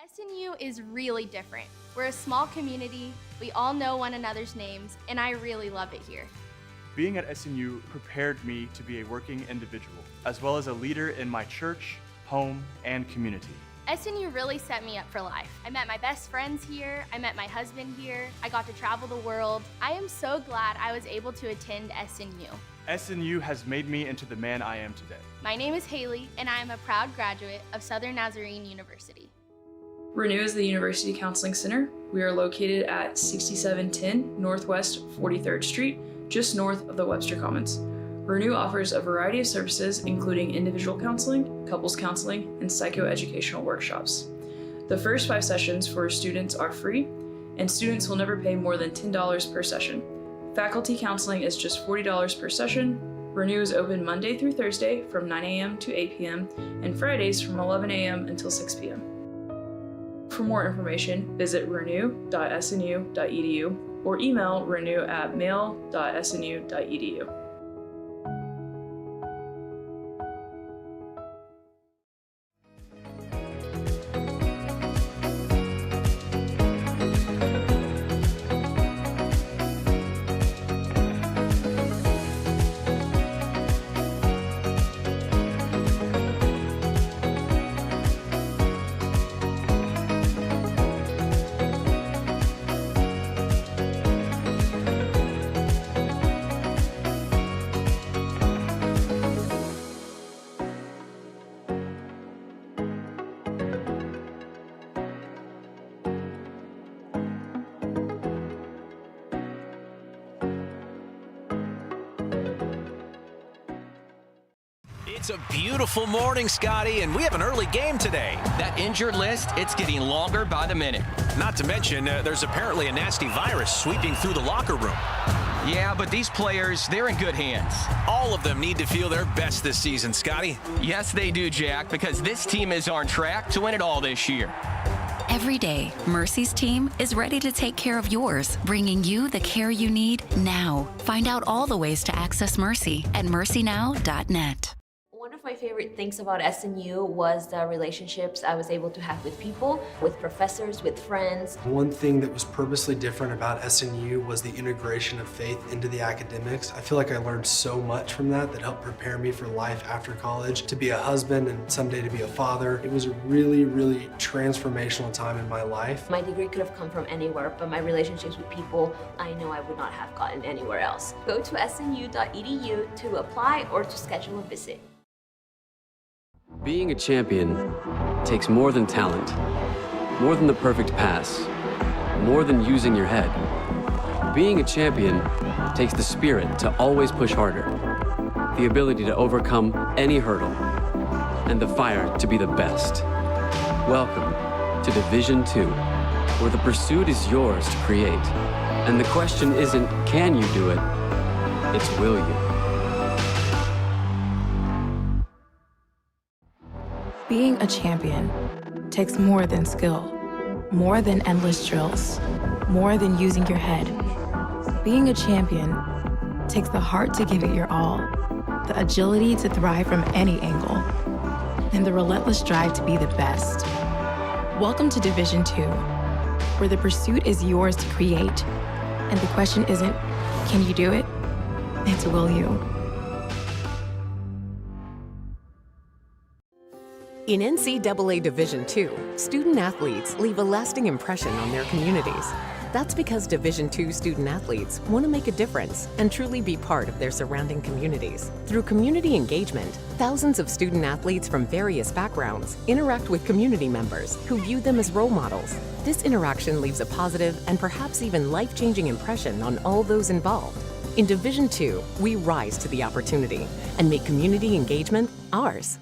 SNU is really different. We're a small community, we all know one another's names, and I really love it here. Being at SNU prepared me to be a working individual, as well as a leader in my church, home, and community. SNU really set me up for life. I met my best friends here, I met my husband here, I got to travel the world. I am so glad I was able to attend SNU. SNU has made me into the man I am today. My name is Haley, and I am a proud graduate of Southern Nazarene University. Renew is the University Counseling Center. We are located at 6710 Northwest 43rd Street, just north of the Webster Commons. Renew offers a variety of services, including individual counseling, couples counseling, and psychoeducational workshops. The first 5 sessions for students are free, and students will never pay more than $10 per session. Faculty counseling is just $40 per session. Renew is open Monday through Thursday from 9 a.m. to 8 p.m. and Fridays from 11 a.m. until 6 p.m. For more information, visit renew.snu.edu or email renew@mail.snu.edu. It's a beautiful morning, Scotty, and we have an early game today. That injured list, it's getting longer by the minute. Not to mention, there's apparently a nasty virus sweeping through the locker room. Yeah, but these players, they're in good hands. All of them need to feel their best this season, Scotty. Yes, they do, Jack, because this team is on track to win it all this year. Every day, Mercy's team is ready to take care of yours, bringing you the care you need now. Find out all the ways to access Mercy at mercynow.net. One of my favorite things about SNU was the relationships I was able to have with people, with professors, with friends. One thing that was purposely different about SNU was the integration of faith into the academics. I feel like I learned so much from that helped prepare me for life after college, to be a husband and someday to be a father. It was a really, really transformational time in my life. My degree could have come from anywhere, but my relationships with people, I know I would not have gotten anywhere else. Go to snu.edu to apply or to schedule a visit. Being a champion takes more than talent, more than the perfect pass, more than using your head. Being a champion takes the spirit to always push harder, the ability to overcome any hurdle, and the fire to be the best. Welcome to Division II, where the pursuit is yours to create. And the question isn't, can you do it? It's, will you? Being a champion takes more than skill, more than endless drills, more than using your head. Being a champion takes the heart to give it your all, the agility to thrive from any angle, and the relentless drive to be the best. Welcome to Division II, where the pursuit is yours to create, and the question isn't, can you do it? It's, will you? In NCAA Division II, student-athletes leave a lasting impression on their communities. That's because Division II student-athletes want to make a difference and truly be part of their surrounding communities. Through community engagement, thousands of student-athletes from various backgrounds interact with community members who view them as role models. This interaction leaves a positive and perhaps even life-changing impression on all those involved. In Division II, we rise to the opportunity and make community engagement ours.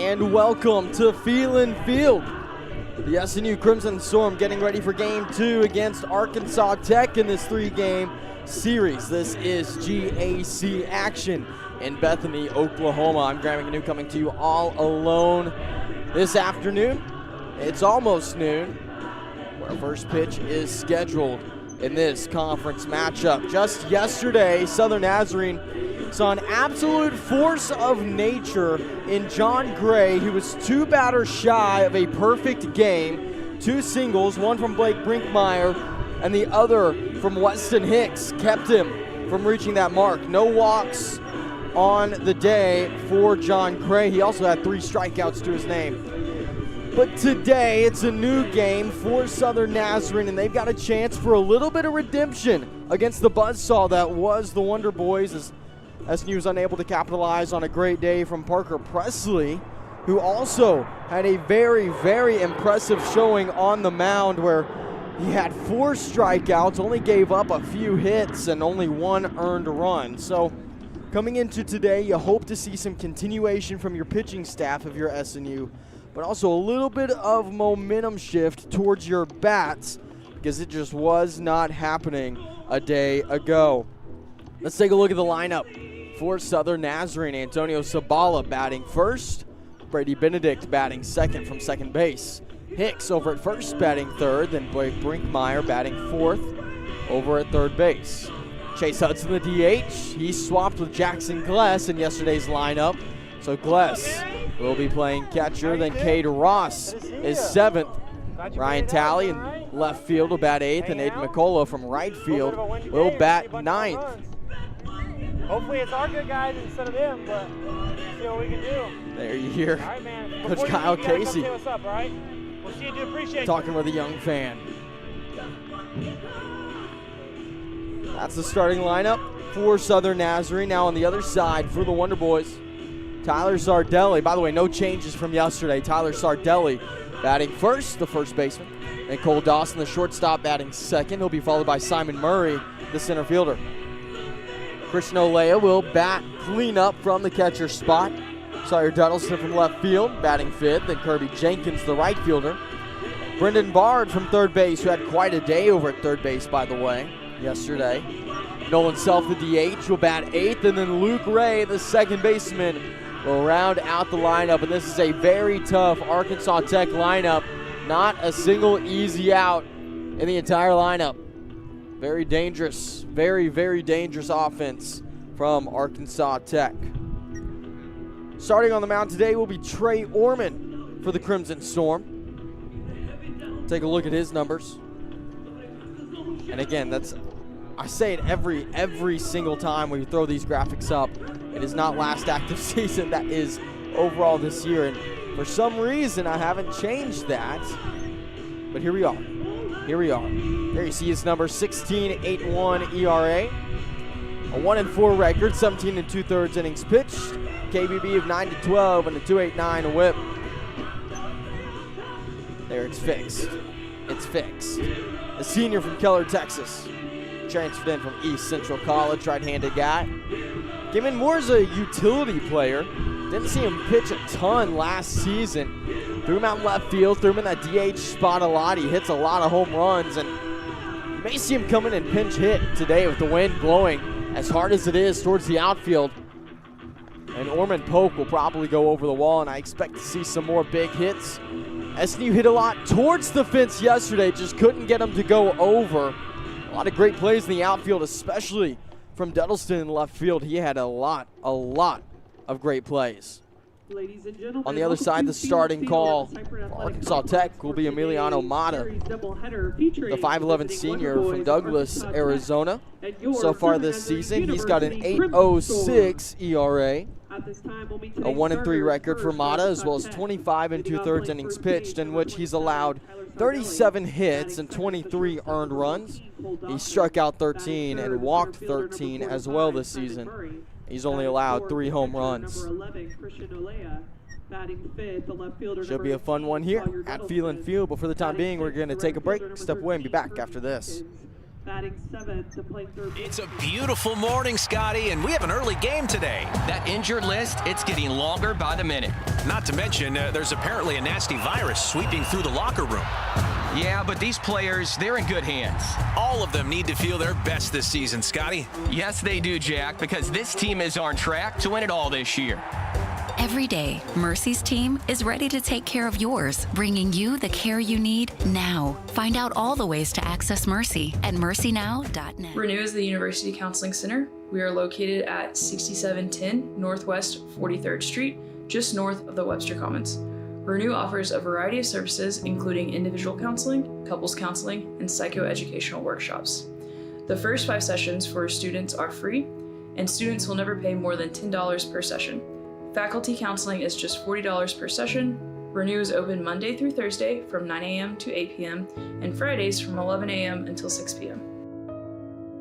and welcome to Phelan Field. The SNU Crimson Storm getting ready for Game 2 against Arkansas Tech in this 3-game series. This is GAC action in Bethany, Oklahoma. I'm Graham McNew coming to you all alone this afternoon. It's almost noon, where our first pitch is scheduled in this conference matchup. Just yesterday, Southern Nazarene saw an absolute force of nature in John Gray. He was 2 batters shy of a perfect game. 2 singles, one from Blake Brinkmeyer and the other from Weston Hicks, kept him from reaching that mark. No walks on the day for John Gray. He also had 3 strikeouts to his name. But today, it's a new game for Southern Nazarene, and they've got a chance for a little bit of redemption against the buzzsaw that was the Wonder Boys, as SNU was unable to capitalize on a great day from Parker Presley, who also had a very, very impressive showing on the mound, where he had 4 strikeouts, only gave up a few hits, and only 1 earned run. So coming into today, you hope to see some continuation from your pitching staff of your SNU, but also a little bit of momentum shift towards your bats, because it just was not happening a day ago. Let's take a look at the lineup for Southern Nazarene. Antonio Sabala batting first. Brady Benedict batting second from second base. Hicks over at first batting third. Then Blake Brinkmeyer batting fourth over at third base. Chase Hudson, the DH. He swapped with Jackson Gless in yesterday's lineup. So Gless will be playing catcher. Then Cade Ross is seventh. Ryan Talley in left field will bat eighth. And Aiden McCullough from right field will bat ninth. Hopefully it's our good guys instead of them, but see what we can do. There you hear right, man. Coach Kyle Casey say what's up, all right? We'll see you, dude. Appreciate talking with a young fan. That's the starting lineup for Southern Nazarene. Now on the other side for the Wonder Boys, Tyler Sardelli. By the way, no changes from yesterday. Tyler Sardelli batting first, the first baseman. And Cole Dawson, the shortstop, batting second. He'll be followed by Simon Murray, the center fielder. Christian Olea will bat clean up from the catcher spot. Sawyer Duddleston from left field, batting fifth. Then Kirby Jenkins, the right fielder. Brendan Bard from third base, who had quite a day over at third base, by the way, yesterday. Nolan Self, the DH, will bat eighth. And then Luke Ray, the second baseman, will round out the lineup. And this is a very tough Arkansas Tech lineup. Not a single easy out in the entire lineup. Very dangerous, very, very dangerous offense from Arkansas Tech. Starting on the mound today will be Trey Orman for the Crimson Storm. Take a look at his numbers. And again, I say it every single time when you throw these graphics up. It is not last active season, that is overall this year. And for some reason, I haven't changed that. But here we are. Here we are. There you see his number, 16.81 ERA. A 1-4 record, 17 2/3 innings pitched. KBB of 9-12 and a 2.89 whip. There, it's fixed. It's fixed. A senior from Keller, Texas. Transferred in from East Central College, right-handed guy. Came in more as a utility player. Didn't see him pitch a ton last season. Threw him out in left field, threw him in that DH spot a lot. He hits a lot of home runs, and you may see him come in and pinch hit today with the wind blowing as hard as it is towards the outfield. And Orman Polk will probably go over the wall, and I expect to see some more big hits. SNU hit a lot towards the fence yesterday, just couldn't get him to go over. A lot of great plays in the outfield, especially from Duddleston in left field. He had a lot of great plays. Ladies and gentlemen, on the other side, the starting call for Arkansas Tech will be Emiliano Mata, the 5'11 senior from Douglas, Arizona. So far this season, he's got an 8.06 ERA, a 1-3 record for Mata, as well as 25 2/3 innings pitched, in which he's allowed 37 hits and 23 earned runs. He struck out 13 and walked 13 as well this season. He's only allowed 3 home runs. Should be a fun one here at Phelan Field, but for the time being, we're going to take a break, step away, and be back after this. batting 7th to play third. It's a beautiful morning, Scotty, and we have an early game today. That injured list, it's getting longer by the minute. Not to mention, there's apparently a nasty virus sweeping through the locker room. Yeah, but these players, they're in good hands. All of them need to feel their best this season, Scotty. Yes, they do, Jack, because this team is on track to win it all this year. Every day, Mercy's team is ready to take care of yours, bringing you the care you need now. Find out all the ways to access Mercy at mercynow.net. Renew is the University Counseling Center. We are located at 6710 Northwest 43rd Street, just north of the Webster Commons. Renew offers a variety of services, including individual counseling, couples counseling, and psychoeducational workshops. The first 5 sessions for students are free, and students will never pay more than $10 per session. Faculty counseling is just $40 per session. Renew is open Monday through Thursday from 9 a.m. to 8 p.m. and Fridays from 11 a.m. until 6 p.m.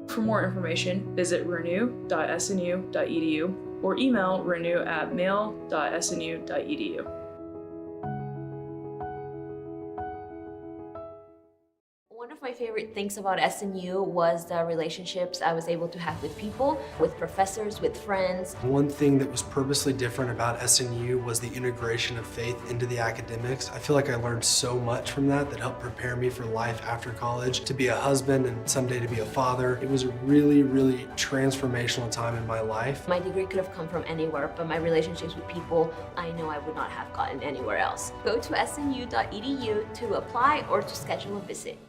For more information, visit renew.snu.edu or email renew@mail.snu.edu. One of my favorite things about SNU was the relationships I was able to have with people, with professors, with friends. One thing that was purposely different about SNU was the integration of faith into the academics. I feel like I learned so much from that helped prepare me for life after college, to be a husband and someday to be a father. It was a really, really transformational time in my life. My degree could have come from anywhere, but my relationships with people, I know I would not have gotten anywhere else. Go to snu.edu to apply or to schedule a visit.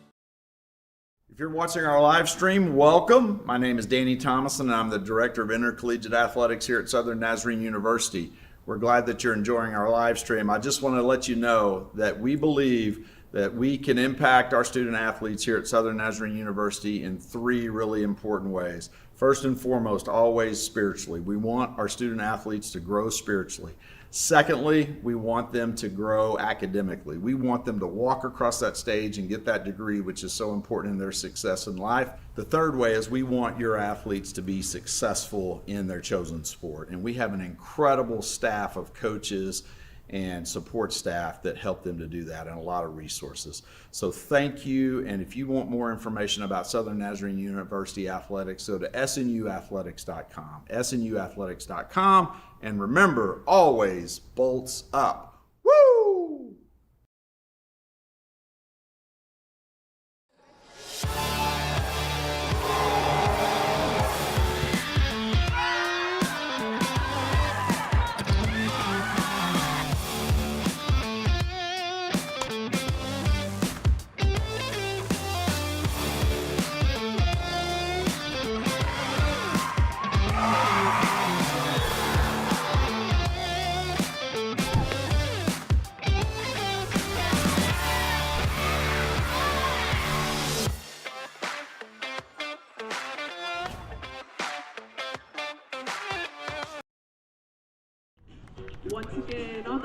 If you're watching our live stream, welcome. My name is Danny Thomason, and I'm the Director of Intercollegiate Athletics here at Southern Nazarene University. We're glad that you're enjoying our live stream. I just want to let you know that we believe that we can impact our student athletes here at Southern Nazarene University in 3 really important ways. First and foremost, always spiritually. We want our student athletes to grow spiritually. Secondly, we want them to grow academically. We want them to walk across that stage and get that degree, which is so important in their success in life. The third way is we want your athletes to be successful in their chosen sport. And we have an incredible staff of coaches and support staff that help them to do that, and a lot of resources. So thank you, and if you want more information about Southern Nazarene University Athletics, go to snuathletics.com, snuathletics.com, and remember, always bolts up. Woo!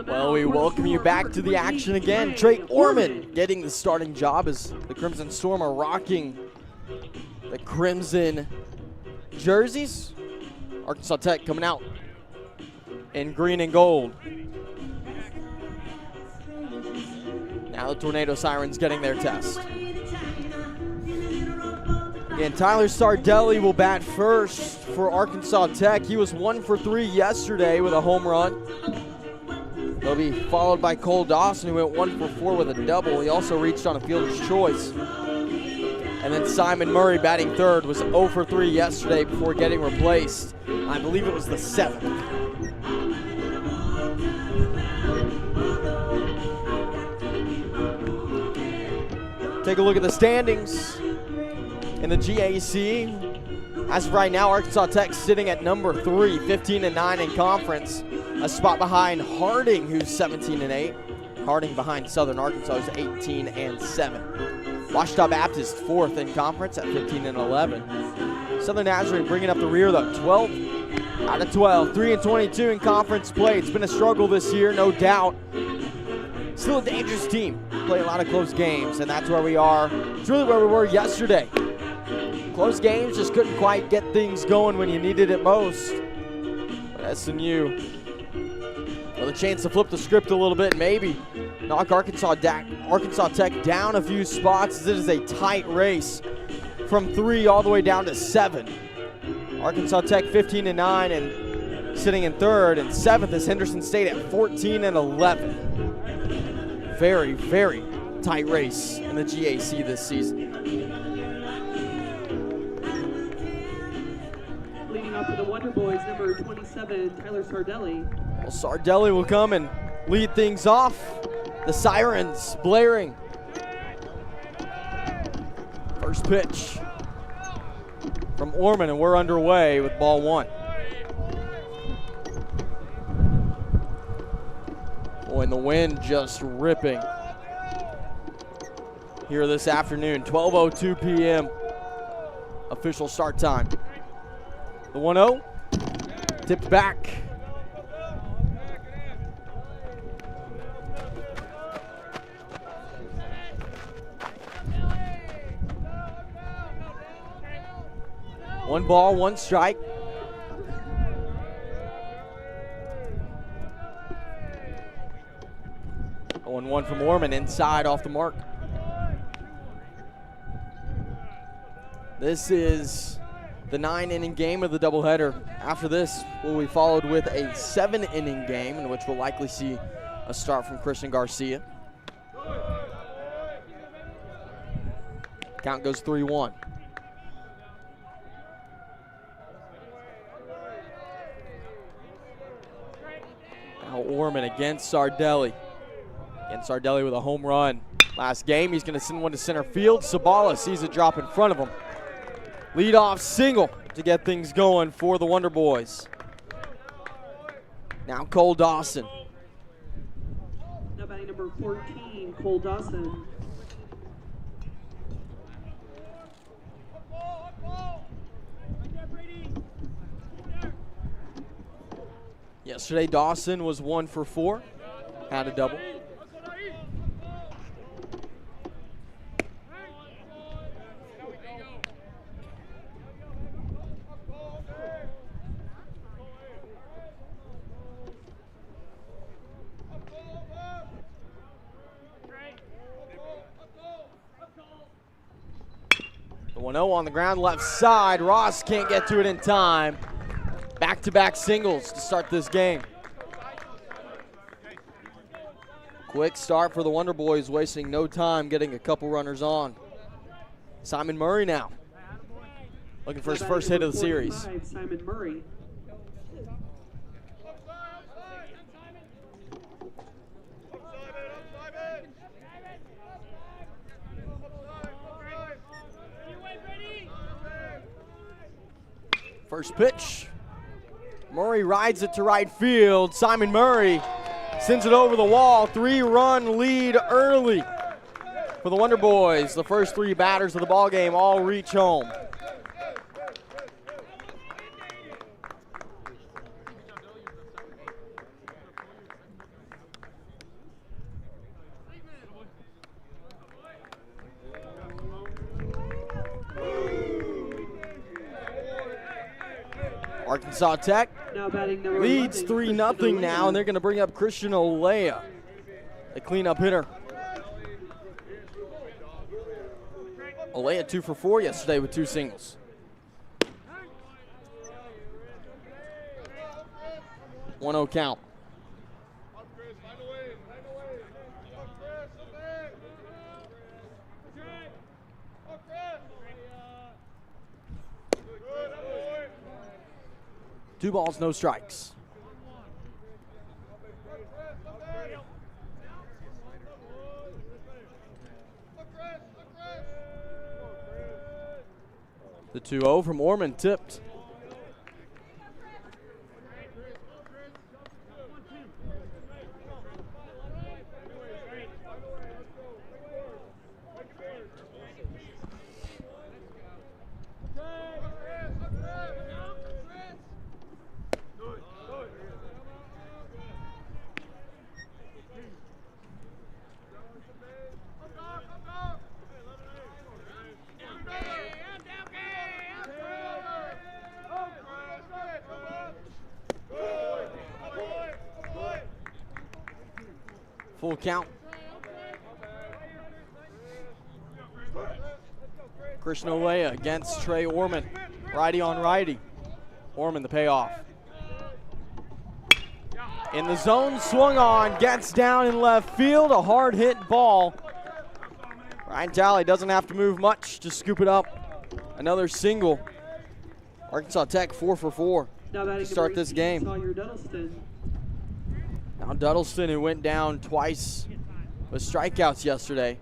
Well, we welcome you back to the action again. Trey Orman getting the starting job as the Crimson Storm are rocking the crimson jerseys. Arkansas Tech coming out in green and gold. Now the Tornado Sirens getting their test. Again, Tyler Sardelli will bat first for Arkansas Tech. He was 1 for 3 yesterday with a home run. He'll be followed by Cole Dawson, who went 1 for 4 with a double. He also reached on a fielder's choice. And then Simon Murray batting third was 0 for 3 yesterday before getting replaced. I believe it was the 7th. Take a look at the standings in the GAC. As of right now, Arkansas Tech sitting at number 3, 15-9 in conference. A spot behind Harding, who's 17-8. Harding behind Southern Arkansas, who's 18-7. Ouachita Baptist 4th in conference at 15-11. Southern Nazarene bringing up the rear though, 12 out of 12, 3-22 in conference play. It's been a struggle this year, no doubt. Still a dangerous team. Play a lot of close games, and that's where we are. It's really where we were yesterday. Close games, just couldn't quite get things going when you needed it most. But SNU with a chance to flip the script a little bit, maybe knock Arkansas Tech down a few spots, as it is a tight race from 3 all the way down to 7. Arkansas Tech 15-9 and sitting in 3rd, and 7th is Henderson State at 14-11. Very, very tight race in the GAC this season. Leading off for the Wonder Boys, number 27, Tyler Sardelli. Well, Sardelli will come and lead things off. The sirens blaring. First pitch from Orman, and we're underway with ball 1. Boy, and the wind just ripping here this afternoon. 12:02 p.m. official start time. The 1-0 tipped back. One ball, one strike. And one from Orman, inside off the mark. This is the 9-inning game of the doubleheader. After this will be followed with a 7-inning game in which we'll likely see a start from Christian Garcia. Count goes 3-1. Now Orman against Sardelli. And Sardelli with a home run. Last game, he's going to send one to center field. Sabala sees a drop in front of him. Leadoff single to get things going for the Wonder Boys. Now Cole Dawson. Now batting number 14, Cole Dawson. Yesterday, Dawson was 1 for 4. Had a double. The 1-0 on the ground, left side. Ross can't get to it in time. Back-to-back singles to start this game. Quick start for the Wonder Boys, wasting no time getting a couple runners on. Simon Murray now, looking for his first hit of the series. Simon Murray. First pitch. Murray rides it to right field. Simon Murray sends it over the wall. 3-run lead early for the Wonder Boys. The first 3 batters of the ball game all reach home. Arkansas Tech leads 3-0 now, and they're going to bring up Christian Olea, the cleanup hitter. Olea 2 for 4 yesterday with 2 singles. 1-0 count. Two balls, no strikes. The 2-0 from Orman tipped. Full count. Christian Olea against Trey Orman. Righty on righty. Orman the payoff. In the zone, swung on, gets down in left field. A hard hit ball. Ryan Talley doesn't have to move much to scoop it up. Another single. Arkansas Tech 4 for 4 to start this game. Now Duddleston, who went down twice with strikeouts yesterday,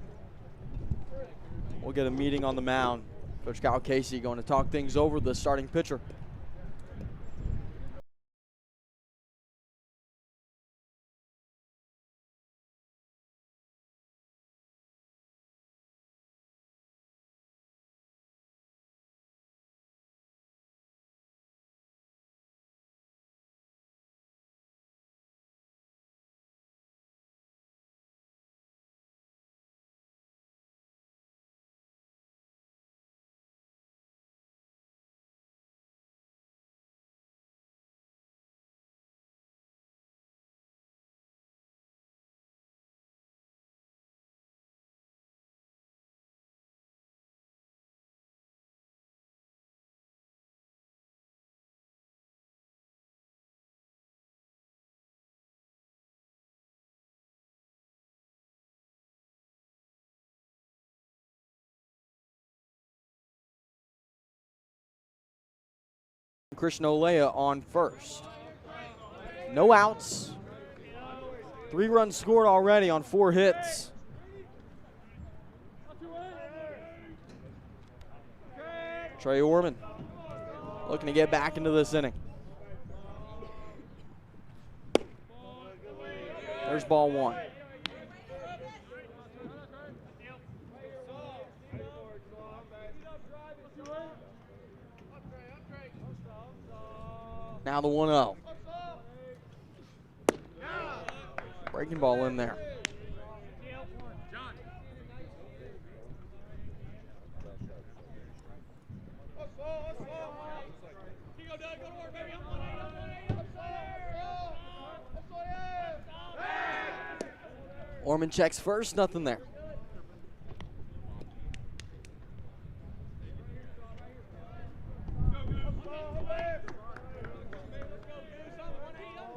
we'll get a meeting on the mound. Coach Kyle Casey going to talk things over with the starting pitcher. Christian Olea on first. No outs. 3 runs scored already on 4 hits. Trey Orman looking to get back into this inning. There's ball 1. Now the 1-0. Breaking ball in there. Orman checks first, nothing there.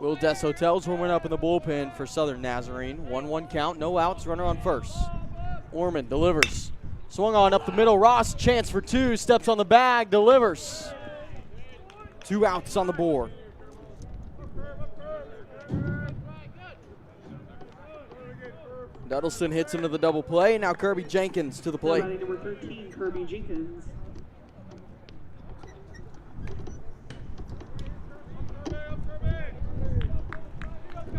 Will Des Hotels warming up in the bullpen for Southern Nazarene. 1-1 count, no outs, runner on first. Orman delivers. Swung on up the middle. Ross, chance for 2, steps on the bag, delivers. 2 outs on the board. Duddleston hits into the double play. Now Kirby Jenkins to the plate. Number 13, Kirby Jenkins.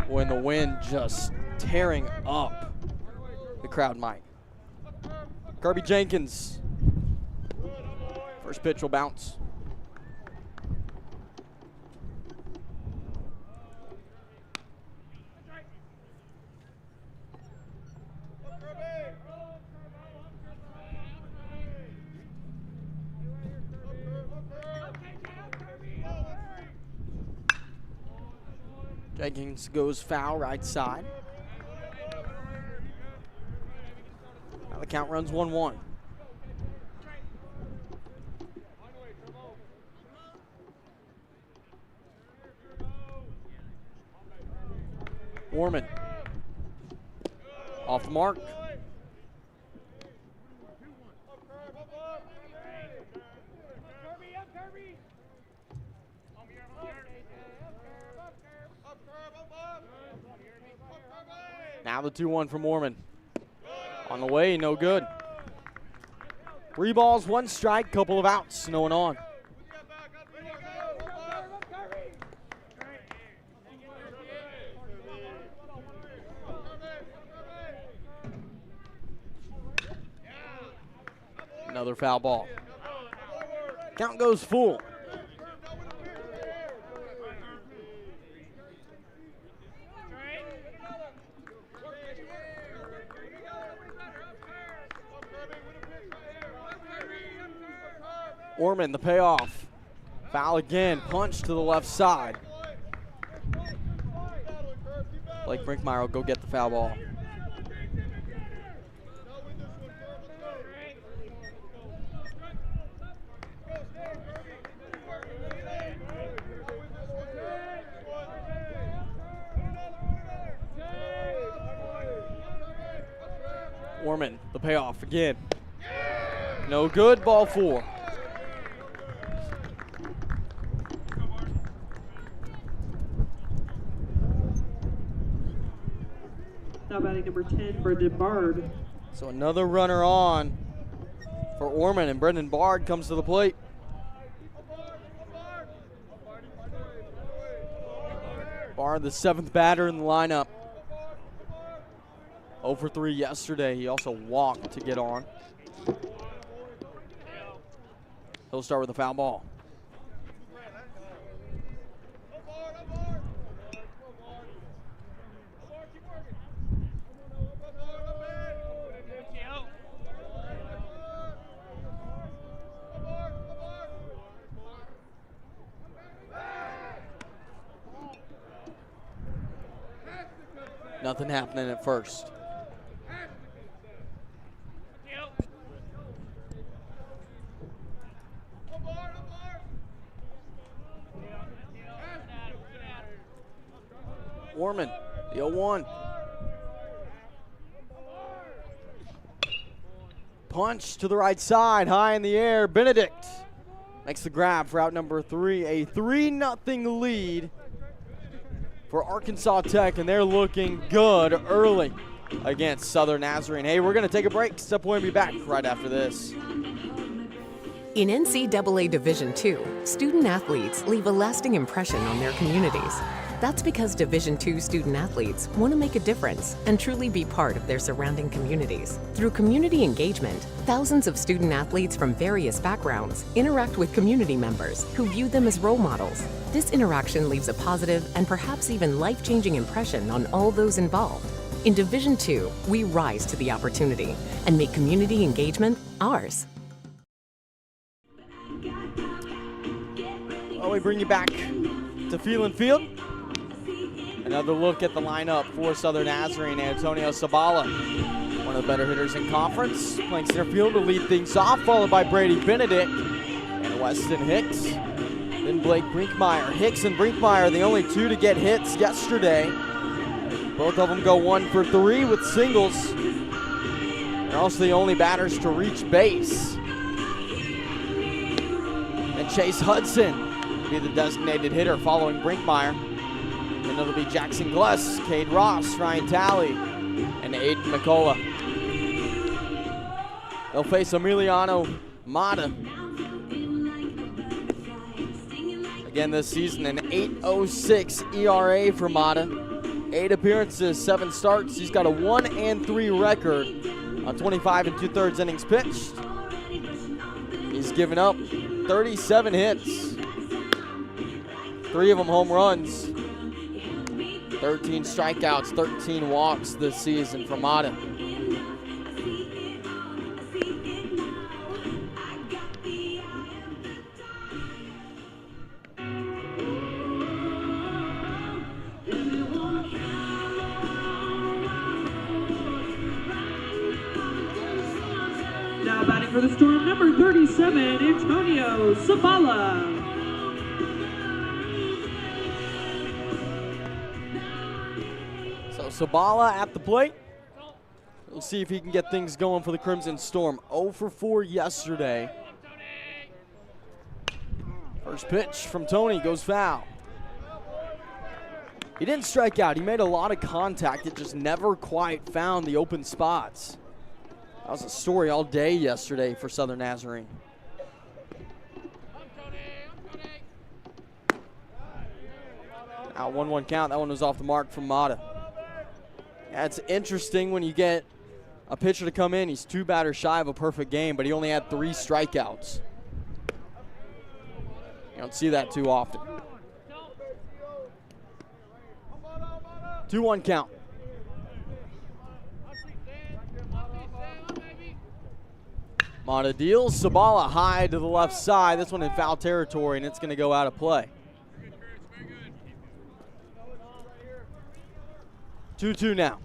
When the wind just tearing up the crowd mic. Kirby Jenkins. First pitch will bounce. Jenkins goes foul right side. Now the count runs 1-1. Orman off the mark. Now the 2-1 from Orman. On the way, no good. 3 balls, 1 strike, couple of outs, no one on. Another foul ball. Count goes full. Orman, the payoff. Foul again, punch to the left side. Blake Brinkmeyer will go get the foul ball. The payoff again. No good, ball 4. Now batting number 10, Brendan Bard. So another runner on for Orman, and Brendan Bard comes to the plate. Bard, the 7th batter in the lineup. 0 for 3 yesterday. He also walked to get on. He'll start with a foul ball. Nothing happening at first. Orman, the 0-1. Punch to the right side, high in the air. Benedict makes the grab for out number 3. A 3-0 lead for Arkansas Tech, and they're looking good early against Southern Nazarene. Hey, we're going to take a break. Step away and be back right after this. In NCAA Division II, student athletes leave a lasting impression on their communities. That's because Division II student athletes want to make a difference and truly be part of their surrounding communities. Through community engagement, thousands of student athletes from various backgrounds interact with community members who view them as role models. This interaction leaves a positive and perhaps even life-changing impression on all those involved. In Division II, we rise to the opportunity and make community engagement ours. Well, we bring you back to Field and Field. Another look at the lineup for Southern Nazarene. Antonio Sabala, one of the better hitters in conference, playing center field to lead things off, followed by Brady Benedict and Weston Hicks. Then Blake Brinkmeyer. Hicks and Brinkmeyer, the only 2 to get hits yesterday. Both of them go 1 for 3 with singles. They're also the only batters to reach base. And Chase Hudson will be the designated hitter following Brinkmeyer. And it'll be Jackson Gless, Cade Ross, Ryan Talley, and Aiden McCullough. They'll face Emiliano Mata. Again this season, an 8.06 ERA for Mata. 8 appearances, 7 starts. He's got a 1-3 record on 25 2/3 innings pitched. He's given up 37 hits, 3 of them home runs. 13 strikeouts, 13 walks this season for Mata. Now batting for the Storm, number 37, Antonio Sabala. Sabala at the plate. We'll see if he can get things going for the Crimson Storm. 0 for 4 yesterday. First pitch from Tony goes foul. He didn't strike out. He made a lot of contact. It just never quite found the open spots. That was a story all day yesterday for Southern Nazarene. Now 1-1 count. That one was off the mark from Mata. It's interesting when you get a pitcher to come in. He's 2 batters shy of a perfect game, but he only had 3 strikeouts. You don't see that too often. 2-1 count. Mata deals. Sabala high to the left side. This one in foul territory, and it's going to go out of play. 2-2 now.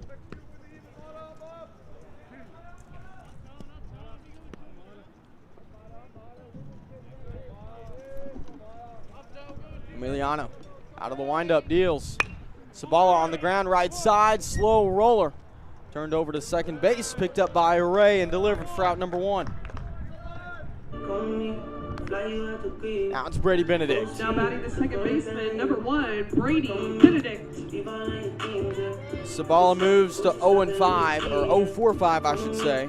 Emiliano out of the windup, deals. Sabala on the ground, right side, slow roller. Turned over to second base, picked up by Ray and delivered for out number 1. Now it's Brady Benedict. Now batting the second baseman, number 1, Brady Benedict. Sabala moves to 0-5, or 0-4-5, I should say,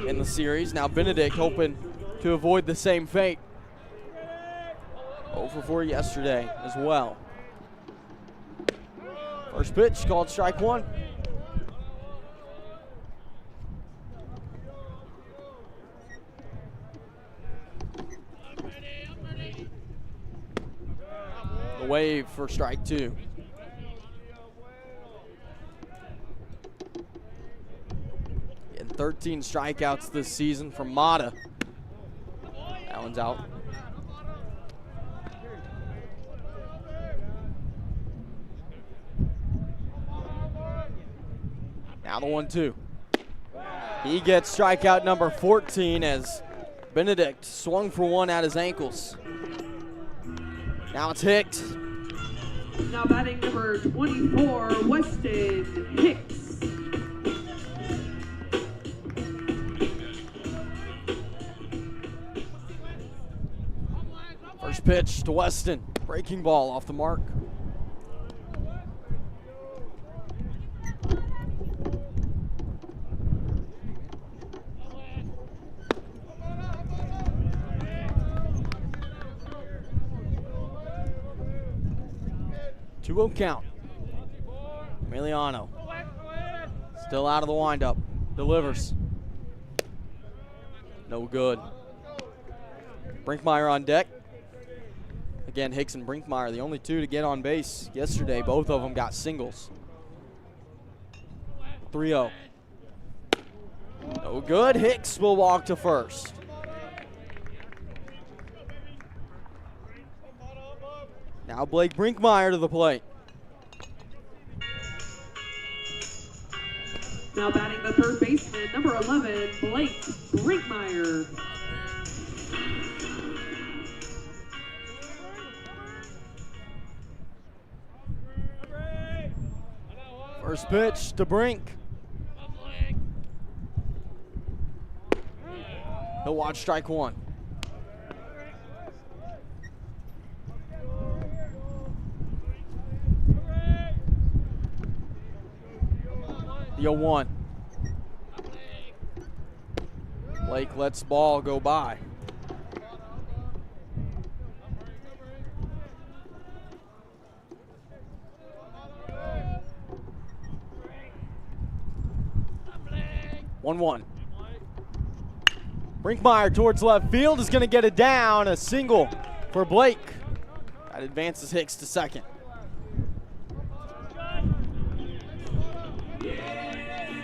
in the series. Now Benedict hoping to avoid the same fate. 0-4 yesterday as well. First pitch called strike 1. The wave for strike 2. And 13 strikeouts this season from Mata. That one's out. Now the 1-2. He gets strikeout number 14 as Benedict swung for 1 at his ankles. Now it's Hicks. Now batting number 24, Weston Hicks. First pitch to Weston. Breaking ball off the mark. Two-0 count. Emiliano. Still out of the windup. Delivers. No good. Brinkmeyer on deck. Again, Hicks and Brinkmeyer, the only two to get on base yesterday. Both of them got singles. 3-0. No good. Hicks will walk to first. Now Blake Brinkmeyer to the plate. Now batting the third baseman, number 11, Blake Brinkmeyer. First pitch to Brink. He'll watch strike 1. The 0-1. Blake lets ball go by. One. Brinkmeyer towards left field is going to get it down. A single for Blake. That advances Hicks to second.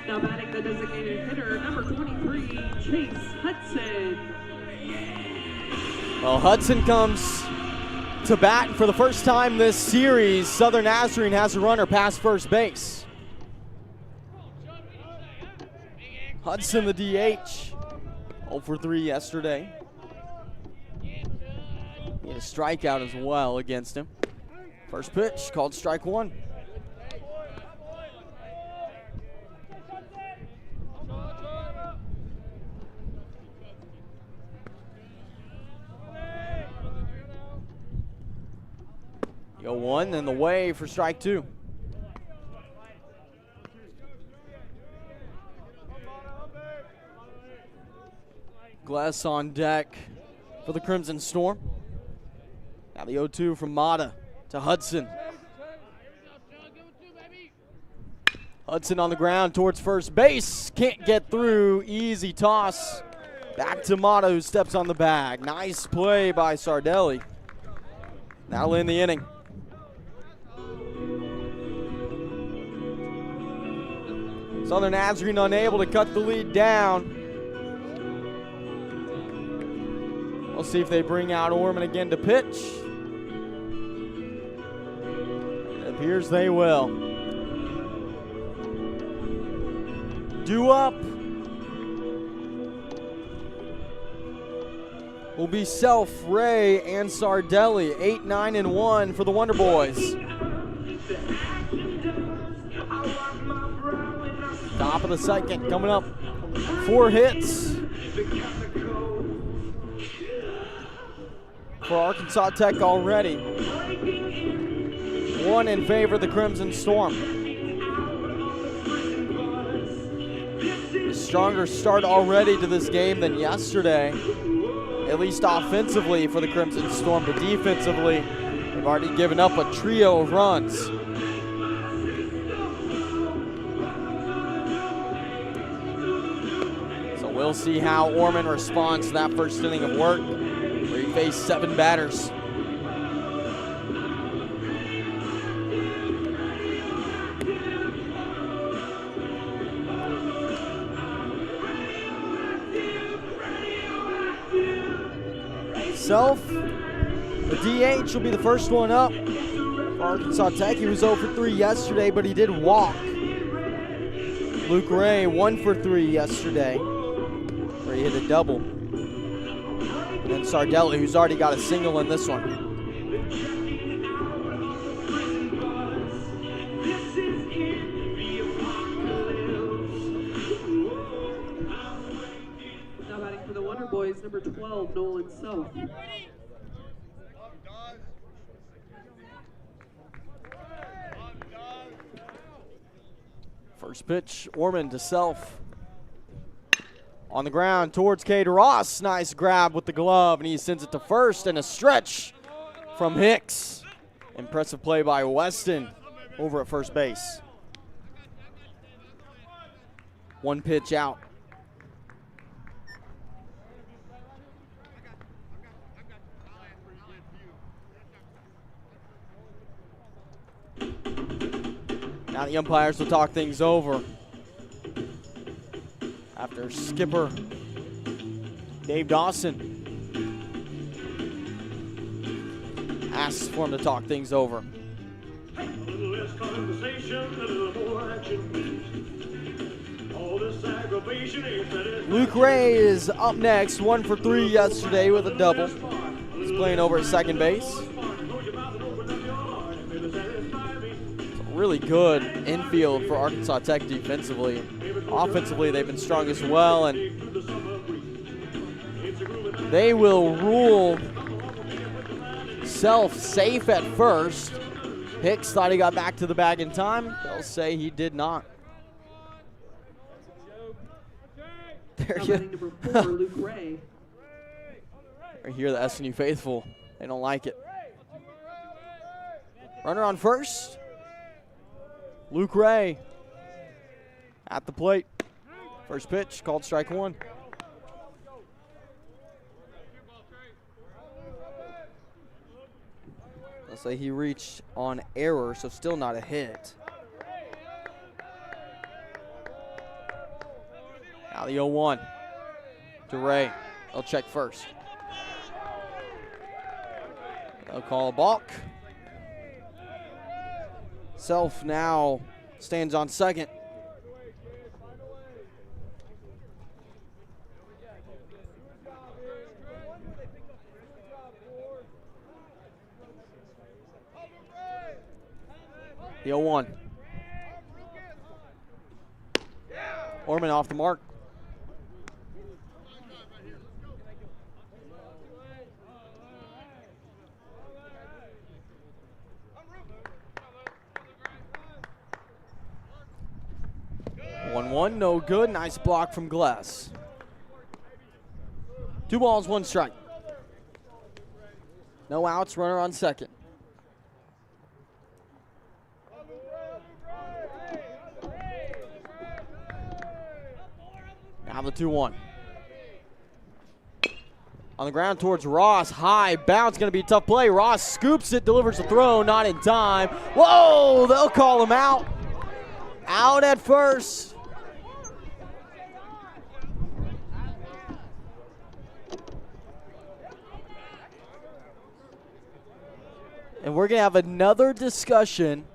Now batting the designated hitter, number 23, Chase Hudson. Well, Hudson comes to bat for the first time this series. Southern Nazarene has a runner past first base. Hudson, the DH, 0-for-3 yesterday. He had a strikeout as well against him. First pitch called strike 1. The 0-1 and the way for strike 2. Glass on deck for the Crimson Storm. Now the 0-2 from Mata to Hudson. Hudson on the ground towards first base. Can't get through. Easy toss. Back to Mata, who steps on the bag. Nice play by Sardelli. That'll end the inning. Southern Nazarene unable to cut the lead down. We'll see if they bring out Orman again to pitch. It appears they will. Due up will be Self, Ray, and Sardelli. 8-9-1 for the Wonder Boys. Top of the second, coming up. 4 hits for Arkansas Tech already. 1 in favor of the Crimson Storm. A stronger start already to this game than yesterday, at least offensively for the Crimson Storm, but defensively, they've already given up a trio of runs. So we'll see how Orman responds to that first inning of work, where he faced 7 batters. Self, the DH, will be the first one up for Arkansas Tech. He was 0 for 3 yesterday, but he did walk. Luke Ray, 1 for 3 yesterday, where he hit a double. And then Sardelli, who's already got a single in this one. Now batting for the Wonder Boys, number 12, Nolan Self. First pitch, Orman to Self. On the ground towards Cade Ross. Nice grab with the glove, and he sends it to first, and a stretch from Hicks. Impressive play by Weston over at first base. 1 pitch out. Now the umpires will talk things over after skipper Dave Dawson asks for him to talk things over. A little less conversation, a little more action. All this aggravation ain't that it. Luke Ray is up next, 1 for 3 yesterday with a double. He's playing over at second base. Really good infield for Arkansas Tech defensively. Offensively, they've been strong as well, and they will rule Self safe at first. Hicks thought he got back to the bag in time. They'll say he did not. There you go. I hear the SNU faithful. They don't like it. Runner on first. Luke Ray at the plate. First pitch, called strike 1. I'll say he reached on error, so still not a hit. Now the 0-1 to Ray. They'll check first. They'll call a balk. Self now stands on second. The 0-1. Orman off the mark. No good. Nice block from Glass. 2 balls, 1 strike. No outs, runner on second. Now the 2-1. On the ground towards Ross. High bounce, going to be a tough play. Ross scoops it, delivers the throw, not in time. Whoa, they'll call him out. Out at first. And we're going to have another discussion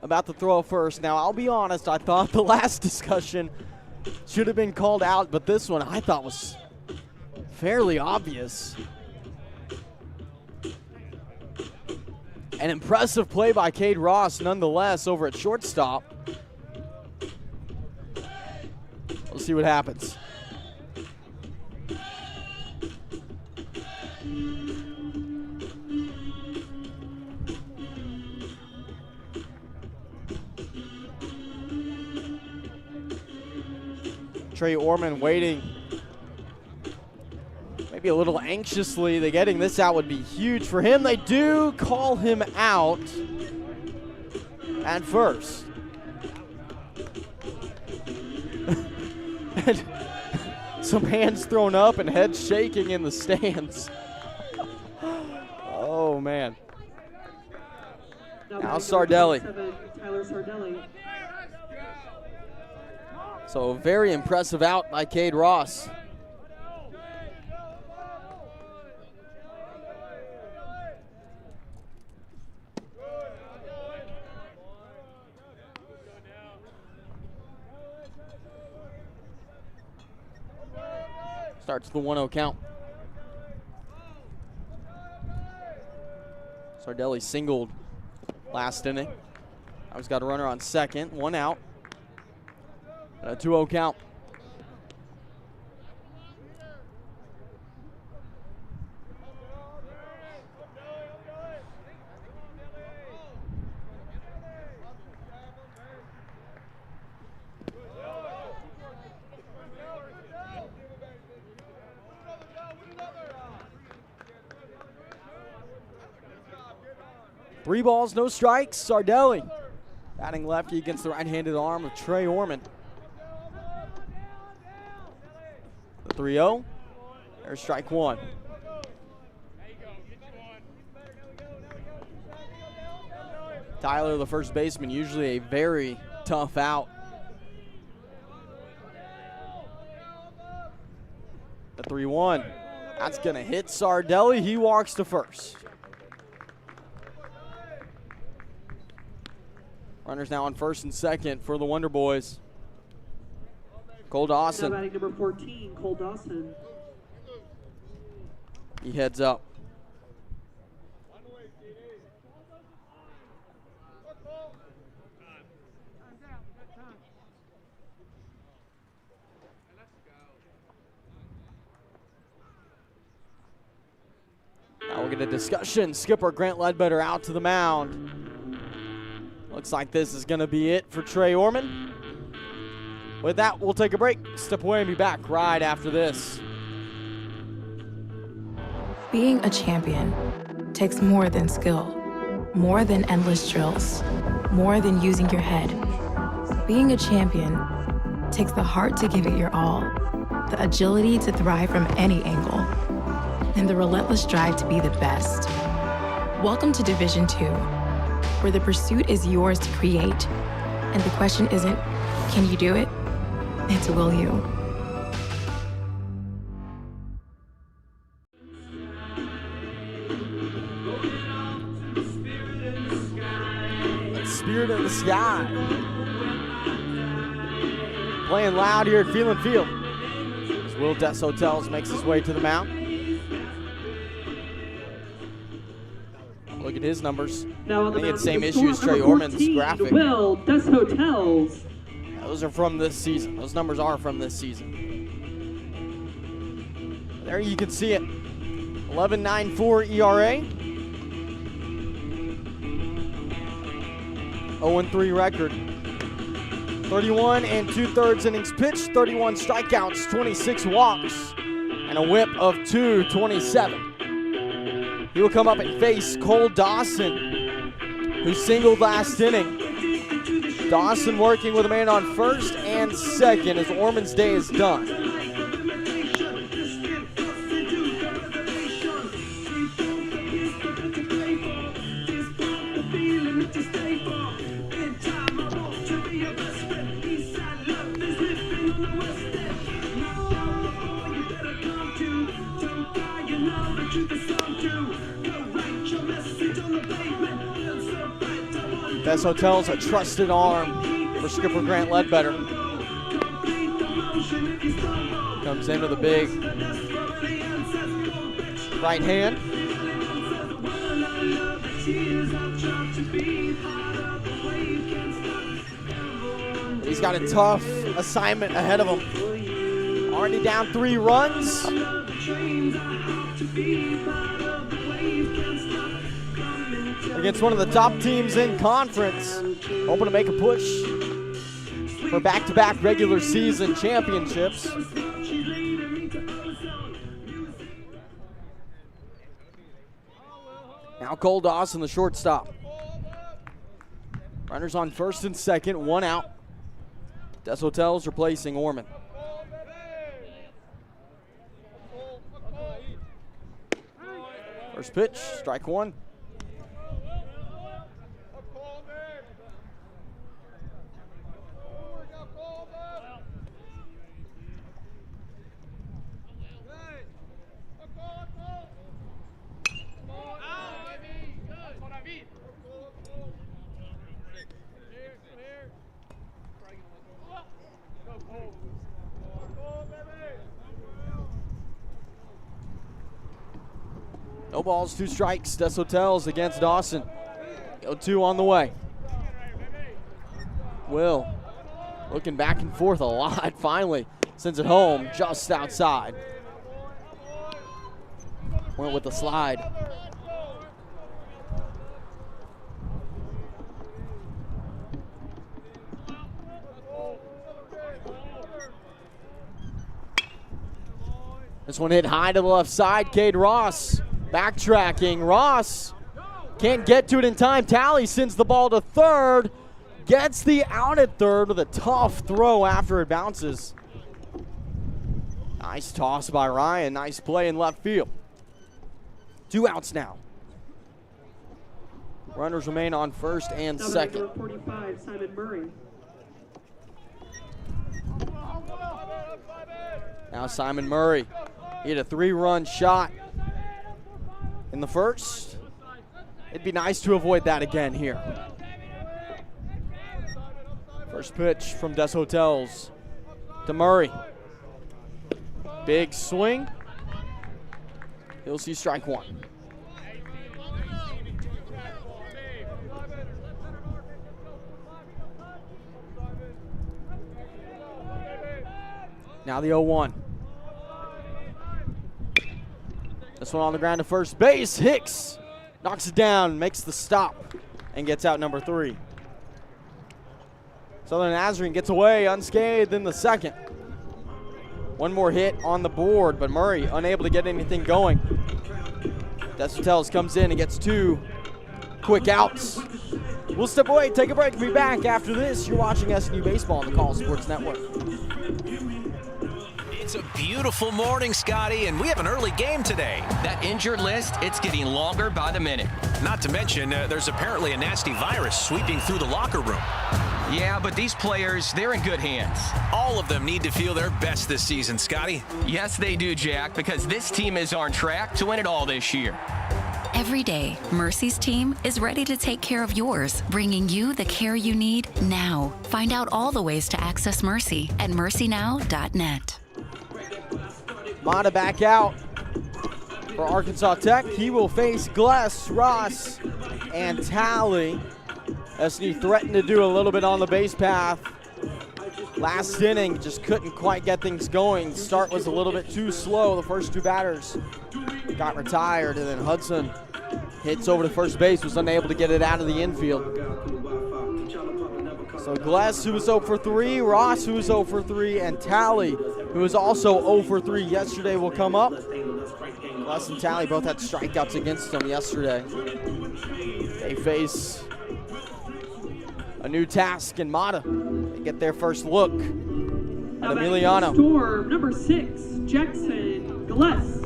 about the throw first. Now, I'll be honest, I thought the last discussion should have been called out, but this one I thought was fairly obvious. An impressive play by Cade Ross, nonetheless, over at shortstop. see what happens. Trey Orman waiting. Maybe a little anxiously. They getting this out would be huge for him. They do call him out at first. And some hands thrown up and heads shaking in the stands. Oh, man. Now Sardelli. So a very impressive out by Cade Ross. Starts the 1-0 count. Sardelli singled last inning. Now he's got a runner on second, 1 out. And a 2-0 count. Three balls, no strikes. Sardelli batting lefty against the right-handed arm of Trey Orman. The 3-0. There's strike one. Tyler, the first baseman, usually a very tough out. The 3-1. That's going to hit Sardelli. He walks to first. Runners now on first and second for the Wonder Boys. Cole Dawson. Now batting number 14, Cole Dawson. He heads up. Now we'll get a discussion. Skipper Grant Ledbetter out to the mound. Looks like this is going to be it for Trey Orman. With that, we'll take a break. Step away and be back right after this. Being a champion takes more than skill, more than endless drills, more than using your head. Being a champion takes the heart to give it your all, the agility to thrive from any angle, and the relentless drive to be the best. Welcome to Division II, where the pursuit is yours to create, and the question isn't, can you do it? It's will you? Spirit of the Sky. Playing loud here at Phelan Field. As Will Deshotels makes his way to the mound. Look at his numbers. Now I think it's the same issue as Trey Orman's graphic. Will Deshotels. Those are from this season. Those numbers are from this season. There you can see it. 11.94 ERA. 0-3 record. 31 2/3 innings pitched, 31 strikeouts, 26 walks, and a whip of 227. He will come up and face Cole Dawson, who singled last inning. Dawson working with a man on first and second as Orman's day is done. Deshotels a trusted arm for skipper Grant Ledbetter. Comes into the big right hand. He's got a tough assignment ahead of him. Already down 3 runs. Against one of the top teams in conference. Hoping to make a push for back-to-back regular season championships. Now Cole Dawson, the shortstop. Runners on first and second, 1 out. Des Hotels replacing Orman. First pitch, strike 1. No balls, 2 strikes. Des Hotels against Dawson. 0-2 on the way. Will looking back and forth a lot. Finally sends it home just outside. Went with the slide. This one hit high to the left side. Cade Ross backtracking. Ross can't get to it in time. Talley sends the ball to third. Gets the out at third with a tough throw after it bounces. Nice toss by Ryan. Nice play in left field. 2 outs now. Runners remain on first and second. Number 45, Simon Murray. Now Simon Murray. He hit a 3-run shot in the first. It'd be nice to avoid that again here. First pitch from Des Hotels to Murray. Big swing. He'll see strike 1. Now the 0-1. This one on the ground to first base. Hicks knocks it down, makes the stop, and gets out number 3. Southern Nazarene gets away unscathed in the second. One more hit on the board, but Murray unable to get anything going. Des Hotels comes in and gets 2 quick outs. We'll step away, take a break, and be back after this. You're watching SNU Baseball on the Call Sports Network. It's a beautiful morning, Scotty, and we have an early game today. That injured list, it's getting longer by the minute. Not to mention, there's apparently a nasty virus sweeping through the locker room. Yeah, but these players, they're in good hands. All of them need to feel their best this season, Scotty. Yes, they do, Jack, because this team is on track to win it all this year. Every day, Mercy's team is ready to take care of yours, bringing you the care you need now. Find out all the ways to access Mercy at mercynow.net. Mata back out for Arkansas Tech. He will face Gless, Ross, and Talley. SNU threatened to do a little bit on the base path. Last inning, just couldn't quite get things going. Start was a little bit too slow. The first 2 batters got retired, and then Hudson hits over to first base, was unable to get it out of the infield. So Gless, who was 0 for 3, Ross, who was 0 for 3, and Talley, who was also 0 for 3 yesterday, will come up. Gless and Talley both had strikeouts against them yesterday. They face a new task in Mata. They get their first look at Emiliano. Storm, number 6, Jackson Gless.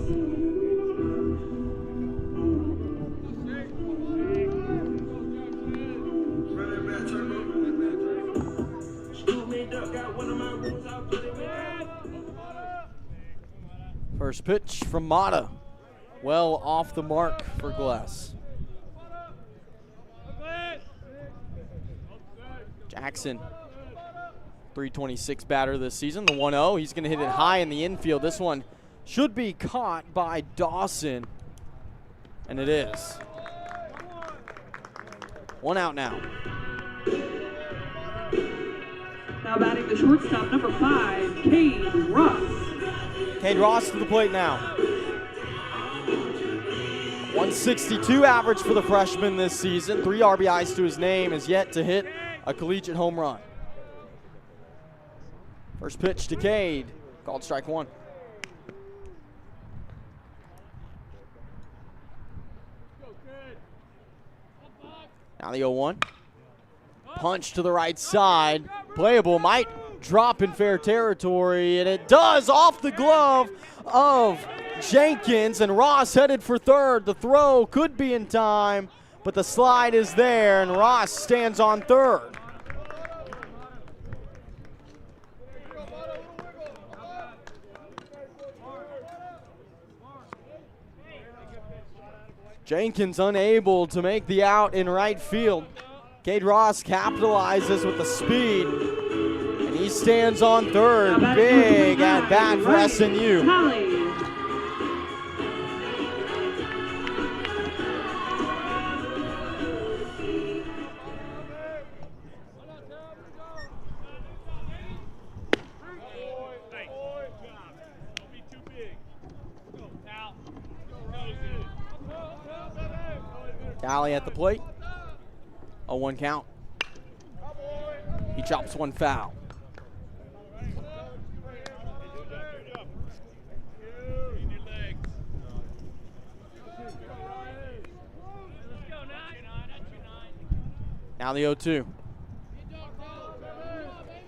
First pitch from Mata. Well off the mark for Gless. Jackson, 326 batter this season, the 1-0. He's going to hit it high in the infield. This one should be caught by Dawson, and it is. 1 out now. Now batting the shortstop, number 5, Cade Ross. Cade Ross to the plate now. 162 average for the freshman this season. 3 RBIs to his name, is yet to hit a collegiate home run. First pitch to Cade, called strike 1. Now the 0-1. Punch to the right side. Playable, might drop in fair territory, and it does, off the glove of Jenkins, and Ross headed for third. The throw could be in time, but the slide is there, and Ross stands on third. Jenkins unable to make the out in right field. Cade Ross capitalizes with the speed, and he stands on third. Big at bat for SNU. Tally at the plate. 0-1 count. He chops one foul. Now the 0-2.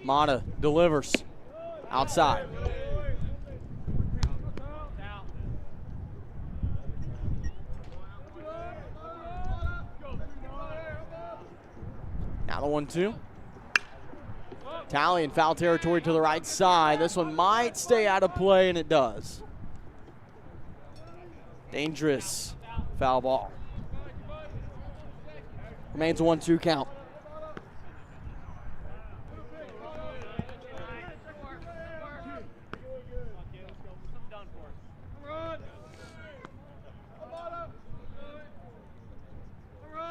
Mata delivers outside. Now the 1-2. Tally in foul territory to the right side. This one might stay out of play, and it does. Dangerous foul ball. Remains a 1-2 count.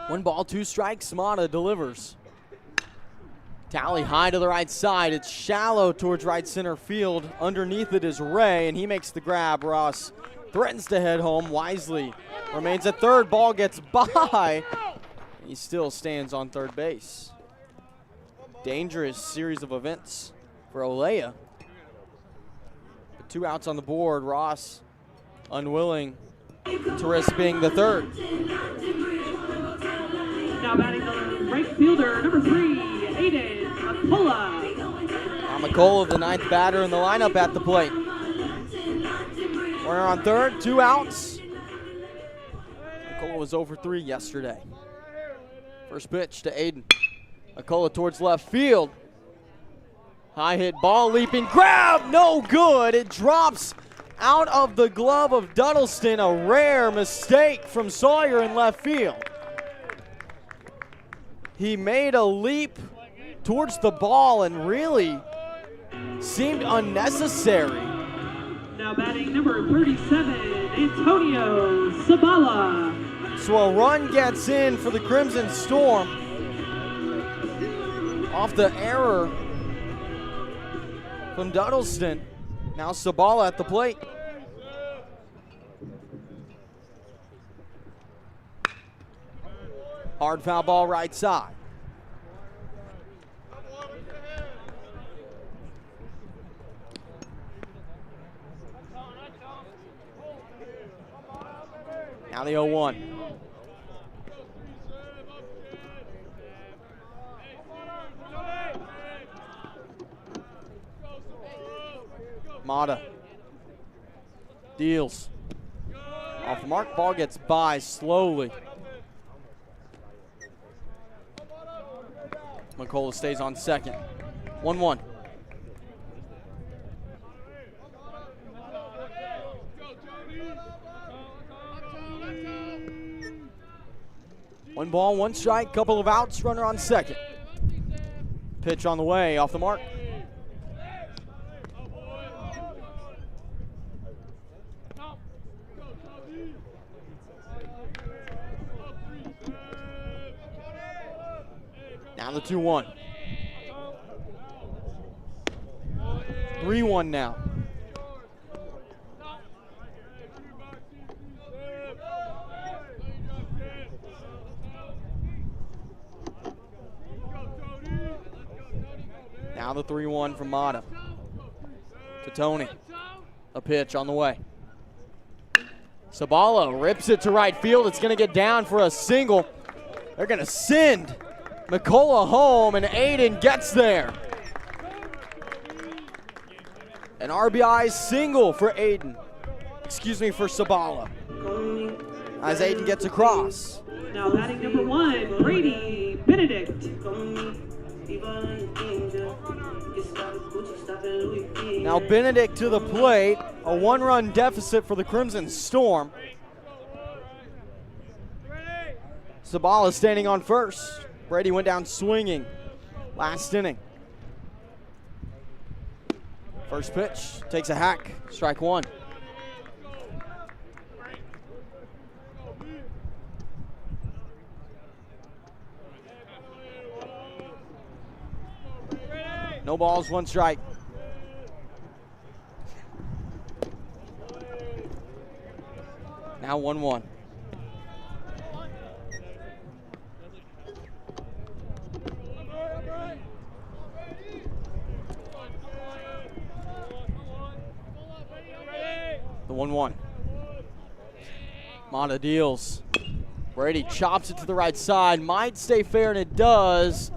One ball, 2 strikes. Mata delivers. Tally high to the right side. It's shallow towards right center field. Underneath it is Ray, and he makes the grab. Ross threatens to head home. Wisely remains at third. Ball gets by. He still stands on third base. Dangerous series of events for Olea. 2 outs on the board. Ross unwilling to risk being the third. Now batting the right fielder, number 3, Aiden McCullough. Now McCullough, the 9th batter in the lineup, at the plate. Runner on third, 2 outs. McCullough was 0 for 3 yesterday. First pitch to Aiden. McCullough towards left field. High hit ball, leaping grab, no good. It drops out of the glove of Duddleston. A rare mistake from Sawyer in left field. He made a leap towards the ball and really seemed unnecessary. Now batting number 37, Antonio Sabala. So a run gets in for the Crimson Storm off the error from Duddleston. Now Sabala at the plate. Hard foul ball right side. Now the 0-1. Mata deals. Off the mark, ball gets by slowly. McCullough stays on second. 1-1. One ball, 1 strike, couple of outs, runner on second. Pitch on the way, off the mark. Now the 2-1. 3-1 now. Now the 3-1 from Mata. To Tony. A pitch on the way. Sabala rips it to right field. It's going to get down for a single. They're going to send McCullough home, and Aiden gets there. An RBI single for Aiden. Excuse me, for Sabala. As Aiden gets across. Now batting number 1, Brady Benedict. Now Benedict to the plate. A 1-run deficit for the Crimson Storm. Sabala standing on first. Brady went down swinging last inning. First pitch, takes a hack, strike one. No balls, one strike. Now 1-1. The 1-1. Mata deals. Brady chops it to the right side. Might stay fair, and it does.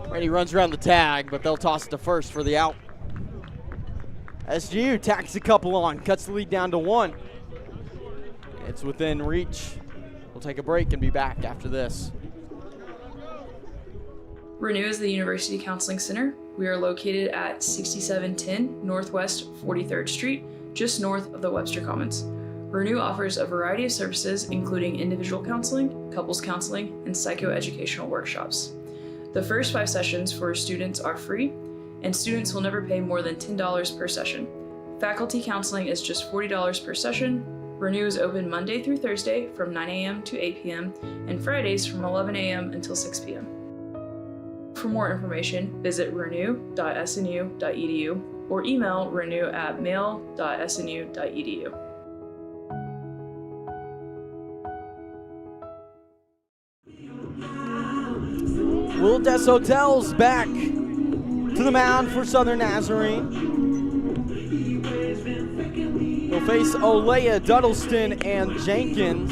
Brady runs around the tag, but they'll toss it to first for the out. SGU tacks a couple on, cuts the lead down to 1. It's within reach. We'll take a break and be back after this. Renew is the University Counseling Center. We are located at 6710 Northwest 43rd Street, just north of the Webster Commons. Renew offers a variety of services, including individual counseling, couples counseling, and psychoeducational workshops. The first 5 sessions for students are free, and students will never pay more than $10 per session. Faculty counseling is just $40 per session. Renew is open Monday through Thursday from 9 a.m. to 8 p.m. and Fridays from 11 a.m. until 6 p.m. For more information, visit renew.snu.edu or email renew@mail.snu.edu. Will Hotels back to the mound for Southern Nazarene. He'll face Olea, Duddleston, and Jenkins.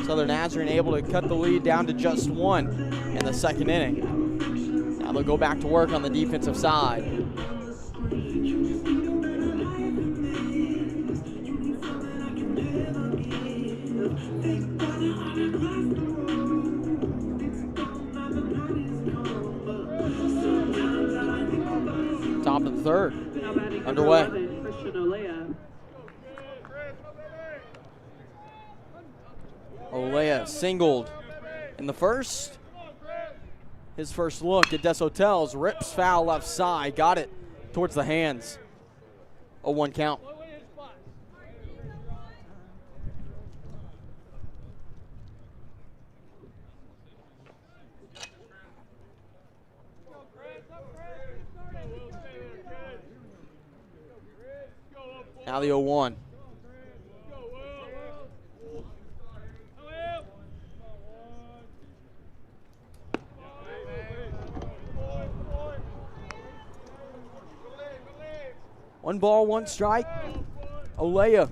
Southern Nazarene able to cut the lead down to just 1 in the second inning. Now they'll go back to work on the defensive side. Top of the third, underway. Olea singled in the first. His first look at Des Hotels, rips foul left side, got it towards the hands. 0-1 count. Now the 0-1. One ball, one strike. Olea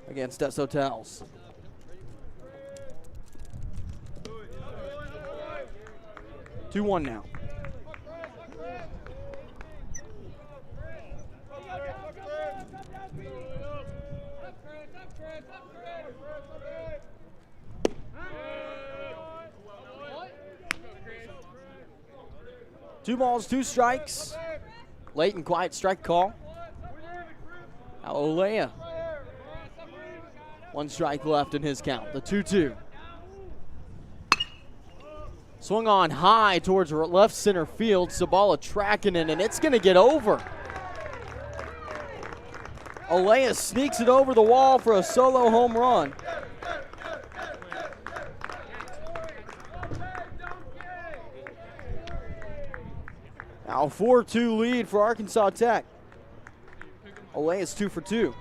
against Des Hotels. Two 2-1 now. Two balls, two strikes. Late and quiet strike call. Now Olea. One strike left in his count, the 2-2. Swung on high towards left center field. Sabala tracking it, and it's going to get over. Olea sneaks it over the wall for a solo home run. Now a 4-2 lead for Arkansas Tech. Olea's 2 for 2.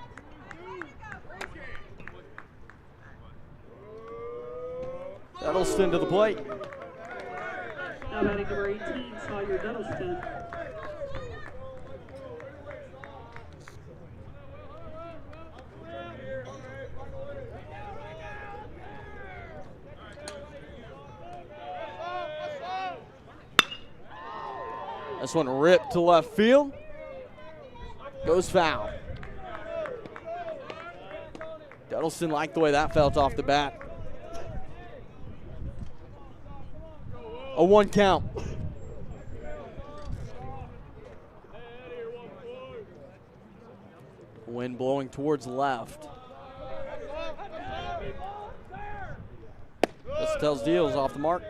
Duddleston to the plate. Now batting number 18, Sawyer Duddleston. This one ripped to left field. Goes foul. Duddleston liked the way that felt off the bat. A 1 count. Wind blowing towards left. This tells deals off the mark.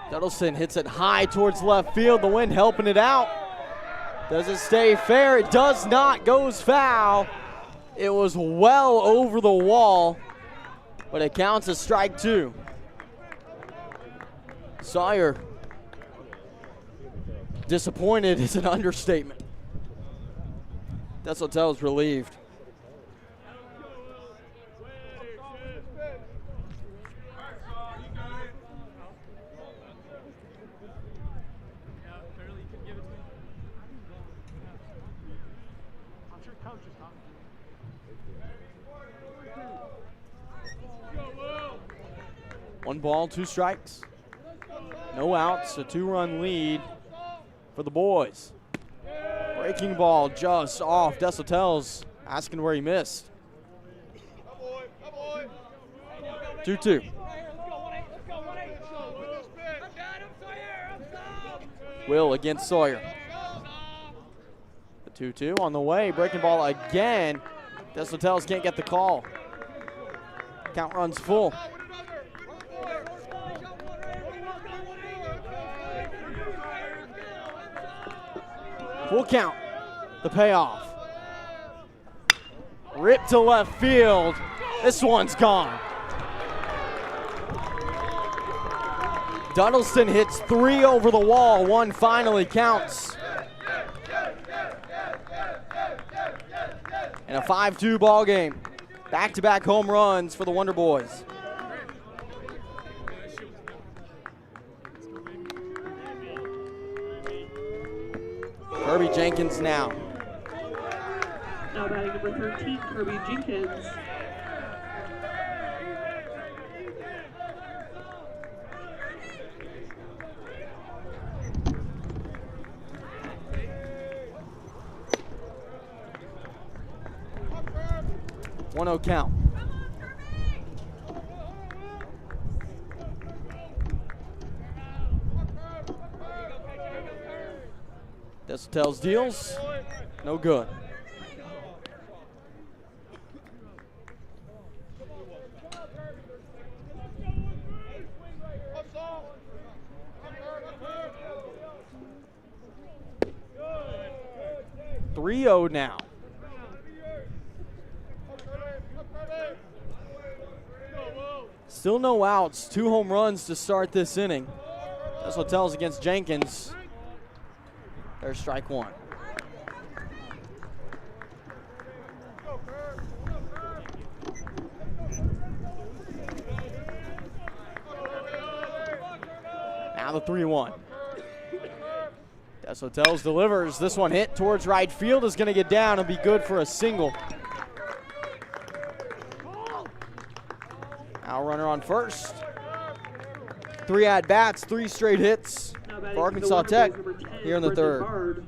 Duddleston hits it high towards left field. The wind helping it out. Does it stay fair? It does not. Goes foul. It was well over the wall, but it counts as strike 2. Sawyer, disappointed is an understatement. Desautels relieved. One ball, 2 strikes. No outs, a 2-run lead for the boys. Breaking ball just off. Desautels asking where he missed. 2-2. Will against Sawyer. The 2-2 on the way. Breaking ball again. Desautels can't get the call. Count runs full. Full count. The payoff. Ripped to left field. This one's gone. Duddleston hits 3 over the wall. 1 finally counts. And a 5-2 ball game. Back-to-back home runs for the Wonder Boys. Kirby Jenkins now. Now batting number 13, Kirby Jenkins. One 1-0 count. Desautels deals. No good. Three-0 now. Still no outs. 2 home runs to start this inning. Desautels against Jenkins. There's strike 1. Now the 3-1. Desautels delivers. This one hit towards right field is going to get down and be good for a single. Now runner on first. 3 at-bats, 3 straight hits for Arkansas Tech here in the 3rd.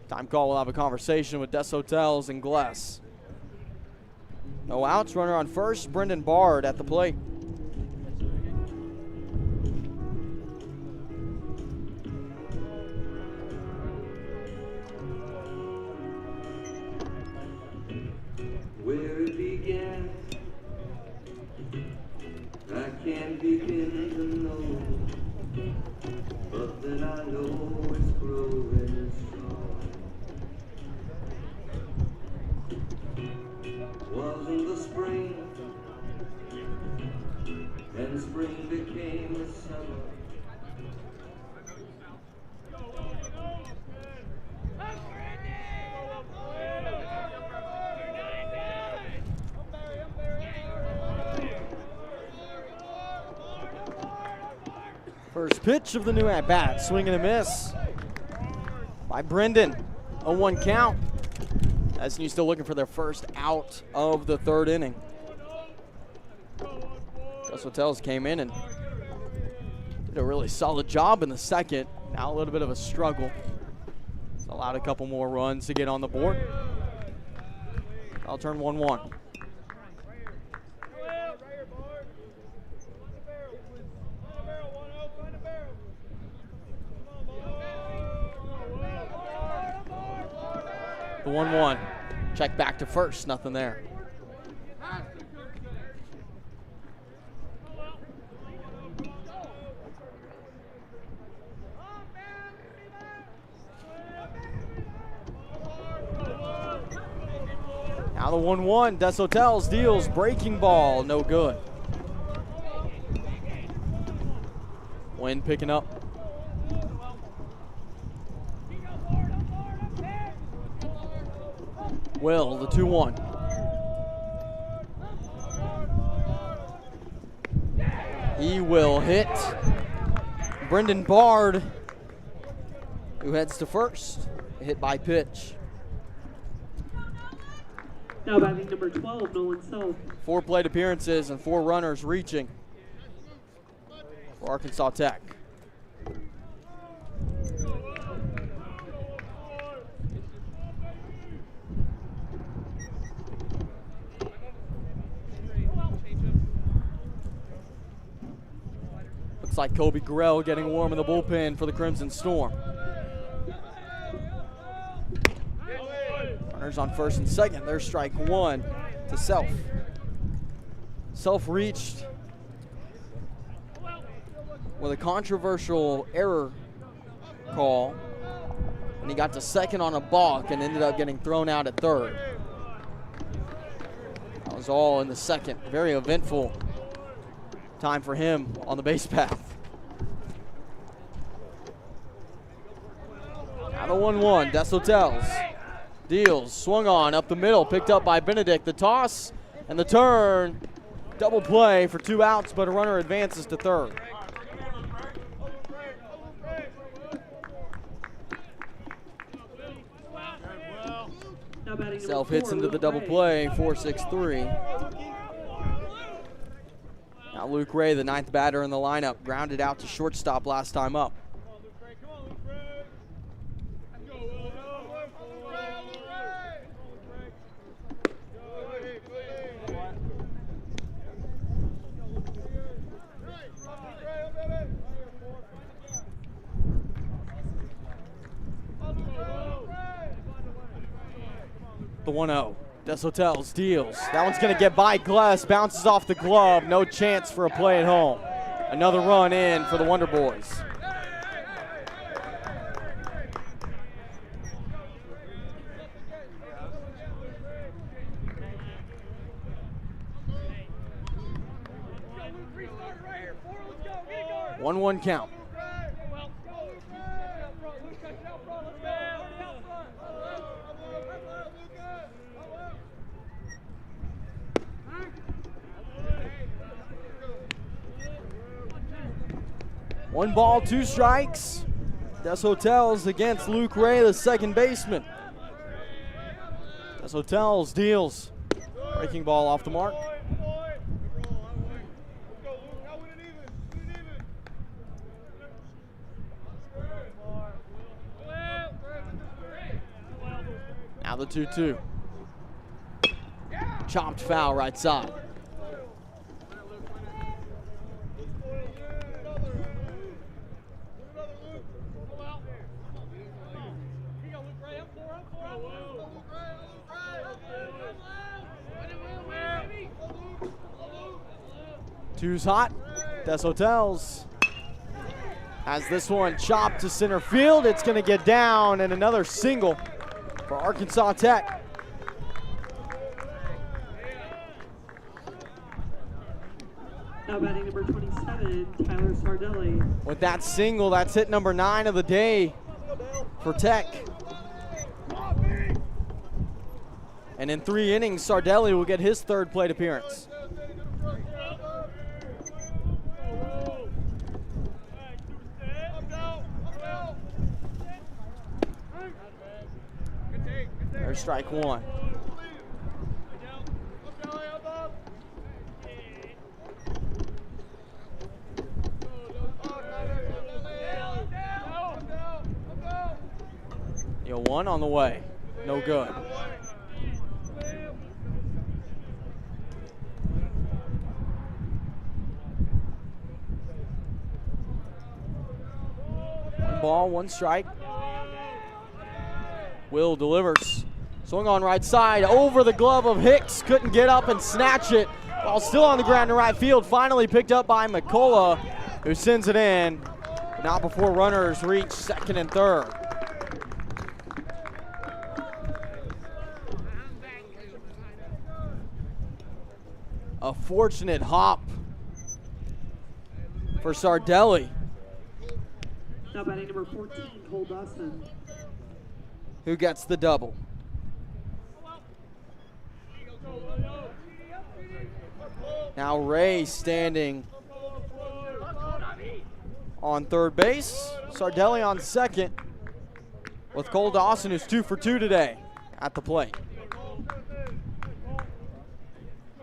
Time call, we'll have a conversation with Desautels and Gless. No outs, runner on first, Brendan Bard at the plate. Where it began, I can't begin to know, but then I know it's growing strong. Wasn't the spring First pitch of the new at-bat, swing and a miss by Brendan. 0-1 count. SNU still looking for their first out of the third inning. Gus Hotels came in and did a really solid job in the second. Now a little bit of a struggle. It's allowed a couple more runs to get on the board. I'll turn 1-1. The 1-1. Check back to first, nothing there. Now the 1-1, Des Hotels deals breaking ball, no good. Wind picking up. Will, the 2-1. He will hit Brendan Bard, who heads to first. Hit by pitch. Now batting number 12, Nolan Self. 4 plate appearances and 4 runners reaching for Arkansas Tech. Looks like Kobe Grell getting warm in the bullpen for the Crimson Storm. Runners on first and second. There's strike 1 to Self. Self reached with a controversial error call, and he got to second on a balk and ended up getting thrown out at third. That was all in the second. Very eventful time for him on the base path. Now the 1-1, Des Hotels. Deals, swung on, up the middle, picked up by Benedict. The toss and the turn. Double play for 2 outs, but a runner advances to third. Self hits into the double play, 4-6-3. Now Luke Ray, the 9th batter in the lineup, grounded out to shortstop last time up. The 1-0. Des Hotels deals. That one's going to get by Gless. Bounces off the glove. No chance for a play at home. Another run in for the Wonder Boys. One count. One ball, 2 strikes. Des Hotels against Luke Ray, the second baseman. Des Hotels deals. Breaking ball off the mark. Now the 2-2. Chopped foul right side. Two's hot. Des Hotels has this one chopped to center field. It's going to get down, and another single for Arkansas Tech. Now batting number 27, Tyler Sardelli. With that single, that's hit number 9 of the day for Tech. And in 3 innings, Sardelli will get his 3rd plate appearance. There's strike one. One on the way. No good. One ball, one strike. Will delivers. Swing on right side over the glove of Hicks. Couldn't get up and snatch it. Ball still on the ground in right field. Finally picked up by McCullough, who sends it in. But not before runners reach second and third. A fortunate hop for Sardelli. Now batting number 14, Cole Dawson. Who gets the double. Now Ray standing on third base. Sardelli on second with Cole Dawson, who's 2 for 2 today at the plate.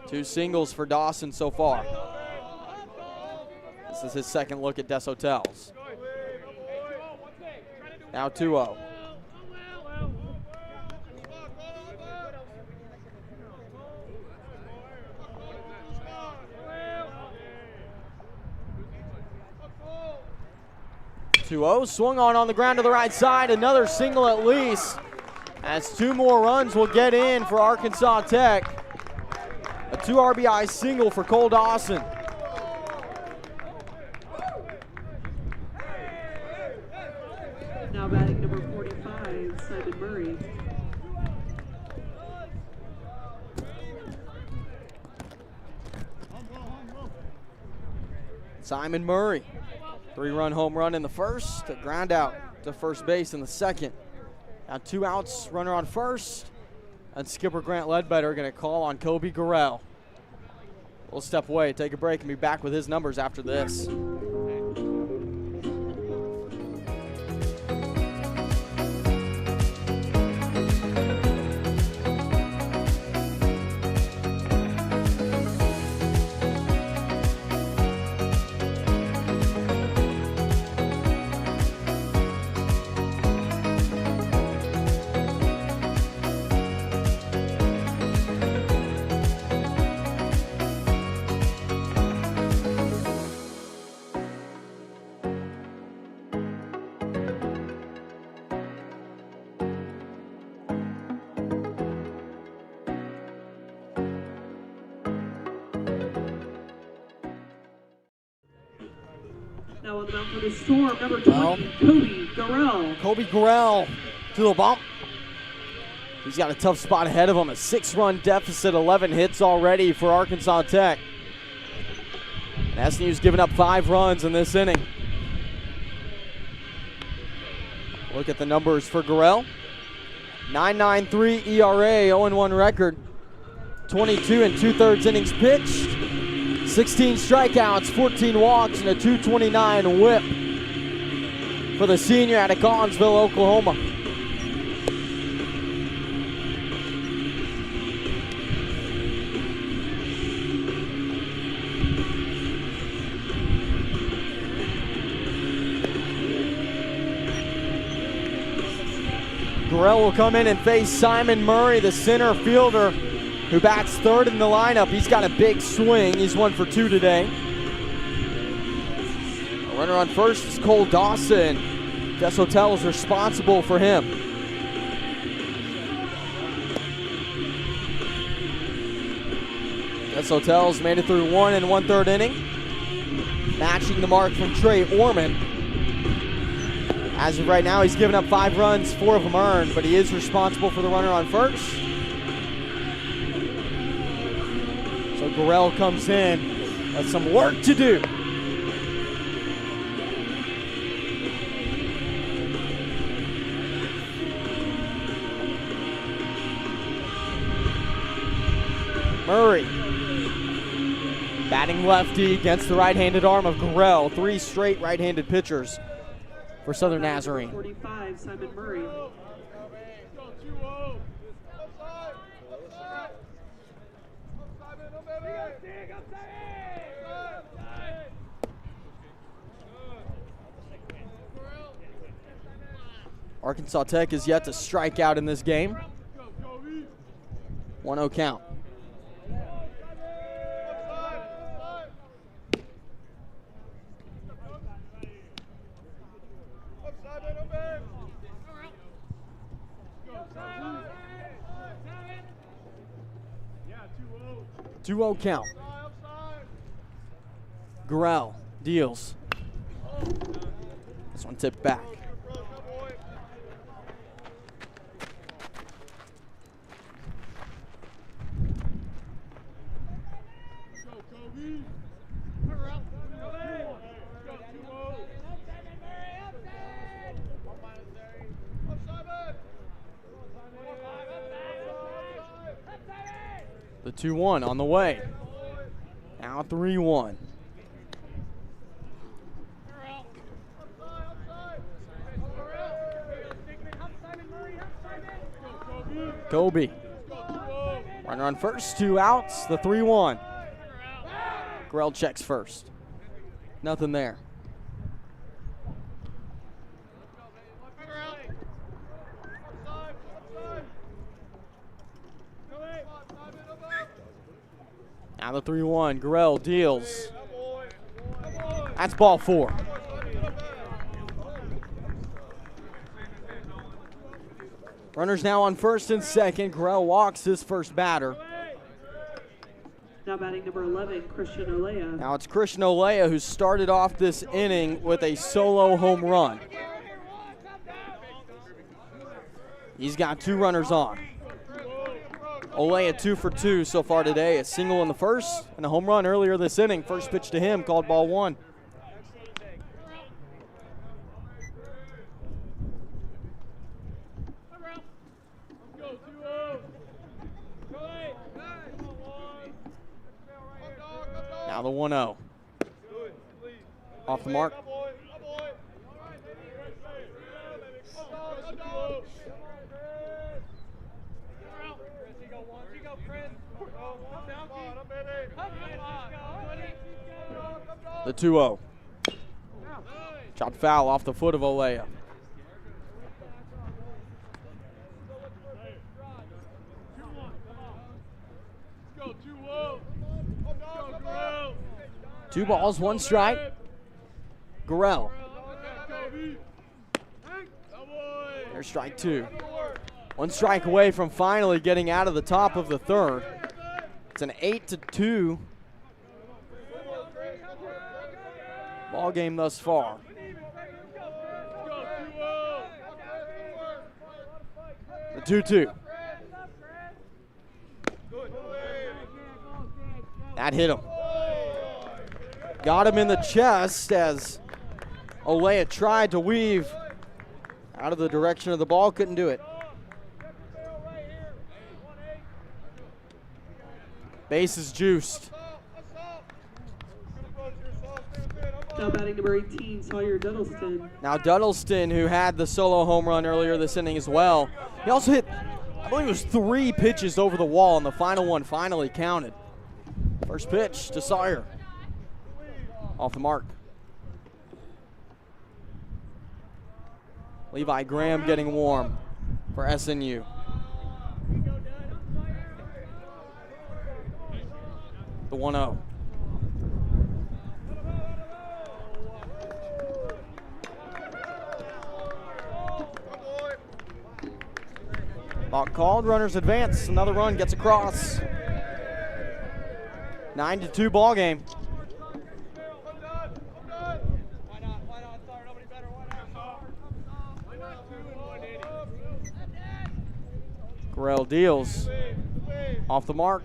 2 singles for Dawson so far. This is his second look at Des Hotels. Now 2-0. Swung on the ground to the right side. Another single at least, as 2 more runs will get in for Arkansas Tech. A 2 RBI single for Cole Dawson. Now batting number 45, Simon Murray. Simon Murray, 3-run home run in the first, a ground out to first base in the second. Now 2 outs, runner on first, and skipper Grant Ledbetter going to call on Kobe Gurrell. We'll step away, take a break, and be back with his numbers after this. Now on the mound for the Storm, number 20, Kobe Gurrell. Kobe Gurrell to the bump. He's got a tough spot ahead of him. A 6-run deficit, 11 hits already for Arkansas Tech. And SNU's given up 5 runs in this inning. Look at the numbers for Gurrell. 9.93 ERA, 0-1 record. 22 2/3 innings pitched. 16 strikeouts, 14 walks, and a 229 whip for the senior out of Collinsville, Oklahoma. Gurrell will come in and face Simon Murray, the center fielder, who bats third in the lineup. He's got a big swing. He's 1 for 2 today. A runner on first is Cole Dawson. Des Hotel is responsible for him. Des Hotels made it through 1 1/3 inning, matching the mark from Trey Orman. As of right now, he's given up 5 runs, 4 of them earned, but he is responsible for the runner on first. So Gurrell comes in with some work to do. Murray, batting lefty against the right-handed arm of Gurrell. 3 straight right-handed pitchers for Southern Nazarene. 45, Simon Murray. Arkansas Tech is yet to strike out in this game. 1-0 count. Yeah, 2-0 count. Gorell deals. This one tipped back. The 2-1 on the way. Now 3-1. Kobe. Runner on first, 2 outs, the 3-1. Grell checks first. Nothing there. Now the 3-1, Grell deals. That's ball 4. Runners now on first and second. Grell walks his first batter. Now batting number 11, Christian Olea. Now it's Christian Olea who started off this inning with a solo home run. He's got 2 runners on. Olea 2 for 2 so far today. A single in the first and a home run earlier this inning. First pitch to him, called ball 1. Now the 1-0. Off the mark. The 2-0. Chopped foul off the foot of Olea. Two balls, 1 strike. Gorell. There's strike 2. 1 strike away from finally getting out of the top of the third. It's an 8-2 ball game thus far. The 2-2. That hit him. Got him in the chest as Olea tried to weave out of the direction of the ball, couldn't do it. Base is juiced. Now batting number 18, Sawyer Duddleston. Now Duddleston, who had the solo home run earlier this inning as well. He also hit, I believe it was 3 pitches over the wall, and the final one finally counted. First pitch to Sawyer. Off the mark. Levi Graham getting warm for SNU. The 1-0. Balk called, runners advance. Another run gets across. 9-2 ball game. Gorell deals. Off the mark.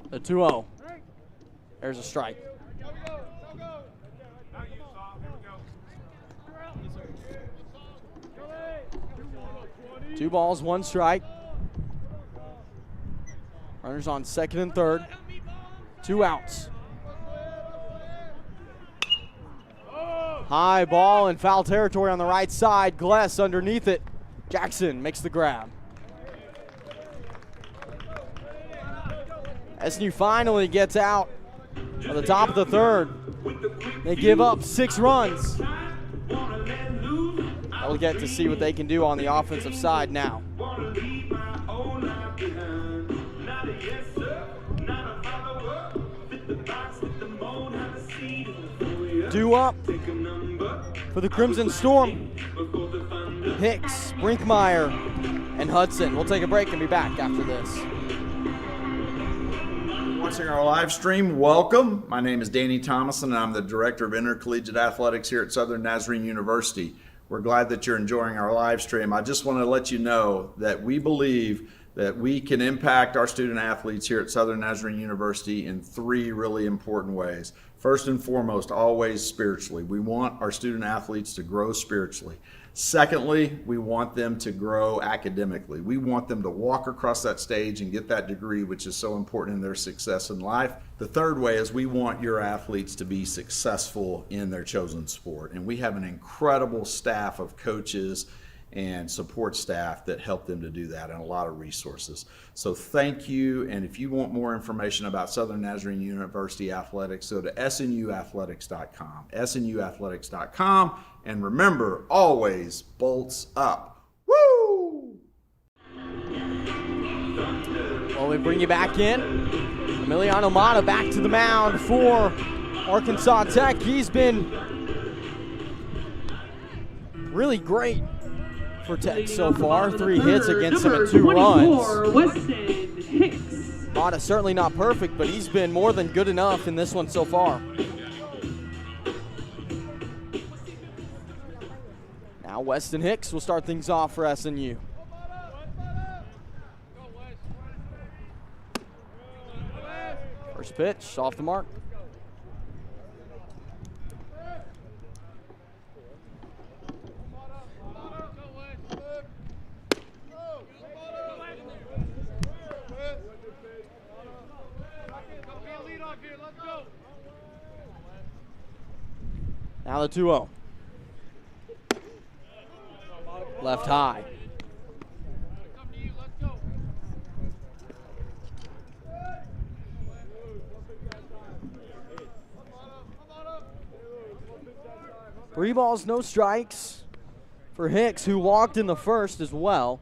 The 2-0. There's a strike. Two balls, 1 strike. Runners on second and third. 2 outs. High ball in foul territory on the right side. Gless underneath it. Jackson makes the grab. SNU finally gets out at the top of the third. They give up 6 runs. We'll get to see what they can do on the offensive side now. Due up for the Crimson Storm. Hicks, Brinkmeyer, and Hudson. We'll take a break and be back after this. Watching our live stream, welcome. My name is Danny Thomason, and I'm the Director of Intercollegiate Athletics here at Southern Nazarene University. We're glad that you're enjoying our live stream. I just want to let you know that we believe that we can impact our student athletes here at Southern Nazarene University in 3 really important ways. First and foremost, always spiritually. We want our student athletes to grow spiritually. Secondly, we want them to grow academically. We want them to walk across that stage and get that degree, which is so important in their success in life. The third way is we want your athletes to be successful in their chosen sport. And we have an incredible staff of coaches and support staff that help them to do that, and a lot of resources. So thank you, and if you want more information about Southern Nazarene University Athletics, go to snuathletics.com, snuathletics.com, and remember, always bolts up. Woo! Well, we bring you back in. Emiliano Mata back to the mound for Arkansas Tech. He's been really great for Tech so far. 3 hits against him and 2 runs. Mata certainly not perfect, but he's been more than good enough in this one so far. Now Weston Hicks will start things off for SNU. First pitch, off the mark. Now the 2-0. Left high. Three balls, no strikes for Hicks, who walked in the first as well.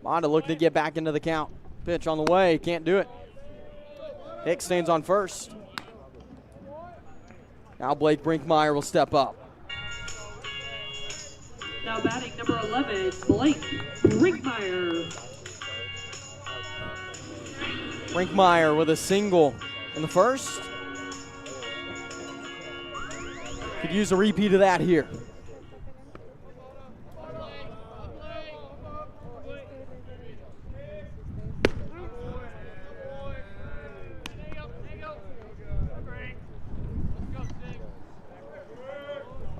Mata looking to get back into the count. Pitch on the way, can't do it. Hicks stands on first. Now Blake Brinkmeyer will step up. Now batting number 11, Blake Brinkmeyer. Brinkmeyer with a single in the first. Could use a repeat of that here.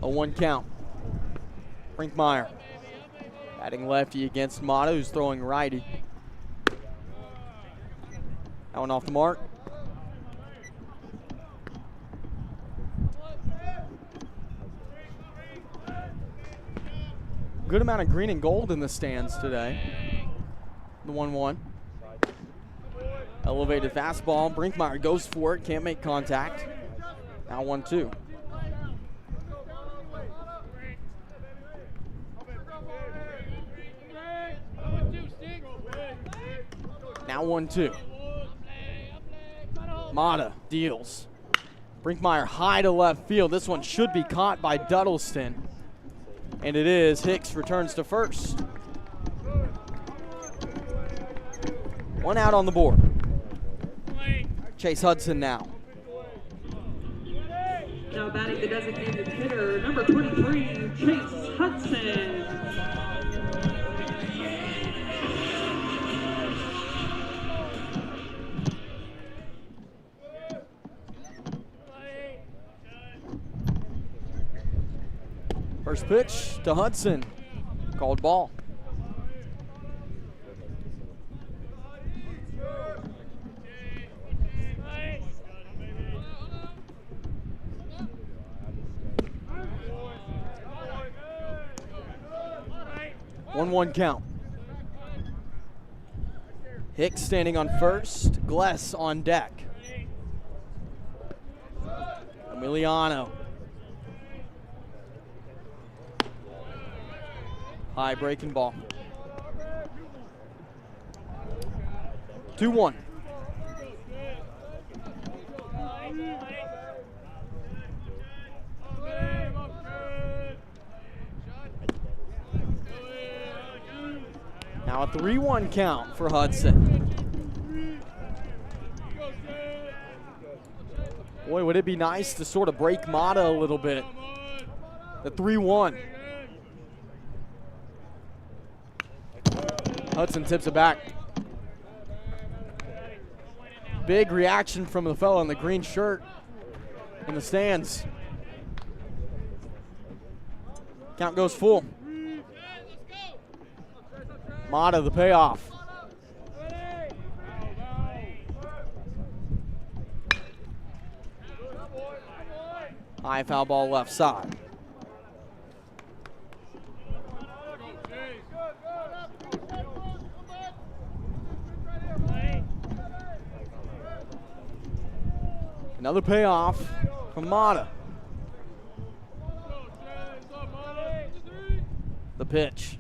A 1 count. Brinkmeyer batting lefty against Mata, who's throwing righty. That one off the mark. Good amount of green and gold in the stands today. The 1-1. Elevated fastball. Brinkmeyer goes for it, can't make contact. Now 1-2. Now 1-2. Mata deals. Brinkmeyer high to left field. This one should be caught by Duddleston. And it is. Hicks returns to first. 1 out on the board. Chase Hudson now. Now batting the designated hitter, number 23, Chase Hudson. First pitch to Hudson. Called ball. One count. Hicks standing on first, Gless on deck. Emiliano. High breaking ball. 2-1. Now a 3-1 count for Hudson. Boy, would it be nice to sort of break Mata a little bit. The 3-1. Hudson tips it back. Big reaction from the fellow in the green shirt in the stands. Count goes full. Mata, the payoff. High foul ball left side. Another payoff from Mata. The pitch.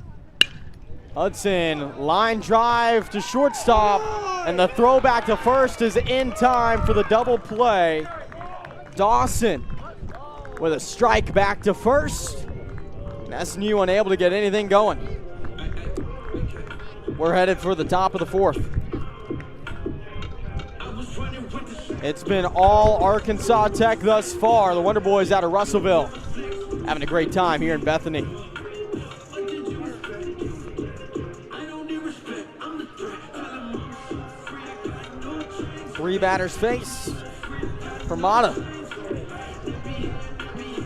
Hudson, line drive to shortstop, and the throw back to first is in time for the double play. Dawson with a strike back to first. And SNU unable to get anything going. We're headed for the top of the fourth. It's been all Arkansas Tech thus far. The Wonder Boys out of Russellville having a great time here in Bethany. Three batters face for Mata.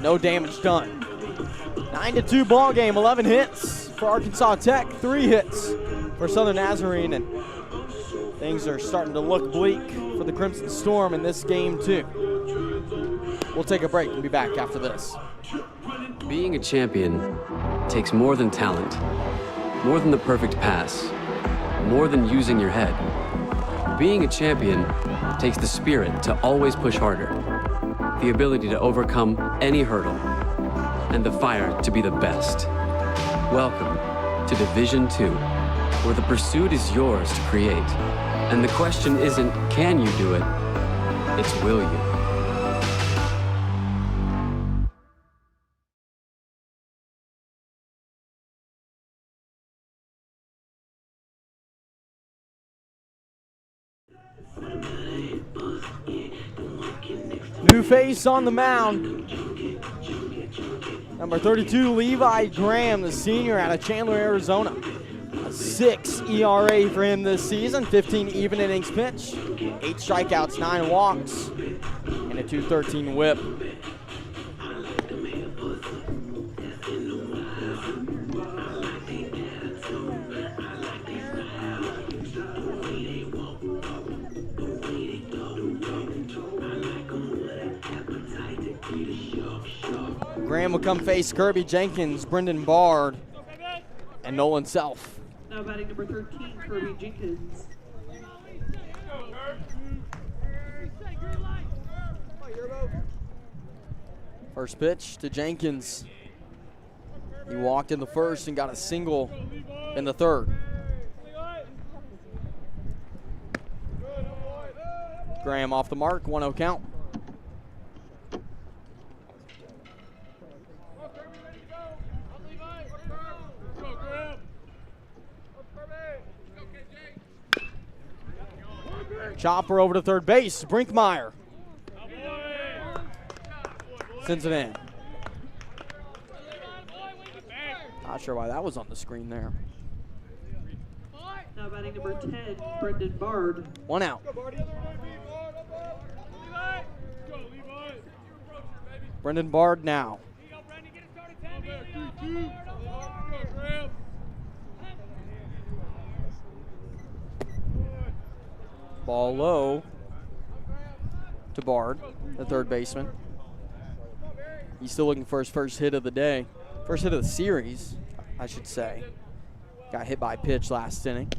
No damage done. 9-2 ball game, 11 hits for Arkansas Tech, 3 hits for Southern Nazarene, and things are starting to look bleak for the Crimson Storm in this game too. We'll take a break and be back after this. Being a champion takes more than talent, more than the perfect pass, more than using your head. Being a champion takes the spirit to always push harder, the ability to overcome any hurdle, and the fire to be the best. Welcome to Division II, where the pursuit is yours to create. And the question isn't, can you do it? It's, will you? New face on the mound. Number 32, Levi Graham, the senior out of Chandler, Arizona. A 6 ERA for him this season, 15 even innings pitched, 8 strikeouts, 9 walks, and a .213 whip. Graham will come face Kirby Jenkins, Brendan Bard, and Nolan Self. Now batting number 13, Kirby Jenkins. First pitch to Jenkins. He walked in the first and got a single in the third. Graham off the mark, 1-0 count. Chopper over to third base, Brinkmeyer sends it in. Not sure why that was on the screen there. Now batting number 10, Brendan Bard. 1 out. Brendan Bard now. Ball low to Bard, the third baseman. He's still looking for his first hit of the day. First hit of the series, I should say. Got hit by a pitch last inning.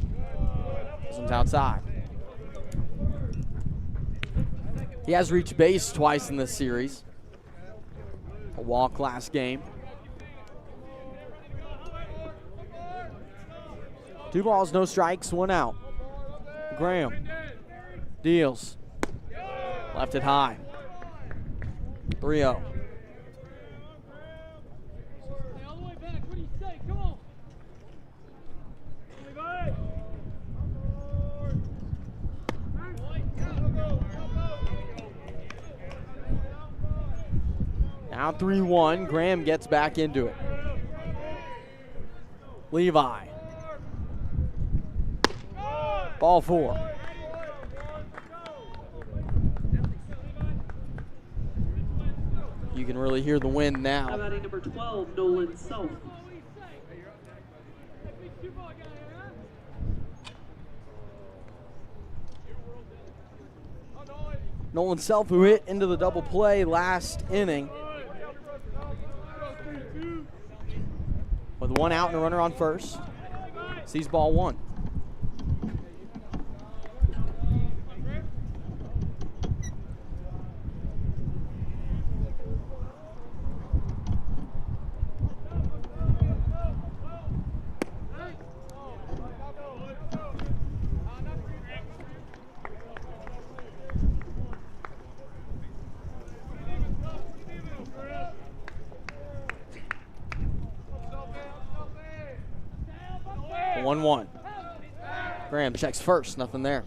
Chisholm's outside. He has reached base twice in this series. A walk last game. 2 balls, no strikes, 1 out. Graham deals. Left it high. 3-0. Now 3-1. Graham gets back into it. Levi. Ball 4. You can really hear the wind now. How about number 12, Nolan Self? Nolan Self, who hit into the double play last inning. With 1 out and a runner on first. Sees ball 1. Graham checks first, nothing there.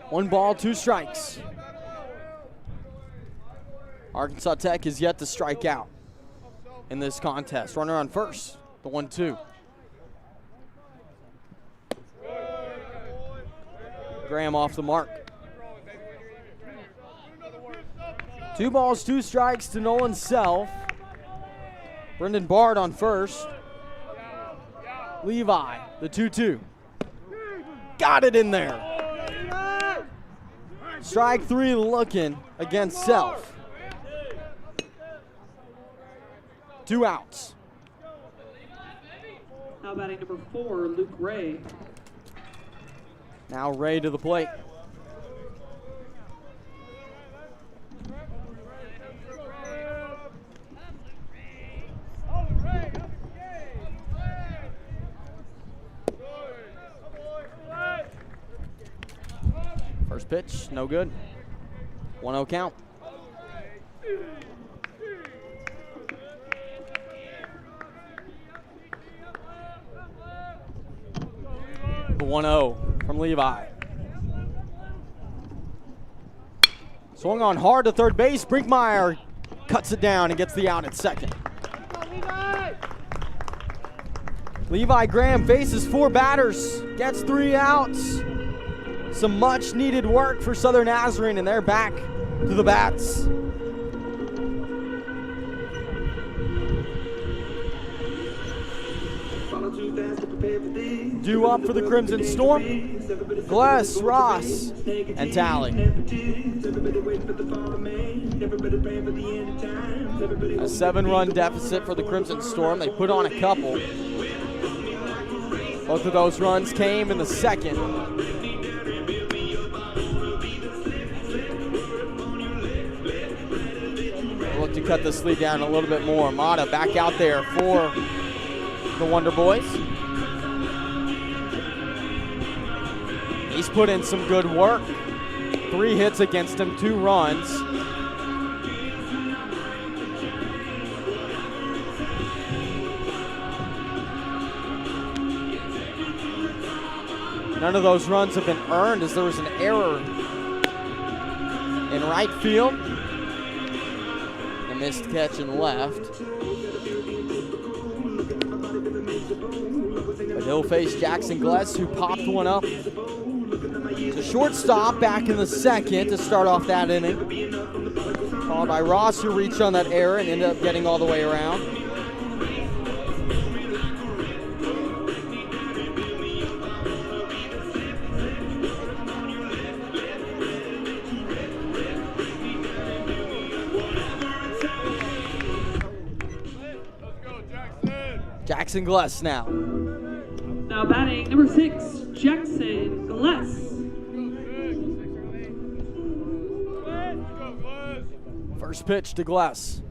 One ball, 2 strikes. Arkansas Tech is yet to strike out in this contest. Runner on first, the 1-2. Graham off the mark. 2 balls, 2 strikes to Nolan Self. Brendan Bard on first. Levi, the 2-2. Got it in there. Strike 3 looking against Self. 2 outs. How about number 4, Luke Ray? Now Ray to the plate. First pitch, no good. 1-0 count. The 1-0 from Levi. Swung on hard to third base. Brinkmeyer cuts it down and gets the out at second. Levi Graham faces 4 batters, gets 3 outs. Some much needed work for Southern Nazarene, and they're back to the bats. Due up for the Crimson Storm, Gless, Ross, and Talley. A 7-run deficit for the Crimson Storm. They put on a couple. Both of those runs came in the second. They'll look to cut this lead down a little bit more. Mata back out there for the Wonder Boys. He's put in some good work. 3 hits against him, 2 runs. None of those runs have been earned as there was an error in right field. A missed catch in left. But he'll face Jackson Gless, who popped one up to shortstop back in the second to start off that inning. Followed by Ross, who reached on that error and ended up getting all the way around. Jackson Gless now. Now batting number 6, Jackson Gless. First pitch to Gless.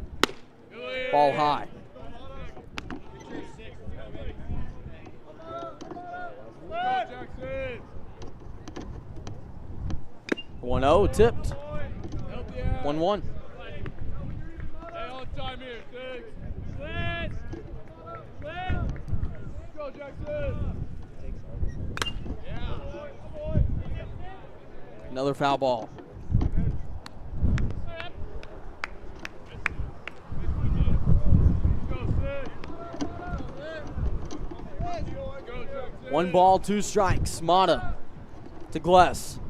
Ball high. Jackson. 1-0 tipped. 1-1. Hey, on time here, 6. Split. Split. Go, Jackson. Yeah. Another foul ball. One ball, 2 strikes. Mata to Gless.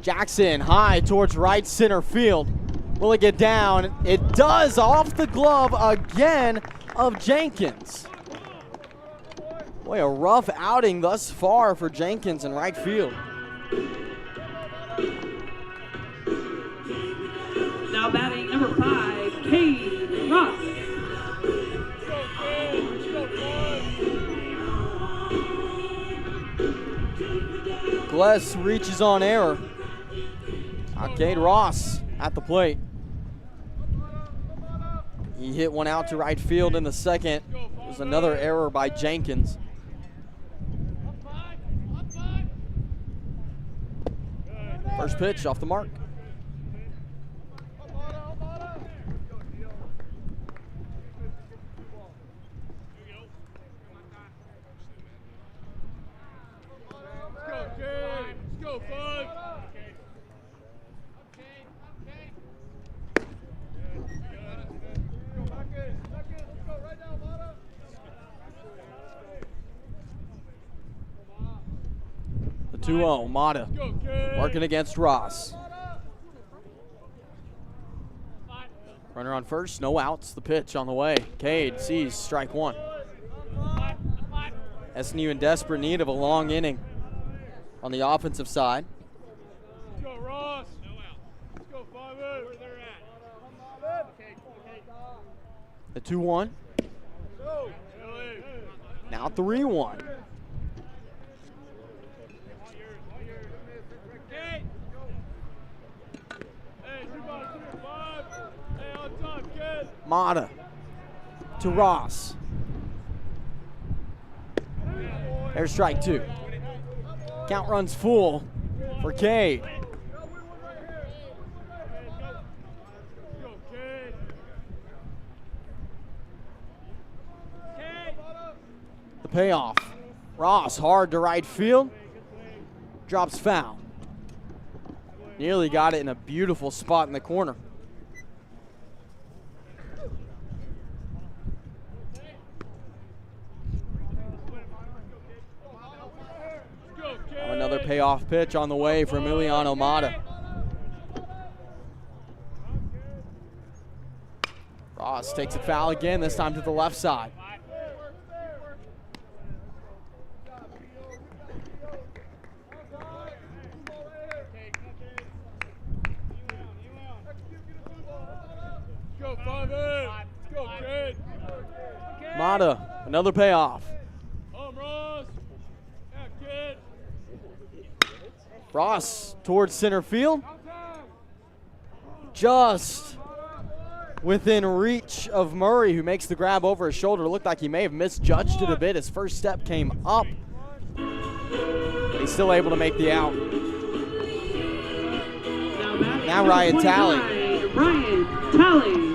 Jackson high towards right center field. Will it get down? It does, off the glove again of Jenkins. Boy, a rough outing thus far for Jenkins in right field. Now batting number 5, Cade Ross. Gless reaches on error. Cade Ross at the plate. He hit one out to right field in the second. There's another error by Jenkins. First pitch off the mark. The 2-0, Mata working against Ross. Runner on first, no outs. The pitch on the way. Cade sees strike 1. SNU in desperate need of a long inning on the offensive side. Let's go, Ross. No out. Let's go, 5-0. Where they're at. The 2-1. Now 3-1. Mata to Ross. There's strike 2. Count runs full for Cade. The payoff. Ross hard to right field. Drops foul. Nearly got it in a beautiful spot in the corner. Another payoff pitch on the way for Emiliano Mata. Ross takes it foul again, this time to the left side. Mata, another payoff. Ross towards center field. Just within reach of Murray, who makes the grab over his shoulder. Looked like he may have misjudged it a bit. His first step came up. He's still able to make the out. Now Ryan Talley. Ryan Talley.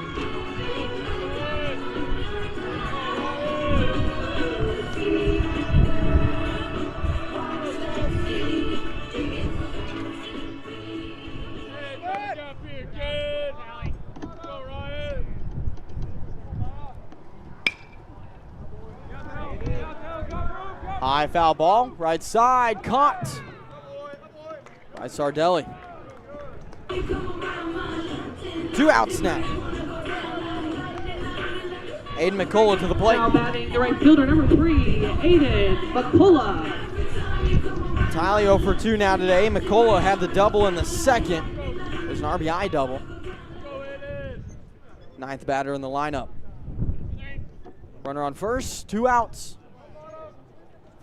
High foul ball, right side, caught by Sardelli. 2 outs now. Aiden McCullough to the plate. Now batting the right fielder, number 3, Aiden McCullough. Tally 0 for 2 now today. McCullough had the double in the second. There's an RBI double. 9th batter in the lineup. Runner on first, 2 outs.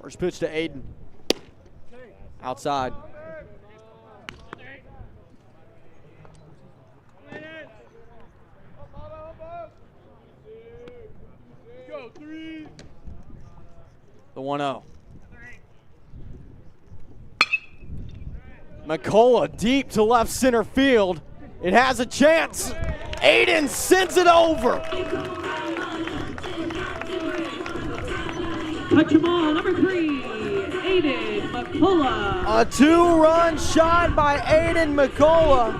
First pitch to Aiden. Outside. The 1-0. McCullough deep to left center field. It has a chance. Aiden sends it over. Touch him all, number 3, Aiden McCullough. A 2-run shot by Aiden McCullough.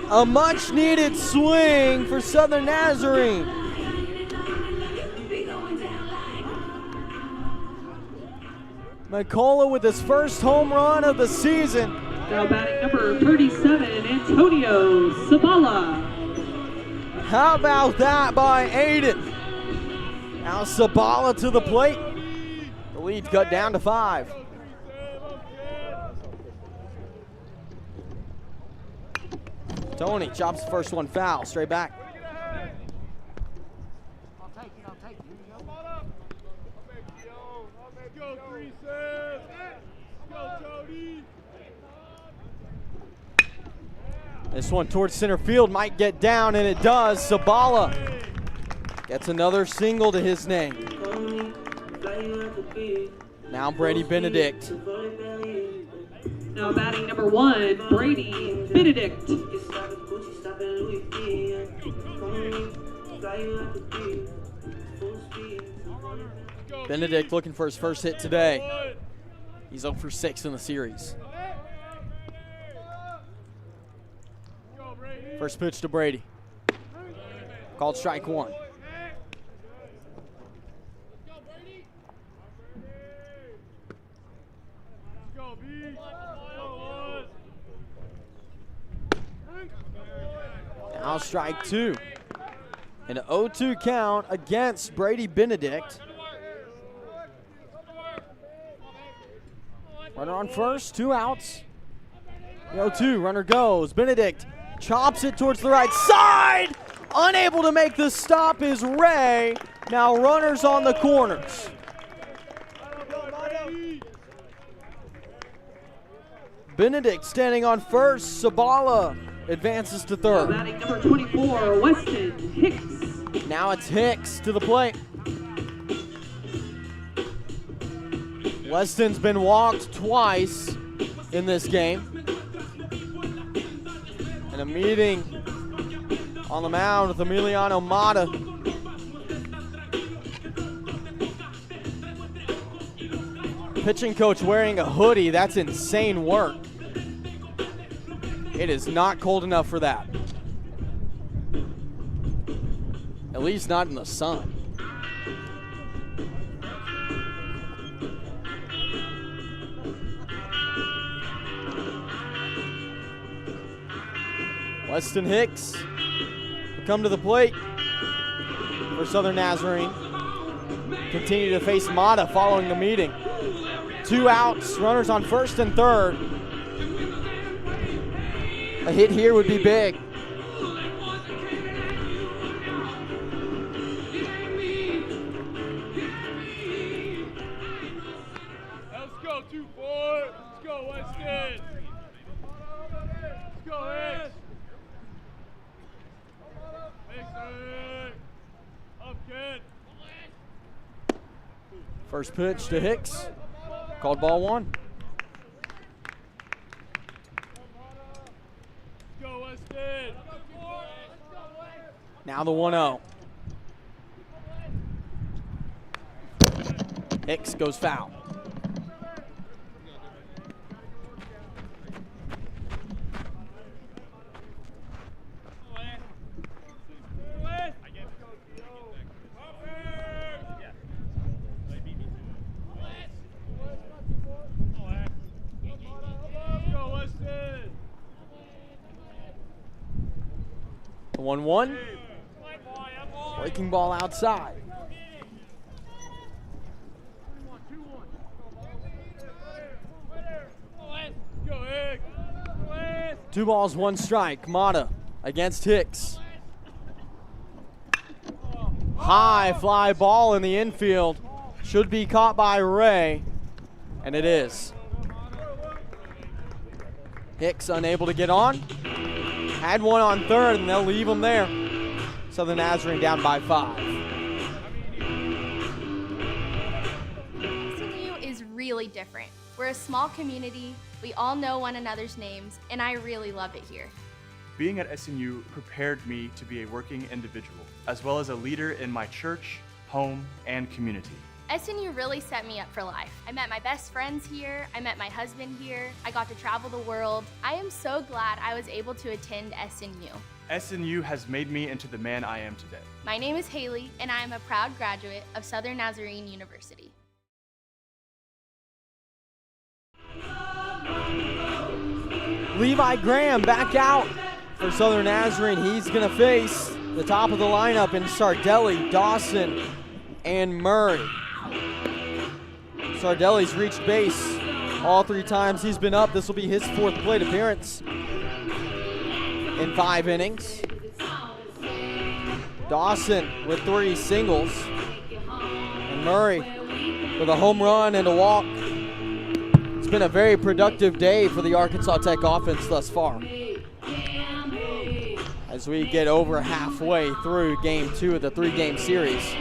A much-needed swing for Southern Nazarene. McCullough with his first home run of the season. Now batting number 37, Antonio Sabala. How about that by Aiden? Now Sabala to the plate. The lead cut down to 5. Tony chops the first one foul, straight back. This one towards center field might get down, and it does. Sabala gets another single to his name. Now Brady Benedict. Now batting number 1, Brady Benedict. Benedict looking for his first hit today. He's 0 for 6 in the series. First pitch to Brady. Called strike 1. Now strike 2. An 0-2 count against Brady Benedict. Runner on first, 2 outs. The 0-2, runner goes. Benedict chops it towards the right side. Unable to make the stop is Ray. Now runners on the corners. Benedict standing on first. Sabala advances to third. Batting number 24, Weston Hicks. Now it's Hicks to the plate. Weston's been walked twice in this game. And a meeting on the mound with Emiliano Mata. Pitching coach wearing a hoodie, that's insane work. It is not cold enough for that. At least not in the sun. Weston Hicks will come to the plate for Southern Nazarene. Continue to face Mata following the meeting. 2 outs, runners on first and third. A hit here would be big. Let's go, 2-4. Let's go, Weston. Let's go, Hicks. Up good. First pitch to Hicks. Called ball 1. Go, Weston. Now the 1-0. Hicks goes foul. 1-1. Breaking ball outside. 2 balls, 1 strike. Mata against Hicks. High fly ball in the infield. Should be caught by Ray, and it is. Hicks unable to get on. Had one on third, and they'll leave him there. Southern Nazarene down by 5. SNU is really different. We're a small community, we all know one another's names, and I really love it here. Being at SNU prepared me to be a working individual, as well as a leader in my church, home, and community. SNU really set me up for life. I met my best friends here, I met my husband here, I got to travel the world. I am so glad I was able to attend SNU. SNU has made me into the man I am today. My name is Haley, and I am a proud graduate of Southern Nazarene University. Levi Graham back out for Southern Nazarene. He's going to face the top of the lineup in Sardelli, Dawson, and Murray. Sardelli's reached base all 3 times he's been up. This will be his 4th plate appearance in 5 innings. Dawson with 3 singles, and Murray with a home run and a walk. It's been a very productive day for the Arkansas Tech offense thus far. As we get over halfway through game 2 of the 3-game series.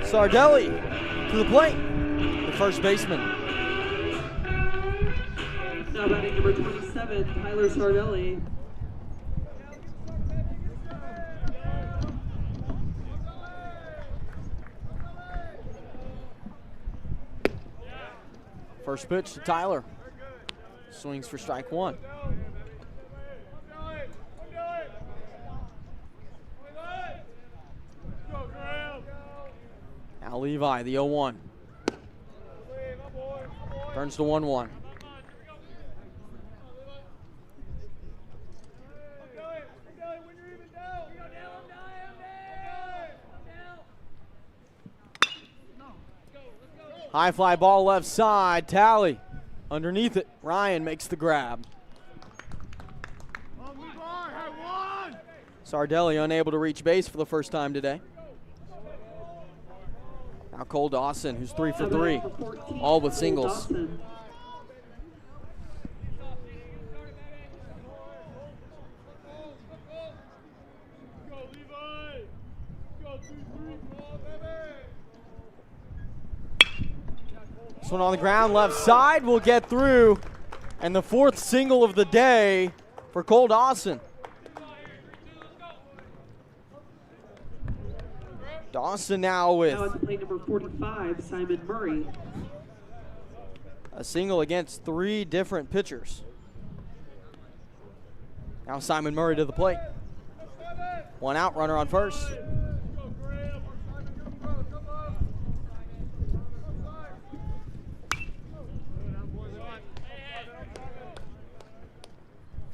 Sardelli to the plate, the first baseman. Now batting number 27, Tyler Sardelli. First pitch to Tyler. Swings for strike 1. Now Levi, the 0-1. Turns to 1-1. High fly ball left side. Tally underneath it. Ryan makes the grab. Sardelli unable to reach base for the first time today. Now Cole Dawson, who's 3 for 3, all with singles. This one on the ground, left side, will get through. And the 4th single of the day for Cole Dawson. Dawson now with Now at plate number 45, Simon Murray. a single against 3 different pitchers. Now Simon Murray to the plate. 1 out, runner on first.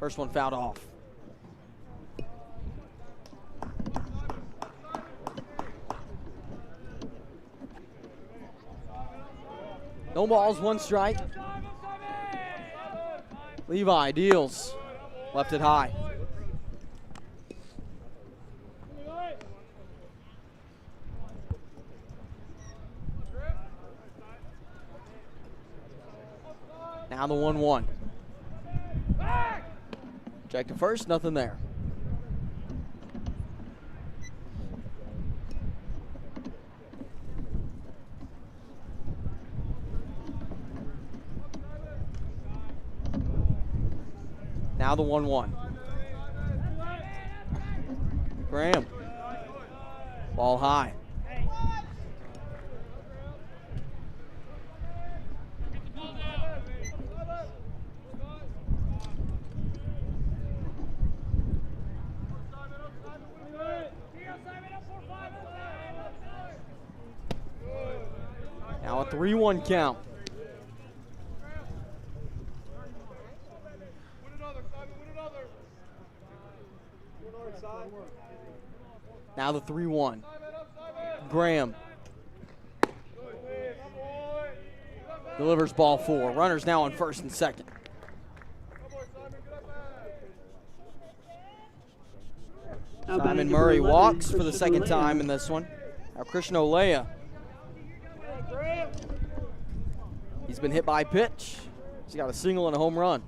First one fouled off. No balls, 1 strike. Levi deals. Left it high. Now the 1-1. Check to first, nothing there. Now the 1-1. Graham. Ball high. Now a 3-1 count. Now the 3-1. Graham delivers ball 4. Runners now on first and second. Simon Murray walks for the second time in this one. Now Christian Olea. He's been hit by pitch. He's got a single and a home run.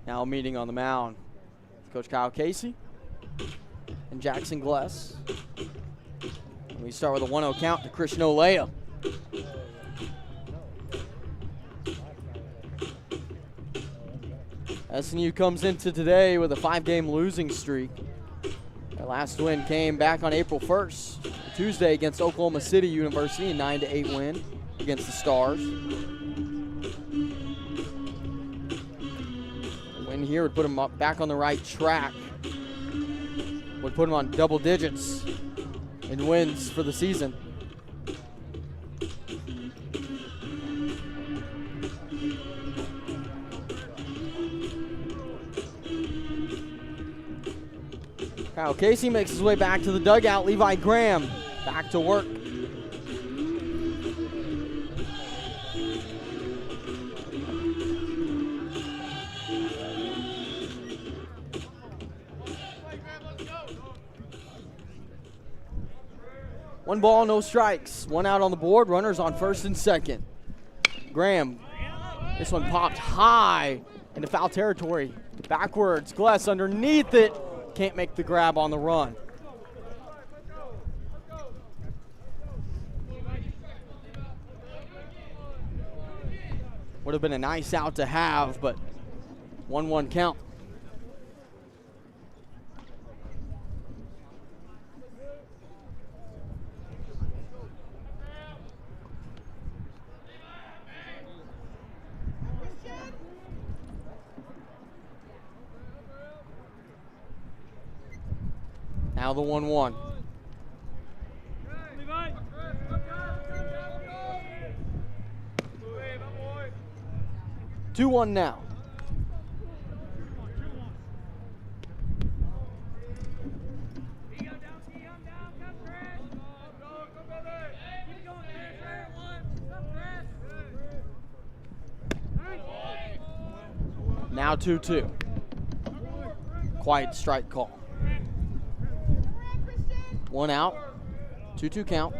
Now a meeting on the mound. Coach Kyle Casey and Jackson Gless. And we start with a 1-0 count to Christian Olea. SNU comes into today with a 5-game losing streak. Their last win came back on April 1st, Tuesday against Oklahoma City University, a 9-8 win against the Stars. Win here would put them back on the right track. Would put them on double digits in wins for the season. Kyle Casey makes his way back to the dugout. Levi Graham back to work. One ball, no strikes. One out on the board. Runners on first and second. Graham, this one popped high into foul territory. Backwards, Gless underneath it. Can't make the grab on the run. Would have been a nice out to have, but 1-1 count. Now the 1-1. 2-1 now. Now 2-2. Quiet strike call. One out, 2-2 count.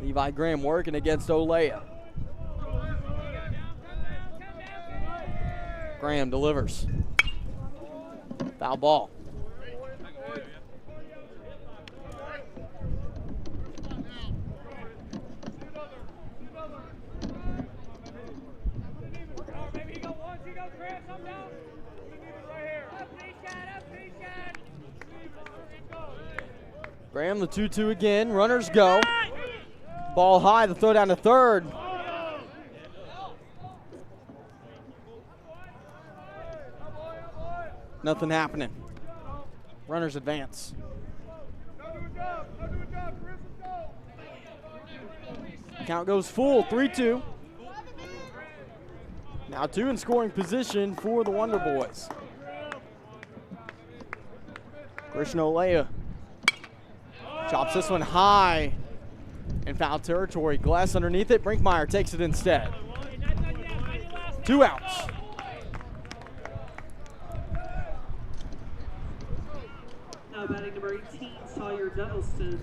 Levi Graham working against Olea. Graham delivers. Foul ball. Graham, the 2-2 again. Runners go. Ball high, the throw down to third. Nothing happening. Runners advance. Count goes full, 3-2. Now 2 in scoring position for the Wonder Boys. Christian Olea chops this one high in foul territory. Glass underneath it. Brinkmeyer takes it instead. 2 outs. Now batting number 18, Sawyer Duddleston.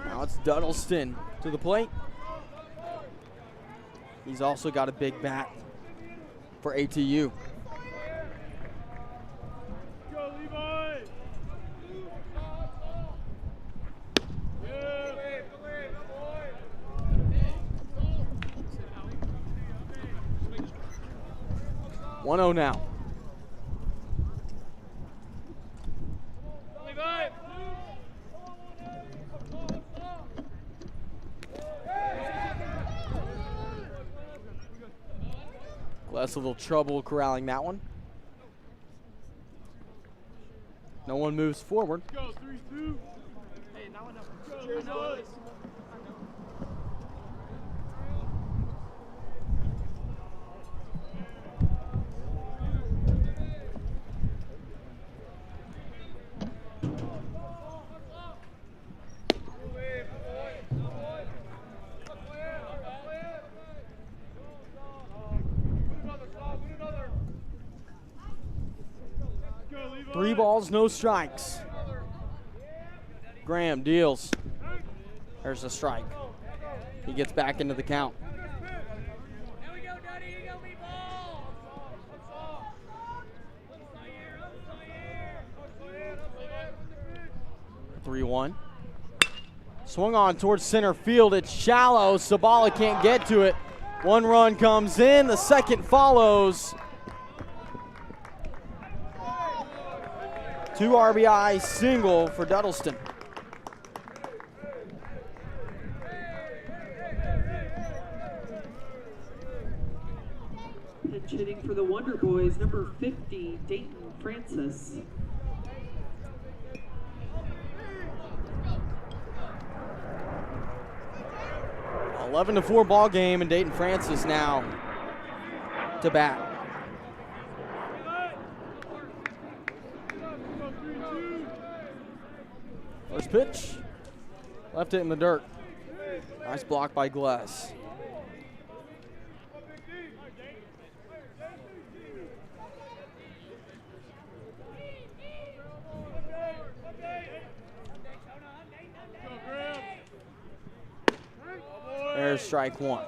Now it's Duddleston to the plate. He's also got a big bat for ATU. Go, Levi! One 1-0 now. Glass a little trouble corralling that one. No one moves forward. Go, 3-2. Hey, now I know. Three balls, no strikes. Graham deals. There's a strike. He gets back into the count. 3-1. Swung on towards center field. It's shallow. Sabala can't get to it. One run comes in. The second follows. 2 RBI single for Duddleston. Pinch hitting for the Wonder Boys, number 50, Dayton Francis. A 11-4 ball game, and Dayton Francis now to bat. First pitch, left it in the dirt. Nice block by Glass. There's strike one.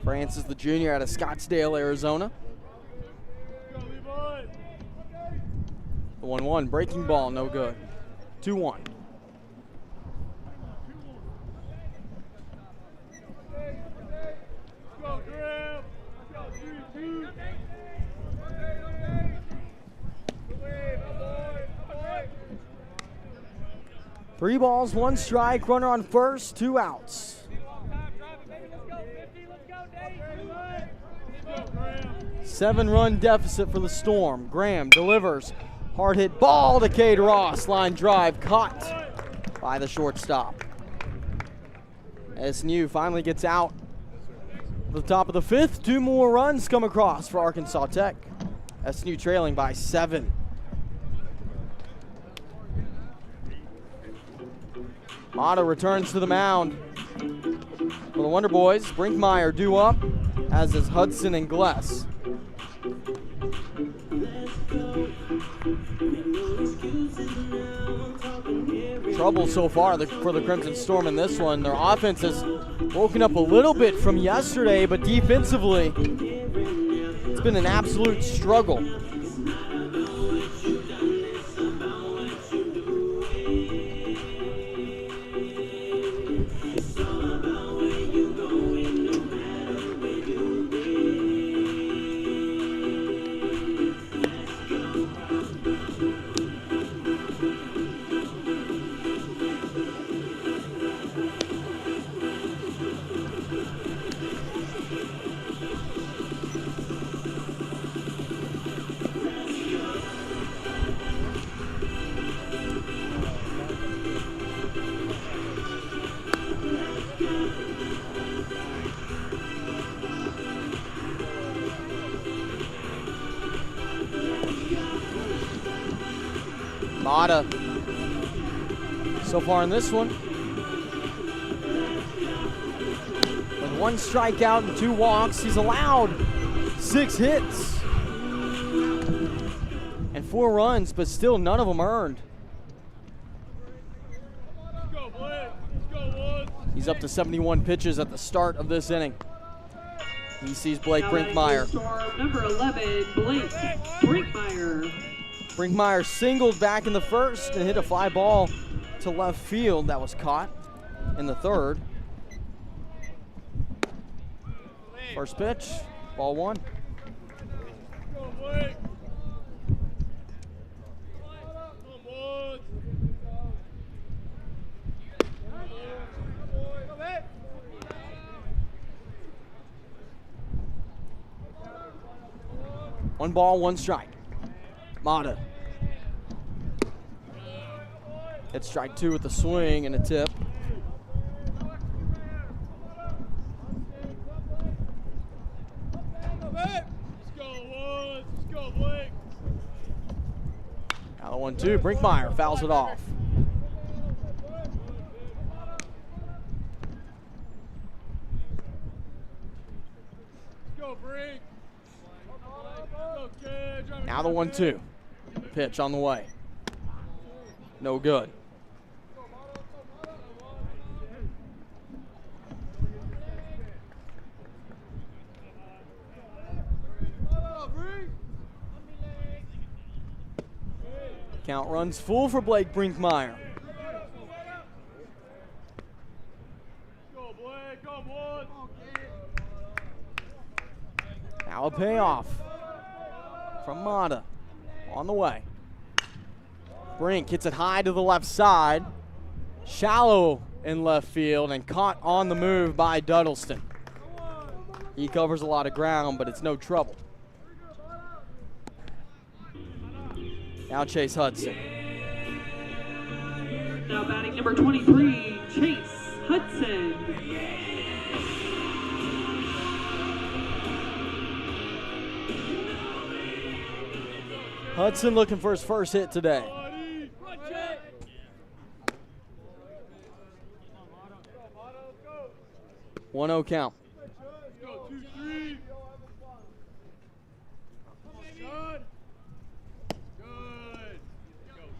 Francis, the junior out of Scottsdale, Arizona. The 1-1, breaking ball, no good. 2-1. Three balls, one strike, runner on first, 2 outs. 7-run deficit for the Storm. Graham delivers. Hard hit ball to Cade Ross. Line drive caught by the shortstop. SNU finally gets out at the top of the 5th. 2 more runs come across for Arkansas Tech. SNU trailing by 7. Mata returns to the mound for the Wonder Boys. Brinkmeyer due up, as is Hudson and Gless. Trouble so far for the Crimson Storm in this one. Their offense has woken up a little bit from yesterday, but defensively, it's been an absolute struggle. Mata, so far in this one, with 1 strikeout and 2 walks, he's allowed 6 hits and 4 runs, but still none of them earned. He's up to 71 pitches at the start of this inning. He sees Blake Brinkmeyer. Number 11, Blake Brinkmeyer. Brinkmeyer singled back in the first and hit a fly ball to left field that was caught in the third. First pitch, ball 1. 1 ball, 1 strike. Mata. Hits strike 2 with a swing and a tip. Now the 1-2. Brinkmeyer fouls it off. Now the 1-2. Pitch on the way. No good. Count runs full for Blake Brinkmeyer. Now a payoff from Mata on the way. Brink hits it high to the left side. Shallow in left field and caught on the move by Duddleston. He covers a lot of ground, but it's no trouble. Now Chase Hudson. Now batting number 23, Chase Hudson. Hudson looking for his first hit today. 1-0 count.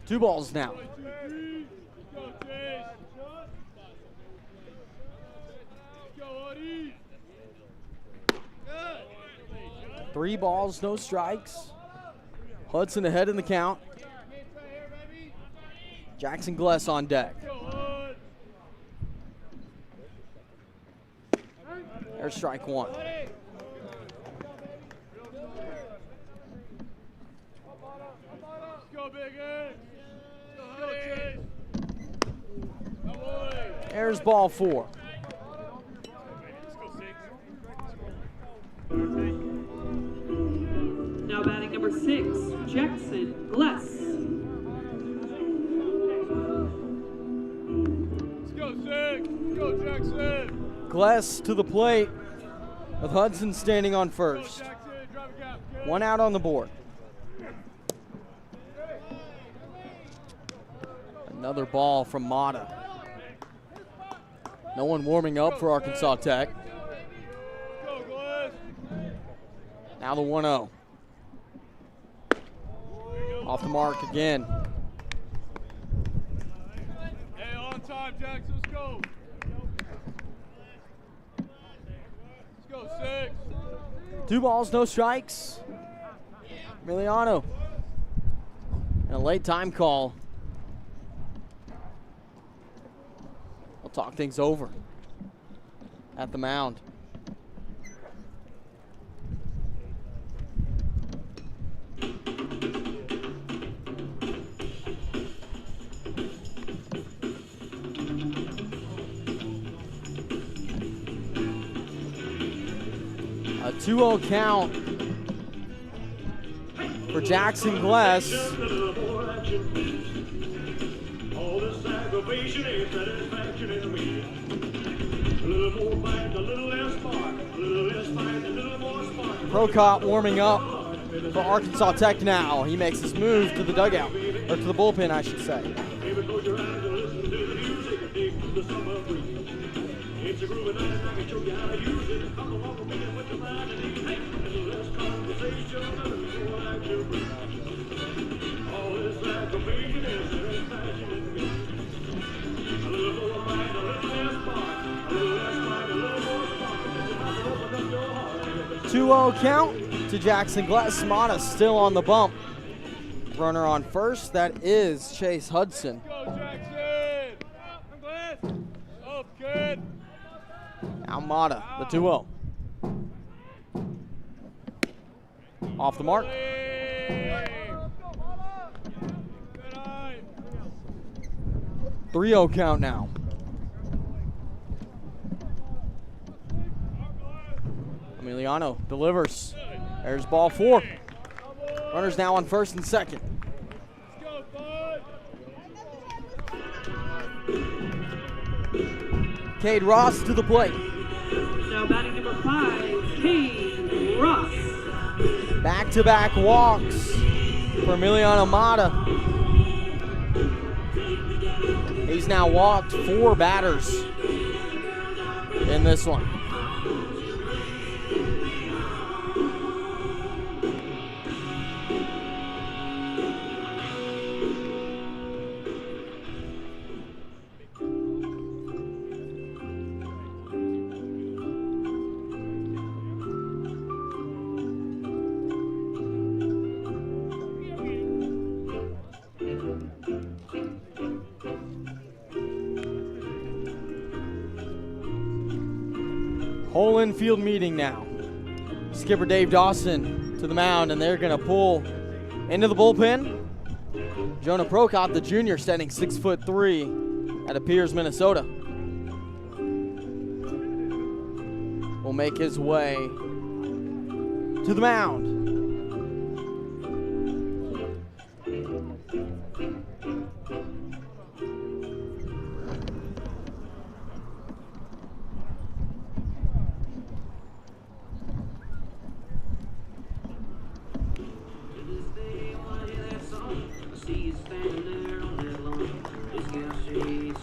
2 balls now. Three balls, no strikes. Hudson ahead in the count. Jackson Gless on deck. There's strike 1. There's ball 4. Now batting number 6, Jackson Gless. Let's go, 6. Let's go, Jackson. Gless to the plate with Hudson standing on first. 1 out on the board. Another ball from Mata. No one warming up for Arkansas Tech. Now the 1-0. Off the mark again. Hey, on time, Jackson. Let's go. Let's go, 6. 2 balls, no strikes. Emiliano. And a late time call. We'll talk things over at the mound. A 2-0 count for Jackson Gless. All this aggravation ain't satisfaction in me. A little more fight, a little less spark. A little less fight, a little more spark. Procop warming up for Arkansas Tech now. He makes his move to the dugout, or to the bullpen, I should say. Baby, close your eyes and listen to the music and dig the summer breeze. It's a groovy night and I can show you how to use it. Come along with me and with your mind and ease. Hey, a little less conversation, a little more action breeze. All this aggravation ain't satisfaction in me. A little more fight, a little less spark. A little less fight, a little more spark. Open up your heart. 2-0 count to Jackson Gless. Mata still on the bump. Runner on first, that is Chase Hudson. Go, Jackson! Up, kid! Now Mata, the 2-0. Off the mark. 3-0 count now. Emiliano delivers. There's ball 4. Runners now on first and second. Cade Ross to the plate. Now batting number 5, Cade Ross. Back-to-back walks for Emiliano Mata. He's now walked 4 batters in this one. Whole infield meeting now. Skipper Dave Dawson to the mound, and they're going to pull into the bullpen. Jonah Prokop, the junior, standing 6'3" out of Pierce, Minnesota, will make his way to the mound.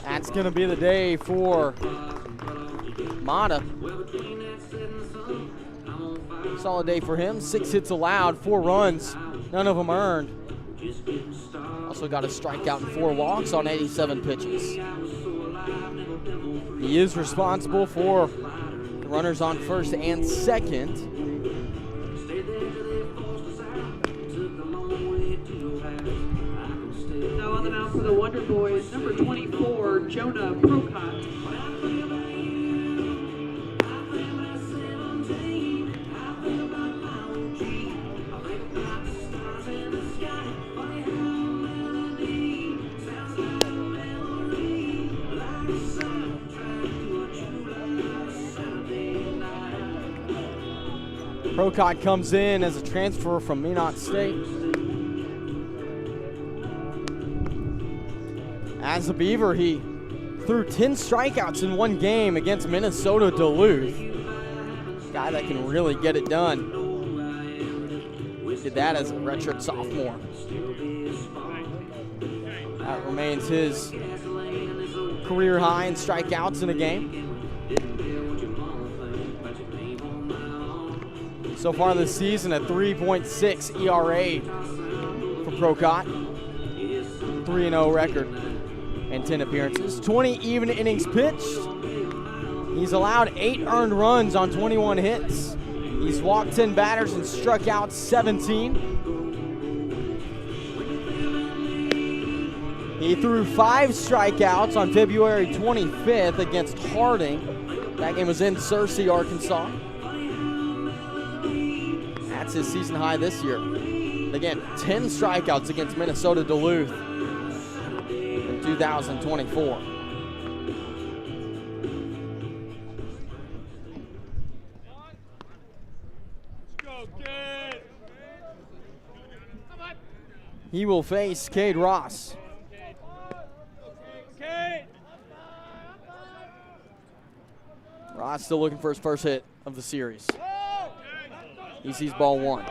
That's going to be the day for Mata. Solid day for him. 6 hits allowed, 4 runs, none of them earned. Also got a strikeout and 4 walks on 87 pitches. He is responsible for the runners on first and second. Now on the mound for the Wonder Boys, number 24, Jonah Prokop. Prokop comes in as a transfer from Minot State. As a Beaver, he threw 10 strikeouts in one game against Minnesota Duluth. Guy that can really get it done. Did that as a redshirt sophomore. That remains his career high in strikeouts in a game. So far this season, a 3.6 ERA for Prokop. 3-0 record and 10 appearances. 20 even innings pitched. He's allowed 8 earned runs on 21 hits. He's walked 10 batters and struck out 17. He threw 5 strikeouts on February 25th against Harding. That game was in Searcy, Arkansas. That's his season high this year. Again, 10 strikeouts against Minnesota Duluth in 2024. He will face Cade Ross. Ross still looking for his first hit of the series. He sees ball 1.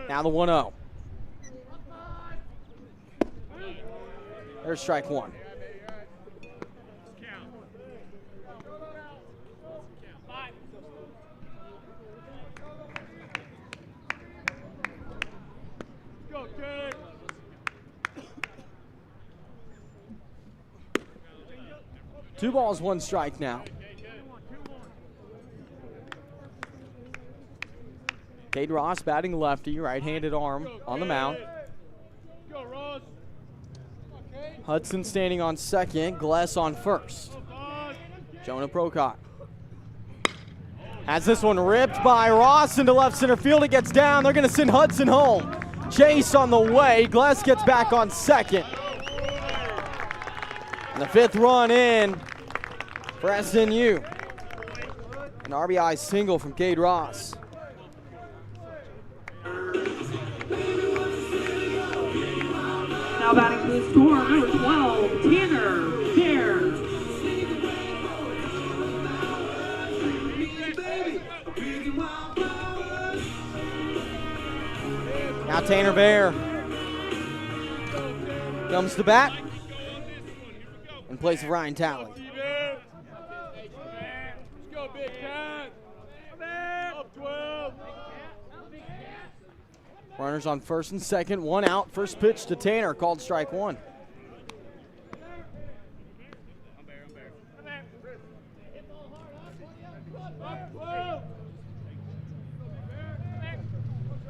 Now the 1-0. There's strike 1. Two balls, 1 strike now. Cade Ross batting lefty, right-handed arm on the mound. Hudson standing on second, Gless on first. Jonah Prokop has this one ripped by Ross into left center field. It gets down. They're going to send Hudson home. Chase on the way. Gless gets back on second. And the 5th run in for SNU. An RBI single from Cade Ross. Now batting for the Storm, number 12, Tanner Bear. Now Tanner Bear comes to bat in place of Ryan Talley. Runners on first and second, 1 out. First pitch to Tanner, called strike 1.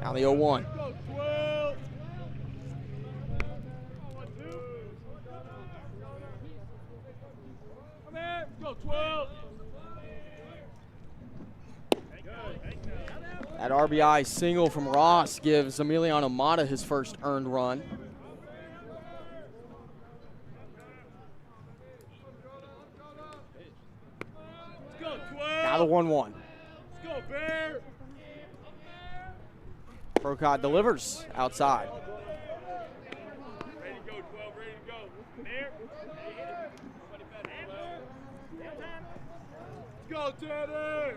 Now the 0-1. That RBI single from Ross gives Emiliano Mata his first earned run. Now the 1-1. Procott delivers outside. Go, Tanner!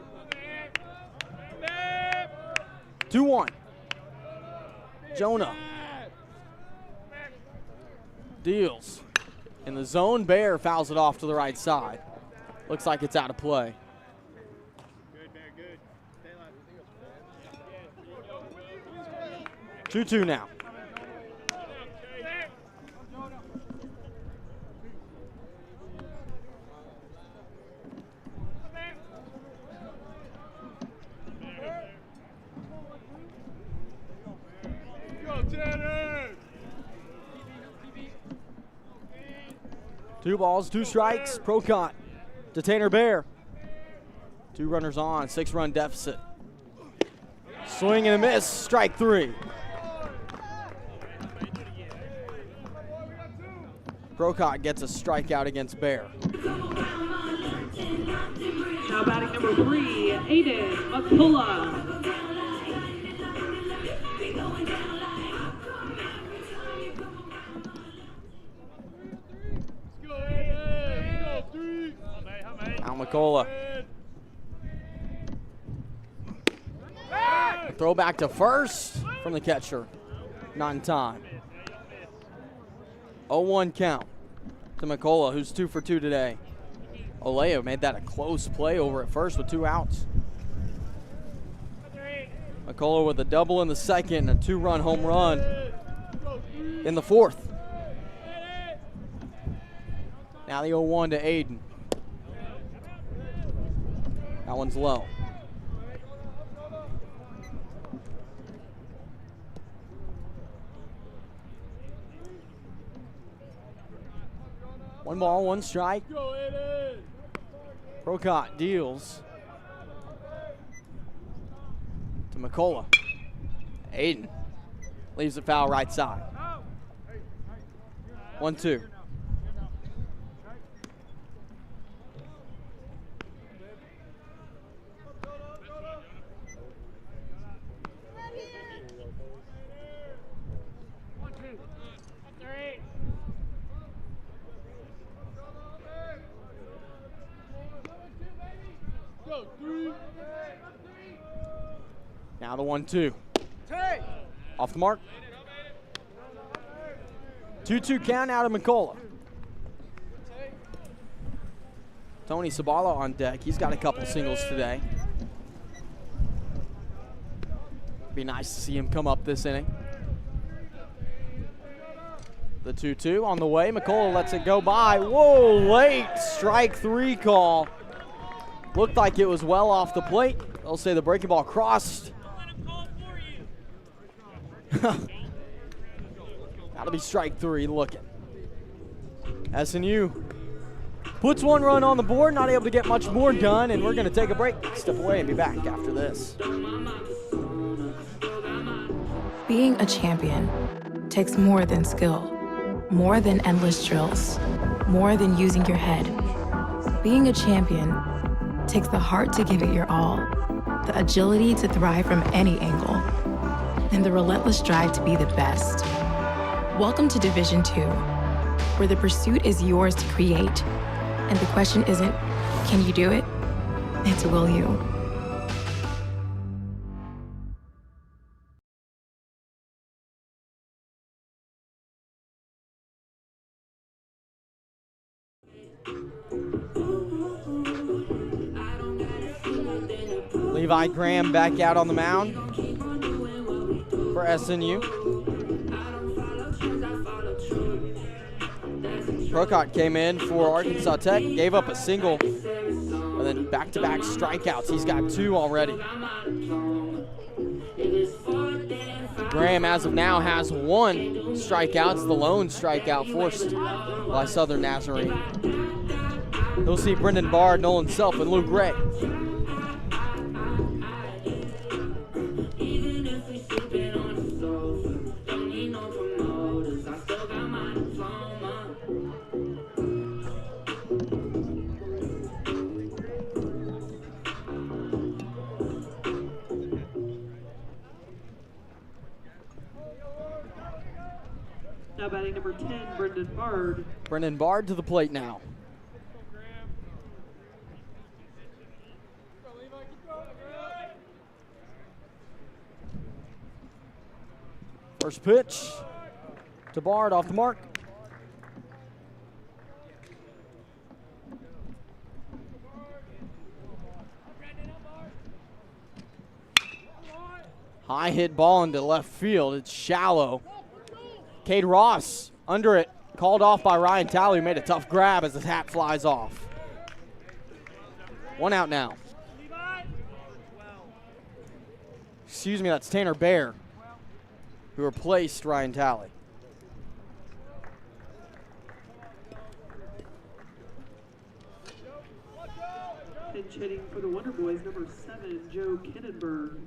2-1. Jonah deals in the zone. Bear fouls it off to the right side. Looks like it's out of play. 2-2 now. Two balls, 2 strikes. Procott to Tanner Bear. 2 runners on, 6-run deficit. Swing and a miss, strike 3. Procott gets a strikeout against Bear. Now batting number 3, Aiden McCullough. Now McCullough. Throw back to first from the catcher. Not in time. 0-1 count to McCullough, who's 2 for 2 today. Olea made that a close play over at first with 2 outs. McCullough with a double in the second and a 2-run home run in the 4th. Now the 0-1 to Aiden. That one's low. One ball, 1 strike. Procott deals to McCullough. Aiden leaves it foul right side. 1-2. Now the 1-2. Off the mark. 2-2 count out of McCullough. Tony Sabala on deck. He's got a couple singles today. Be nice to see him come up this inning. The 2-2 on the way. McCullough lets it go by. Whoa, late strike 3 call. Looked like it was well off the plate. They'll say the breaking ball crossed. That'll be strike 3 looking. SNU puts 1 run on the board, not able to get much more done, and we're going to take a break, step away, and be back after this. Being a champion takes more than skill, more than endless drills, more than using your head. Being a champion takes the heart to give it your all, the agility to thrive from any angle, and the relentless drive to be the best. Welcome to Division II, where the pursuit is yours to create, and the question isn't, can you do it? It's, will you? Levi Graham back out on the mound for SNU. Procott came in for Arkansas Tech, gave up a single, and then back-to-back strikeouts. He's got 2 already. Graham, as of now, has 1 strikeout. It's the lone strikeout forced by Southern Nazarene. You'll see Brendan Bard, Nolan Self, and Luke Ray. Now batting number 10, Brendan Bard. Brendan Bard to the plate now. First pitch to Bard, off the mark. High hit ball into left field. It's shallow. Cade Ross under it, called off by Ryan Talley, who made a tough grab as the hat flies off. 1 out now. Excuse me, that's Tanner Baer, who replaced Ryan Talley. Pinch hitting for the Wonder Boys, number 7, Joe Kinnenberg.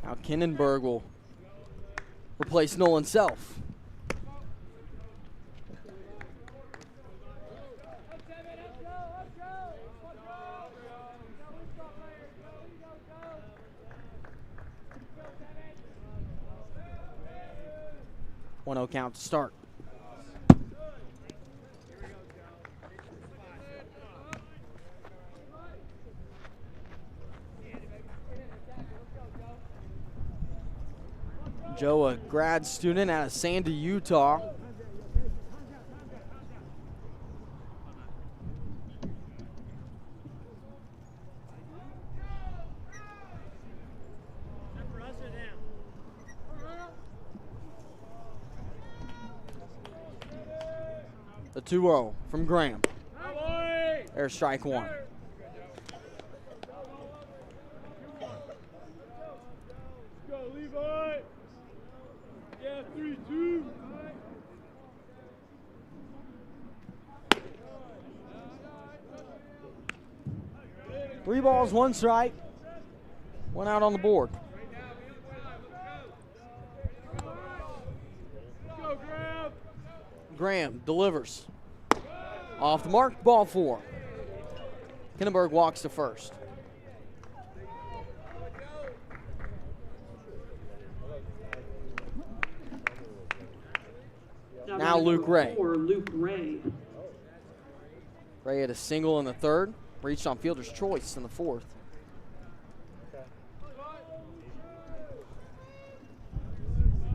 Now Kinnenberg will replace Nolan Self. One 0 count to start. Joe, a grad student out of Sandy, Utah. The 2-0 from Graham. There's strike 1. Go, Levi. Yeah, 3-2. 3 balls, 1 strike. 1 out on the board. Graham delivers. Off the mark, ball 4. Kinnenberg walks to first. Now Luke Ray. Luke Ray. Ray had a single in the 3rd, reached on fielder's choice in the 4th.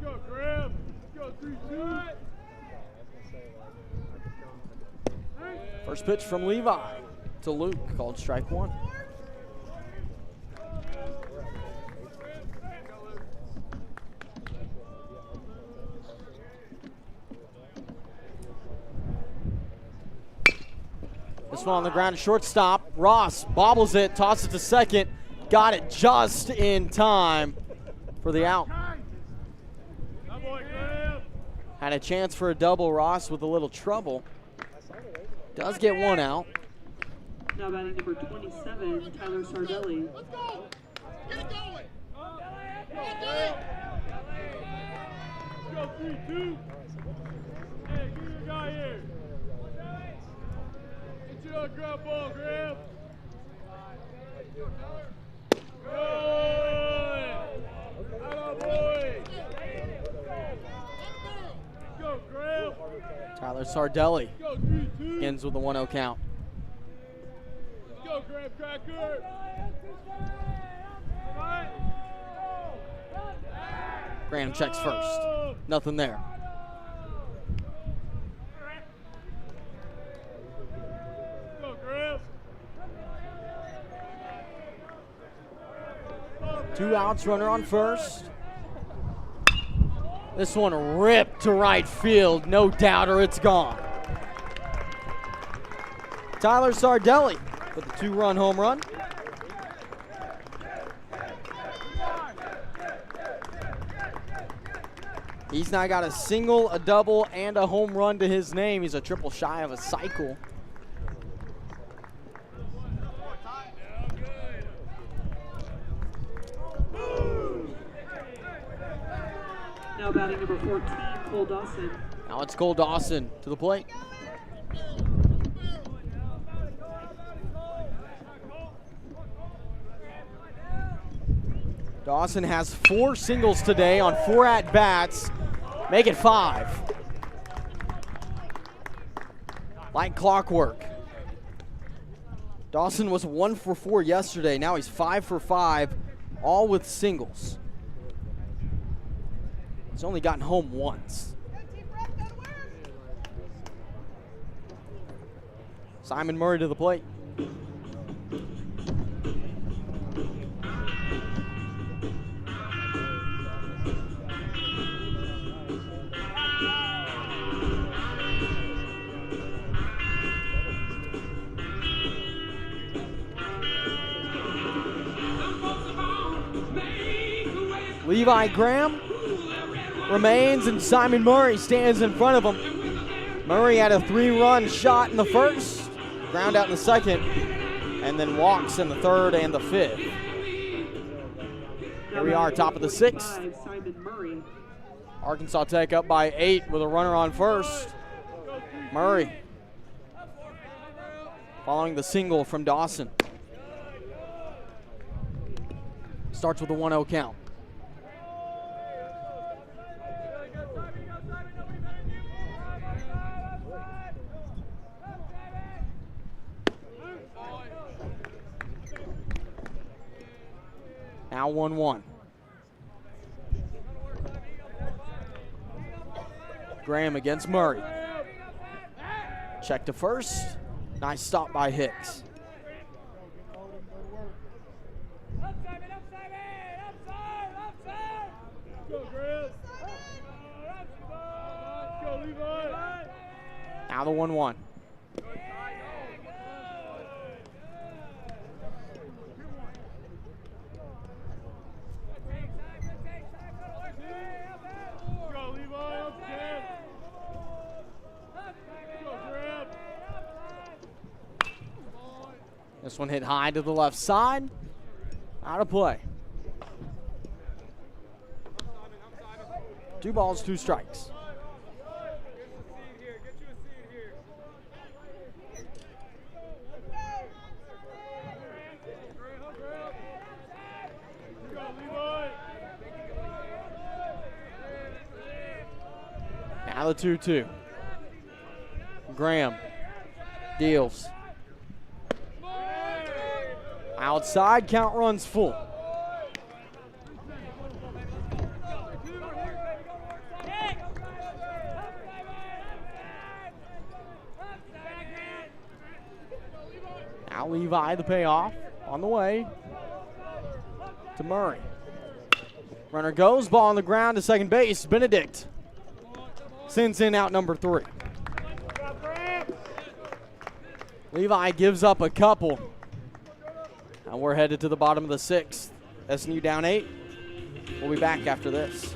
Go, Graham. Go, 3-2. First pitch from Levi to Luke, called strike 1. This one on the ground, shortstop. Ross bobbles it, tosses it to second. Got it just in time for the out. Had a chance for a double. Ross with a little trouble. Does get 1 out. Now batting number 27, Tyler Sardelli. Let's go. Get it going. Go 3-2. Hey, give your guy here. Get you a grab ball, Graham. Good. Atta boy. Go, Graham. Tyler Sardelli Go 3-2. begins with a 1-0 count. Go, Graham Cracker. Graham checks first. Nothing there. Go, Graham. 2 outs, runner on first. This one ripped to right field, no doubter, it's gone. Tyler Sardelli with a 2-run home run. He's now got a single, a double, and a home run to his name. He's a triple shy of a cycle. Now batting number 14, Cole Dawson. Now it's Cole Dawson to the plate. Dawson has 4 singles today on 4 at-bats. Make it 5. Like clockwork. Dawson was 1 for 4 yesterday. Now he's 5 for 5, all with singles. He's only gotten home once. Simon Murray to the plate. Levi Graham remains, and Simon Murray stands in front of him. Murray had a 3-run shot in the first, ground out in the second, and then walks in the third and the fifth. Here we are, top of the 6th. Simon Murray. Arkansas Tech up by 8 with a runner on first. Murray following the single from Dawson. Starts with a 1-0 count. Now 1-1. Graham against Murray. Check to first. Nice stop by Hicks. Now the 1-1. This one hit high to the left side. Out of play. 2 balls, 2 strikes. Now the 2-2. Graham deals. Outside, count runs full. Now Levi, the payoff, on the way to Murray. Runner goes, ball on the ground to second base. Benedict sends in out number 3. Levi gives up a couple. And we're headed to the bottom of the 6th. SNU down 8. We'll be back after this.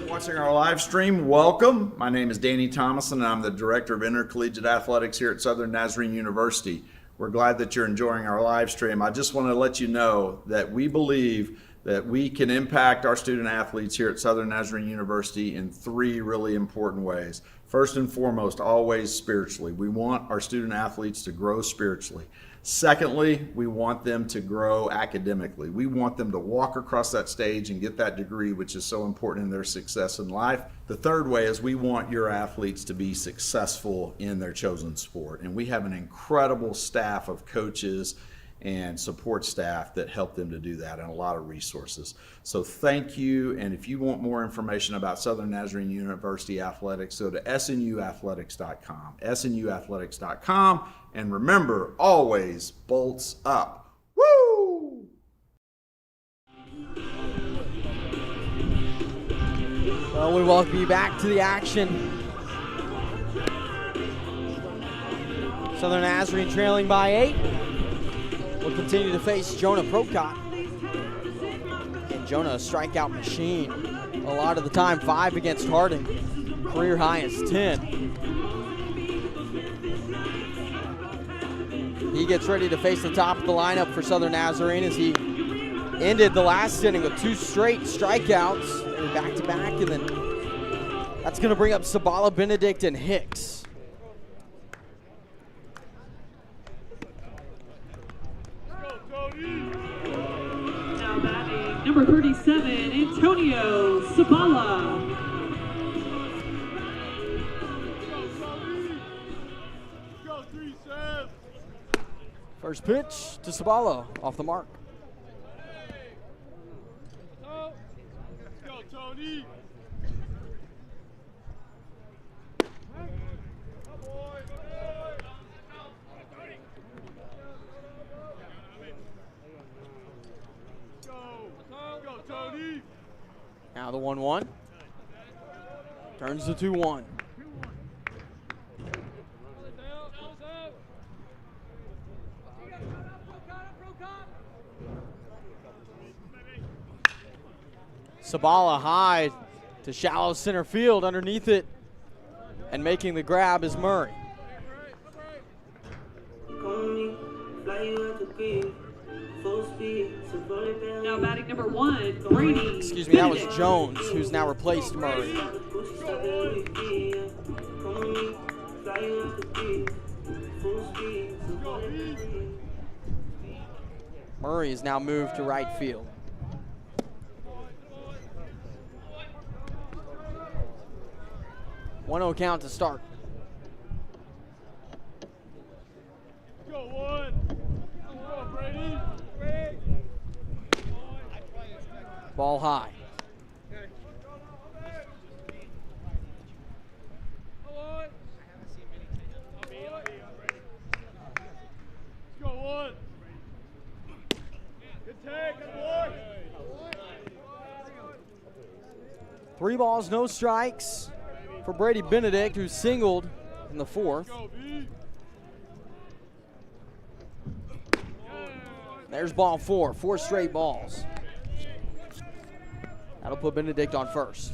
Watching our live stream, welcome. My name is Danny Thomason, and I'm the Director of Intercollegiate Athletics here at Southern Nazarene University. We're glad that you're enjoying our live stream. I just want to let you know that we believe that we can impact our student athletes here at Southern Nazarene University in 3 really important ways. First and foremost, always spiritually. We want our student athletes to grow spiritually. Secondly, we want them to grow academically. We want them to walk across that stage and get that degree, which is so important in their success in life. The third way is we want your athletes to be successful in their chosen sport. And we have an incredible staff of coaches and support staff that help them to do that, and a lot of resources. So thank you, and if you want more information about Southern Nazarene University Athletics, go to snuathletics.com, snuathletics.com, and remember, always bolts up. Woo! Well, we welcome you back to the action. Southern Nazarene trailing by 8. We'll continue to face Jonah Procott. And Jonah, a strikeout machine. A lot of the time, 5 against Harding. Career high is 10. He gets ready to face the top of the lineup for Southern Nazarene as he ended the last inning with 2 straight strikeouts, back-to-back, and then that's going to bring up Sabala, Benedict, and Hicks. Now batting number 37, Antonio Sabala. First pitch to Sabala, off the mark. Let's go, Tony. Now the 1-1. Turns to 2-1. Sabala high to shallow center field. Underneath it and making the grab is Murray. Now batting number 1, Brady. Excuse me, that was Jones, who's now replaced Murray. Murray is now moved to right field. One 0 count to start. Go, one. Go, Brady. Ball high. Go, one. Good take, good boy. 3 balls, no strikes for Brady Benedict, who singled in the 4th. There's ball 4, 4 straight balls. That'll put Benedict on first.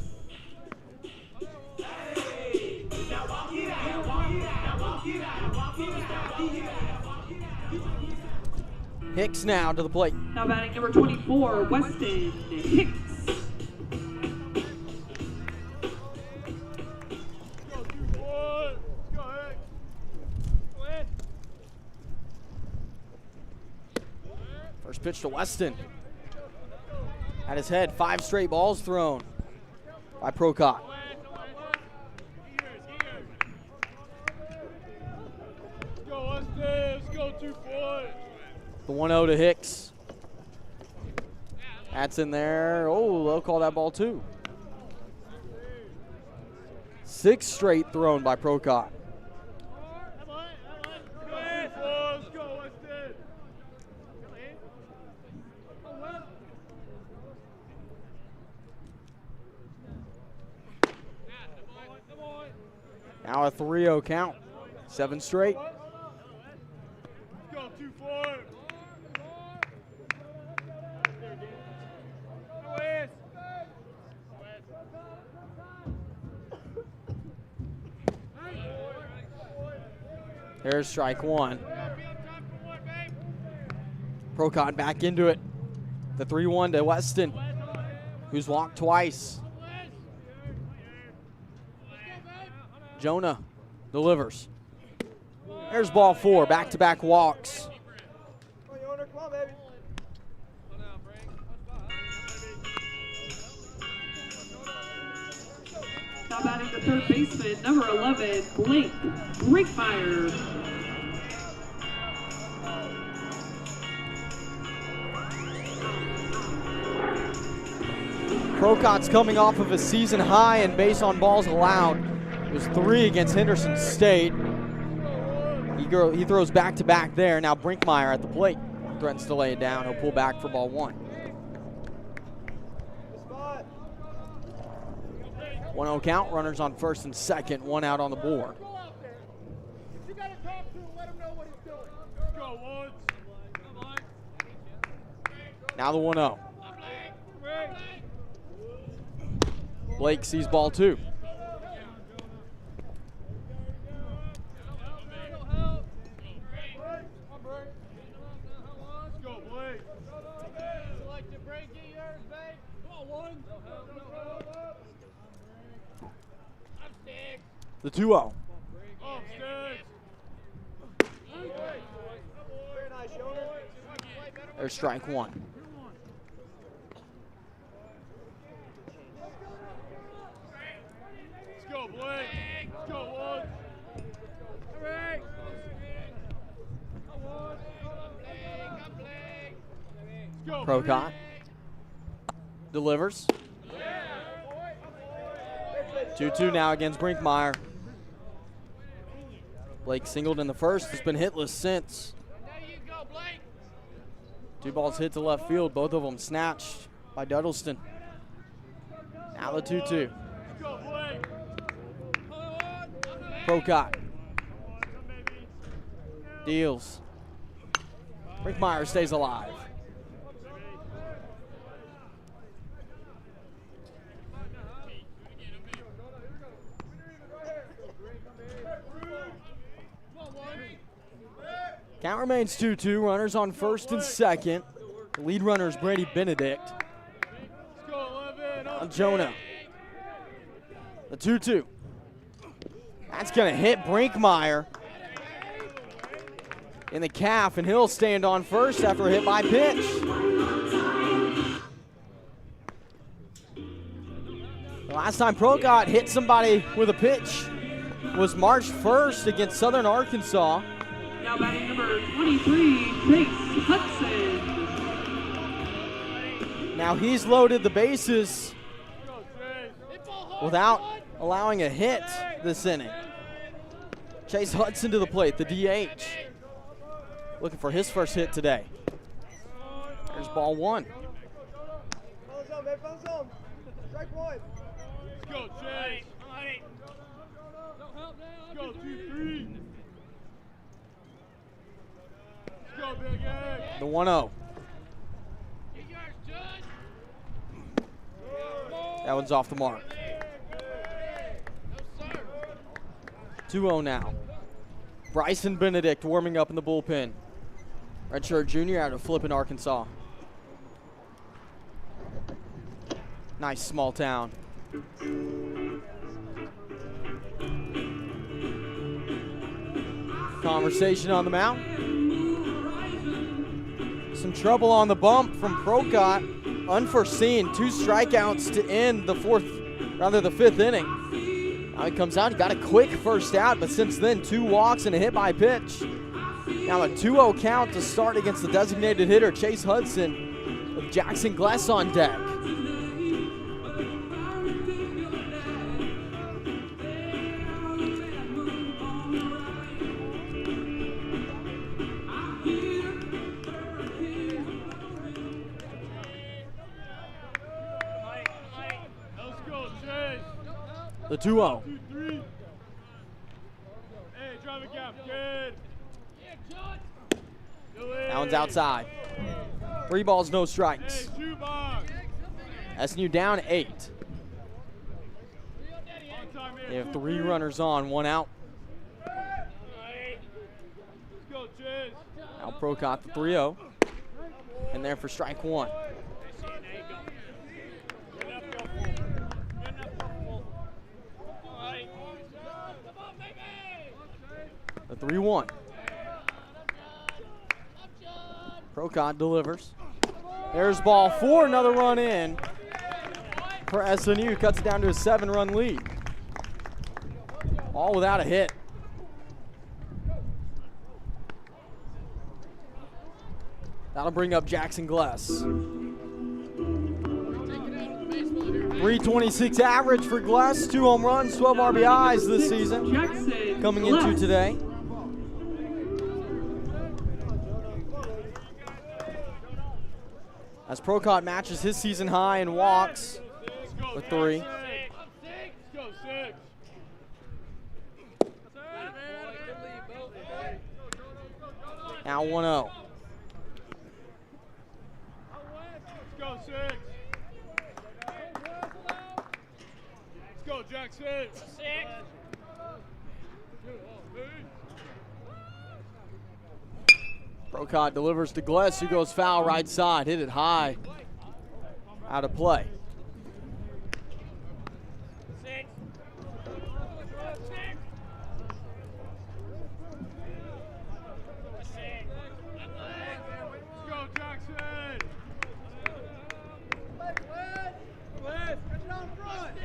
Hicks now to the plate. Now batting number 24, Weston Hicks. First pitch to Weston. At his head, 5 straight balls thrown by Procott. Let's go, Weston. Let's go, 2-4. The 1-0 to Hicks. That's in there. Oh, they'll call that ball 2. 6 straight thrown by Procott. Let's go, Weston. Now a 3-0 count. 7 straight. Let's go, 2-4. There's strike 1. Procott back into it. The 3-1 to Weston, who's walked twice. Jonah delivers. There's ball 4, back-to-back walks. Now batting the third baseman, number 11, Blake Brinkmeyer. Procot's coming off of a season high in base on balls allowed. It was 3 against Henderson State. He throws back-to-back there. Now Brinkmeyer at the plate. Threatens to lay it down. He'll pull back for ball 1. 1-0 count. Runners on first and second. 1 out on the board. Now the 1-0. Blake sees ball 2. The 2-0. There's strike 1. Let's go, Blake. Let's go, Wood. Procot delivers. 2-2 now against Brinkmeyer. Blake singled in the first, has been hitless since. 2 balls hit to left field, both of them snatched by Duddleston. Now the 2-2. Procot deals. Brinkmeyer stays alive. Count remains 2-2. Runners on first and second. The lead runner is Brady Benedict. Now Jonah. The 2-2. That's going to hit Brinkmeyer in the calf, and he'll stand on first after a hit by pitch. The last time Procot hit somebody with a pitch was March 1st against Southern Arkansas. Now batting number 23, Chase Hudson. Now he's loaded the bases without allowing a hit this inning. Chase Hudson to the plate, the DH. Looking for his first hit today. There's ball 1. Strike 1. Let's go, Chase. Let's go, 2-3. Let's go, Big Egg. The 1-0. That one's off the mark. 2-0 now. Bryson Benedict warming up in the bullpen. Redshirt junior out of Flippin, Arkansas. Nice small town. Conversation on the mound. Some trouble on the bump from Procot. Unforeseen, 2 strikeouts to end the fifth inning. Now he comes out, he got a quick first out, but since then 2 walks and a hit by pitch. Now a 2-0 count to start against the designated hitter, Chase Hudson, with Jackson Gless on deck. The 2-0. Hey, drive it gap, good. That one's outside. 3 balls, no strikes. SNU down 8. They have 3 runners on, 1 out. Now Procot the 3-0. And there for strike 1. 3-1. Procott delivers. There's ball 4, another run in for SNU. Cuts it down to a 7-run lead. All without a hit. That'll bring up Jackson Gless. 326 average for Gless, 2 home runs, 12 RBIs this season. Coming into today. As Procott matches his season high in walks with 3. Now 1-0. Let's go, 6. Let's go, Jack, 6. 6. Procott delivers to Gless, who goes foul right side. Hit it high. Out of play.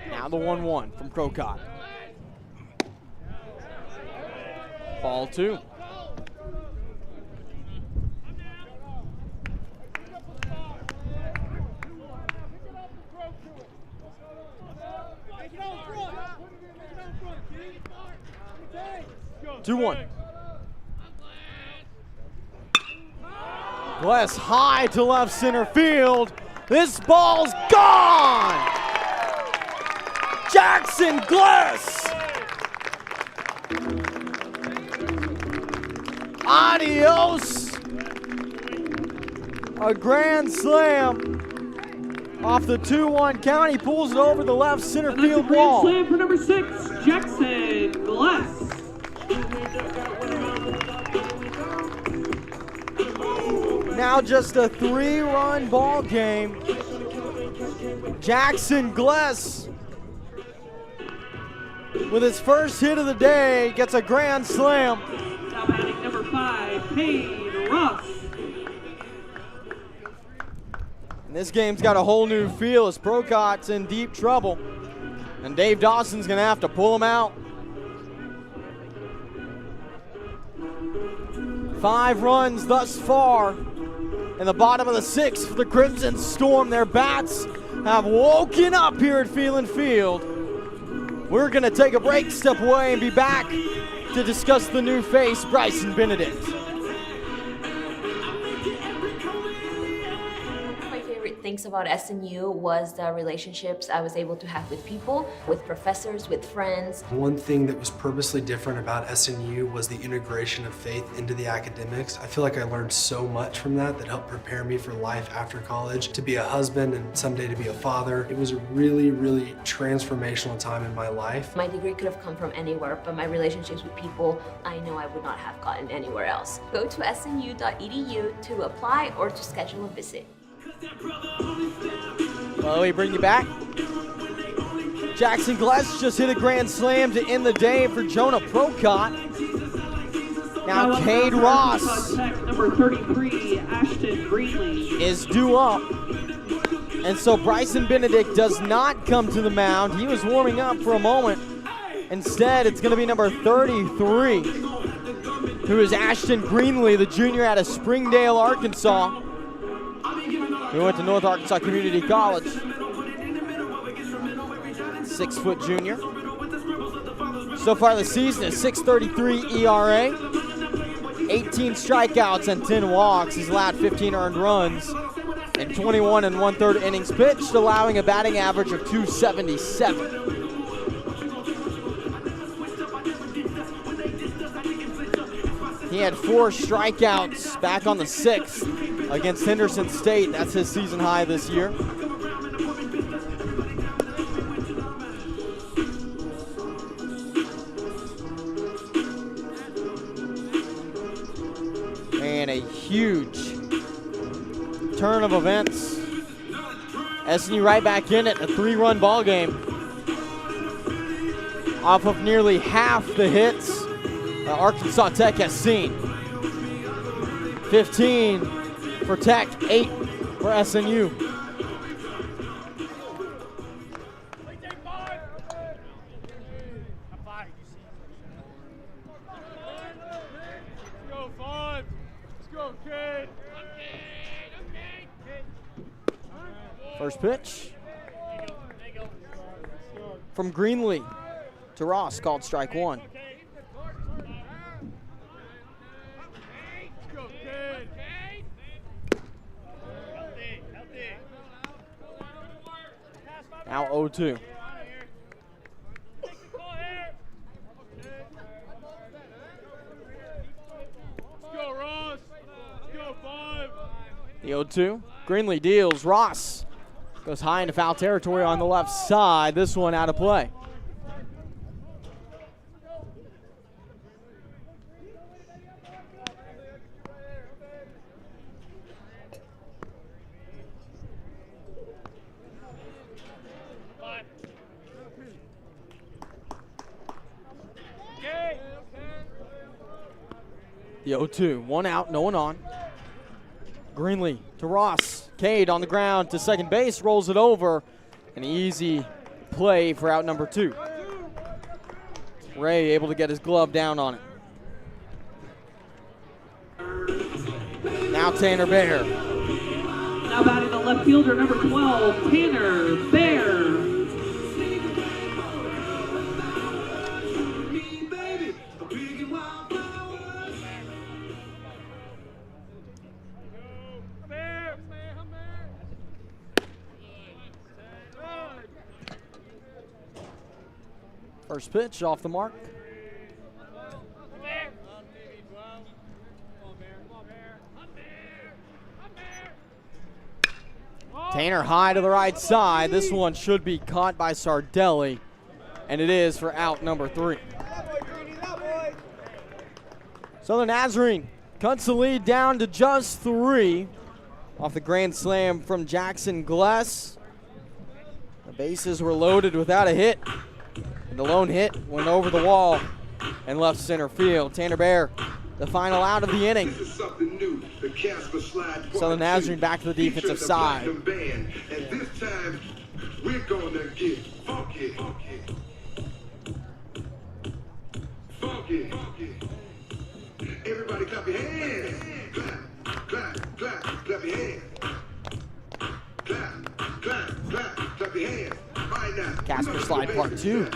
Now the 1-1 from Procott. Ball 2. Gless high to left center field. This ball's gone! Jackson Gless! Adios! A grand slam off the 2-1 count. He pulls it over the left center field wall. Grand slam for number 6, Jackson Gless. Now just a 3-run ball game. Jackson Gless, with his first hit of the day, gets a grand slam. Now batting number 5, Payne Ross. And this game's got a whole new feel as Procott's in deep trouble. And Dave Dawson's gonna have to pull him out. 5 runs thus far in the bottom of the 6th for the Crimson Storm. Their bats have woken up here at Phelan Field. We're gonna take a break, step away, and be back to discuss the new face, Bryson Benedict. Things about SNU was the relationships I was able to have with people, with professors, with friends. One thing that was purposely different about SNU was the integration of faith into the academics. I feel like I learned so much from that helped prepare me for life after college, to be a husband and someday to be a father. It was a really, really transformational time in my life. My degree could have come from anywhere, but my relationships with people, I know I would not have gotten anywhere else. Go to snu.edu to apply or to schedule a visit. Well, we bring you back. Jackson Gless just hit a grand slam to end the day for Jonah Procott. Now Cade Ross number 33, Ashton Greenlee, is due up. And so Bryson Benedict does not come to the mound. He was warming up for a moment. Instead, it's going to be number 33, who is Ashton Greenlee, the junior out of Springdale, Arkansas. He went to North Arkansas Community College. 6-foot junior. So far this season, a 6.33 ERA, 18 strikeouts and 10 walks. He's allowed 15 earned runs and 21 1/3 innings pitched, allowing a batting average of .277. He had 4 strikeouts back on the 6th against Henderson State. That's his season high this year. And a huge turn of events. SNU right back in it, a 3-run ball game. Off of nearly half the hits Arkansas Tech has seen. 15 for Tech, 8 for SNU. First pitch from Greenlee to Ross, called strike one. Now 0-2. The 0-2. Greenlee deals. Ross goes high into foul territory on the left side. This one out of play. The 0-2, one out, no one on. Greenlee to Ross. Cade on the ground to second base, rolls it over. An easy play for out number 2. Ray able to get his glove down on it. Now Tanner Bear. Now batting the left fielder, number 12, Tanner Bear. First pitch off the mark. Tanner high to the right side. This one should be caught by Sardelli, and it is for out number 3. Southern Nazarene cuts the lead down to just 3 off the grand slam from Jackson Gless. The bases were loaded without a hit. The lone hit went over the wall and left center field. Tanner Bear, the final out of the inning. Southern Nazarene back to the defensive side. And this time, we're gonna get funky. Funky. Everybody clap your hands. Clap, clap, clap, clap your hands. Clap, clap, clap, clap your hands. Right now. Casper Slide Part 2.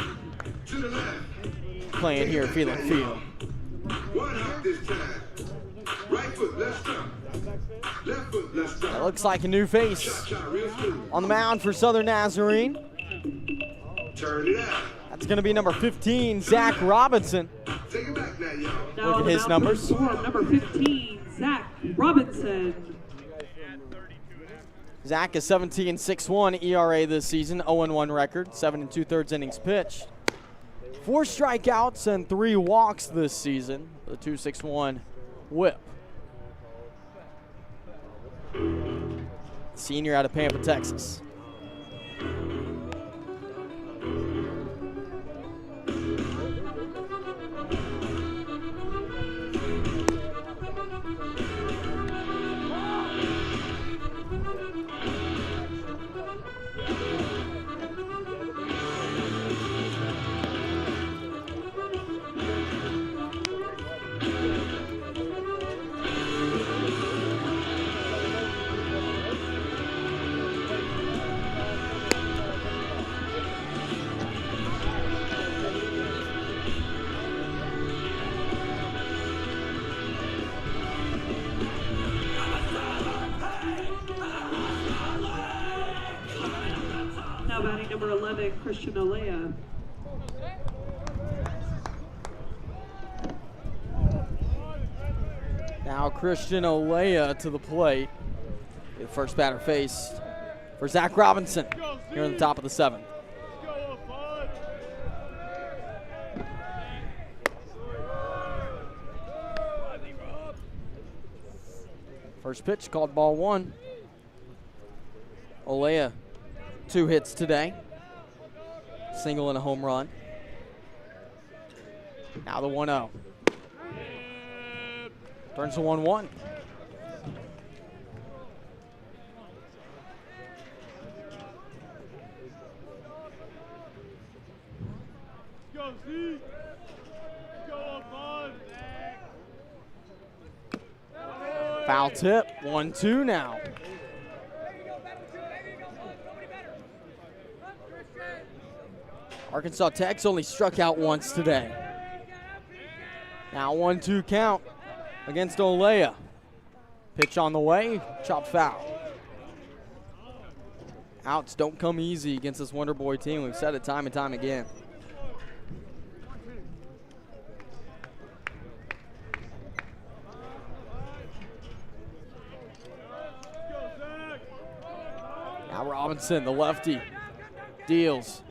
To the left. Playing here at Field. One hop this time. Right foot, left stump. Left foot, left stump. That looks like a new face on the mound for Southern Nazarene. Turn it out. That's going to be number 15, Zach Robinson. Take it back now, y'all. Look at his numbers. Number 15, Zach Robinson. Zach is 17.61 ERA this season, 0-1 record, 7 2/3 innings pitched. 4 strikeouts and 3 walks this season. The 2.61 whip. Senior out of Pampa, Texas. Now batting number 11, Christian Olea. Now Christian Olea to the plate. The first batter faced for Zach Robinson here in the top of the 7th. First pitch called ball 1. Olea, 2 hits today. Single and a home run. Now the 1-0. Turns to 1-1. Go, Z. Go, Bud. Foul tip, 1-2 now. Arkansas Tech's only struck out once today. Now 1-2 count against Olea. Pitch on the way, chop foul. Outs don't come easy against this Wonder Boy team. We've said it time and time again. Now Robinson, the lefty, deals.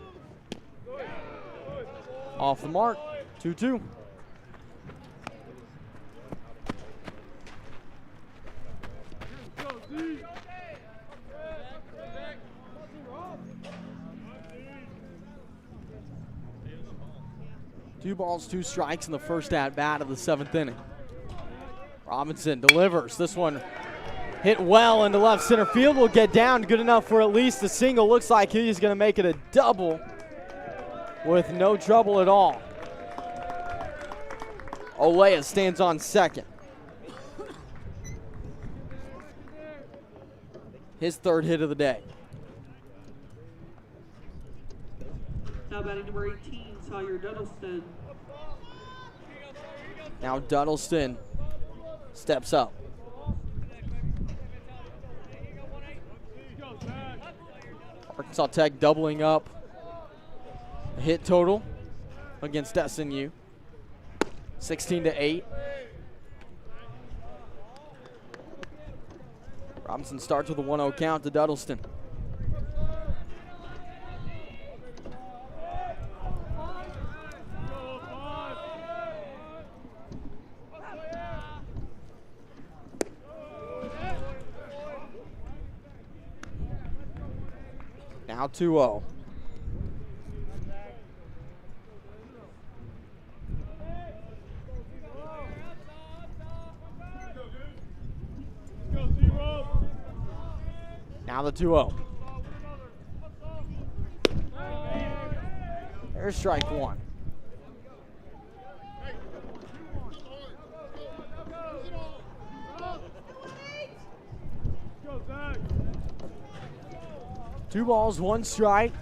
Off the mark, 2-2. Two balls, two strikes in the first at-bat of the 7th inning. Robinson delivers. This one hit well into left center field. Will get down, good enough for at least a single. Looks like he's going to make it a double with no trouble at all. Olea stands on second. His third hit of the day. Now batting number 18, Sawyer Duddleston. Now Duddleston steps up. Arkansas Tech doubling up a hit total against SNU. 16-8. Robinson starts with a 1-0 count to Duddleston. Now 2-0. Now the 2-0. There's strike one. Two balls, one strike.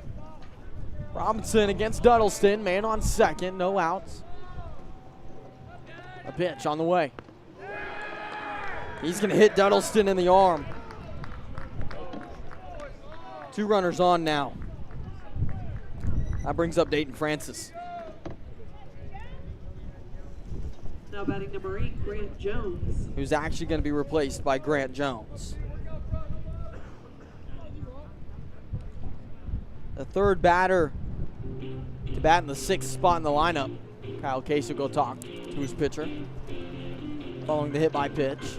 Robinson against Duddleston, man on second, no outs. A pitch on the way. He's going to hit Duddleston in the arm. Two runners on now. That brings up Dayton Francis. Now batting number 8, Grant Jones. Who's actually going to be replaced by Grant Jones. The third batter to bat in the 6th spot in the lineup. Kyle Case will go talk to his pitcher following the hit by pitch.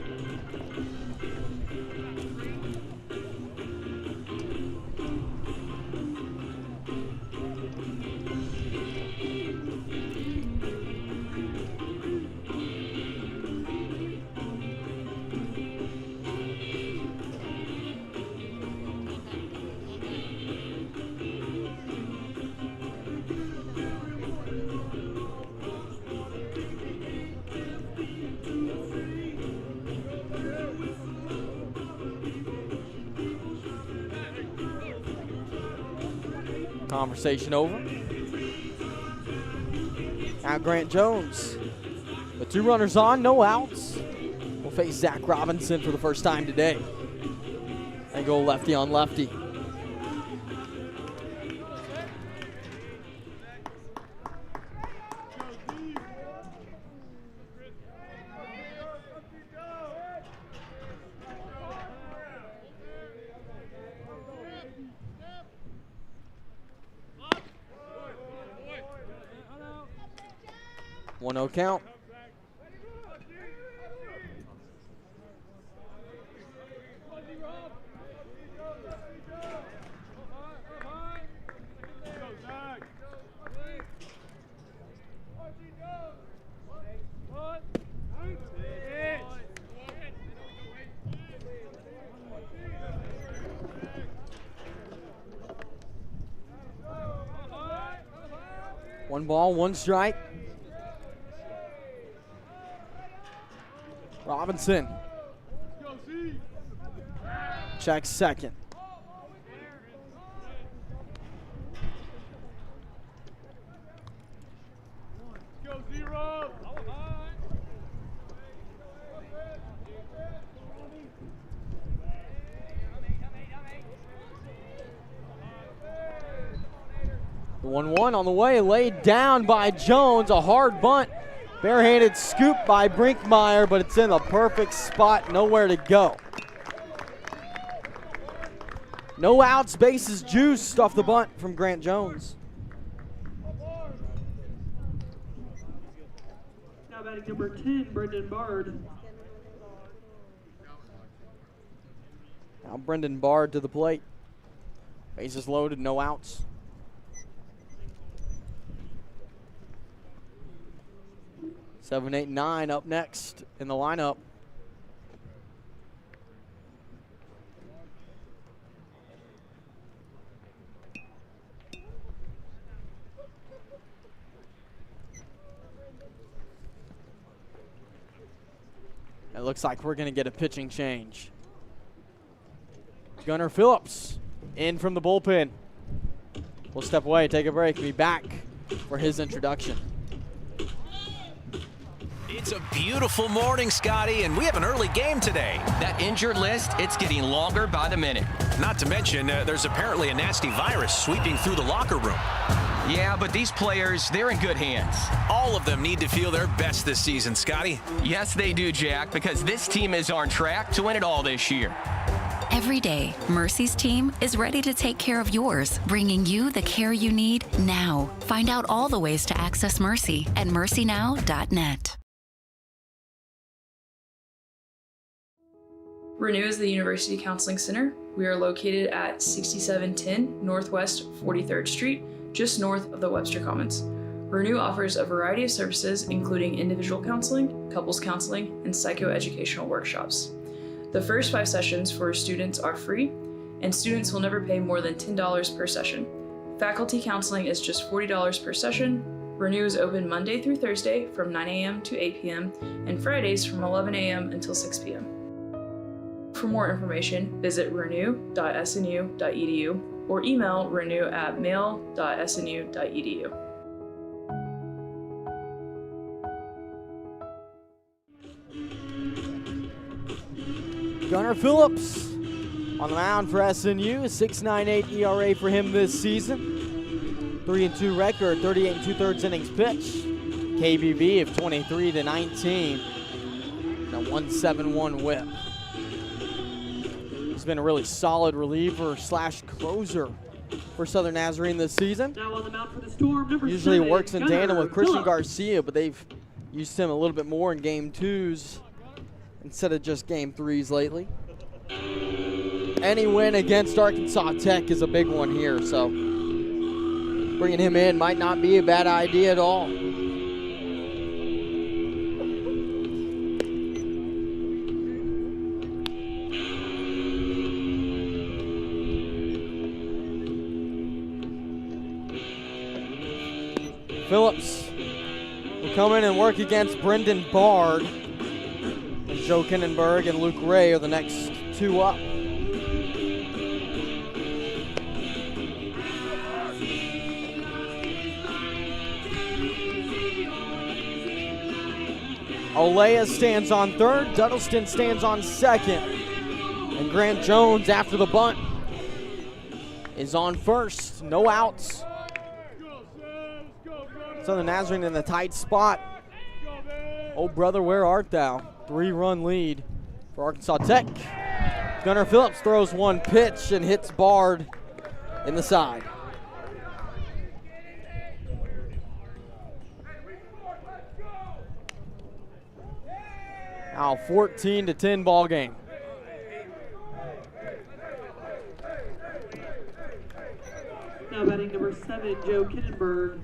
Conversation over. Now Grant Jones. The two runners on, no outs. Will face Zach Robinson for the first time today. And go lefty on lefty. No count. 1 ball, 1 strike. Robinson checks second. The 1-1 on the way, laid down by Jones, a hard bunt. Barehanded scoop by Brinkmeyer, but it's in the perfect spot, nowhere to go. No outs, bases juiced off the bunt from Grant Jones. Now batting number 10, Brendan Bard. Now Brendan Bard to the plate. Bases loaded, no outs. Seven, 8, 9 up next in the lineup. It looks like we're going to get a pitching change. Gunnar Phillips in from the bullpen. We'll step away, take a break, be back for his introduction. It's a beautiful morning, Scotty, and we have an early game today. That injured list, it's getting longer by the minute. Not to mention, there's apparently a nasty virus sweeping through the locker room. Yeah, but these players, they're in good hands. All of them need to feel their best this season, Scotty. Yes, they do, Jack, because this team is on track to win it all this year. Every day, Mercy's team is ready to take care of yours, bringing you the care you need now. Find out all the ways to access Mercy at mercynow.net. Renew is the University Counseling Center. We are located at 6710 Northwest 43rd Street, just north of the Webster Commons. Renew offers a variety of services, including individual counseling, couples counseling, and psychoeducational workshops. The first 5 sessions for students are free, and students will never pay more than $10 per session. Faculty counseling is just $40 per session. Renew is open Monday through Thursday from 9 a.m. to 8 p.m. and Fridays from 11 a.m. until 6 p.m. For more information, visit renew.snu.edu or email renew@mail.snu.edu. Gunnar Phillips on the mound for SNU, a 6.98 ERA for him this season. 3-2 record, 38 2/3 innings pitched. KBB of 23-19, and a 1.71 whip. He's been a really solid reliever / closer for Southern Nazarene this season. Now on the mound for the Storm, number Usually 7, works in tandem with Christian Phillips. Garcia, but they've used him a little bit more in game 2s instead of just game 3s lately. Any win against Arkansas Tech is a big one here, so bringing him in might not be a bad idea at all. Phillips will come in and work against Brendan Bard. And Joe Kinnenberg and Luke Ray are the next 2 up. Olea stands on third, Duddleston stands on second, and Grant Jones, after the bunt, is on first. No outs. Southern Nazarene in the tight spot. Oh, brother, where art thou? 3-run lead for Arkansas Tech. Gunnar Phillips throws one pitch and hits Bard in the side. Now 14-10 ball game. Now batting number 7, Joe Kinnenberg.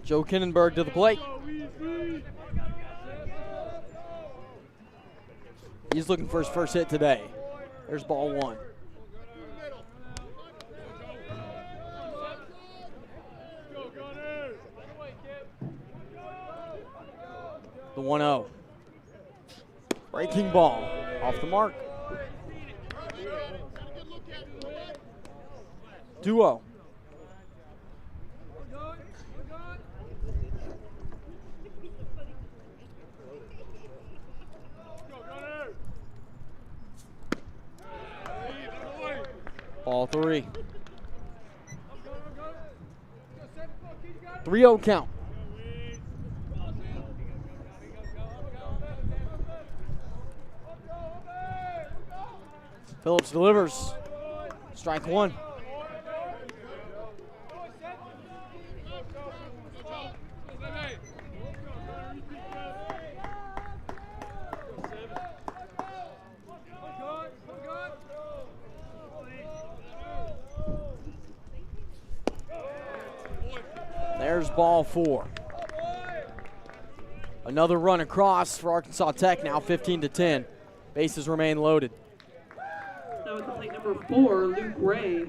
Joe Kinnenberg to the plate. He's looking for his first hit today. There's ball 1. The 1-0. Breaking ball off the mark. 2-0. Ball 3. 3-0 count. Phillips delivers. Strike 1. There's ball 4. Another run across for Arkansas Tech, now 15-10. Bases remain loaded. Now at the plate number 4, Luke Ray.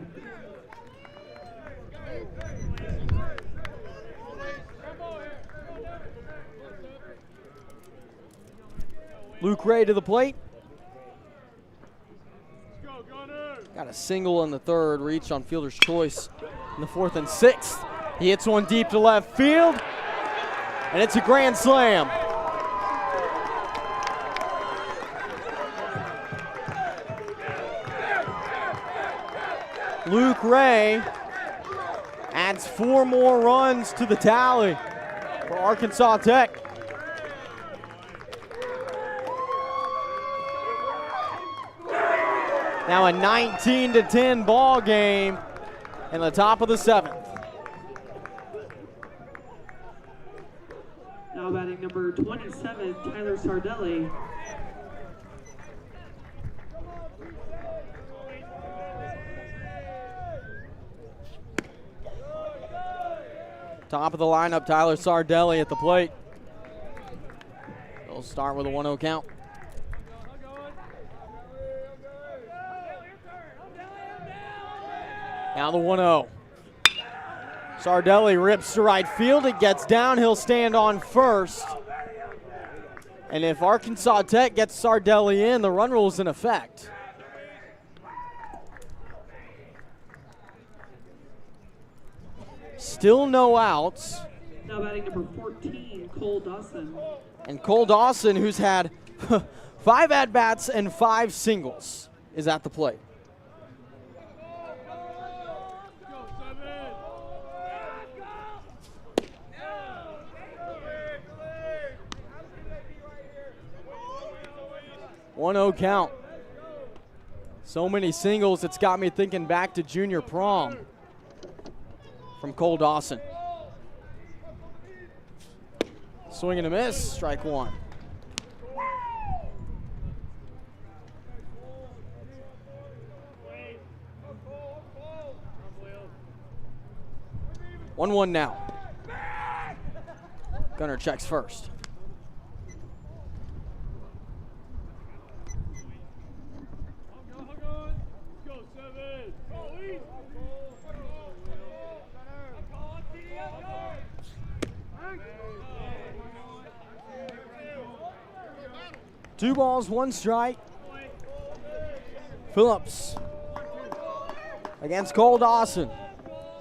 Luke Ray to the plate. Got a single in the third, reach on fielder's choice in the 4th and 6th. He hits one deep to left field, and it's a grand slam. Luke Ray adds 4 more runs to the tally for Arkansas Tech. Now a 19-10 ball game in the top of the 7th. Now batting number 27, Tyler Sardelli. Top of the lineup, Tyler Sardelli at the plate. They'll start with a 1-0 count. Now the 1-0. Sardelli rips to right field. It gets down. He'll stand on first. And if Arkansas Tech gets Sardelli in, the run rule is in effect. Still no outs. Now batting number 14, Cole Dawson. And Cole Dawson, who's had 5 at-bats and 5 singles, is at the plate. One-0 count. So many singles, it's got me thinking back to junior prom from Cole Dawson. Swing and a miss, strike 1. One now. Gunner checks first. Two balls, one strike. Phillips against Cole Dawson.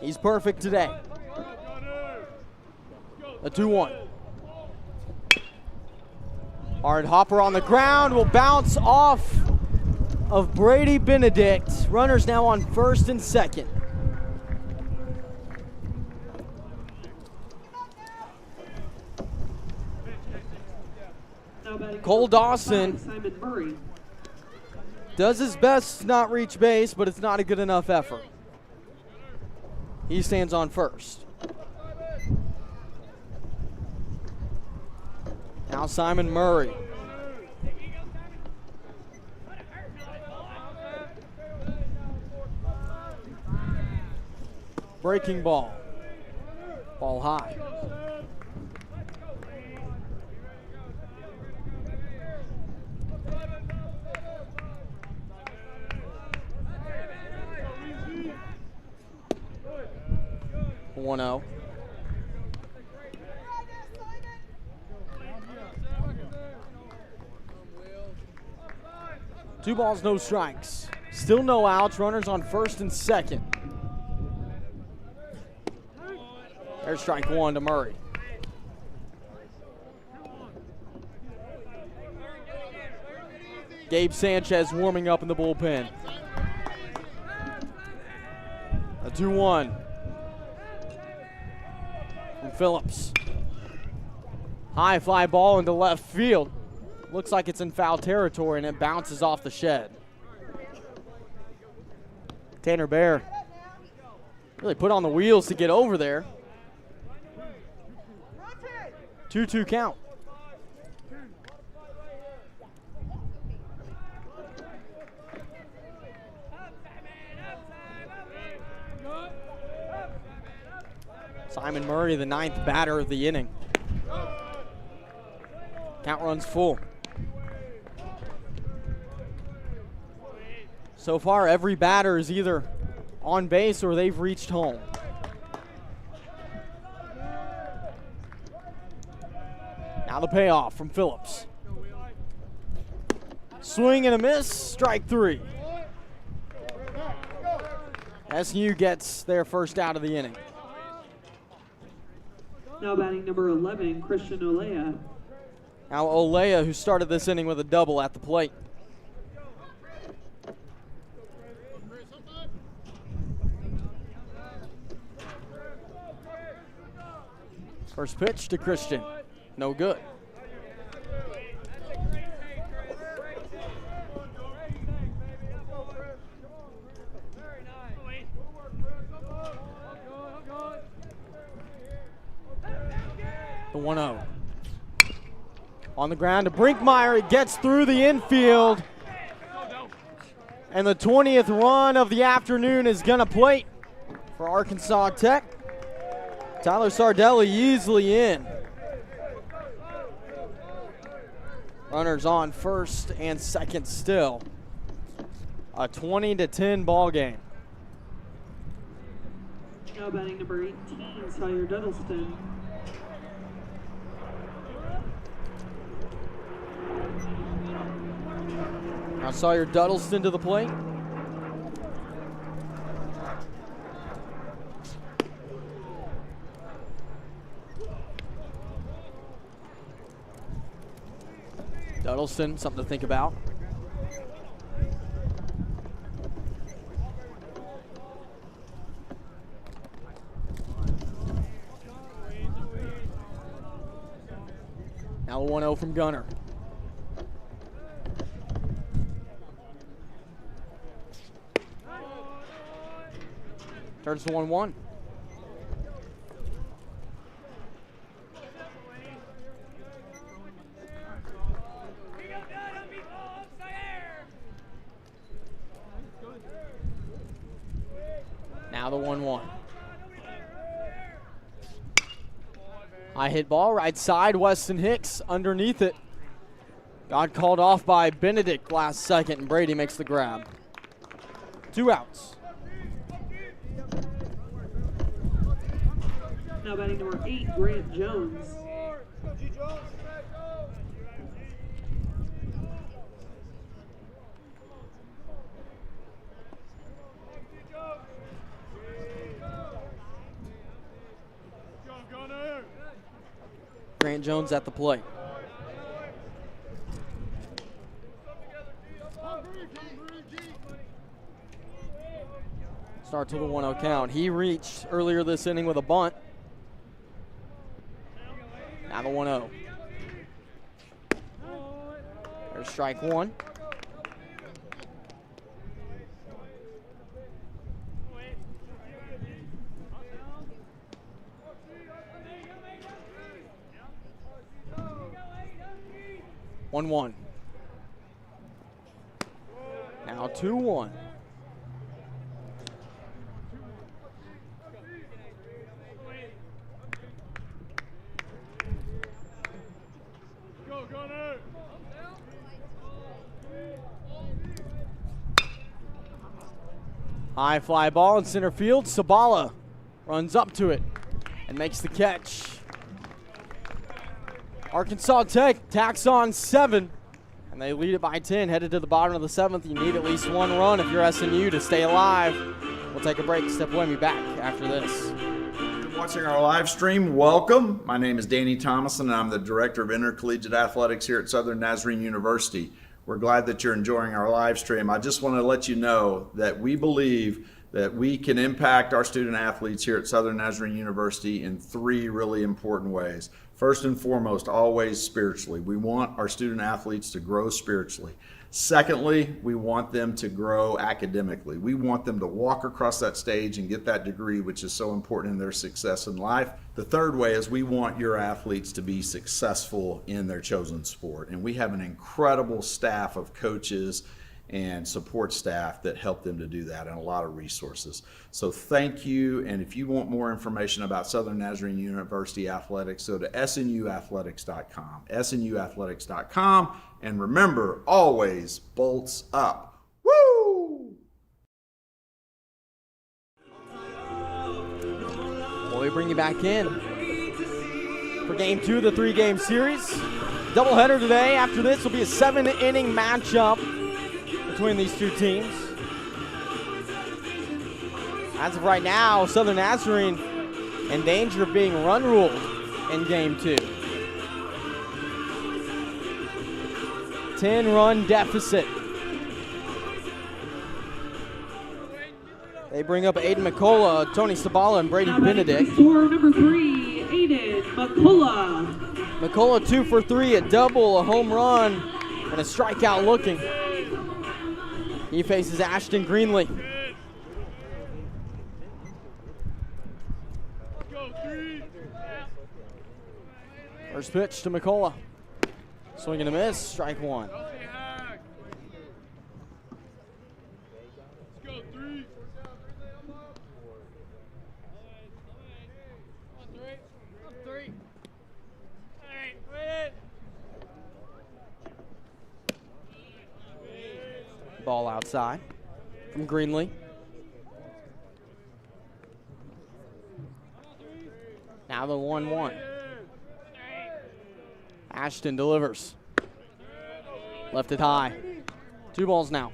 He's perfect today. The 2-1. Hard hopper on the ground will bounce off of Brady Benedict. Runners now on first and second. Cole Dawson does his best to not reach base, but it's not a good enough effort. He stands on first. Now Simon Murray. Breaking ball. Ball high. 2 balls, no strikes. Still no outs. Runners on first and second. There's strike 1 to Murray. Gabe Sanchez warming up in the bullpen. A 2-1 from Phillips. High fly ball into left field. Looks like it's in foul territory and it bounces off the shed. Tanner Bear really put on the wheels to get over there. 2-2 count. Simon Murray, the 9th batter of the inning. Count runs full. So far, every batter is either on base or they've reached home. Now the payoff from Phillips. Swing and a miss, strike 3. SU gets their first out of the inning. Now batting number 11, Christian Olea. Now Olea, who started this inning with a double at the plate. First pitch to Christian. No good. The 1-0. On the ground to Brinkmeyer. It gets through the infield. And the 20th run of the afternoon is going to plate for Arkansas Tech. Tyler Sardelli easily in. Runners on first and second still. A 20-10 ball game. Now batting number 18, Sawyer Duddleston. Now Sawyer Duddleston to the plate. Duddleston, something to think about. Now a 1-0 from Gunner. Turns to 1-1. Now the 1-1. High hit ball, right side, Weston Hicks underneath it. Got called off by Benedict last second, and Brady makes the grab. 2 outs. Now batting number 8, Grant Jones. Grant Jones at the plate. Start to the 1-0 count. He reached earlier this inning with a bunt. Now the 1-0. There's strike 1. One. Now 2-1. High fly ball in center field. Sabala runs up to it and makes the catch. Arkansas Tech tacks on 7 And they lead it by 10, headed to the bottom of the 7th. You need at least one run if you're SNU to stay alive. We'll take a break. Step away, be back after this. Watching our live stream, welcome. My name is Danny Thomason, and I'm the Director of Intercollegiate Athletics here at Southern Nazarene University. We're glad that you're enjoying our live stream. I just want to let you know that we believe that we can impact our student athletes here at Southern Nazarene University in 3 really important ways. First and foremost, always spiritually. We want our student athletes to grow spiritually. Secondly, we want them to grow academically. We want them to walk across that stage and get that degree, which is so important in their success in life. The third way is we want your athletes to be successful in their chosen sport. And we have an incredible staff of coaches and support staff that help them to do that, and a lot of resources. So thank you, and if you want more information about Southern Nazarene University Athletics, go to snuathletics.com, snuathletics.com, and remember, always bolts up. Woo! Well, we bring you back in for game 2 of the 3-game series. Doubleheader today. After this will be a 7-inning matchup between these two teams. As of right now, Southern Nazarene in danger of being run ruled in game 2. 10-run deficit. They bring up Aiden McCullough, Tony Sabala, and Brady Benedict. Score number 3, Aiden McCullough. McCullough 2 for 3, a double, a home run, and a strikeout looking. He faces Ashton Greenlee. First pitch to McCullough. Swing and a miss, strike 1. Ball outside from Greenlee. Now the 1-1. Ashton delivers. Left it high. 2 balls now.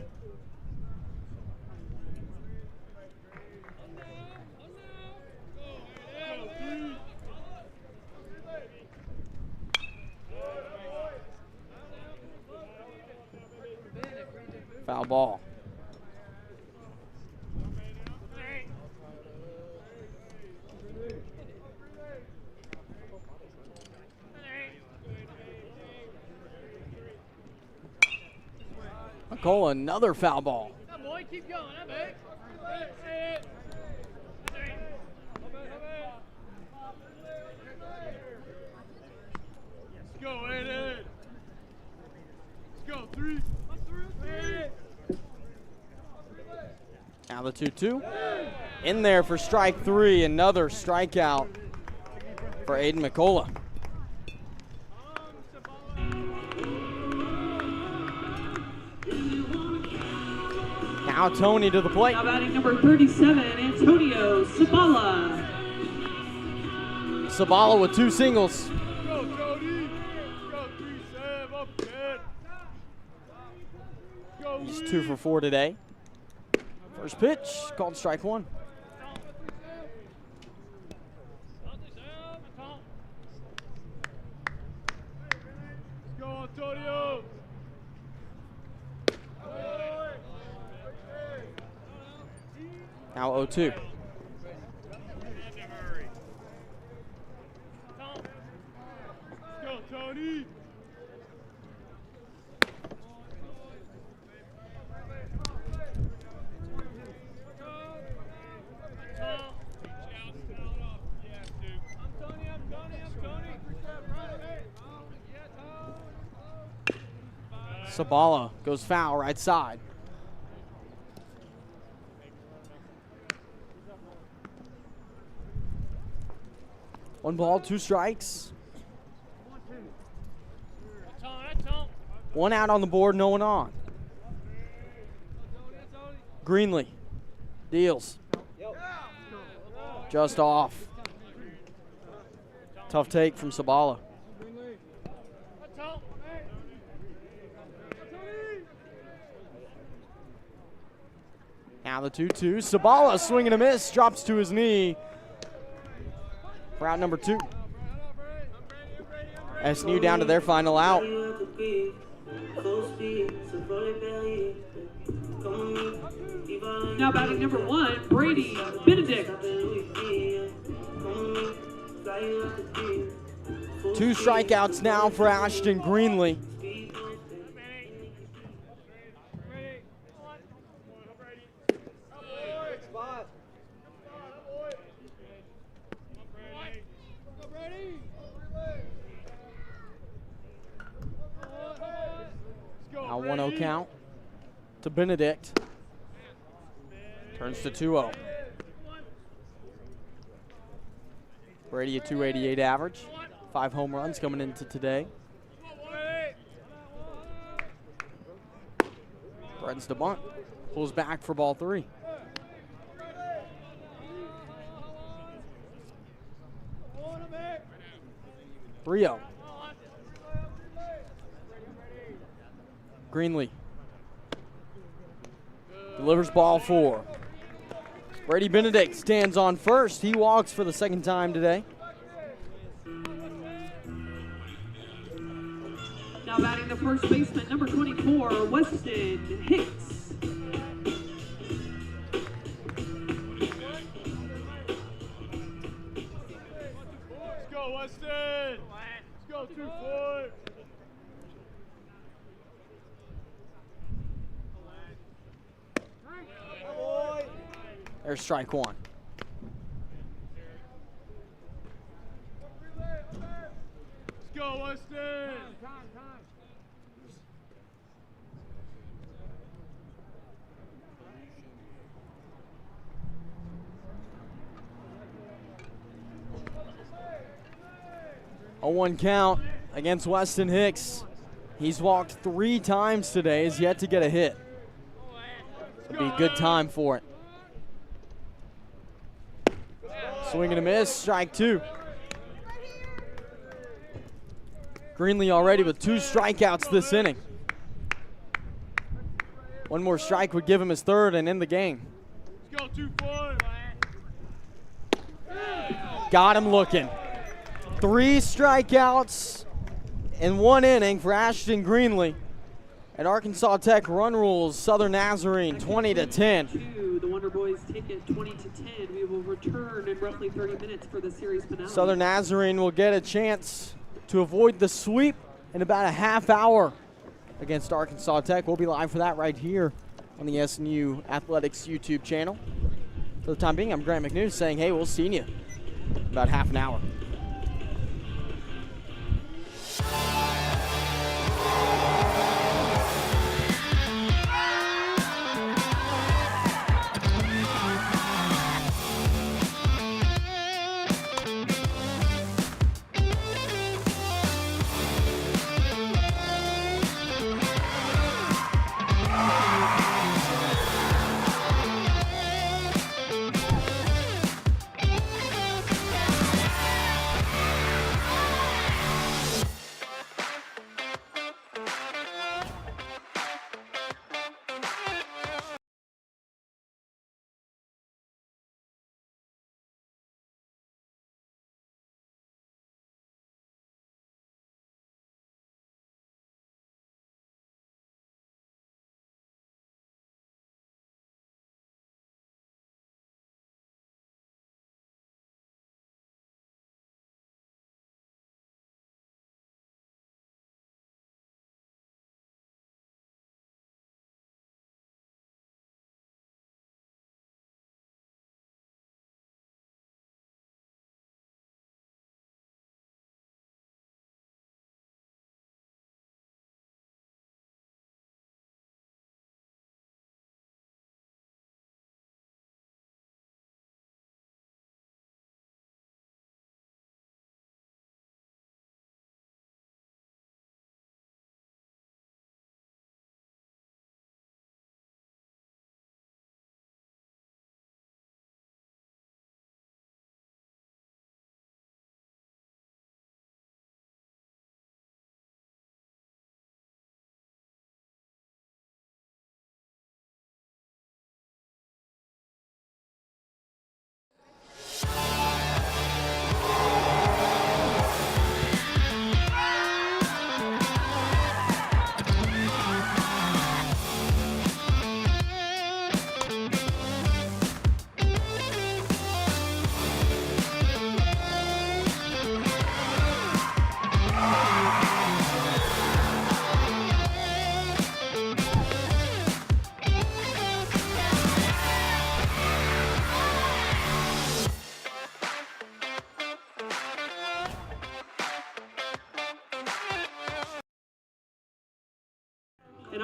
Foul ball. McCullough, another foul ball. Boy, keep going, Let's go, Aiden. Let's go, 3. Now the 2-2. In there for strike 3. Another strikeout for Aiden McCullough. Now Tony to the plate. Now batting number 37, Antonio Sabala. Sabala with 2 singles. Go, Jody. Go, 3-7. Up good. Go, He's 2 for 4 today. First pitch, called strike 1. Go, Antonio. Now 0-2. Go, Tony. Sabala goes foul right side. One ball, 2 strikes. 1 out on the board, no one on. Greenlee deals. Just off. Tough take from Sabala. Now the 2-2. Sabala swing and a miss, drops to his knee for out number 2. SNU down to their final out. Now batting number 1, Brady Benedict. 2 strikeouts now for Ashton Greenlee. Now 1-0 count to Benedict. Turns to 2-0. Brady a .288 average. 5 home runs coming into today. Threatens to bunt. Pulls back for ball 3. Rio. Greenlee. Delivers ball 4. Brady Benedict stands on first. He walks for the second time today. Now batting the first baseman, number 24, Weston Hicks. Let's go, Weston. Let's go, 2-4. There's strike 1. Let's go, Weston. 0-1 count against Weston Hicks. He's walked 3 times today, has yet to get a hit. It'll be a good time for it. Swing and a miss, strike 2. Greenlee already with 2 strikeouts this inning. 1 more strike would give him his 3rd and end the game. Let's go, 2-4. Got him looking. 3 strikeouts in 1 inning for Ashton Greenlee. At Arkansas Tech, run rules Southern Nazarene 20-10. The Wonder Boys take it 20-10. We will return in roughly 30 minutes for the series finale. Southern Nazarene will get a chance to avoid the sweep in about a half hour against Arkansas Tech. We'll be live for that right here on the SNU Athletics YouTube channel. For the time being, I'm Grant McNews saying, hey, we'll see you in about half an hour.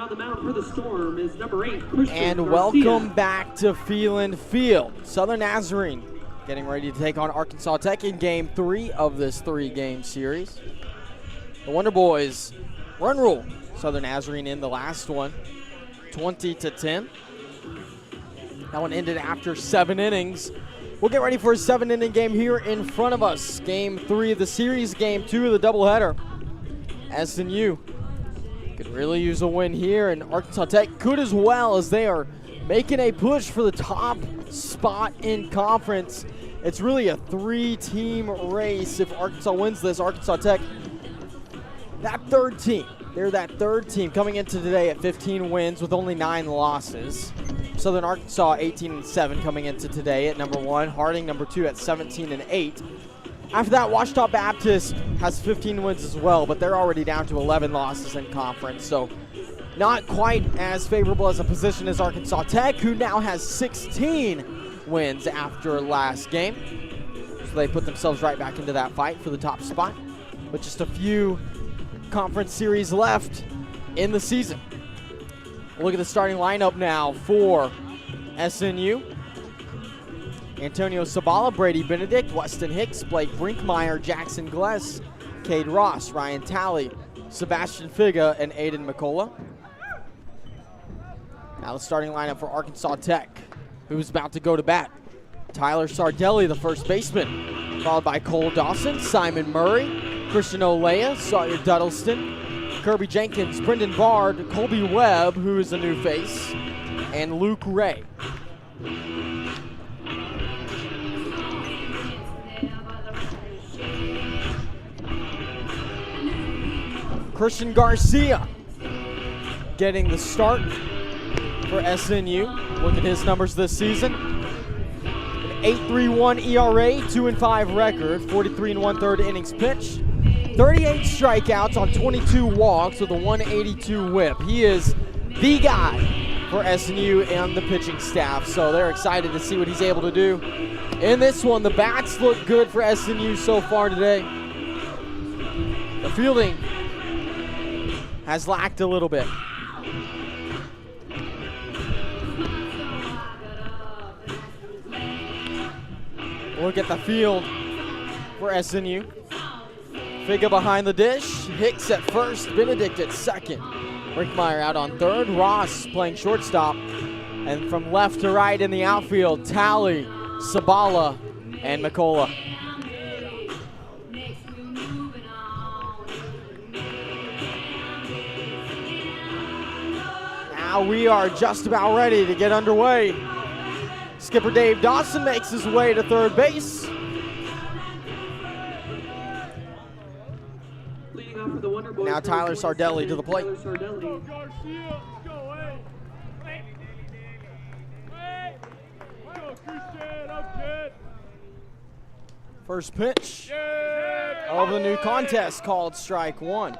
on the mound for the Storm is number 8, Christian And Garcia. welcome back to Phelan Field. Southern Nazarene getting ready to take on Arkansas Tech in Game 3 of this 3-game series. The Wonder Boys run rule Southern Nazarene in the last one, 20-10. That one ended after 7 innings. We'll get ready for a 7-inning game here in front of us. Game 3 of the series, Game 2 of the doubleheader. SNU could really use a win here, and Arkansas Tech could as well, as they are making a push for the top spot in conference. It's really a 3-team race. If Arkansas wins this, Arkansas Tech, that third team. They're that third team coming into today at 15 wins with only 9 losses. Southern Arkansas 18-7 coming into today at number 1. Harding number 2 at 17-8. After that, Ouachita Baptist has 15 wins as well, but they're already down to 11 losses in conference. So not quite as favorable as a position as Arkansas Tech, who now has 16 wins after last game. So they put themselves right back into that fight for the top spot with just a few conference series left in the season. Look at the starting lineup now for SNU. Antonio Sabala, Brady Benedict, Weston Hicks, Blake Brinkmeyer, Jackson Gless, Cade Ross, Ryan Talley, Sebastian Figa, and Aiden McCullough. Now the starting lineup for Arkansas Tech, who's about to go to bat. Tyler Sardelli, the first baseman, followed by Cole Dawson, Simon Murray, Christian Olea, Sawyer Duddleston, Kirby Jenkins, Brendan Bard, Colby Webb, who is a new face, and Luke Ray. Christian Garcia getting the start for SNU. Look at his numbers this season. An 8.31 ERA, 2-5 record, 43 1/3 innings pitched, 38 strikeouts on 22 walks with a 182 whip. He is the guy for SNU and the pitching staff, so they're excited to see what he's able to do in this one. The bats look good for SNU so far today. The fielding has lacked a little bit. Look at the field for SNU. Figa behind the dish, Hicks at first, Benedict at second. Brinkmeyer out on third, Ross playing shortstop. And from left to right in the outfield, Talley, Sabala, and McCullough. Now we are just about ready to get underway. Skipper Dave Dawson makes his way to third base. Now Tyler Sardelli to the plate. First pitch of the new contest called strike one.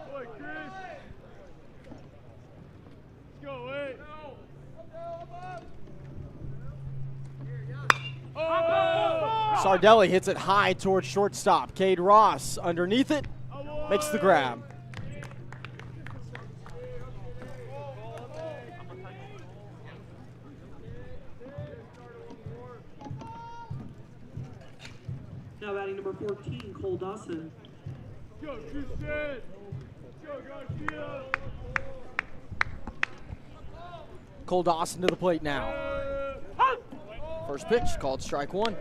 Sardelli hits it high towards shortstop. Cade Ross underneath it, makes the grab. Now batting number 14, Cole Dawson. Go, Houston! Go, Garcia! Cole Dawson to the plate now. First pitch called strike one.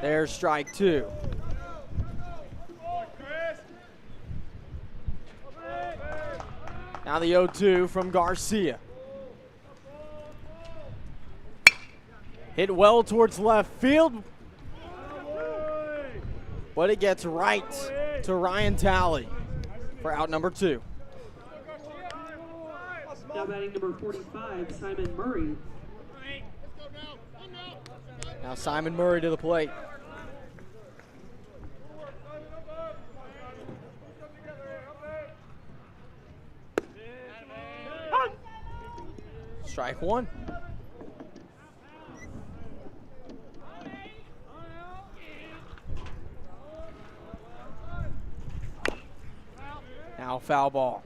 There's strike two. Now the 0-2 from Garcia. Hit well towards left field, but it gets right to Ryan Talley for out number two. Now batting number 45, Simon Murray. Now Simon Murray to the plate. Strike one. foul ball.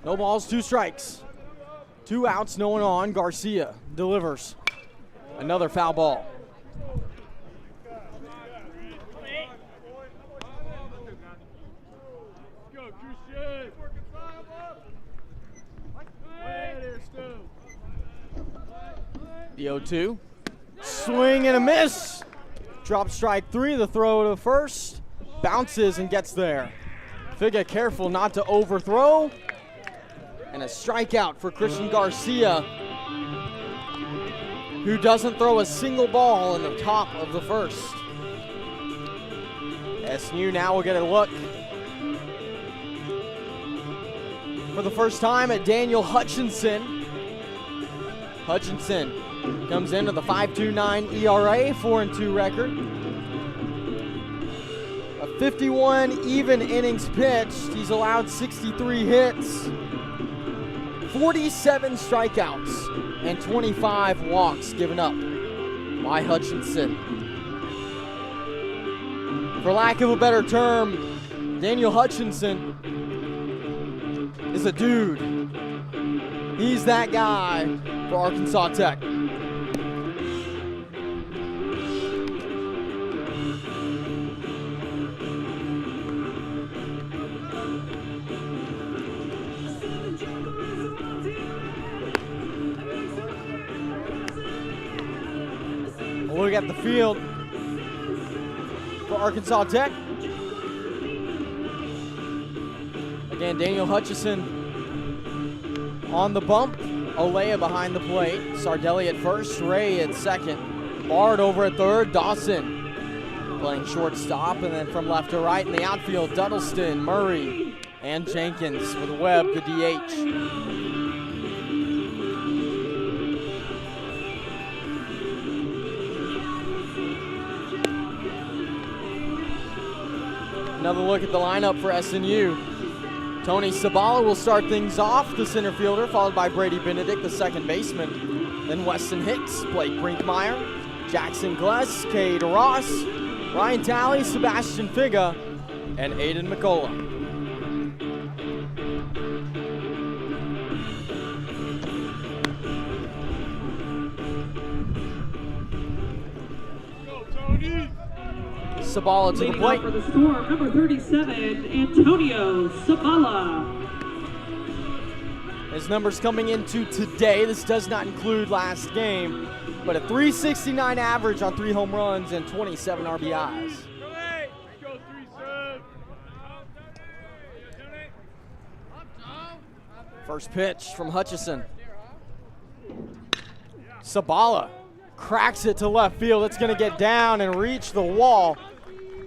No balls, 2 strikes. 2 outs, no one on. Garcia delivers. Another foul ball. The 0-2. Swing and a miss. Drop strike 3, the throw to first. Bounces and gets there. Figa careful not to overthrow. And a strikeout for Christian Garcia, who doesn't throw a single ball in the top of the first. SNU now will get a look for the first time at Daniel Hutchinson. Hutchinson comes in with a 5.29 ERA, 4-2 record. A 51 even innings pitched. He's allowed 63 hits, 47 strikeouts, and 25 walks given up by Hutchinson. For lack of a better term, Daniel Hutchinson is a dude. He's that guy for Arkansas Tech. Look at the field for Arkansas Tech. Again, Daniel Hutchinson on the bump. Olea behind the plate. Sardelli at first, Ray at second. Bard over at third. Dawson playing shortstop, and then from left to right in the outfield, Duddleston, Murray, and Jenkins with Webb, the DH. Another look at the lineup for SNU. Tony Sabala will start things off, the center fielder, followed by Brady Benedict, the second baseman. Then Weston Hicks, Blake Brinkmeyer, Jackson Gless, Cade Ross, Ryan Talley, Sebastian Figa, and Aiden McCullough. Sabala to the plate. For the Storm, number 37, Antonio Sabala. His numbers coming into today, this does not include last game, but a .369 average on 3 home runs and 27 RBIs. First pitch from Hutchison. Sabala cracks it to left field. It's going to get down and reach the wall.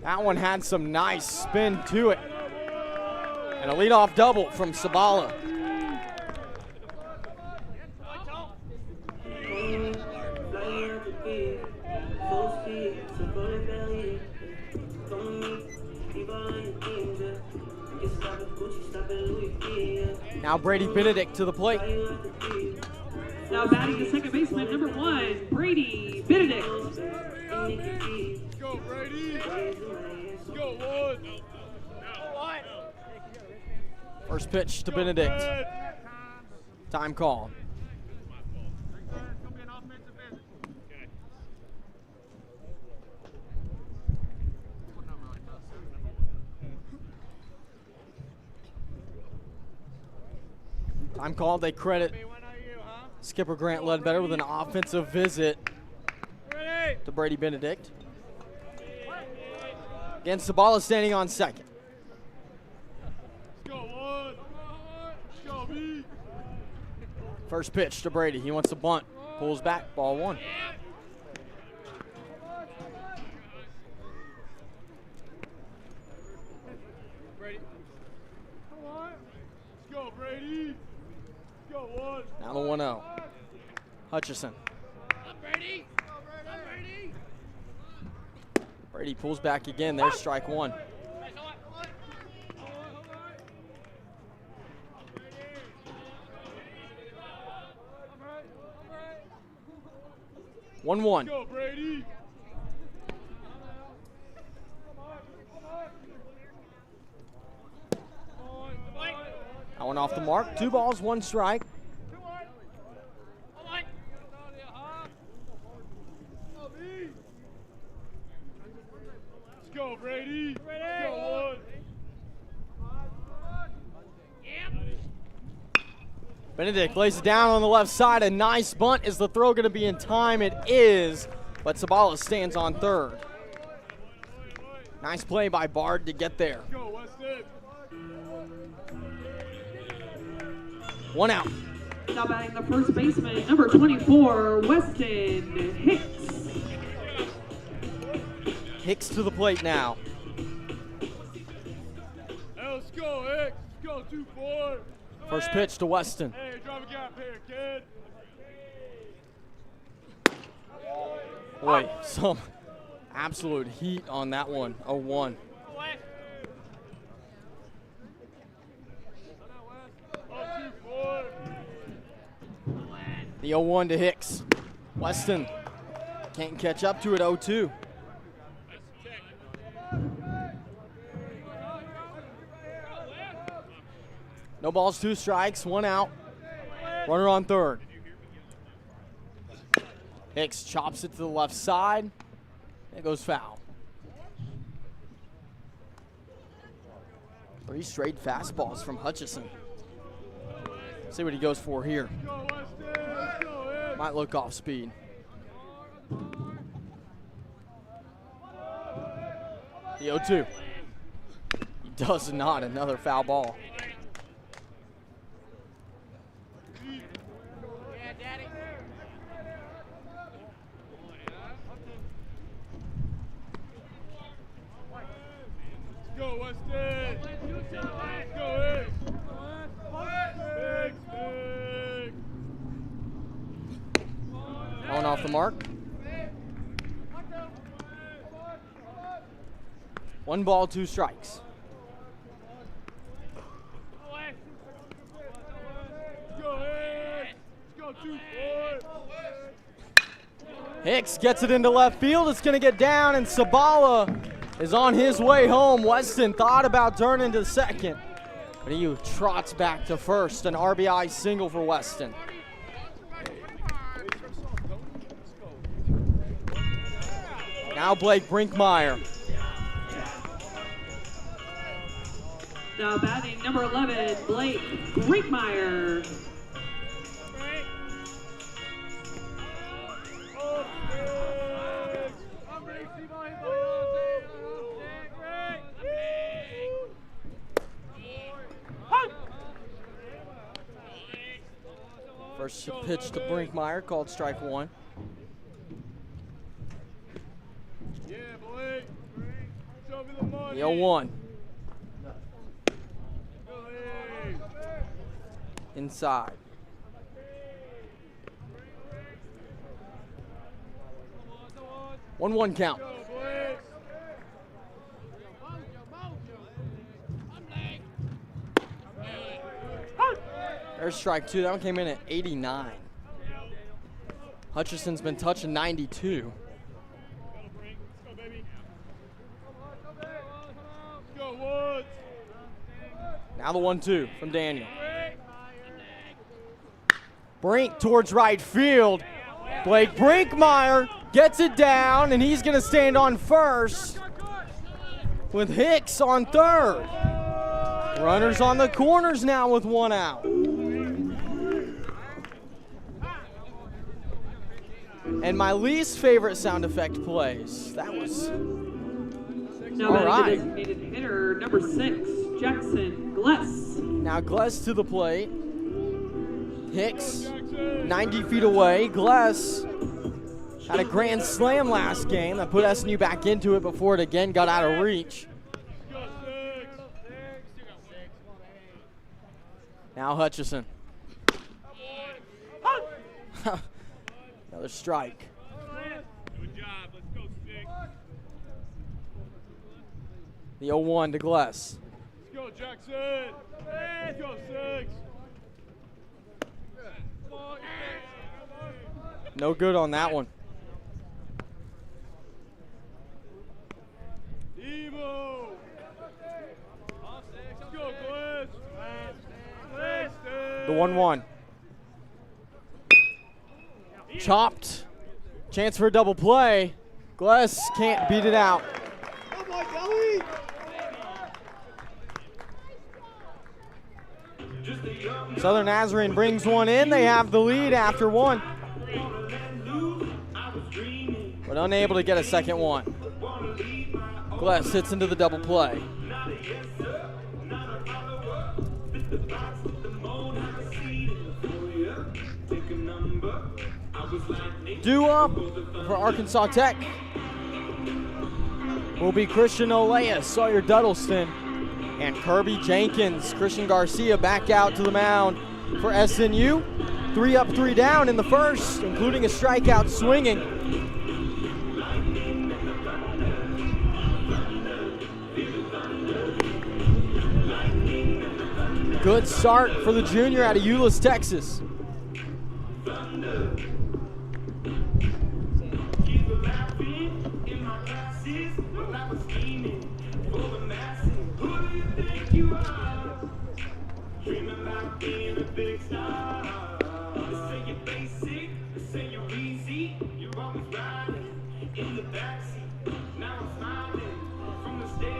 That one had some nice spin to it. And a leadoff double from Sabala. Now Brady Benedict to the plate. Now batting the second baseman, number 1, Brady Benedict. Go, Brady. Go, Wood. First pitch to Benedict. Time call. Time called. They credit skipper Grant Ledbetter with an offensive visit to Brady Benedict. Again, Sabala standing on second. First pitch to Brady. He wants to bunt. Pulls back. Ball 1. Now the 1-0. Hutchison. Brady pulls back again. There's strike 1. 1-1. Go, Brady. That one off the mark. 2 balls, 1 strike. Let's go, Brady. Let's go, Benedict lays it down on the left side. A nice bunt. Is the throw going to be in time? It is, but Sabala stands on third. Nice play by Bard to get there. Go, Weston. 1 out. Now batting the first baseman, number 24, Weston Hicks. Hicks to the plate now. Hey, let's go, Hicks. Let's go, 2-4. First pitch to Weston. Hey, drive a gap here, kid. Boy, some absolute heat on that one. 0-1. The 0-1 to Hicks. Weston can't catch up to it. 0-2. No balls, 2 strikes, 1 out. Runner on third. Hicks chops it to the left side. It goes foul. 3 straight fastballs from Hutchison. See what he goes for here. Might look off speed. The 0-2. He does not. Another foul ball. Go, Weston. Go, Hicks. Big. Going off the mark. 1 ball, 2 strikes. Go, Hicks. Let's go, 2-4. Hicks gets it into left field. It's going to get down, and Sabala is on his way home. Weston thought about turning to second, but he trots back to first. An RBI single for Weston. Now Blake Brinkmeyer. Now batting number 11, Blake Brinkmeyer. First pitch to Brinkmeyer, called strike 1. Yeah, Blake. Show me the money. The 0-1. Inside. 1-1 count. There's strike 2. That one came in at 89. Hutchison's been touching 92. Now the 1-2 from Daniel. Brink towards right field. Blake Brinkmeyer gets it down, and he's going to stand on first with Hicks on third. Runners on the corners now with 1 out. And my least favorite sound effect plays. That was Now all right. designated hitter number 6, Jackson Gless. Now Gless to the plate. Hicks 90 feet away. Gless had a grand slam last game that put SNU back into it before it again got out of reach. Now Hutchison. Another strike. Good job. Let's go, 6. The 0-1 to Gless. Let's go, Jackson. Let's go, 6. No good on that one. The 1-1. Chopped. Chance for a double play. Gless can't beat it out. Southern Nazarene brings one in. They have the lead after one, but unable to get a second one. Gless hits into the double play. Due up for Arkansas Tech will be Christian Olea, Sawyer Duddleston, and Kirby Jenkins. Christian Garcia back out to the mound for SNU. 3 up, 3 down in the first, including a strikeout swinging. Good start for the junior out of Euless, Texas.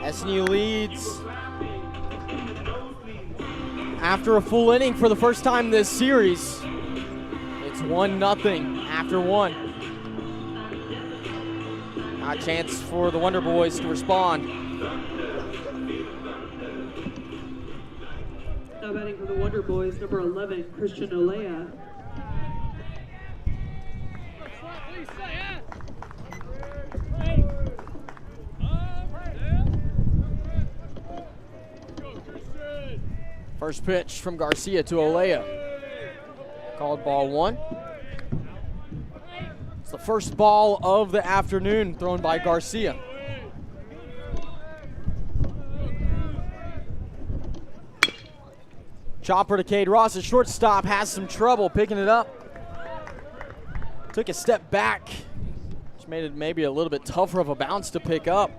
SNU leads after a full inning for the first time this series. It's 1-0 after one. Now a chance for the Wonder Boys to respond. Now batting for the Wonder Boys, number 11, Christian Olea. First pitch from Garcia to Olea. Called ball 1. It's the first ball of the afternoon thrown by Garcia. Chopper to Cade Ross, a shortstop, has some trouble picking it up. Took a step back, which made it maybe a little bit tougher of a bounce to pick up.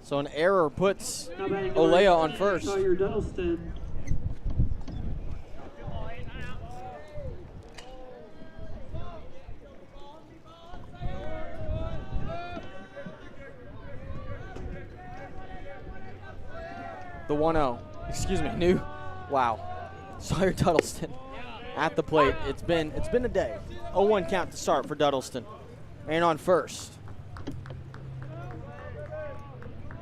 So an error puts Olea on first. Sawyer Duddleston. The 1-0. Excuse me. New. Wow. Sawyer Duddleston at the plate. It's been a day. 0-1 count to start for Duddleston. And on first.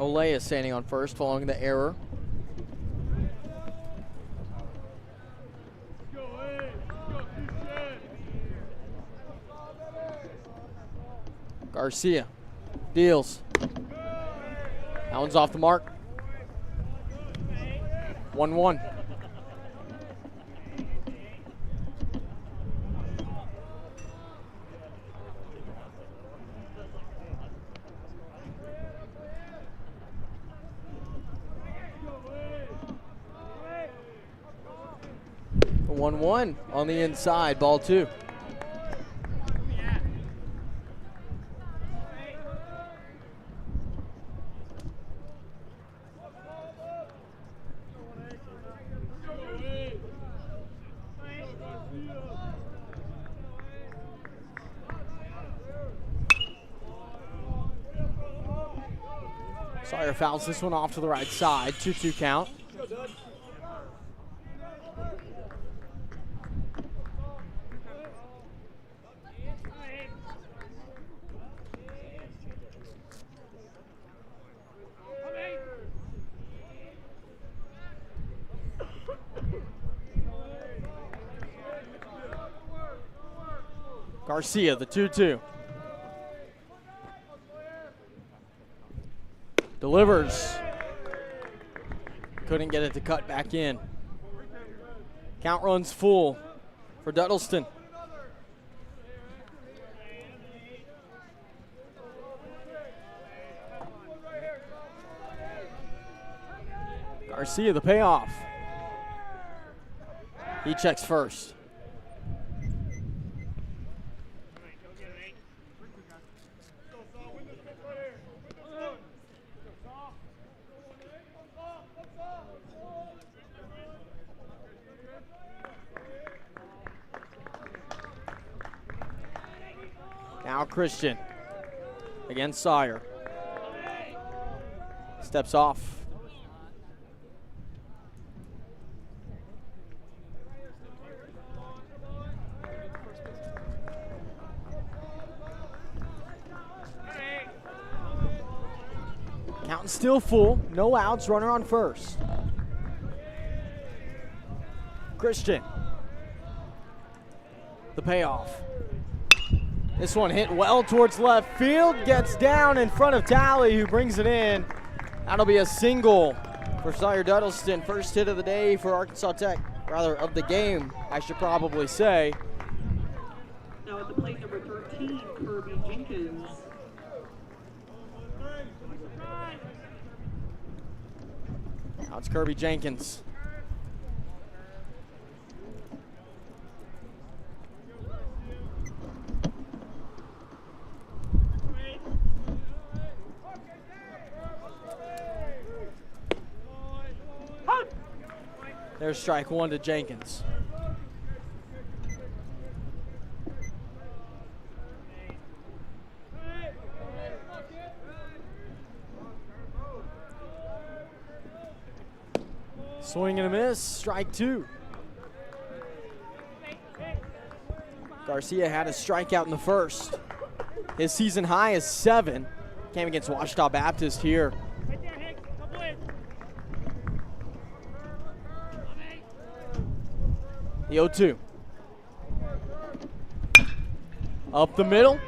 Olea standing on first following the error. Garcia deals. That one's off the mark. 1-1. The 1-1 on the inside, ball 2. Sawyer fouls this one off to the right side. 2-2 count. Garcia, the 2-2. Delivers. Couldn't get it to cut back in. Count runs full for Duddleston. Garcia, the payoff. He checks first. Christian against Sire. Steps off. Counting still full, no outs, runner on first. Christian. The payoff. This one hit well towards left field, gets down in front of Talley, who brings it in. That'll be a single for Sawyer Duddleston. First hit of the day for Arkansas Tech, rather of the game, I should probably say. Now at the plate, number 13, Kirby Jenkins. Now it's Kirby Jenkins. There's strike one to Jenkins. Swing and a miss, strike two. Garcia had a strikeout in the first. His season high is 7. Came against Ouachita Baptist here. The 0-2. Up the middle.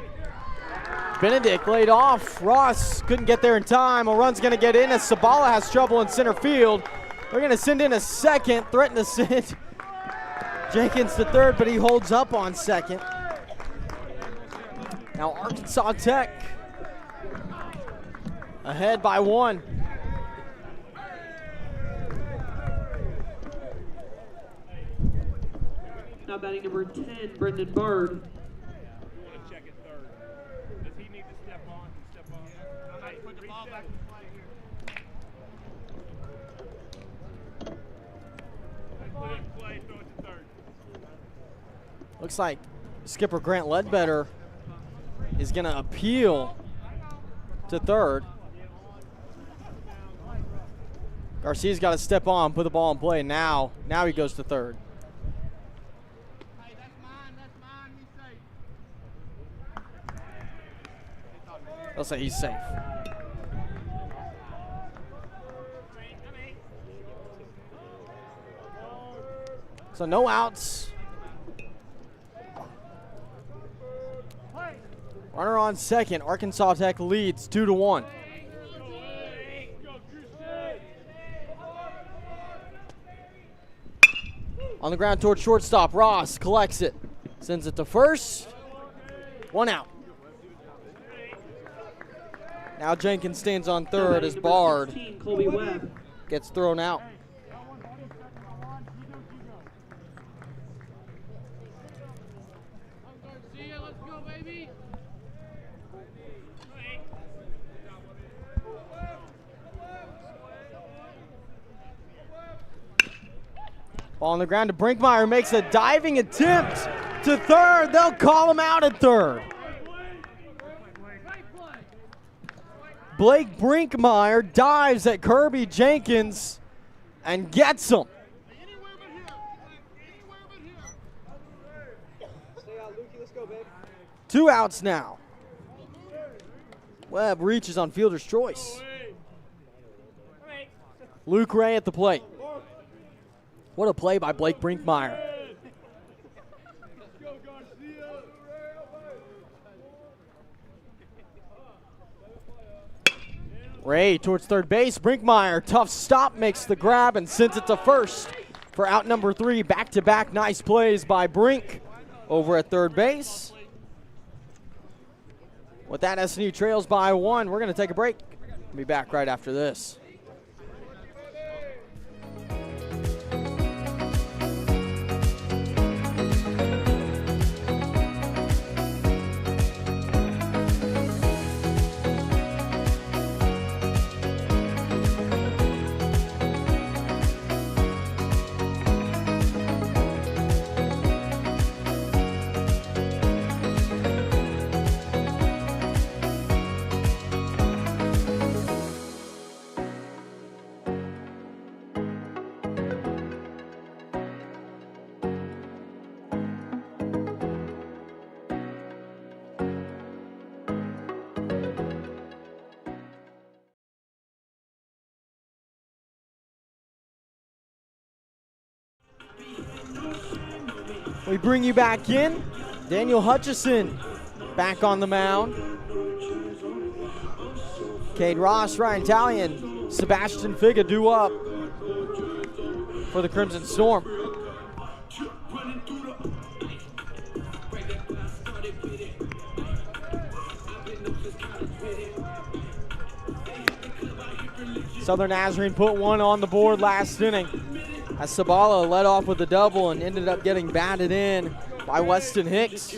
Benedict laid off. Ross couldn't get there in time. A run's going to get in as Sabala has trouble in center field. They're going to send in a second, threaten to send Jenkins to third, but he holds up on second. Now Arkansas Tech ahead by 1. Now batting number 10, Brendan Bard. Looks like skipper Grant Ledbetter is going to appeal to third. Garcia's got to step on, put the ball in play. Now he goes to third. They'll say he's safe. So no outs. Runner on second. Arkansas Tech leads 2-1. On the ground towards shortstop. Ross collects it. Sends it to first. 1 out. Now Jenkins stands on third as Bard gets thrown out. Ball on the ground to Brinkmeyer, makes a diving attempt to third. They'll call him out at third. Blake Brinkmeyer dives at Kirby Jenkins and gets him. Two outs now. Webb reaches on fielder's choice. Luke Ray at the plate. What a play by Blake Brinkmeyer. Ray towards third base. Brinkmeyer, tough stop, makes the grab and sends it to first for out number 3. Back-to-back nice plays by Brink over at third base. With that, SNU trails by 1. We're going to take a break. We'll be back right after this. We bring you back in. Daniel Hutchison back on the mound. Cade Ross, Ryan Talley, Sebastian Figa due up for the Crimson Storm. Southern Nazarene put one on the board last inning as Sabala led off with a double and ended up getting batted in by Weston Hicks.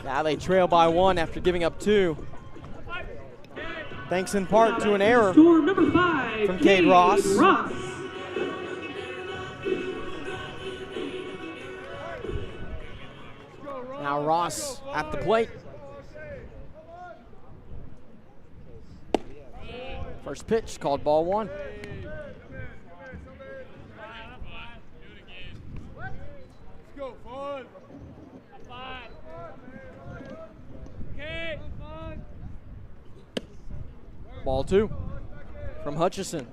Now they trail by one after giving up two. Thanks in part to an error from Cade Ross. Now Ross at the plate. First pitch called ball one. Ball two from Hutchison.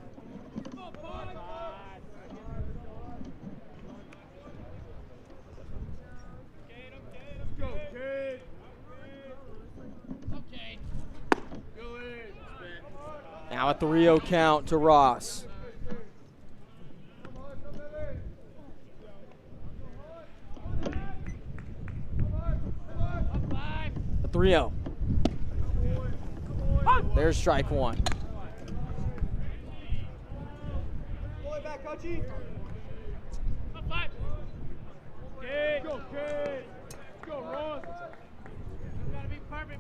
Now a 3-0 count to Ross. A 3-0. There's strike one.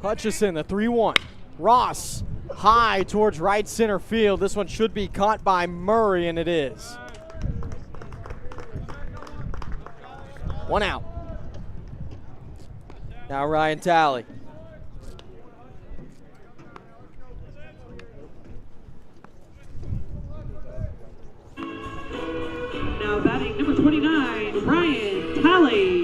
Hutchison, the 3-1. Ross, high towards right center field. This one should be caught by Murray, and it is. One out. Now Ryan Talley. Now batting number 29, Ryan Talley.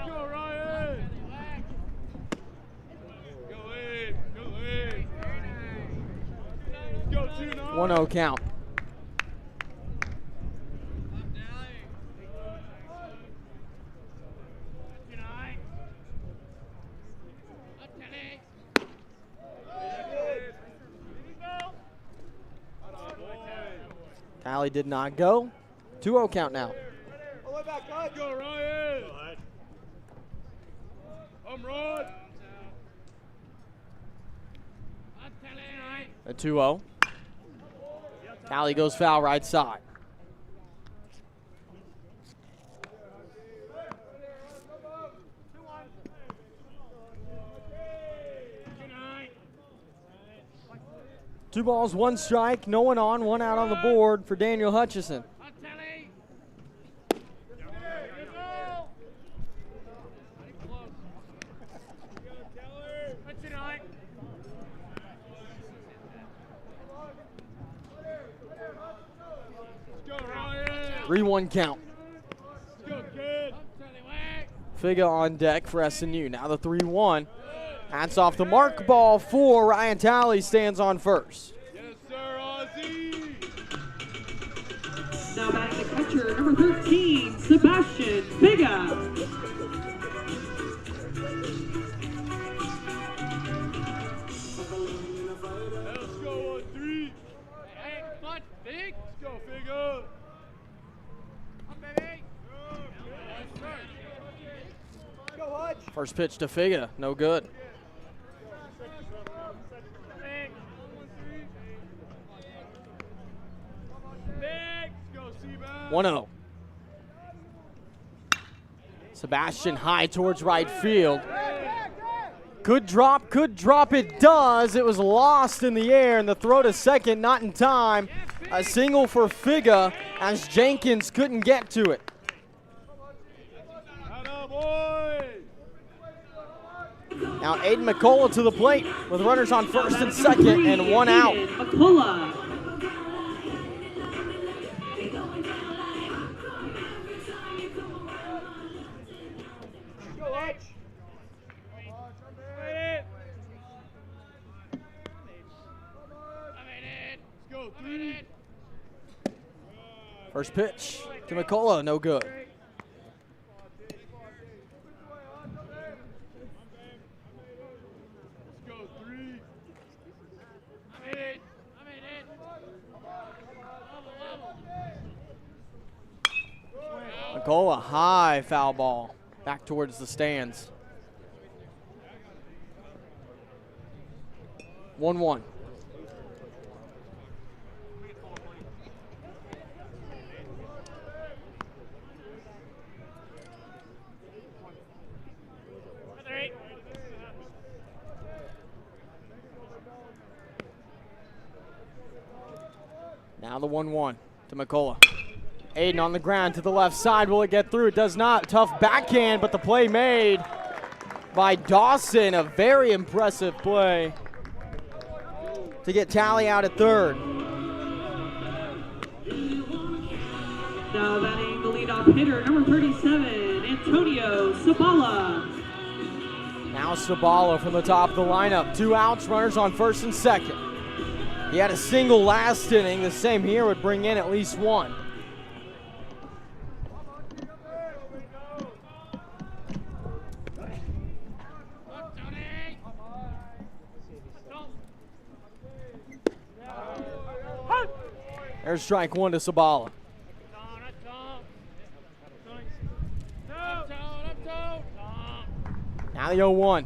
Go, Ryan! Go in! Go 2-9! 1-0 count. Talley did not go. 2-0 count now. Go, Ryan! I'm Rod! A 2-0. Talley goes foul right side. Two balls, one strike, no one on, one out on the board for Daniel Hutchison. Three 3-1 count. Figa on deck for SNU. Now the 3-1. That's off the mark. Ball 4. Ryan Talley stands on first. Yes, sir, Ozzy. Now batting the catcher, number 13, Sebastian Figa. Let's go 1-3. Hey, fun, big. Let's go, Figa. First pitch to Figa, no good. One 1-0. Sebastian high towards right field. Could drop, it does. It was lost in the air, and the throw to second not in time. A single for Figa as Jenkins couldn't get to it. Now Aiden McCullough to the plate with runners on first and second and one out. First pitch to McCullough, no good. McCullough, high foul ball, back towards the stands. 1-1. Now the 1-1 to McCullough. Aiden on the ground to the left side. Will it get through? It does not. Tough backhand, but the play made by Dawson. A very impressive play to get Tally out at third. Now batting the leadoff hitter, number 37, Antonio Sabala. Now Sabala from the top of the lineup. 2 outs, runners on first and second. He had a single last inning. The same here would bring in at least 1. There's strike 1 to Sabala. Now the 0-1.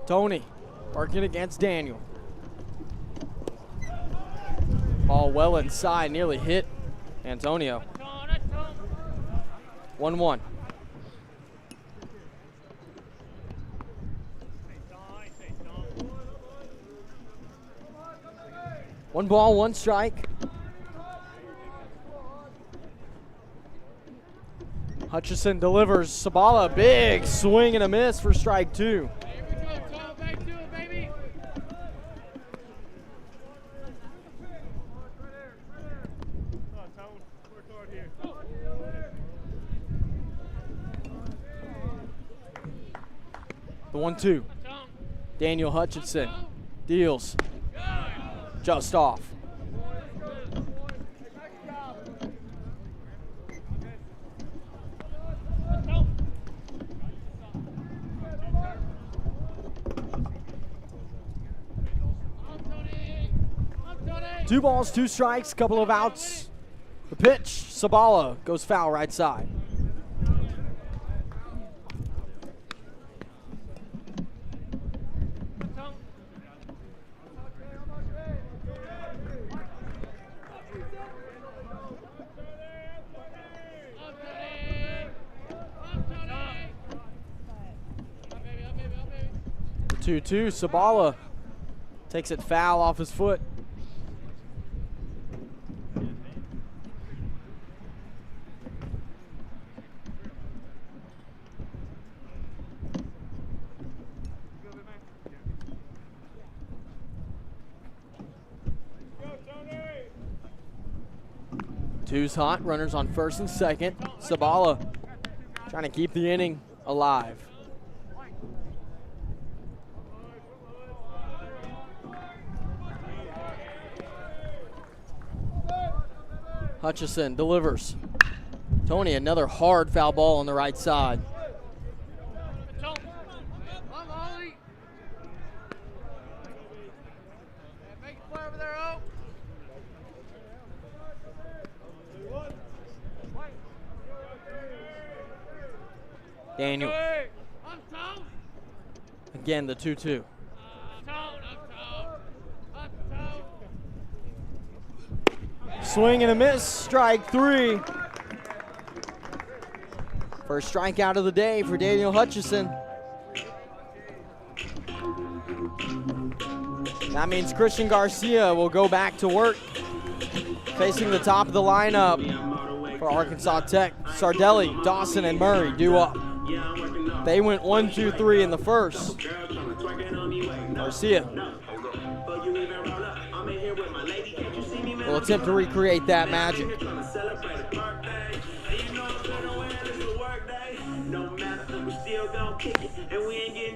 Tony working against Daniel. Ball well inside, nearly hit Antonio. 1-1. One ball, 1 strike. Hutchison delivers. Sabala, big swing and a miss for strike 2. The 1-2. Daniel Hutchinson deals. Just off. Two balls, 2 strikes, couple of outs. The pitch, Sabala goes foul right side. The 2-2, Sabala takes it foul off his foot. Two's hot, runners on first and second. Sabala trying to keep the inning alive. Hutchison delivers. Tony, another hard foul ball on the right side. Daniel. Again, the 2-2. Swing and a miss, strike 3. First strikeout of the day for Daniel Hutchison. That means Christian Garcia will go back to work, facing the top of the lineup for Arkansas Tech. Sardelli, Dawson, and Murray due up. They went 1-2-3 in the first. Garcia will attempt to recreate that magic.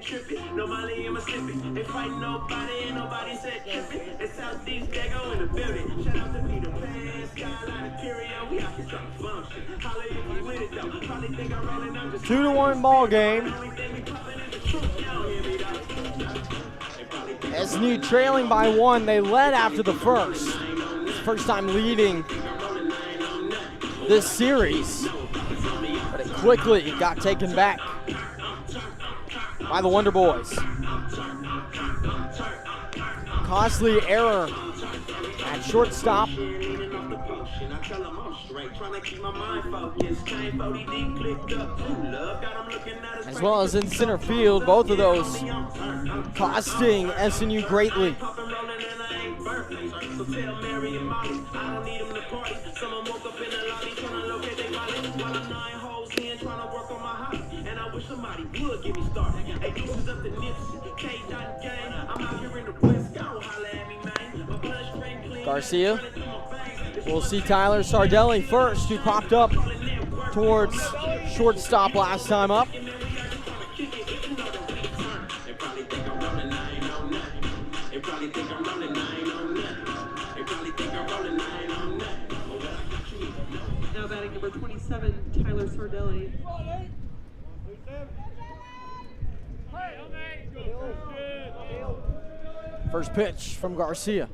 tripping. No Molly in my slipping. They fighting nobody, ain't nobody said tripping. It's Southeast Dago in the building. Shout out to Peter Pan, Skyline Imperial. We out here trying to function. Holla if you with it though. Probably think I'm rolling, I'm just 2-1 ball game. SNU trailing by 1. They led after the first. First time leading this series. But it quickly got taken back by the Wonder Boys. Costly error at shortstop. As well as in center field, both of those costing SNU greatly. Garcia. We'll see Tyler Sardelli first, who popped up towards shortstop last time up. Now batting number 27, Tyler Sardelli. First pitch from Garcia.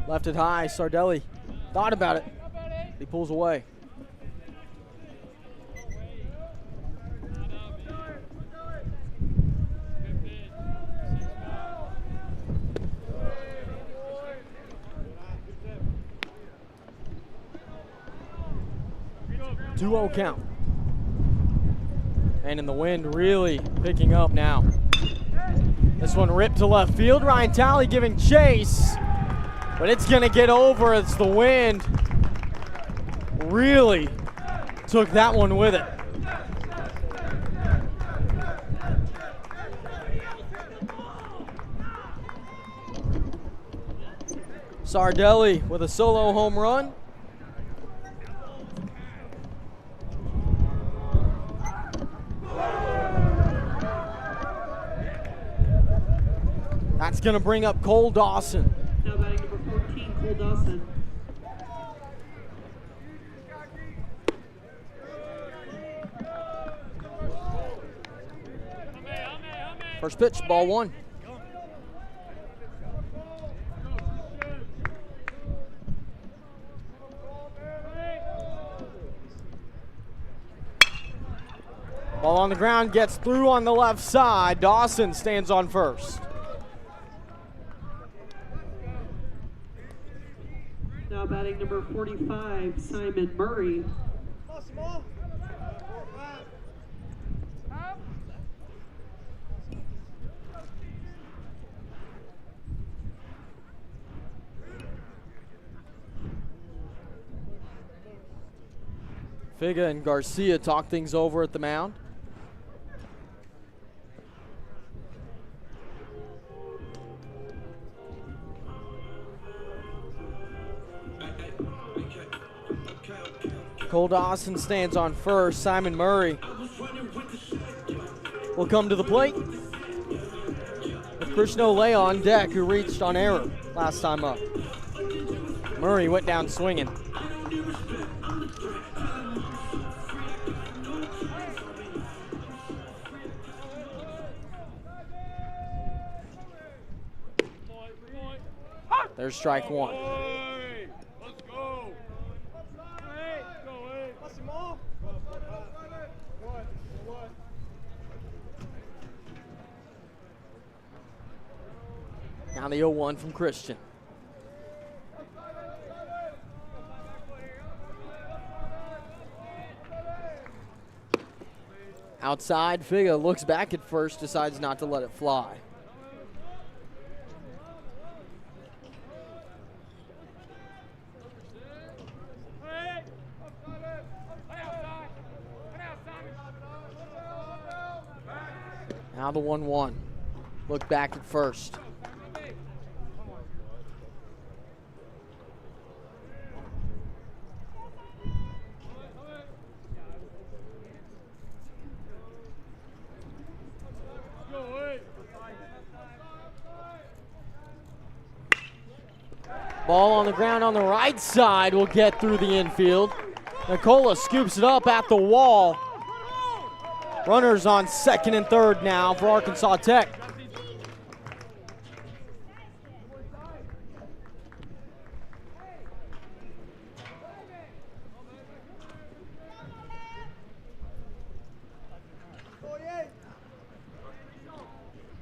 Left it high, Sardelli thought about it. He pulls away. Two-0 count. And in the wind really picking up now. This one ripped to left field. Ryan Talley giving chase. But it's going to get over as the wind really took that one with it. Sardelli with a solo home run. That's going to bring up Cole Dawson. Now batting number 14, Cole Dawson. First pitch, ball one. Ball on the ground, gets through on the left side. Dawson stands on first. Now batting number 45, Simon Murray. Figa and Garcia talk things over at the mound. Cole Dawson stands on first. Simon Murray will come to the plate with Krishna Olea on deck, who reached on error last time up. Murray went down swinging. There's strike one. Now the 0-1 from Christian. Outside, Figa looks back at first, decides not to let it fly. Now the 1-1. Look back at first. Ball on the ground on the right side will get through the infield. Nicola scoops it up at the wall. Runners on second and third now for Arkansas Tech.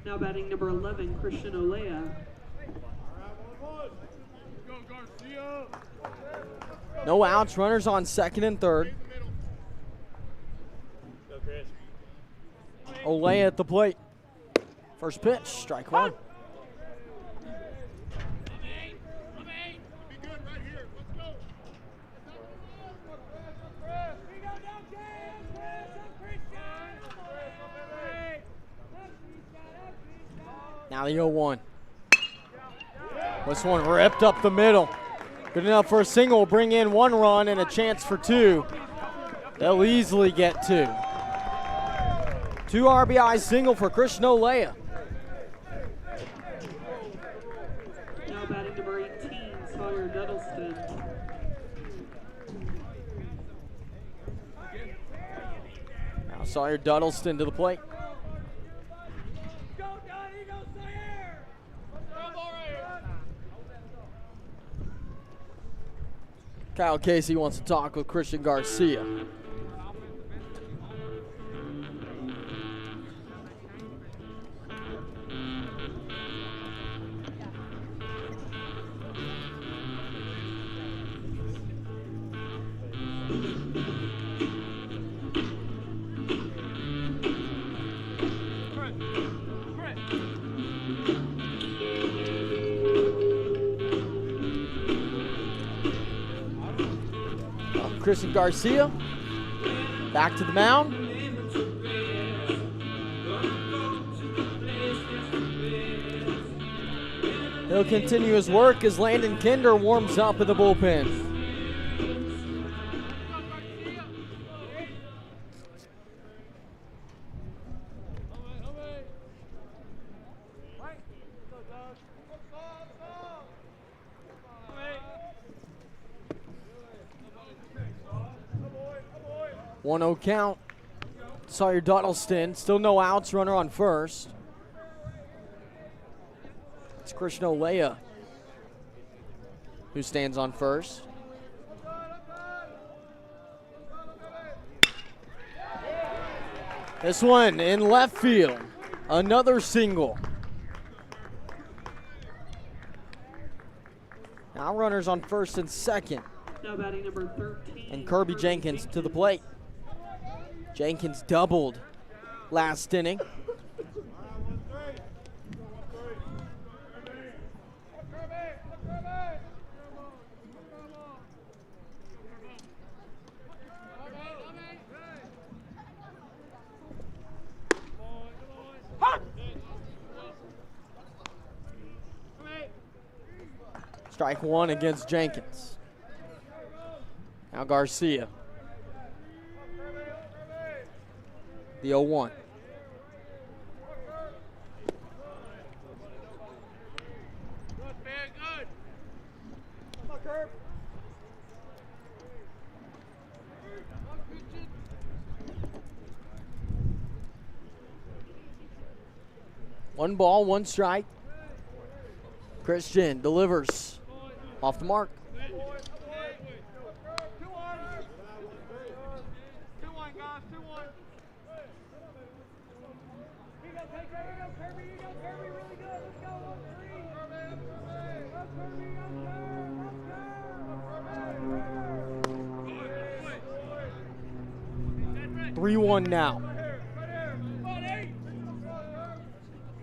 Now batting number 11, Christian Olea. No outs, runners on second and third. Olea at the plate. First pitch, strike one. Now the 0-1. This one ripped up the middle. Good enough for a single, bring in one run and a chance for two. They'll easily get two. 2 RBI single for Christian Olea. Now batting number 18, Sawyer Duddleston. Now Sawyer Duddleston to the plate. Kyle Casey wants to talk with Christian Garcia. Christian Garcia back to the mound. He'll continue his work as Landon Kinder warms up in the bullpen. One 0 count. Sawyer Duddleston, still no outs, runner on first. It's Christian Olea who stands on first. This one in left field. Another single. Now runners on first and second. Now batting number 13. And Kirby Jenkins to the plate. Jenkins doubled last inning. Strike one against Jenkins. Now Garcia. The 0-1. One ball, one strike. Christian delivers off the mark. Three-1 now.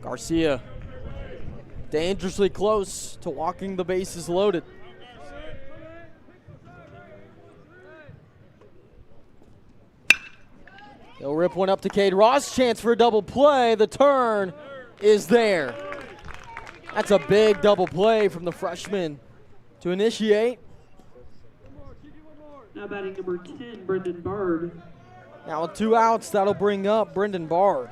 Garcia dangerously close to walking the bases loaded. They'll rip one up to Cade Ross. Chance for a double play. The turn is there. That's a big double play from the freshman to initiate. Now batting number 10, Brendan Bard. Now with 2 outs, that'll bring up Brendan Bard.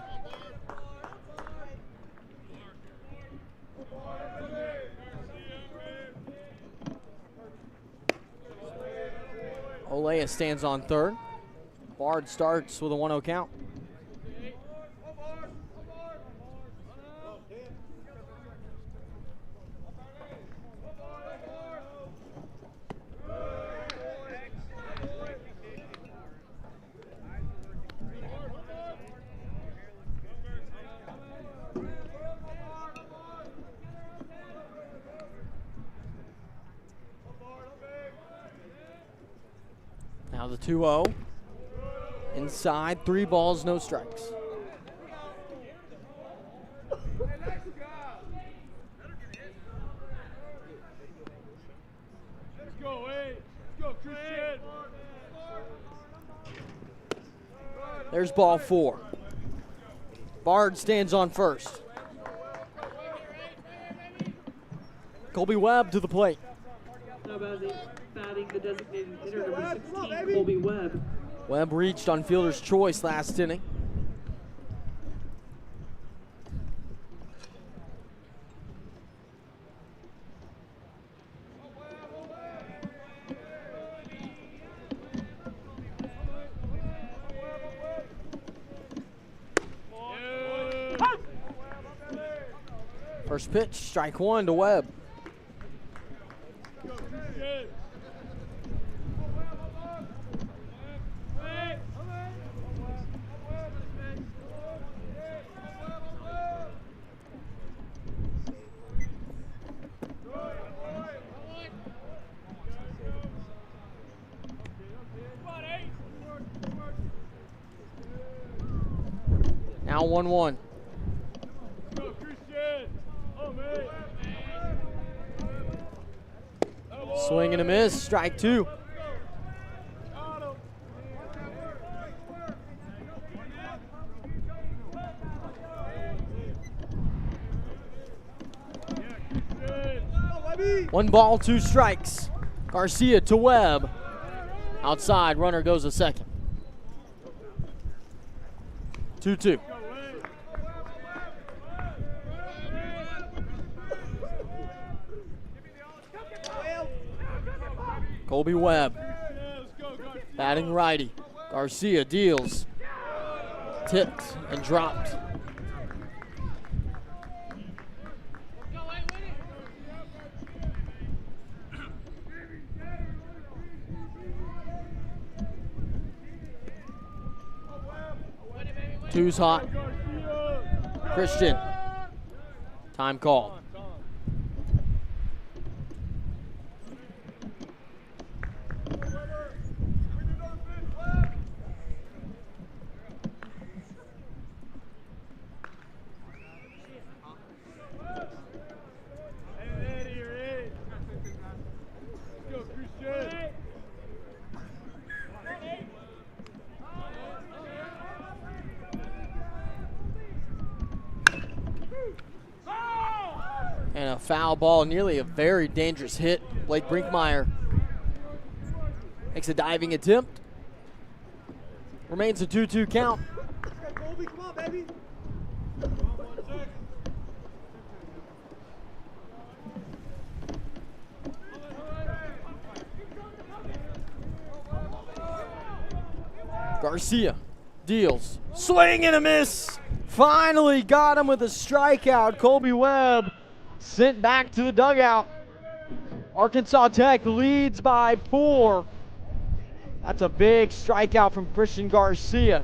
Alea stands on third. Bard starts with a 1-0 count. Now the 2-0. Inside, 3 balls, no strikes. Let's go, Christian. There's ball 4. Bard stands on first. Colby Webb to the plate. Now batting the designated hitter, number 16, Colby Webb. Webb reached on fielder's choice last inning. First pitch, strike 1 to Webb. Now 1-1. Swing and a miss, strike 2. One ball, 2 strikes. Garcia to Webb. Outside, runner goes a second. 2-2. Colby Webb, batting righty. Garcia deals, tipped and dropped. Two's hot. Christian, time called. And a foul ball, nearly a very dangerous hit. Blake Brinkmeyer makes a diving attempt. Remains a 2-2 count. Colby, come on, baby. Garcia deals. Swing and a miss. Finally got him with a strikeout. Colby Webb sent back to the dugout. Arkansas Tech leads by 4. That's a big strikeout from Christian Garcia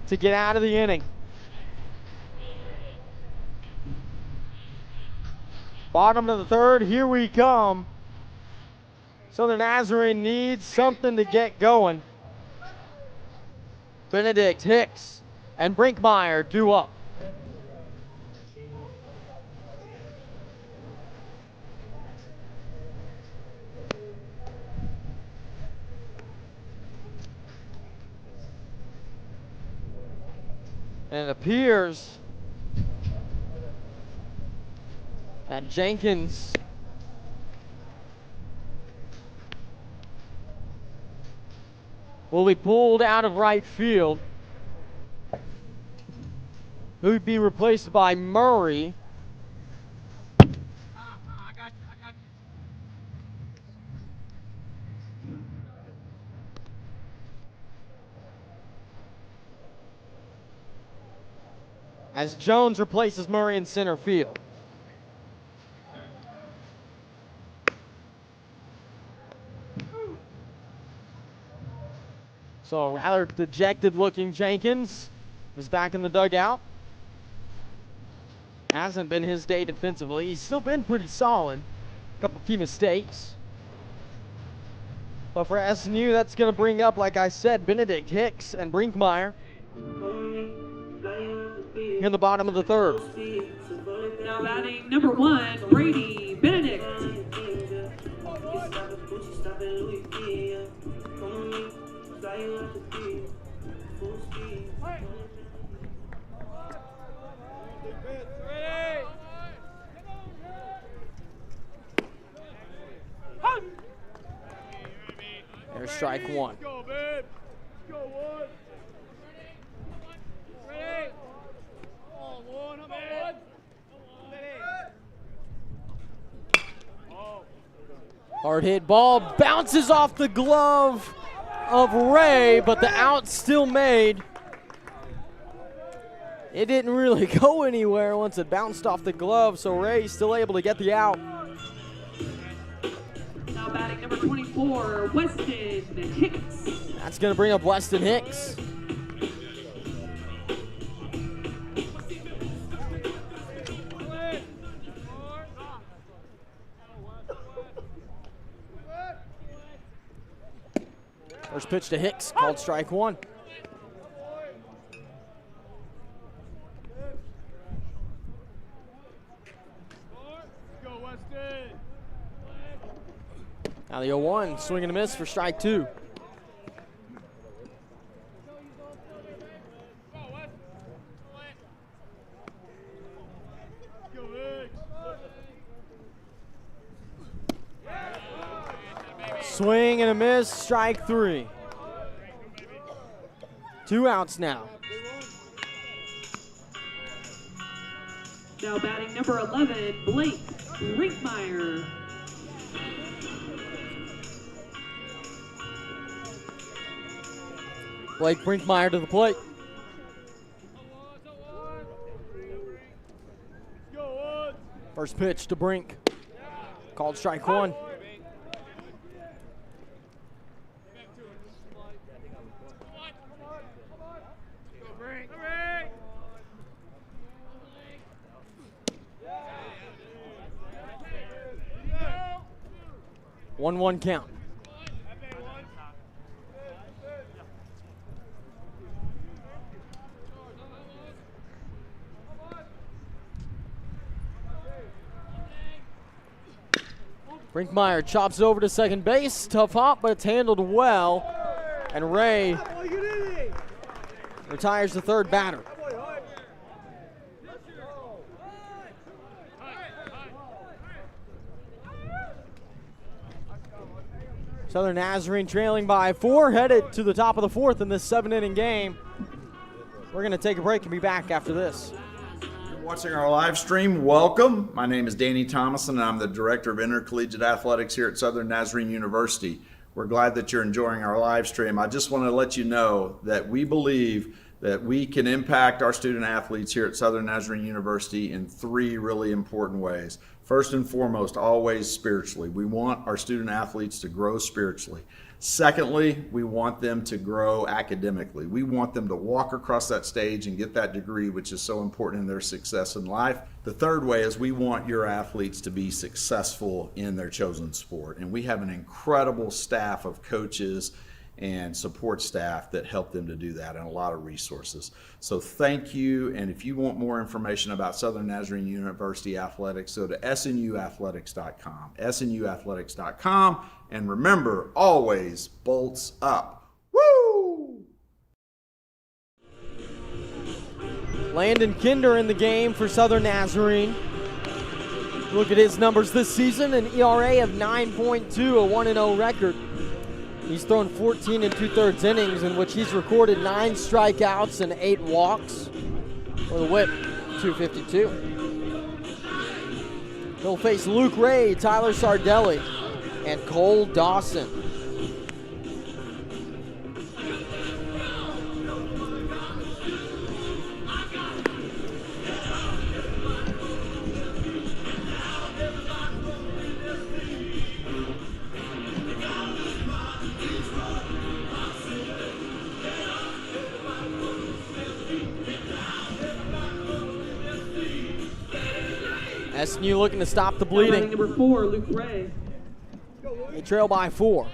to get out of the inning. Bottom of the 3rd, here we come. Southern Nazarene needs something to get going. Benedict, Hicks, and Brinkmeyer due up. And it appears that Jenkins will be pulled out of right field. Who would be replaced by Murray. as Jones replaces Murray in center field. So rather dejected-looking Jenkins is back in the dugout. Hasn't been his day defensively. He's still been pretty solid. A couple key mistakes. But for SNU, that's going to bring up, like I said, Benedict, Hicks, and Brinkmeyer in the bottom of the third. Now batting number 1, Brady Benedict. There's strike one. Go, babe. Go, one. Ready? On one, I'm in. Hard hit ball bounces off the glove of Ray, but the out's still made. It didn't really go anywhere once it bounced off the glove, so Ray's still able to get the out. Now batting number 24, Weston Hicks. That's going to bring up Weston Hicks. First pitch to Hicks, called strike one. Now the 0-1, swing and a miss for strike two. Swing and a miss, strike three. 2 outs now. Now batting number 11, Blake Brinkmeyer. Blake Brinkmeyer to the plate. First pitch to Brink. Called strike one. One count. Brinkmeyer chops it over to second base. Tough hop, but it's handled well. And Ray retires the third batter. Southern Nazarene trailing by 4, headed to the top of the fourth in this 7-inning game. We're going to take a break and be back after this. Watching our live stream, welcome. My name is Danny Thomason, and I'm the Director of Intercollegiate Athletics here at Southern Nazarene University. We're glad that you're enjoying our live stream. I just want to let you know that we believe that we can impact our student athletes here at Southern Nazarene University in 3 really important ways. First and foremost, always spiritually. We want our student athletes to grow spiritually. Secondly, we want them to grow academically. We want them to walk across that stage and get that degree, which is so important in their success in life. The third way is we want your athletes to be successful in their chosen sport. And we have an incredible staff of coaches and support staff that help them to do that, and a lot of resources. So thank you, and if you want more information about Southern Nazarene University Athletics, go to snuathletics.com, snuathletics.com, and remember, always bolts up. Woo! Landon Kinder in the game for Southern Nazarene. Look at his numbers this season, an ERA of 9.2, a 1-0 record. He's thrown 14 2/3 innings, in which he's recorded 9 strikeouts and 8 walks, with a whip 252. He'll face Luke Ray, Tyler Sardelli, and Cole Dawson. SNU looking to stop the Now batting bleeding. number 4, Luke Ray. They trail by 4.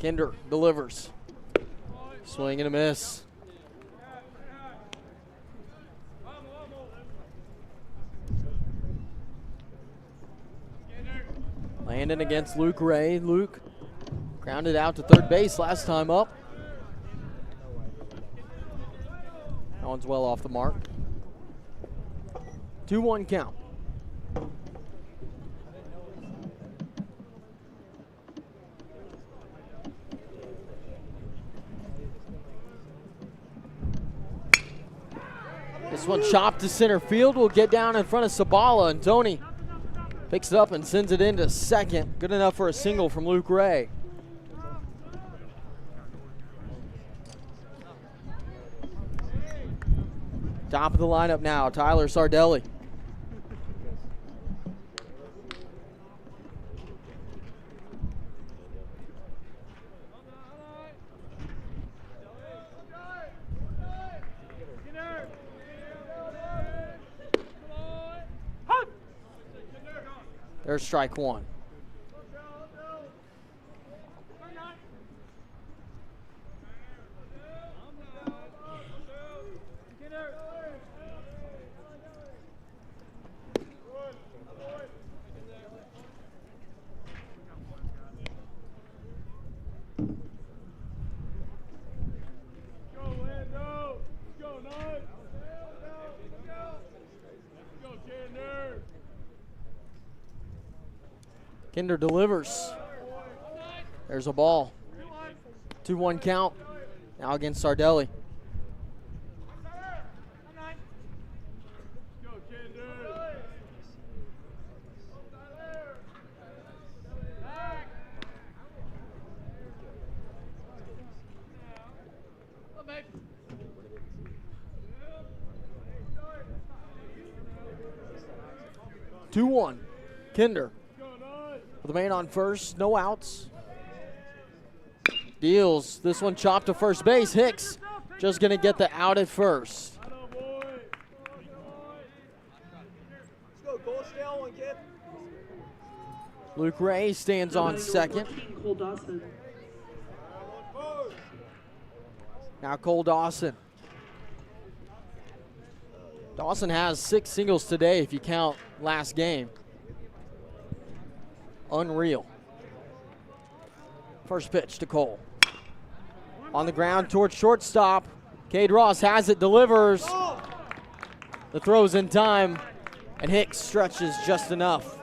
Kinder delivers. Swing and a miss. Landon against Luke Ray. Luke grounded out to third base last time up. That one's well off the mark. 2-1 count. This one chopped to center field. Will get down in front of Sabala, and Tony picks it up and sends it into second. Good enough for a single from Luke Ray. Top of the lineup now, Tyler Sardelli. There's strike one. Kinder delivers. There's a ball. 2-1 count. Now against Sardelli. Two-1. Kinder. With the man on first, no outs. Deals. This one chopped to first base. Hicks just going to get the out at first. Luke Ray stands on second. Now Cole Dawson. Dawson has 6 singles today if you count last game. Unreal. First pitch to Cole. On the ground towards shortstop. Cade Ross has it, delivers. The throw's in time, and Hicks stretches just enough.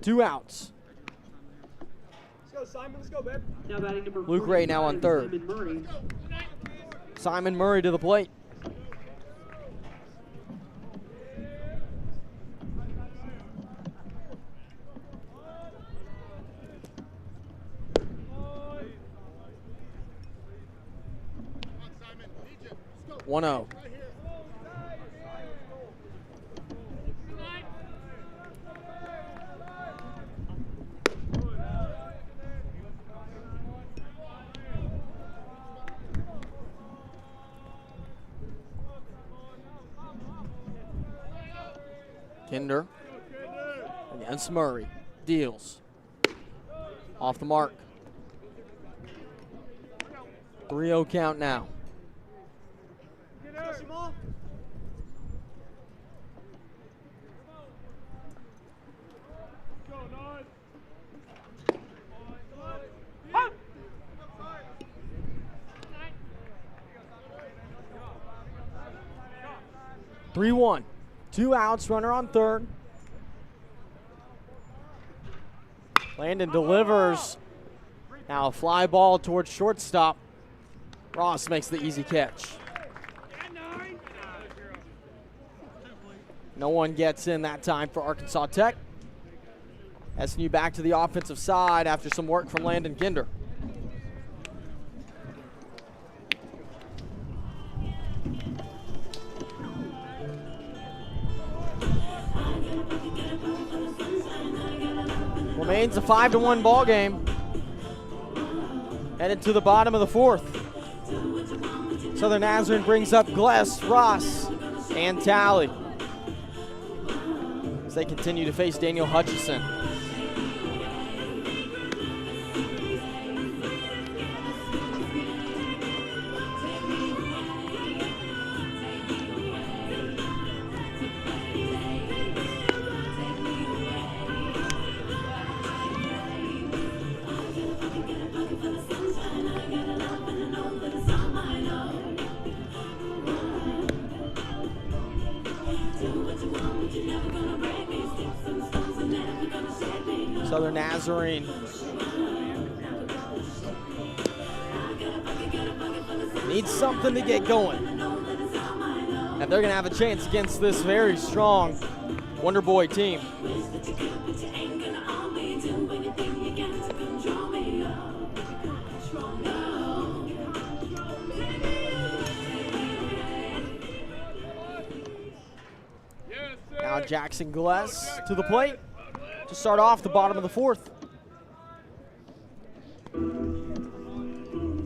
2 outs. Let's go, Simon. Let's go, babe. Now batting number Luke Ray now on third. Simon Murray. Simon Murray to the plate. One 0. Kinder against Murray. Deals. Off the mark. 3-0 count now. Three 3-1. 2 outs, runner on third. Landon delivers. Now a fly ball towards shortstop. Ross makes the easy catch. No one gets in that time for Arkansas Tech. SNU back to the offensive side after some work from Landon Ginder. Remains a 5-1 ball game. Headed to the bottom of the fourth. Southern Nazarene brings up Gless, Ross, and Talley as they continue to face Daniel Hutchison. Southern Nazarene needs something to get going. And they're going to have a chance against this very strong Wonder Boy team. Now Jackson Gless to the plate to start off the bottom of the fourth.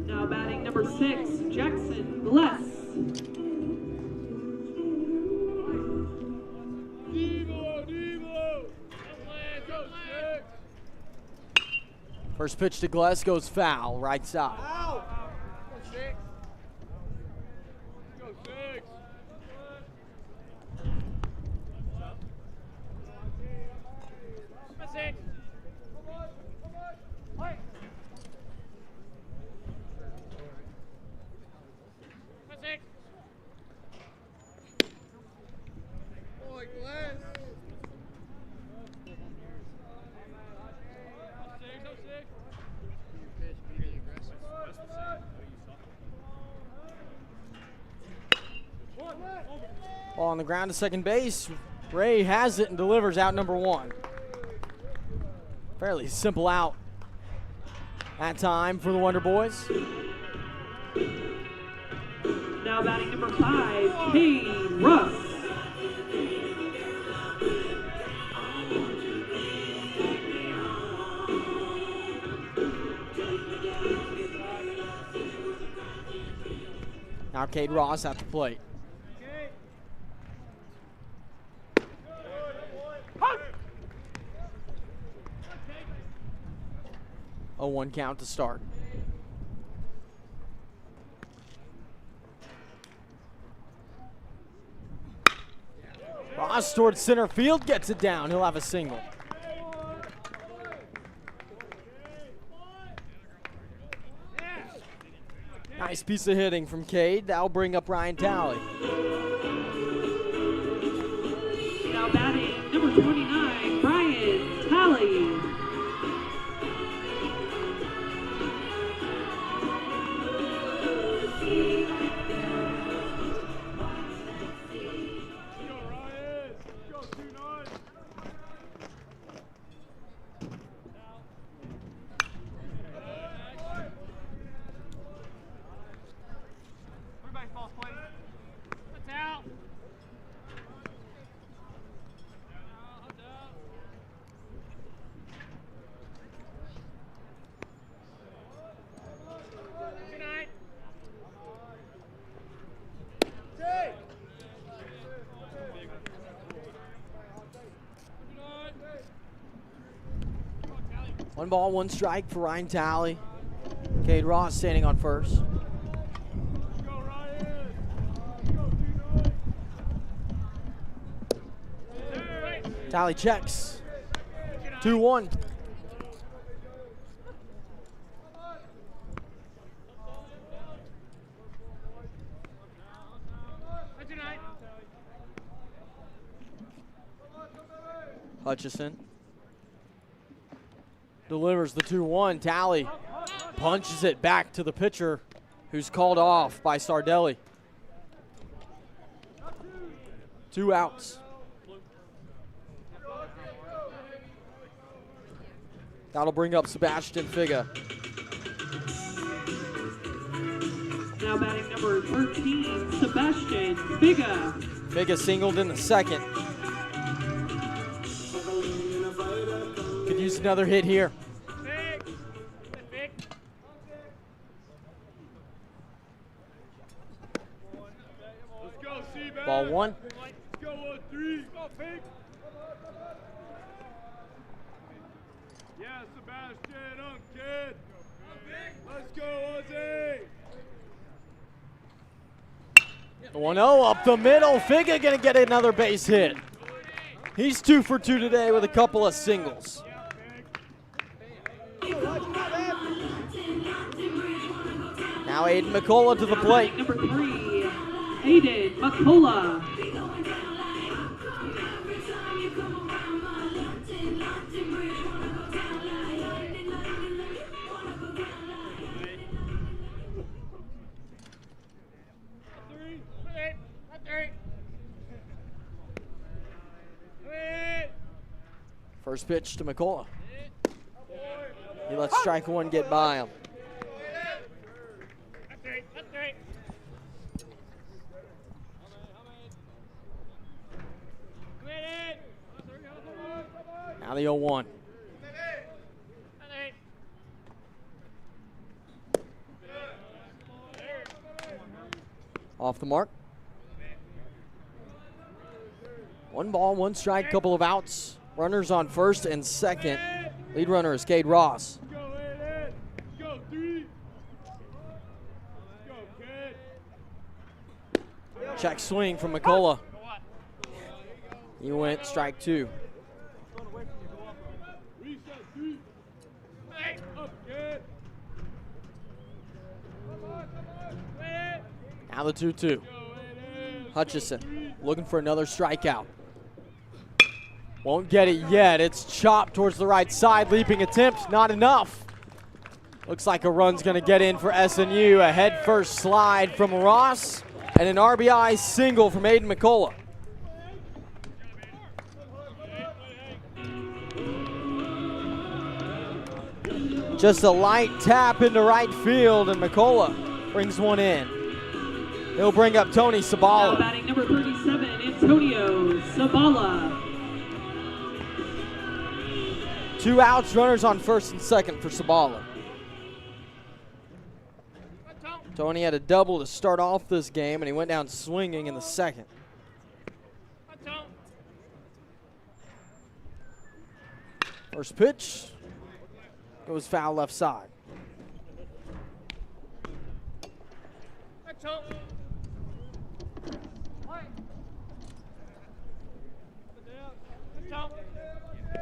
Now batting number 6, Jackson Gless. First pitch to Gless goes foul, right side. Ball on the ground to second base. Ray has it and delivers out number 1. Fairly simple out that time for the Wonder Boys. Now batting number 5, Kane Russ. Now Cade Ross at the plate. A 1 count to start. Ross towards center field, gets it down. He'll have a single. Nice piece of hitting from Cade. That'll bring up Ryan Talley. Now batting number 29, Brian Talley. One ball, one strike for Ryan Talley. Cade Ross standing on first. Talley checks. 2-1. Hutchison delivers the 2-1. Talley punches it back to the pitcher, who's called off by Sardelli. 2 outs. That'll bring up Sebastian Figa. Now batting number 13, Sebastian Figa. Figa singled in the second. Could use another hit here. Ball one. Yeah, Sebastian, kid. Let's go, Ozzy. The 1-0 up the middle. Figa gonna get another base hit. He's 2 for 2 today with a couple of singles. Now Aiden McCullough to the plate. Number 3, Aiden McCullough. First pitch to McCullough. He lets strike one get by him. Now the 0-1. Off the mark. 1 ball, 1 strike, couple of outs. Runners on first and second. Lead runner is Cade Ross. Check swing from McCullough. He went strike 2. Now the 2-2. Hutchison looking for another strikeout. Won't get it yet. It's chopped towards the right side. Leaping attempt, not enough. Looks like a run's going to get in for SNU. A head-first slide from Ross and an RBI single from Aiden McCullough. Just a light tap into right field, and McCullough brings one in. He'll bring up Tony Sabala. Now batting number 37, Antonio Sabala. 2 outs, runners on first and second for Sabala. Tony had a double to start off this game, and he went down swinging in the second. First pitch goes foul left side.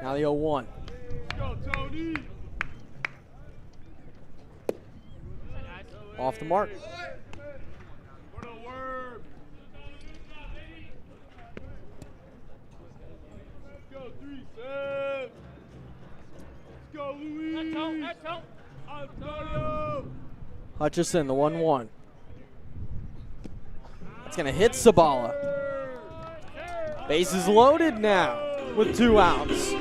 Now the 0-1. Off the mark. Hutchison, the 1-1. It's going to hit Sabala. Bases loaded now with 2 outs.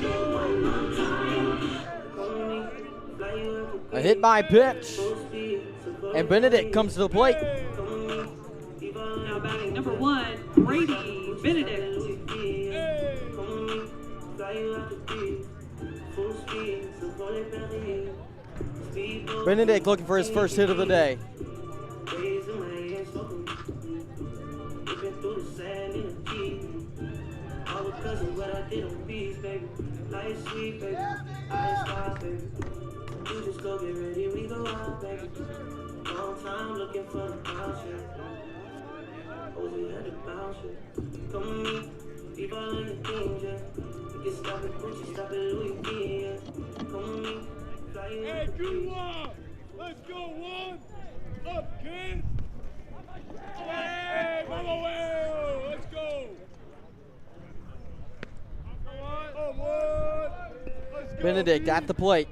A hit by pitch. And Benedict comes to the plate. Now batting number 1, Brady Benedict. Benedict looking for his first hit of the day. Hey, Juwa! Let's go, 1 up, kid! Hey, mama, well, let's go! Benedict at the plate.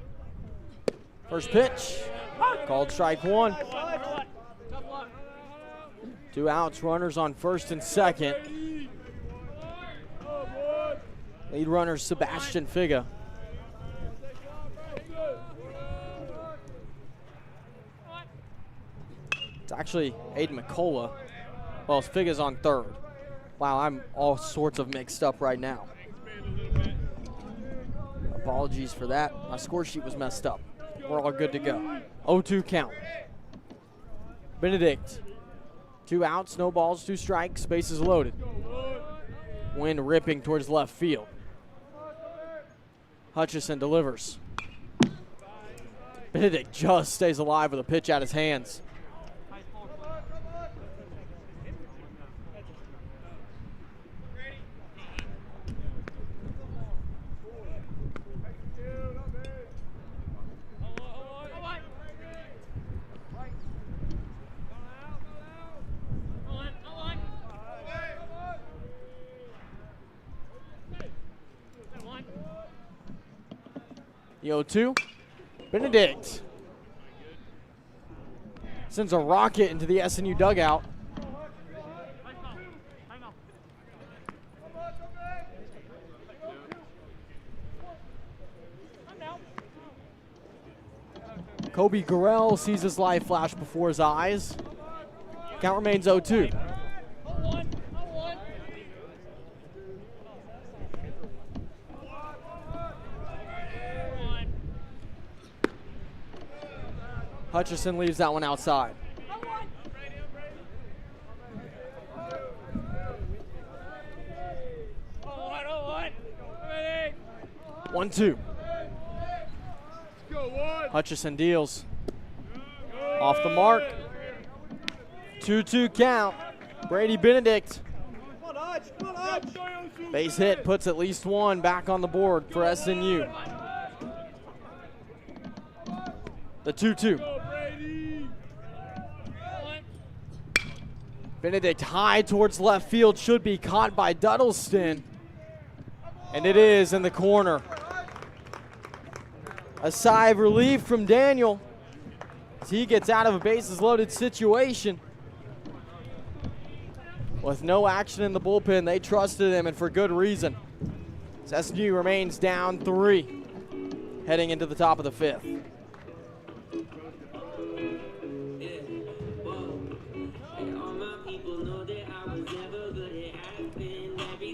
First pitch, called strike 1. 2 outs, runners on first and second. Lead runner Sebastian Figa. It's actually Aiden McCullough. Well, Figa's on third. Wow, I'm all sorts of mixed up right now. Apologies for that. My score sheet was messed up. We're all good to go. 0-2 count. Benedict. 2 outs, no balls, 2 strikes, bases loaded. Wind ripping towards left field. Hutchison delivers. Benedict just stays alive with a pitch out his hands. The 0-2. Benedict sends a rocket into the SNU dugout. Kobe Garrell sees his life flash before his eyes. Count remains 0-2. Hutchison leaves that one outside. One, two. Hutchison deals. Off the mark. 2-2 count. Brady Benedict. Base hit puts at least one back on the board for SNU. The 2-2. Benedict high towards left field, should be caught by Duddleston. And it is in the corner. A sigh of relief from Daniel as he gets out of a bases loaded situation. With no action in the bullpen, they trusted him, and for good reason. As SNU remains down 3, heading into the top of the 5th.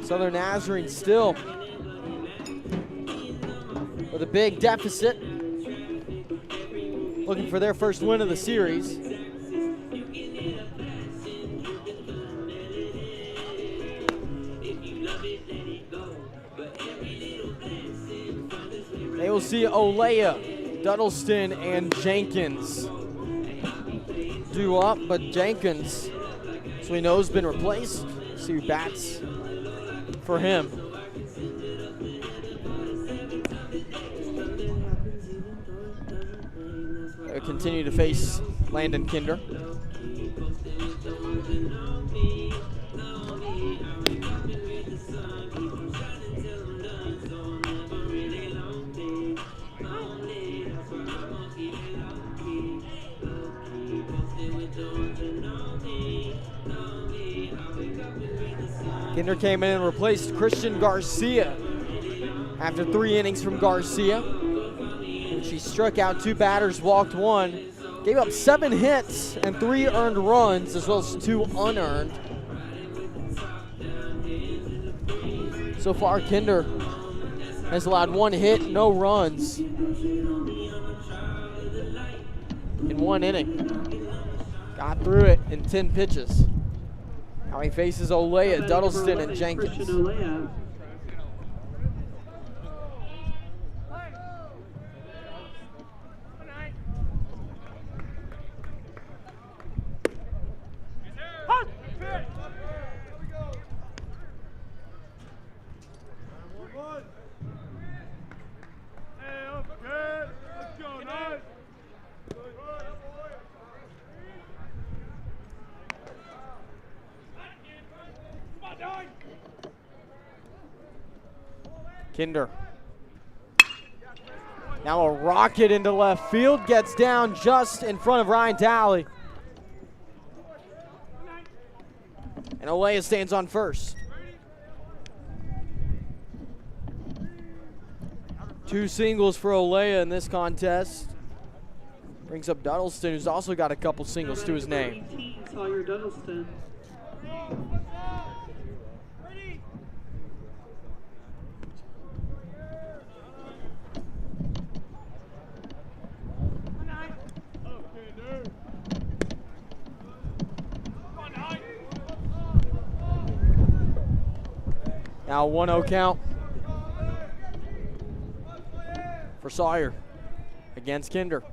Southern Nazarene still with a big deficit, looking for their first win of the series. They will see Olea, Duddleston, and Jenkins due up, but Jenkins, so we know, has been replaced. See who bats for him. They'll continue to face Landon Kinder. Kinder came in and replaced Christian Garcia after 3 innings from Garcia. She struck out 2 batters, walked 1, gave up 7 hits and 3 earned runs, as well as 2 unearned. So far, Kinder has allowed 1 hit, no runs in 1 inning. Got through it in 10 pitches. Now he faces Olea, Duddleston, and Jenkins. Kinder. Now a rocket into left field, gets down just in front of Ryan Talley. And Olea stands on first. 2 singles for Olea in this contest. Brings up Duddleston, who's also got a couple singles to his name. 18, Sawyer Duddleston. Now 1-0 count for Sawyer against Kinder.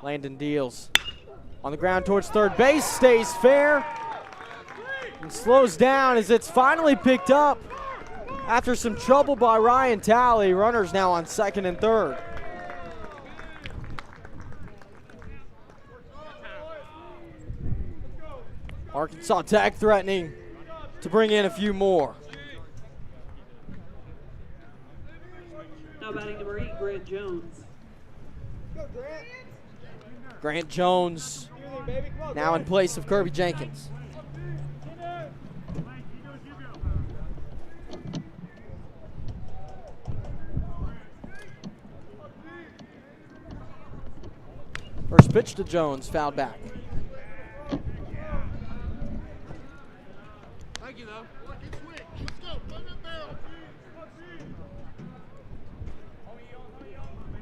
Landon deals on the ground towards third base, stays fair, and slows down as it's finally picked up after some trouble by Ryan Talley. Runners now on second and third. Arkansas Tech threatening to bring in a few more. Now batting number 8, Grant Jones. Grant Jones now in place of Kirby Jenkins. First pitch to Jones, fouled back. Thank you, though. Let's go.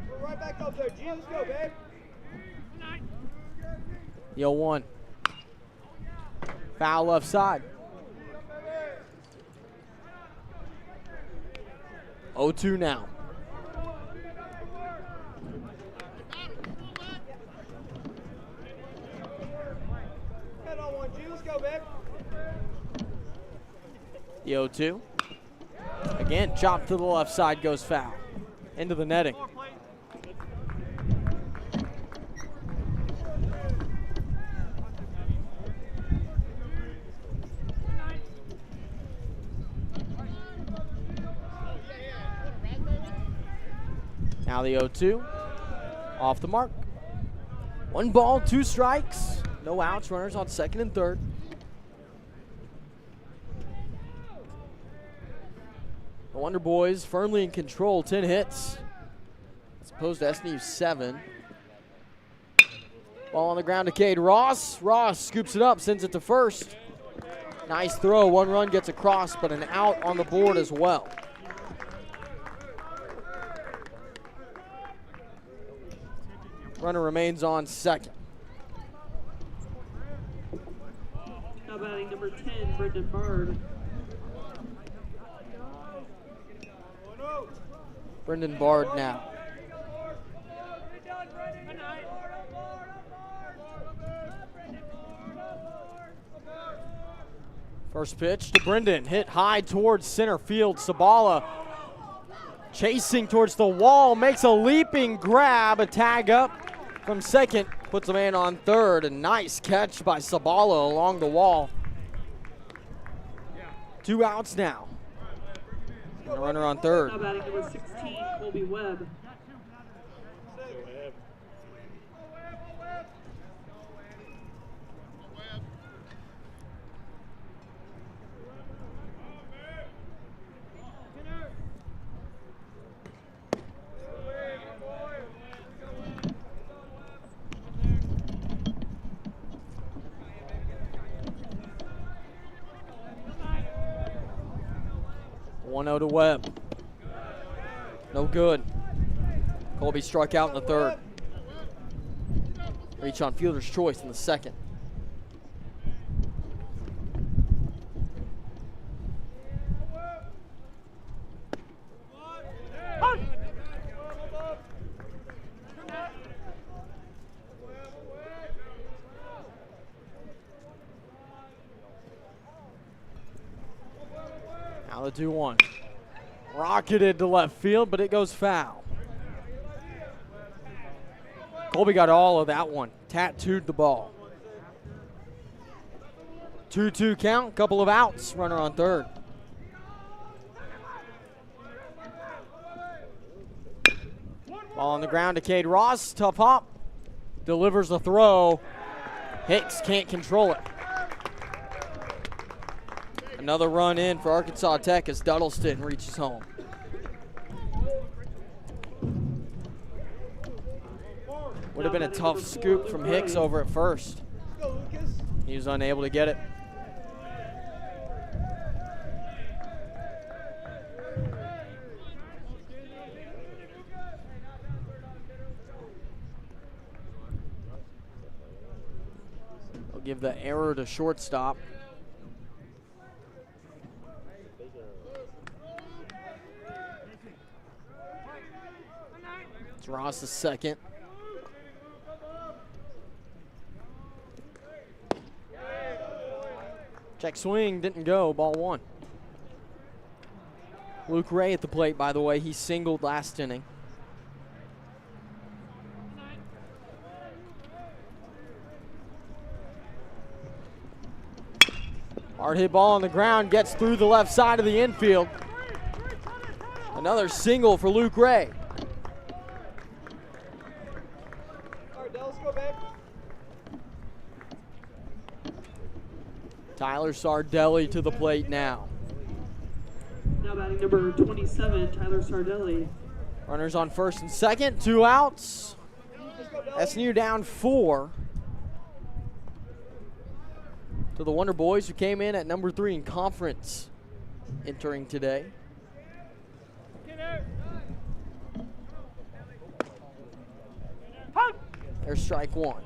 We're right back up there. G, let's go, babe. The 0-1. Foul left side. 0-2 now. Head on one, G, let's go, babe. The 0-2. Again, chopped to the left side, goes foul. Into the netting. Now the 0-2. Off the mark. 1 ball, 2 strikes. No outs, runners on second and third. The Wonder Boys firmly in control, 10 hits, as opposed to SNU's 7. Ball on the ground to Cade Ross. Ross scoops it up, sends it to first. Nice throw, 1 run gets across, but an out on the board as well. Runner remains on second. Now batting number 10, Brendan Bard. Brendan Bard now. First pitch to Brendan, hit high towards center field. Sabala chasing towards the wall, makes a leaping grab, a tag up from second, puts a man on third. A nice catch by Sabala along the wall. 2 outs now. And a runner on third. Now batting number 16, Colby Webb. To Webb. No good. Colby struck out in the third. Reach on fielder's choice in the second. Now the 2-1. Rocketed to left field, but it goes foul. Colby got all of that one. Tattooed the ball. 2-2 count, couple of outs. Runner on third. Ball on the ground to Cade Ross. Tough hop. Delivers the throw. Hicks can't control it. Another run in for Arkansas Tech as Duddleston reaches home. Would have been a tough scoop from Hicks over at first. He was unable to get it. They'll give the error to shortstop. It's Ross the second. Check swing, didn't go, ball one. Luke Ray at the plate, by the way. He singled last inning. Hard hit ball on the ground, gets through the left side of the infield. Another single for Luke Ray. Tyler Sardelli to the plate now. Now batting number 27, Tyler Sardelli. Runners on first and second, 2 outs. SNU down 4 to the Wonder Boys, who came in at number 3 in conference entering today. There's strike one.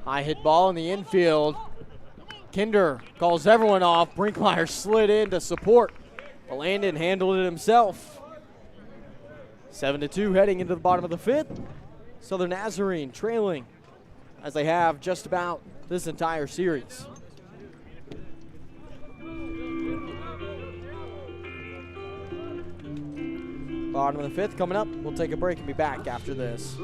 High hit ball in the infield. Kinder calls everyone off. Brinkmeyer slid in to support, but Landon handled it himself. 7-2 heading into the bottom of the 5th. Southern Nazarene trailing as they have just about this entire series. Bottom of the 5th coming up. We'll take a break and be back after this.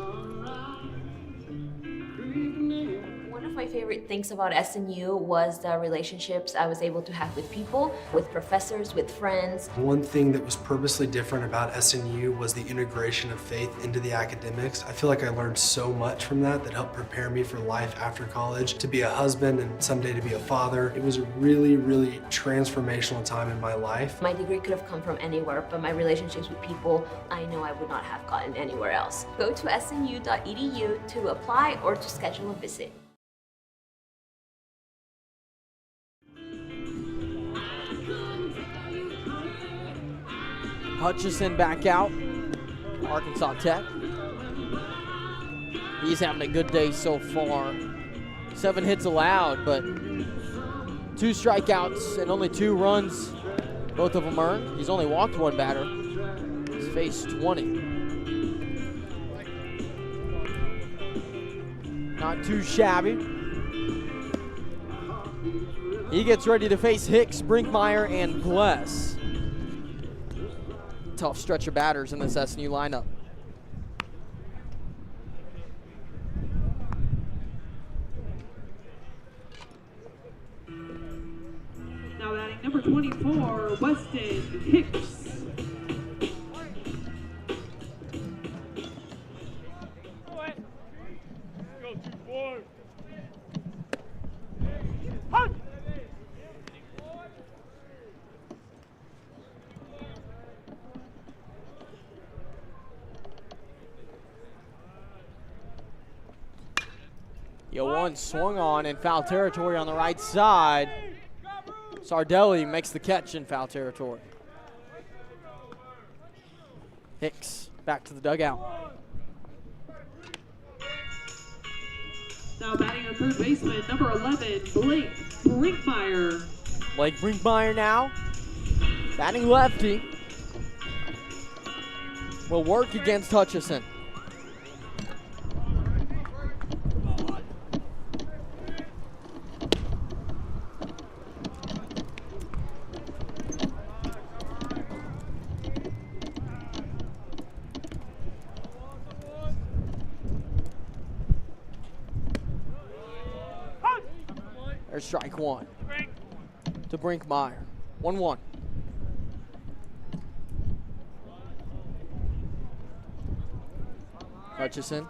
One of my favorite things about SNU was the relationships I was able to have with people, with professors, with friends. One thing that was purposely different about SNU was the integration of faith into the academics. I feel like I learned so much from that helped prepare me for life after college, to be a husband and someday to be a father. It was a really, really transformational time in my life. My degree could have come from anywhere, but my relationships with people, I know I would not have gotten anywhere else. Go to snu.edu to apply or to schedule a visit. Hutchison back out, Arkansas Tech. He's having a good day so far. 7 hits allowed, but 2 strikeouts and only 2 runs, both of them earned. He's only walked 1 batter. He's faced 20. Not too shabby. He gets ready to face Hicks, Brinkmeyer, and Bless. Tough stretch of batters in this SNU lineup. Now batting number 24, Weston Hicks. One swung on in foul territory on the right side. Sardelli makes the catch in foul territory. Hicks back to the dugout. Now batting a third baseman, number 11, Blake Brinkmeyer. Blake Brinkmeyer now, batting lefty. Will work against Hutchison. There's strike one to Brinkmeyer. 1-1. Hutchison.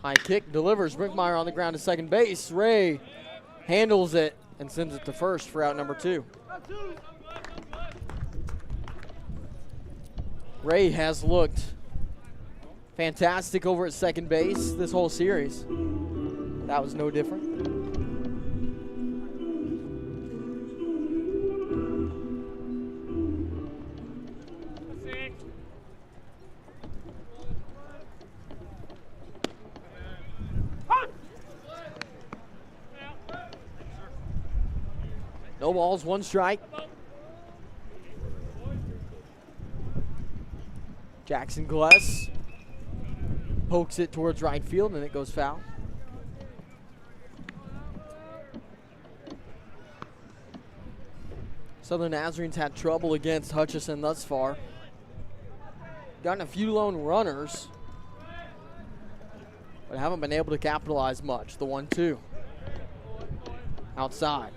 High kick, delivers. Brinkmeyer on the ground to second base. Ray handles it and sends it to first for out number 2. Ray has looked fantastic over at second base this whole series. That was no different. No balls, 1 strike. Jackson Gless pokes it towards right field and it goes foul. Southern Nazarene's had trouble against Hutchison thus far. Gotten a few lone runners, but haven't been able to capitalize much. The 1-2. Outside.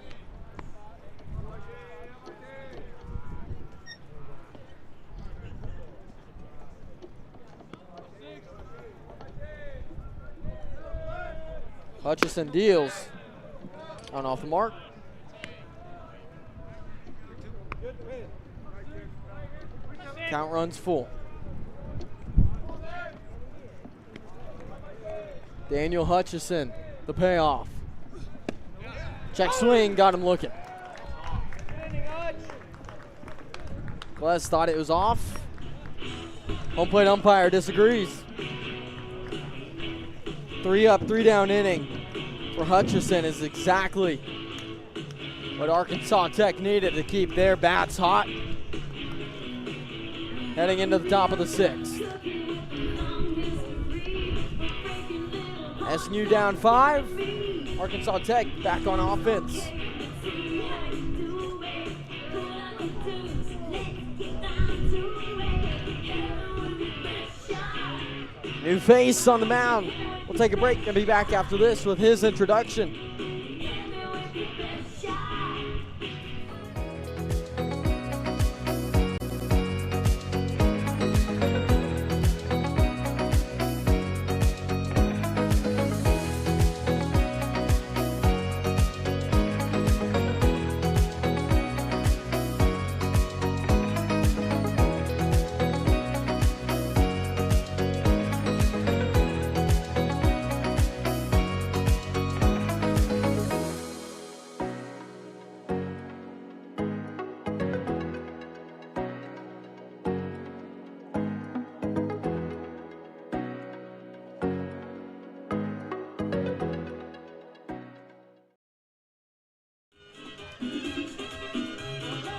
Hutchison deals. On off the mark. Count runs full. Daniel Hutchison, the payoff. Check swing, got him looking. Gless thought it was off. Home plate umpire disagrees. 3 up, 3 down inning for Hutchison is exactly what Arkansas Tech needed to keep their bats hot. Heading into the top of the 6th. SMU down 5. Arkansas Tech back on offense. New face on the mound. We'll take a break and be back after this with his introduction.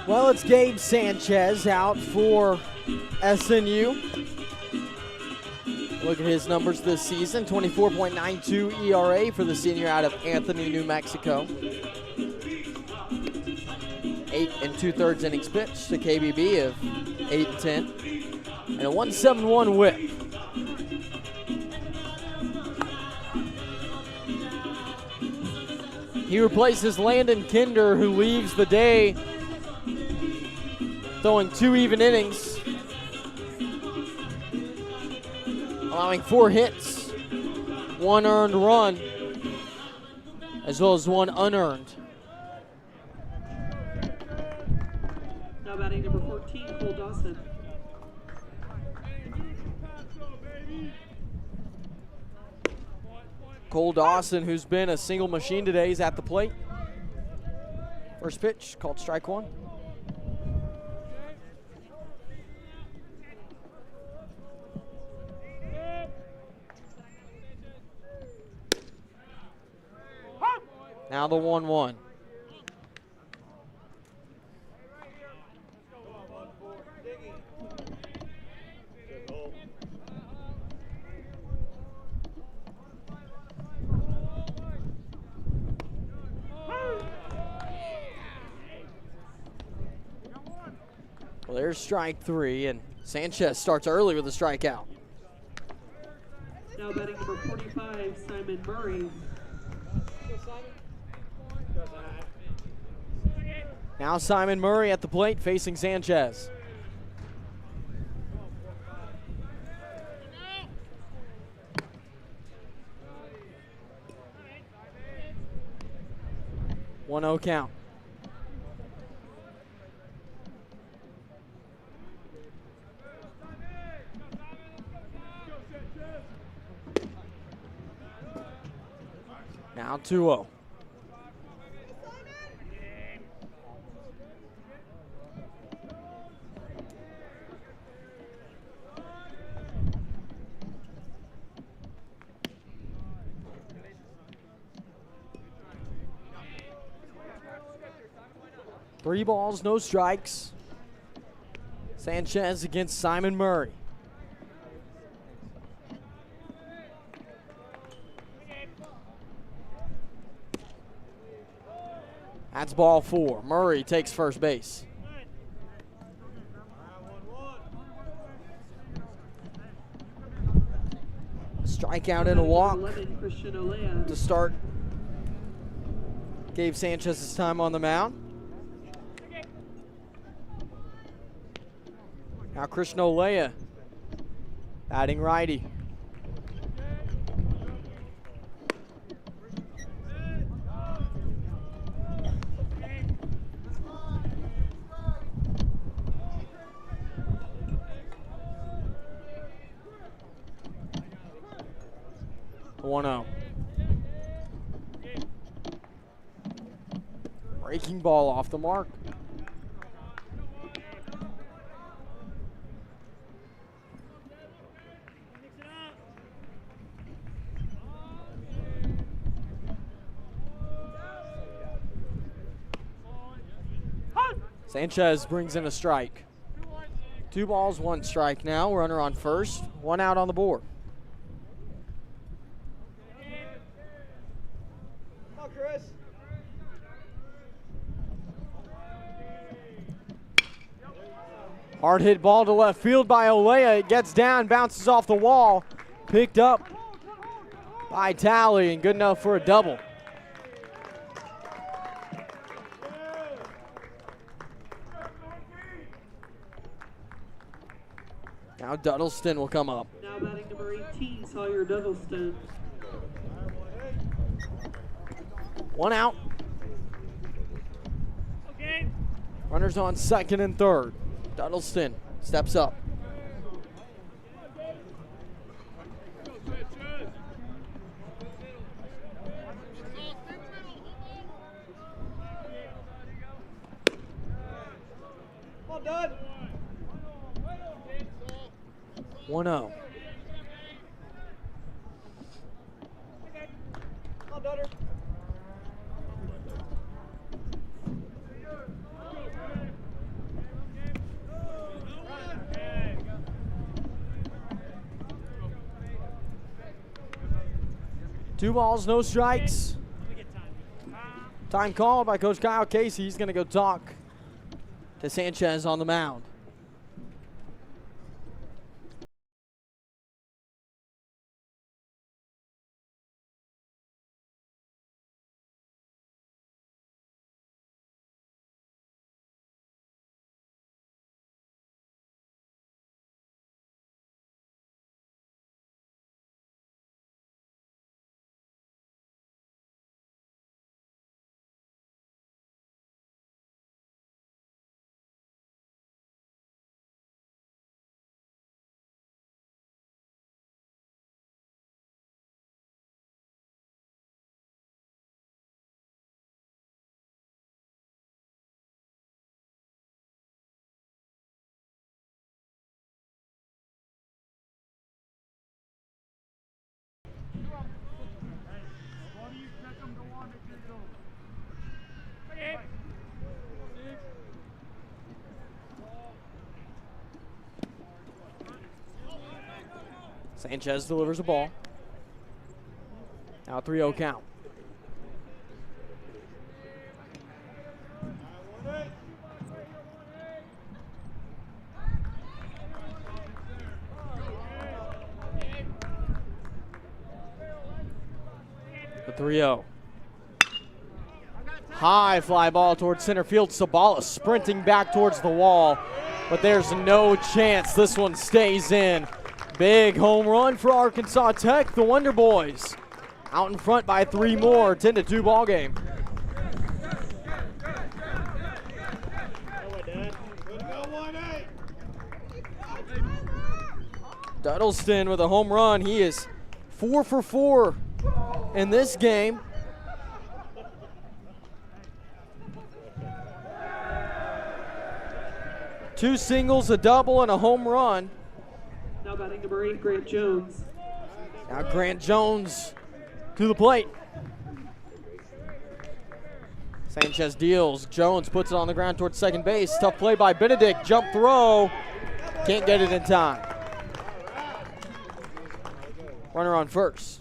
Well, it's Gabe Sanchez out for SNU. Look at his numbers this season. 24.92 ERA for the senior out of Anthony, New Mexico. 8 2/3 innings pitched, a KBB of 8-10, and a 1.71 whip. He replaces Landon Kinder, who leaves the day throwing 2 even innings, allowing 4 hits, 1 earned run, as well as 1 unearned. Now batting number 14, Cole Dawson. Cole Dawson, who's been a single machine today, is at the plate. First pitch, called strike 1. Now the 1-1. Well, there's strike 3, and Sanchez starts early with a strikeout. Now batting number 45, Simon Murray. Now Simon Murray at the plate facing Sanchez. One-0 count. Now 2-0. Three balls, no strikes. Sanchez against Simon Murray. That's ball 4. Murray takes first base. Strikeout and a walk to start. Gave Sanchez his time on the mound. Now Christian Olea batting righty. The 1-0. Breaking ball off the mark. Sanchez brings in a strike. 2 balls, 1 strike now. Runner on first, 1 out on the board. Come on, Chris. Hard hit ball to left field by Olea. It gets down, bounces off the wall. Picked up by Talley and good enough for a double. Now Duddleston will come up. Now batting number 18, Sawyer Duddleston. 1 out. Okay. Runners on second and third. Duddleston steps up. Come on, Dud. 1-0. Come on, Dudder. Two balls, no strikes. Time called by Coach Kyle Casey. He's going to go talk to Sanchez on the mound. Sanchez delivers a ball. Now 3-0 count. The 3-0. High fly ball towards center field. Sabala sprinting back towards the wall, but there's no chance this one stays in. Big home run for Arkansas Tech. The Wonder Boys out in front by 3 more. 10-2 ball game. Duddleston with a home run. He is 4 for 4 in this game. Two singles, a double, and a home run. Now batting number 8, Grant Jones. Now Grant Jones to the plate. Sanchez deals. Jones puts it on the ground towards second base. Tough play by Benedict. Jump throw. Can't get it in time. Runner on first.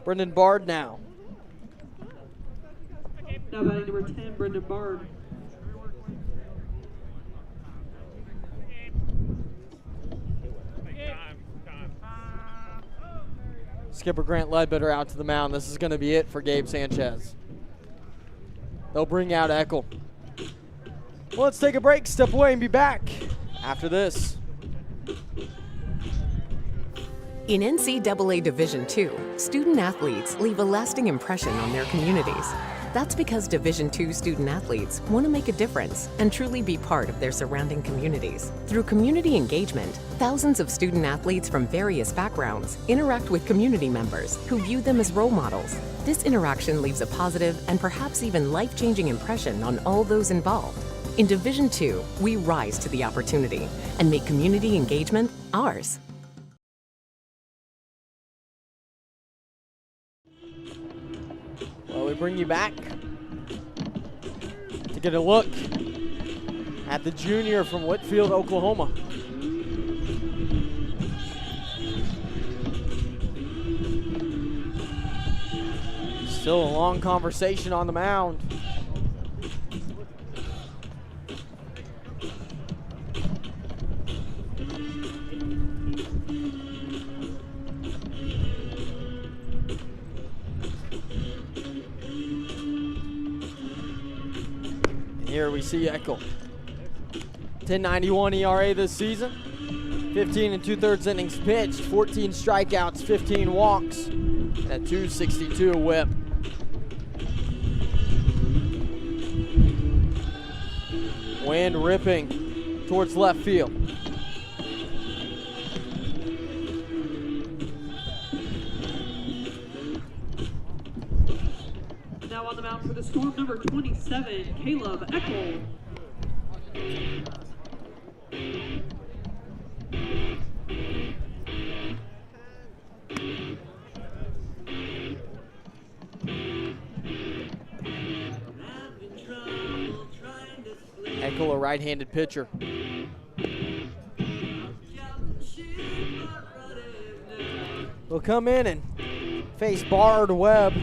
Brendan Bard now. Now batting number 10, Brendan Bard. Skipper Grant Ledbetter out to the mound. This is going to be it for Gabe Sanchez. They'll bring out Eckel. Well, let's take a break, step away, and be back after this. In NCAA Division II, student athletes leave a lasting impression on their communities. That's because Division II student athletes want to make a difference and truly be part of their surrounding communities. Through community engagement, thousands of student athletes from various backgrounds interact with community members who view them as role models. This interaction leaves a positive and perhaps even life-changing impression on all those involved. In Division II, we rise to the opportunity and make community engagement ours. Well, we bring you back to get a look at the junior from Whitfield, Oklahoma. Still a long conversation on the mound. Here we see Eckel. 10.91 ERA this season. 15 2/3 innings pitched, 14 strikeouts, 15 walks, and a 2.62 whip. Wind ripping towards left field. Now on the mound for the Storm, number 27, Caleb Eckel. Eckel, a right-handed pitcher. Will come in and face Bard Webb.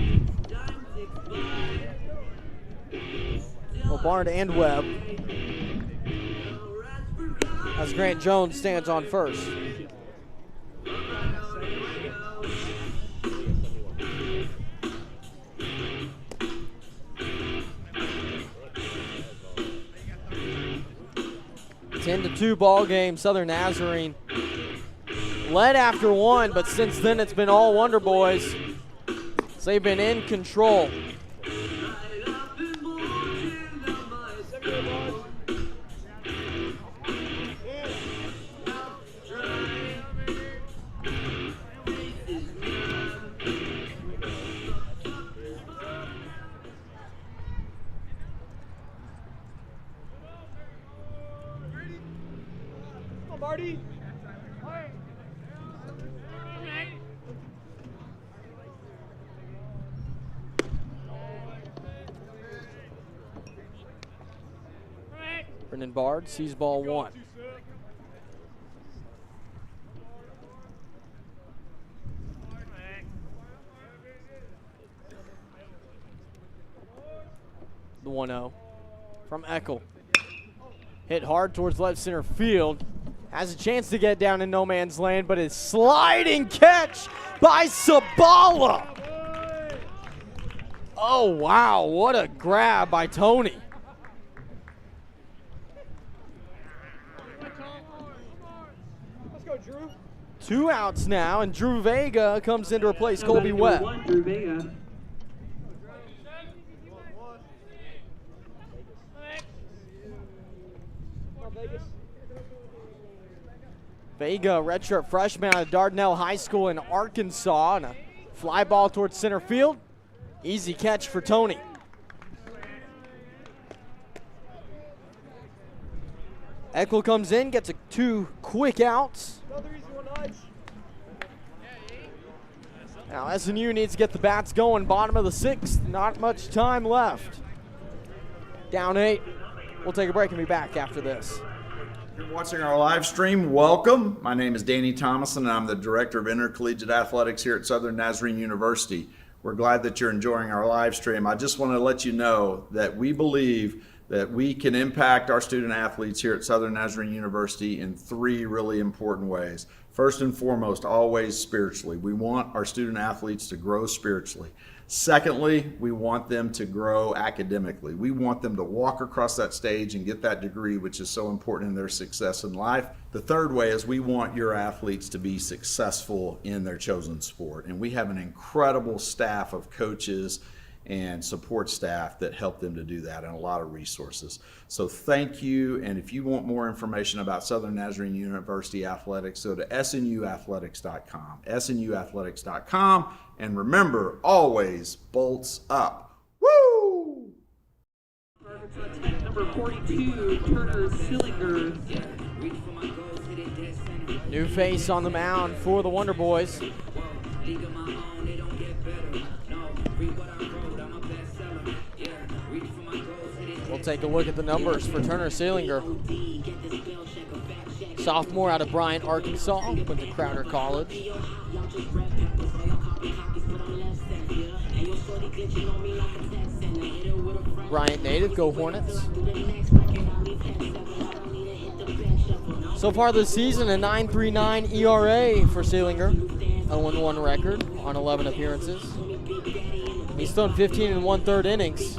Well, Bard and Webb, as Grant Jones stands on first. Ten to 2 ball game. Southern Nazarene led after 1, but since then it's been all Wonder Boys. So they've been in control. Marty. Brendan Bard sees ball 1. The 1-0 from Eckel. Hit hard towards left center field. Has a chance to get down in no man's land, but it's sliding catch by Sabala. Oh, wow, what a grab by Tony. Let's go, Drew. 2 outs now, and Drew Vega comes in to replace Colby Webb. Drew Vega. Vega, redshirt freshman out of Dardanelle High School in Arkansas, and a fly ball towards center field. Easy catch for Tony. Eckel comes in, gets 2 quick outs. Now SNU needs to get the bats going. Bottom of the 6th, not much time left. Down 8. We'll take a break and be back after this. If you're watching our live stream, welcome. My name is Danny Thomason, and I'm the Director of Intercollegiate Athletics here at Southern Nazarene University. We're glad that you're enjoying our live stream. I just want to let you know that we believe that we can impact our student athletes here at Southern Nazarene University in 3 really important ways. First and foremost, always spiritually. We want our student athletes to grow spiritually. Secondly, we want them to grow academically. We want them to walk across that stage and get that degree, which is so important in their success in life. The third way is we want your athletes to be successful in their chosen sport. And we have an incredible staff of coaches and support staff that help them to do that, and a lot of resources. So thank you, and if you want more information about Southern Nazarene University Athletics, go to snuathletics.com, snuathletics.com, and remember, always bolts up. Woo! Number 42, Turner Sillinger. New face on the mound for the Wonder Boys. We'll take a look at the numbers for Turner Seelinger. Sophomore out of Bryant, Arkansas, went to Crowder College. Bryant native, go Hornets. So far this season, a 9.39 ERA for Seelinger. 0-1 record on 11 appearances. He's thrown 15 1/3 innings,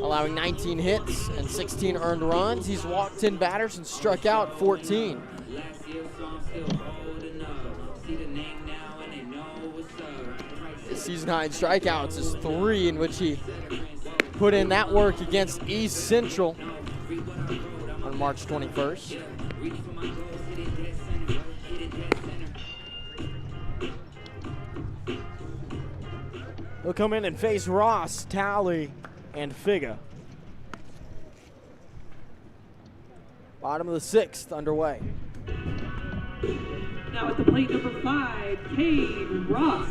allowing 19 hits and 16 earned runs. He's walked 10 batters and struck out 14. His season high in strikeouts is 3, in which he put in that work against East Central on March 21st. He'll come in and face Ross, Talley, and Figa. Bottom of the 6th underway. Now at the plate, number 5, Cade Ross.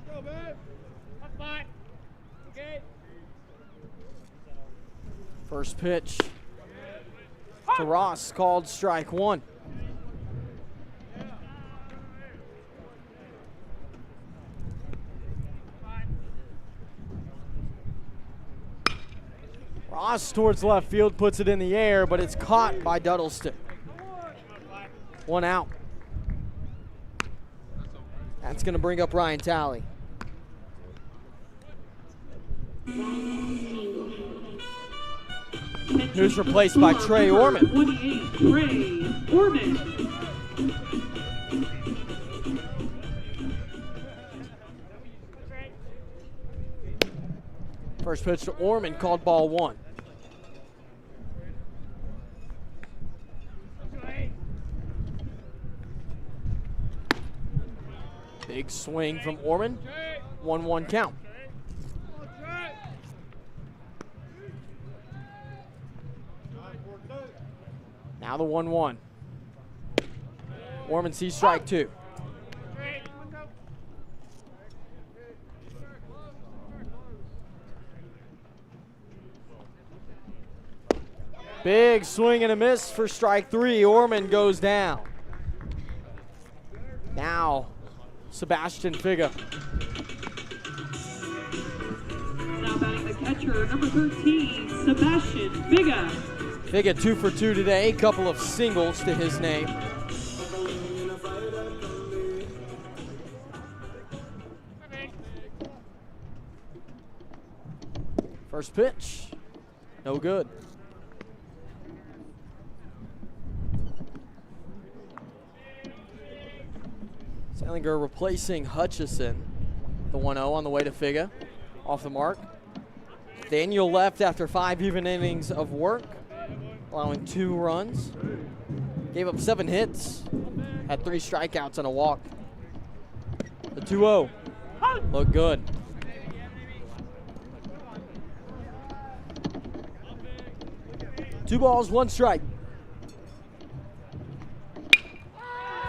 Go, man. That's fine. Okay. First pitch to Ross, called strike 1. Ross towards left field, puts it in the air, but it's caught by Duddlestick. 1 out. That's going to bring up Ryan Talley. Who's replaced by Trey Orman. 28, Trey Orman. First pitch to Orman, called ball 1. Big swing from Orman. 1-1 count. Now the 1-1. Orman sees strike 2. Big swing and a miss for strike 3. Orman goes down. Now Sebastian Figa. Now batting the catcher, number 13, Sebastian Figa. Figa 2 for 2 today, couple of singles to his name. First pitch, no good. Salinger replacing Hutchison. The 1-0 on the way to Figa. Off the mark. Daniel left after 5 even innings of work, allowing 2 runs. Gave up 7 hits, had 3 strikeouts and a walk. The 2-0 looked good. Two balls, 1 strike.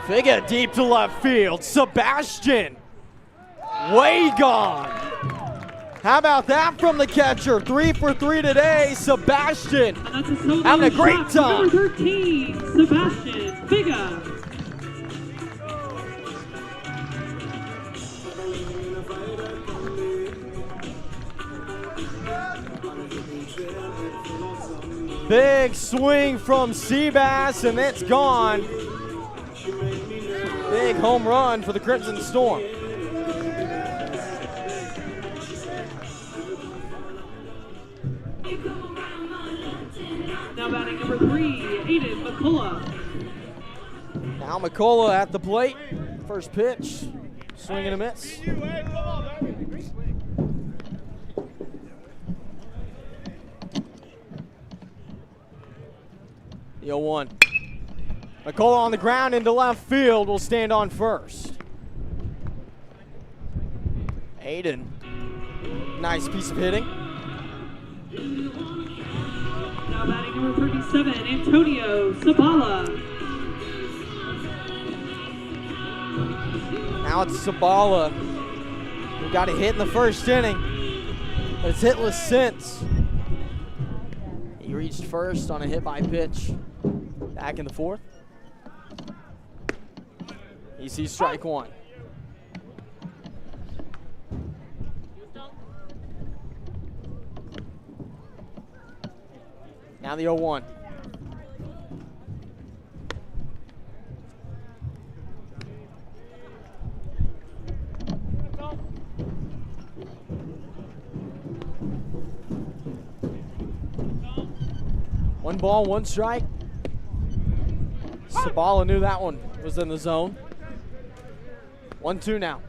Figa deep to left field. Sebastian, way gone. How about that from the catcher? 3 for 3 today. Sebastian having a great time. Number 13, Sebastian Figa. Big swing from Seabass, and it's gone. Big home run for the Crimson Storm. Now batting number 3, Aiden McCullough. Now McCullough at the plate. First pitch, swing and a miss. The 0-1. McCullough on the ground into left field will stand on first. Aiden, nice piece of hitting. Now batting number 37, Antonio Sabala. Now it's Sabala, who got a hit in the first inning, but it's hitless since. He reached first on a hit by pitch back in the 4th. He sees strike 1. Now the 0-1. One ball, 1 strike. Sabala knew that one was in the zone. 1-2 now.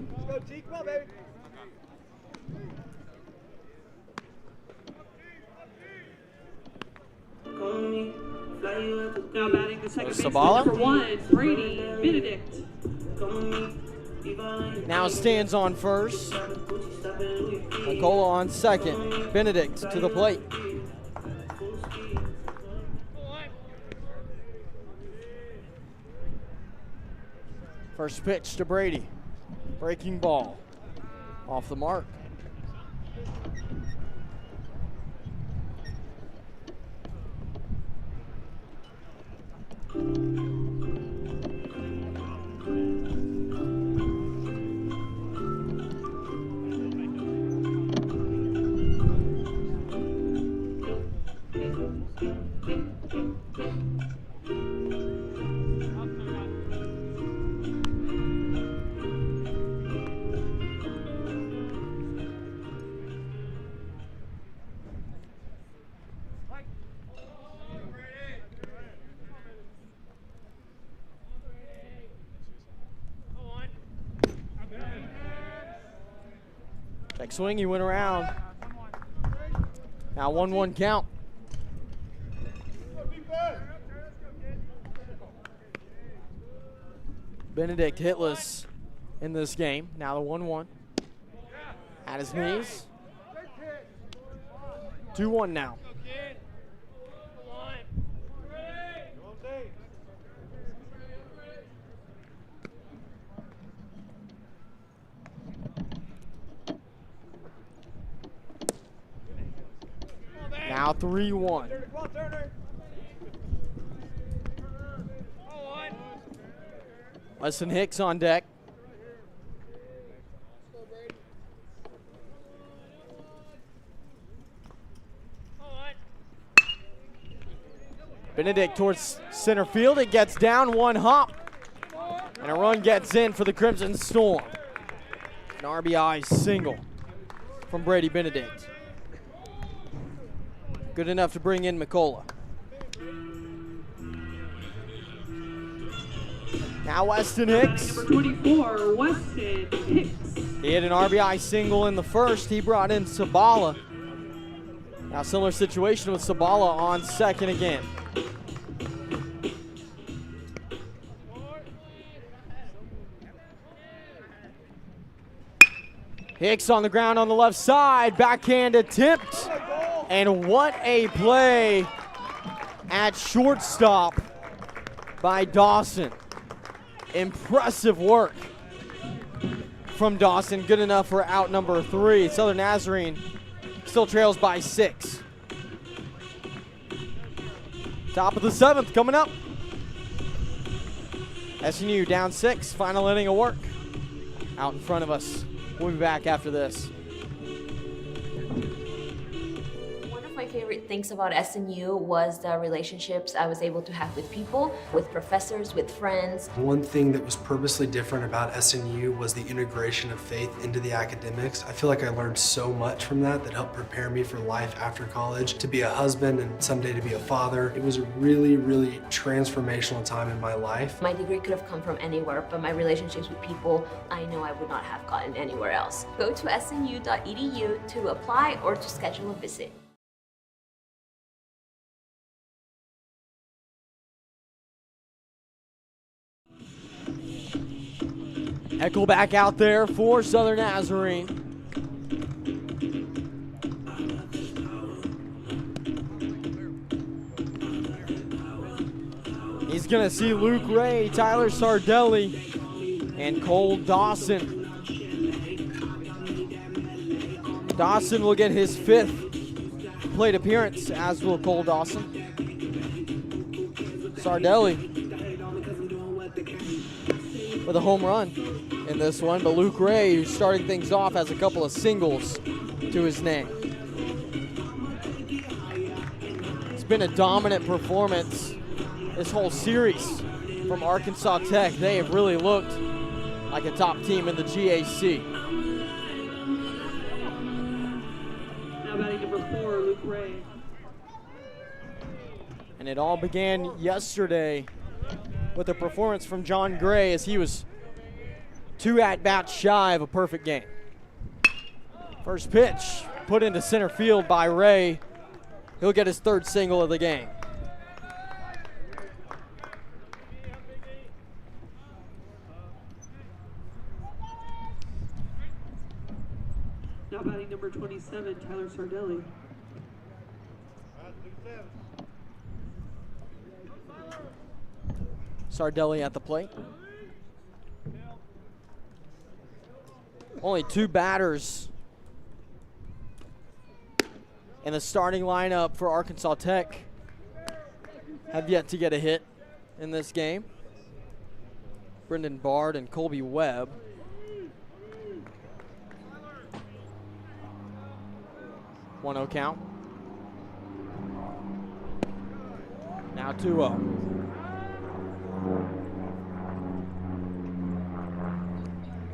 Let's go, T. Come on, baby. Now batting the second baseman, Sabala. number 1, Brady Benedict. Now stands on first. Nicola on second. Benedict to the plate. First pitch to Brady. Breaking ball. Off the mark. Check swing, he went around. Now 1-1 count. Benedict hitless in this game. Now the 1-1. At his knees. 2-1 now. Now 3-1. Weston Hicks on deck. Benedict towards center field. It gets down, one hop. And a run gets in for the Crimson Storm. An RBI single from Brady Benedict. Good enough to bring in McCullough. Now Weston Hicks. Number 24, Weston Hicks. He hit an RBI single in the first. He brought in Sabala. Now similar situation with Sabala on second again. Hicks on the ground on the left side, backhand attempt. And what a play at shortstop by Dawson. Impressive work from Dawson. Good enough for out number 3. Southern Nazarene still trails by 6. Top of the 7th coming up. SNU down 6, final inning of work out in front of us. We'll be back after this. One of my favorite things about SNU was the relationships I was able to have with people, with professors, with friends. One thing that was purposely different about SNU was the integration of faith into the academics. I feel like I learned so much from that helped prepare me for life after college, to be a husband and someday to be a father. It was a really, really transformational time in my life. My degree could have come from anywhere, but my relationships with people, I know I would not have gotten anywhere else. Go to snu.edu to apply or to schedule a visit. Eckel back out there for Southern Nazarene. He's going to see Luke Ray, Tyler Sardelli, and Cole Dawson. Dawson will get his 5th plate appearance, as will Cole Dawson. Sardelli with a home run in this one, but Luke Ray, who's starting things off, has a couple of singles to his name. It's been a dominant performance this whole series from Arkansas Tech. They have really looked like a top team in the GAC. Now batting number 4, Luke Ray. And it all began yesterday with a performance from John Gray as he was 2 at-bats shy of a perfect game. First pitch put into center field by Ray. He'll get his 3rd single of the game. Now batting number 27, Tyler Sardelli. Sardelli at the plate. Only 2 batters in the starting lineup for Arkansas Tech have yet to get a hit in this game. Brendan Bard and Colby Webb. One 0 count. Now 2-0.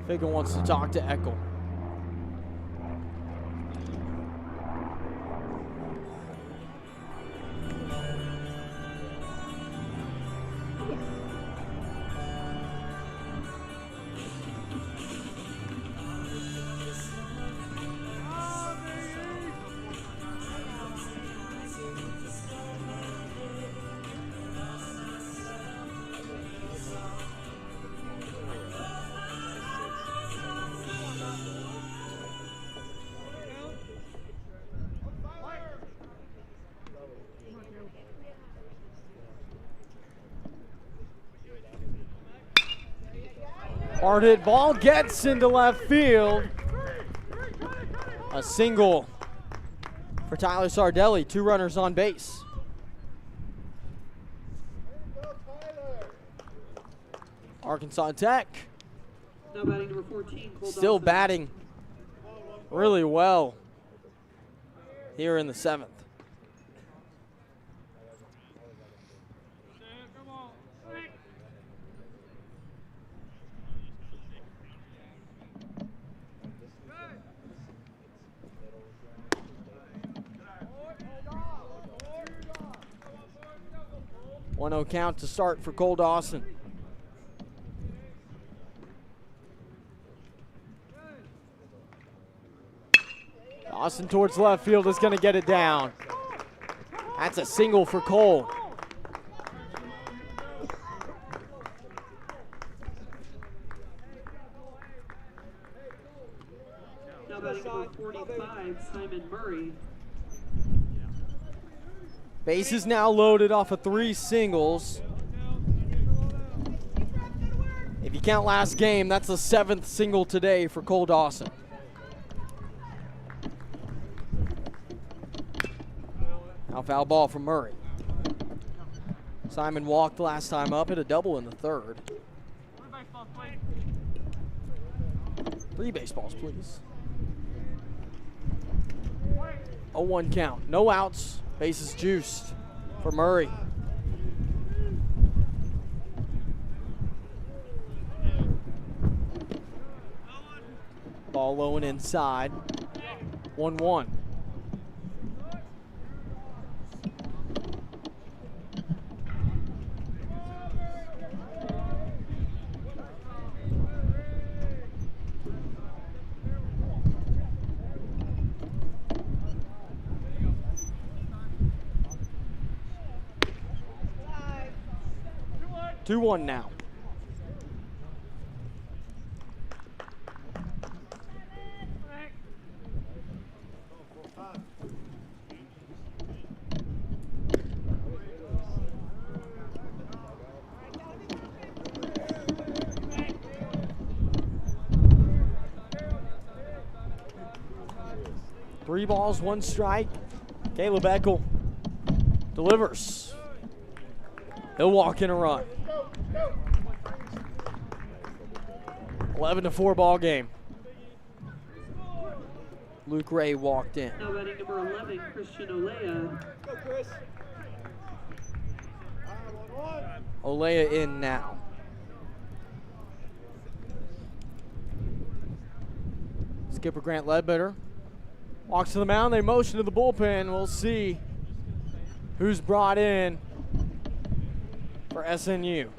Figgin wants to talk to Eckel. Hard hit ball gets into left field. A single for Tyler Sardelli. 2 runners on base. Arkansas Tech Now batting number 14, Cole still Dawson. batting really well here in the 7th. One 1-0 count to start for Cole Dawson. Dawson towards left field is going to get it down. That's a single for Cole. Now batting number 45, Simon Murray. Bases now loaded off of 3 singles. If you count last game, that's the 7th single today for Cole Dawson. Now foul ball from Murray. Simon walked last time up, hit a double in the 3rd. 3 baseballs, please. 0-1 count, no outs. Bases juiced for Murray. Ball low and inside. 1-1. Two one now. Three balls, 1 strike. Caleb Eckel delivers. He'll walk in a run. 11-4 ball game. Luke Ray walked in. Now batting number 11, Christian Olea. Olea in now. Skipper Grant Ledbetter walks to the mound. They motion to the bullpen. We'll see who's brought in for SNU.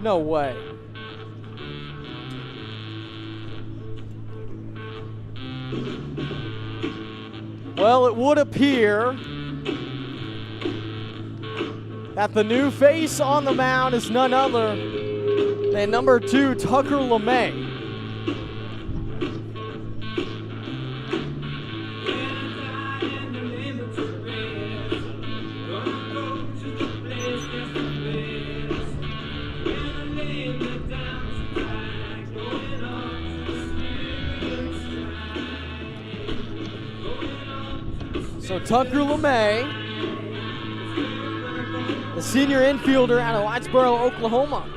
No way. Well, it would appear that the new face on the mound is none other than number 2, Tucker LeMay. So Tucker LeMay, the senior infielder out of Whitesboro, Oklahoma,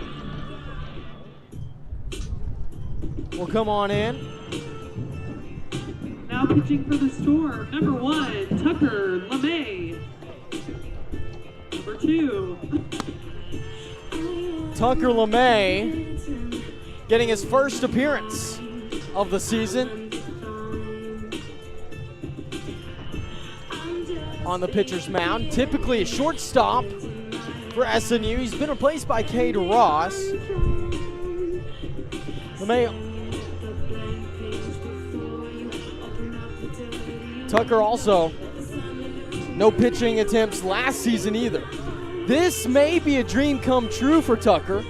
will come on in. Now pitching for the Storm, number 1, Tucker LeMay. Number 2. Tucker LeMay getting his first appearance of the season on the pitcher's mound. Typically a shortstop for SNU. He's been replaced by Cade Ross. Tucker also no pitching attempts last season either. This may be a dream come true for Tucker.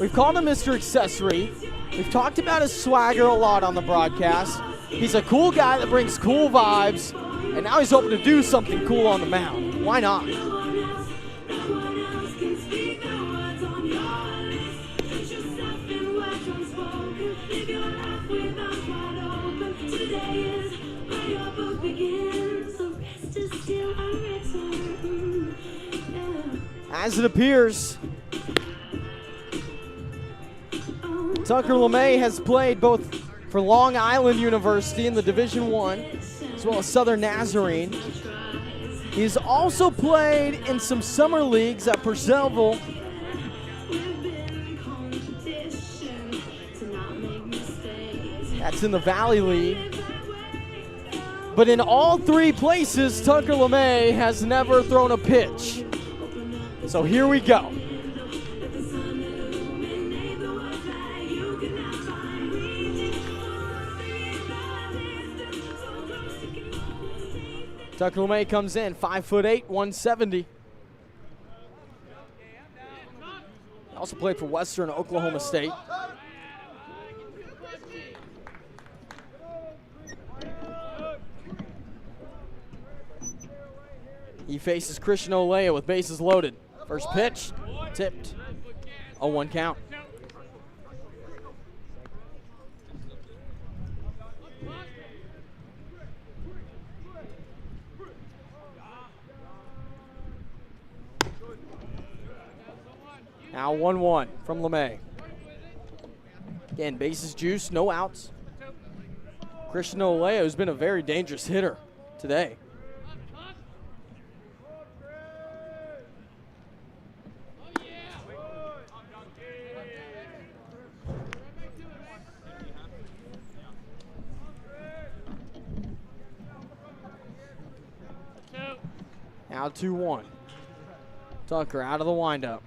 We've called him Mr. Accessory. We've talked about his swagger a lot on the broadcast. He's a cool guy that brings cool vibes, and now he's hoping to do something cool on the mound. Why not? As it appears, Tucker LeMay has played both for Long Island University in the Division I, as well as Southern Nazarene. He's also played in some summer leagues at Purcellville. That's in the Valley League. But in all three places, Tucker LeMay has never thrown a pitch. So here we go. Tucker LeMay comes in, 5'8", 170. Also played for Western Oklahoma State. He faces Christian Olea with bases loaded. First pitch, tipped, 0-1 count. Now 1-1 from LeMay. Again, bases juice, no outs. Christian Olea, who's been a very dangerous hitter today. Now 2-1. Tucker out of the windup.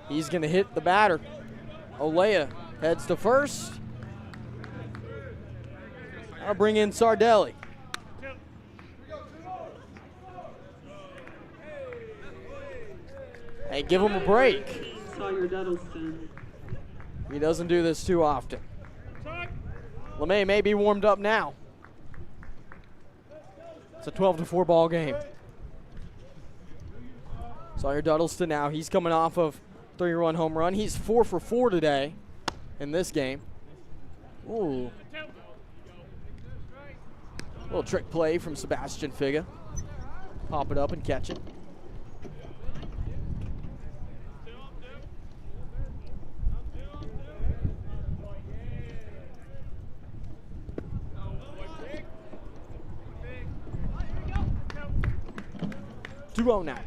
He's going to hit the batter. Olea heads to first. I'll bring in Sardelli. Hey, give him a break. He doesn't do this too often. LeMay may be warmed up now. It's a 12-4 ball game. Sawyer Duddleston now, he's coming off of 3-run home run. He's 4 for 4 today in this game. Ooh. Little trick play from Sebastian Figa. Pop it up and catch it. Two-0 now.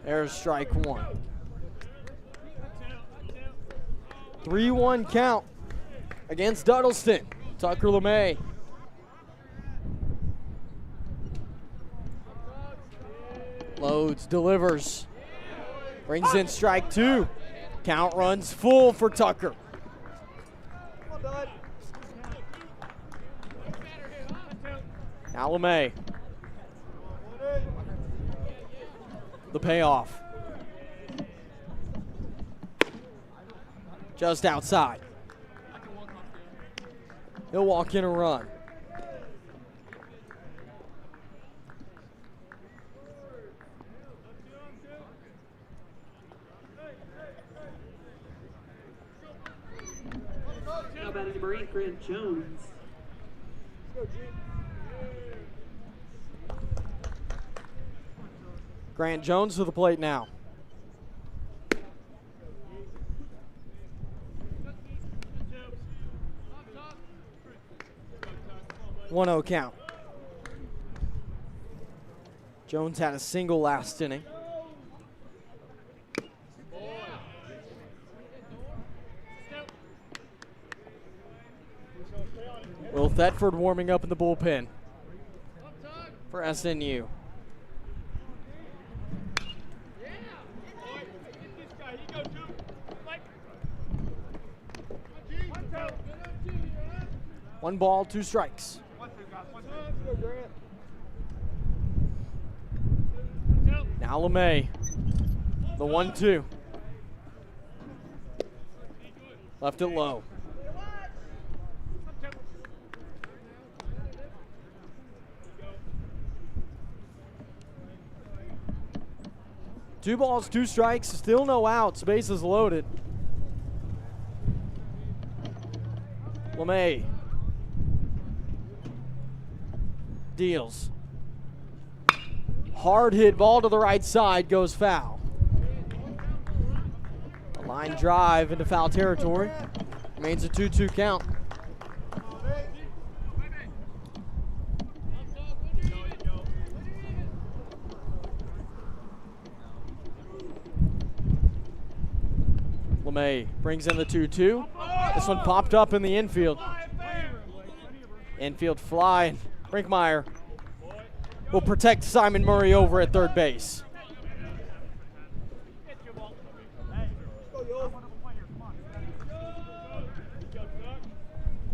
There's strike one. 3-1 count against Duddleston. Tucker LeMay. Loads, delivers. Brings in strike two. Count runs full for Tucker. Now LeMay. The payoff. Just outside. He'll walk in a run. Now batting number 8, Grant Jones. Grant Jones to the plate now. One 0 count. Jones had a single last inning. Will Thetford warming up in the bullpen for SNU. 1 ball, 2 strikes. Now LeMay, the 1-2. Left it low. Two balls, 2 strikes, still no outs, bases loaded. LeMay deals. Hard hit ball to the right side, goes foul. A line drive into foul territory. Remains a 2-2 count. LeMay brings in the 2-2. This one popped up in the infield. Infield fly, and Brinkmeyer will protect Simon Murray over at third base.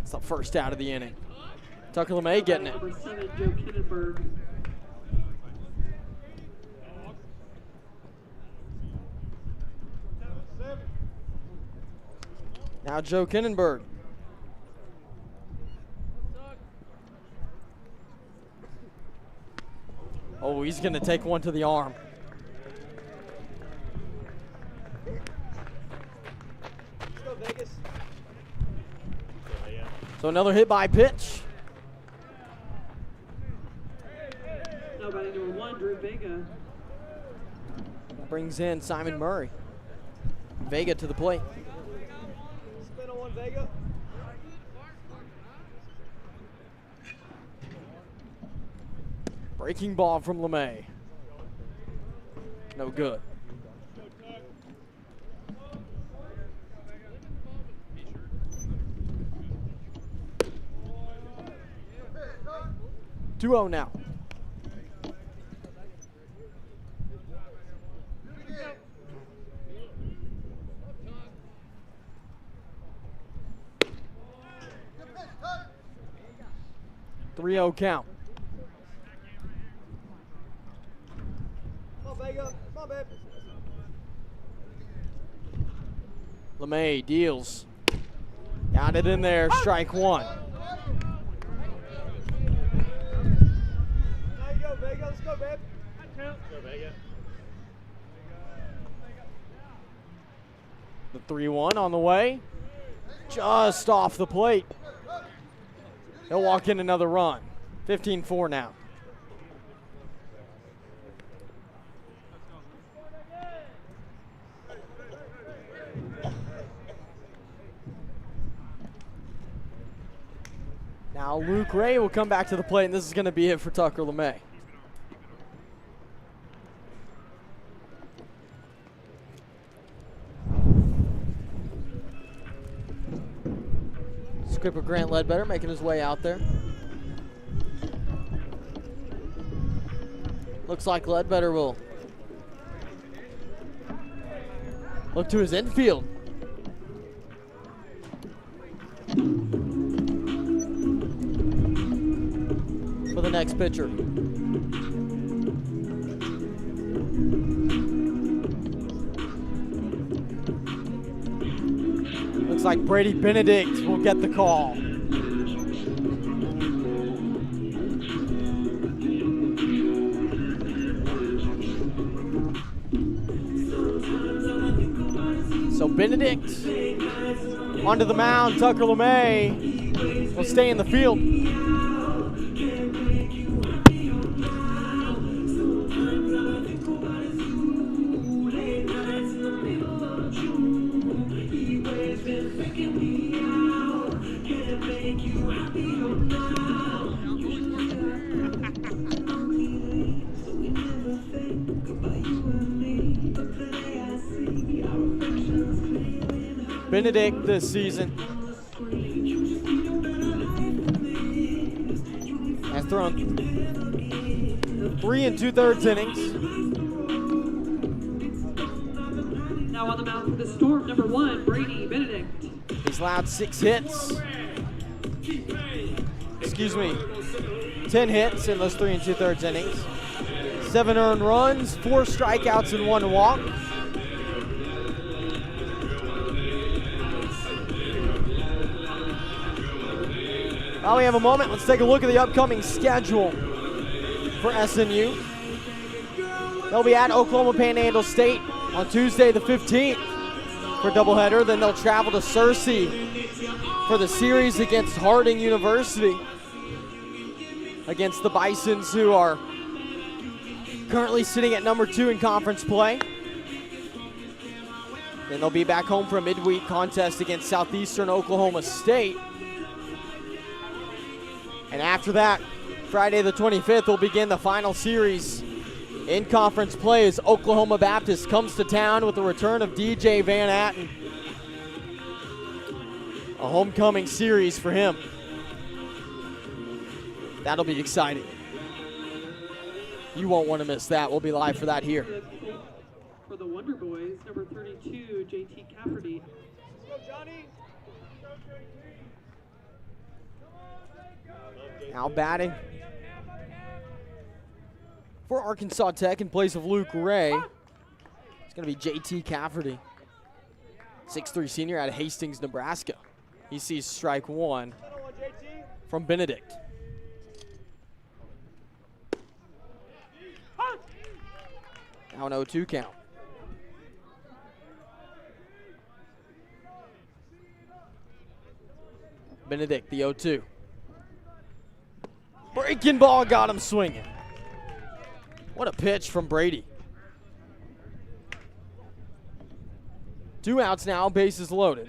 It's the first out of the inning. Tucker LeMay getting it. Number 7, Joe Kinnenberg. Now Joe Kinnenberg. Oh, he's going to take one to the arm. Let's go, Vegas. So another hit by pitch. Now batting number 1, Drew Vega. Brings in Simon Murray. Vega to the plate. Spin on 1, Vega. Breaking ball from LeMay. No good. Two-0 now. Three-0 count. Come on, Vega. Come on, babe. LeMay deals. Got it in there, strike one. There you go, Vega. Let's go, babe. Go, Vega. The 3-1 on the way. Just off the plate. He'll walk in another run. 15-4 now. Now Luke Ray will come back to the plate, and this is going to be it for Tucker LeMay. Skipper Grant Ledbetter making his way out there. Looks like Ledbetter will look to his infield. For the next pitcher. Looks like Brady Benedict will get the call. So Benedict onto the mound. Tucker LeMay will stay in the field. Benedict this season has thrown 3 2/3 innings. Now on the mound for the Storm, number 1, Brady Benedict. He's allowed 6 hits. 10 hits in those 3 2/3 innings. 7 earned runs, 4 strikeouts, and 1 walk. While we have a moment, let's take a look at the upcoming schedule for SNU. They'll be at Oklahoma Panhandle State on Tuesday the 15th for a doubleheader. Then they'll travel to Searcy for the series against Harding University, against the Bisons, who are currently sitting at number 2 in conference play. Then they'll be back home for a midweek contest against Southeastern Oklahoma State. And after that, Friday the 25th, will begin the final series in conference play as Oklahoma Baptist comes to town with the return of DJ Van Atten. A homecoming series for him. That'll be exciting. You won't want to miss that. We'll be live for that here. For the Wonder Boys, number 32, JT Cafferty. Now batting for Arkansas Tech in place of Luke Ray. It's going to be JT Cafferty, 6'3" senior out of Hastings, Nebraska. He sees strike 1 from Benedict. Now an 0-2 count. Benedict, the 0-2. Breaking ball got him swinging. What a pitch from Brady. 2 outs now, bases loaded.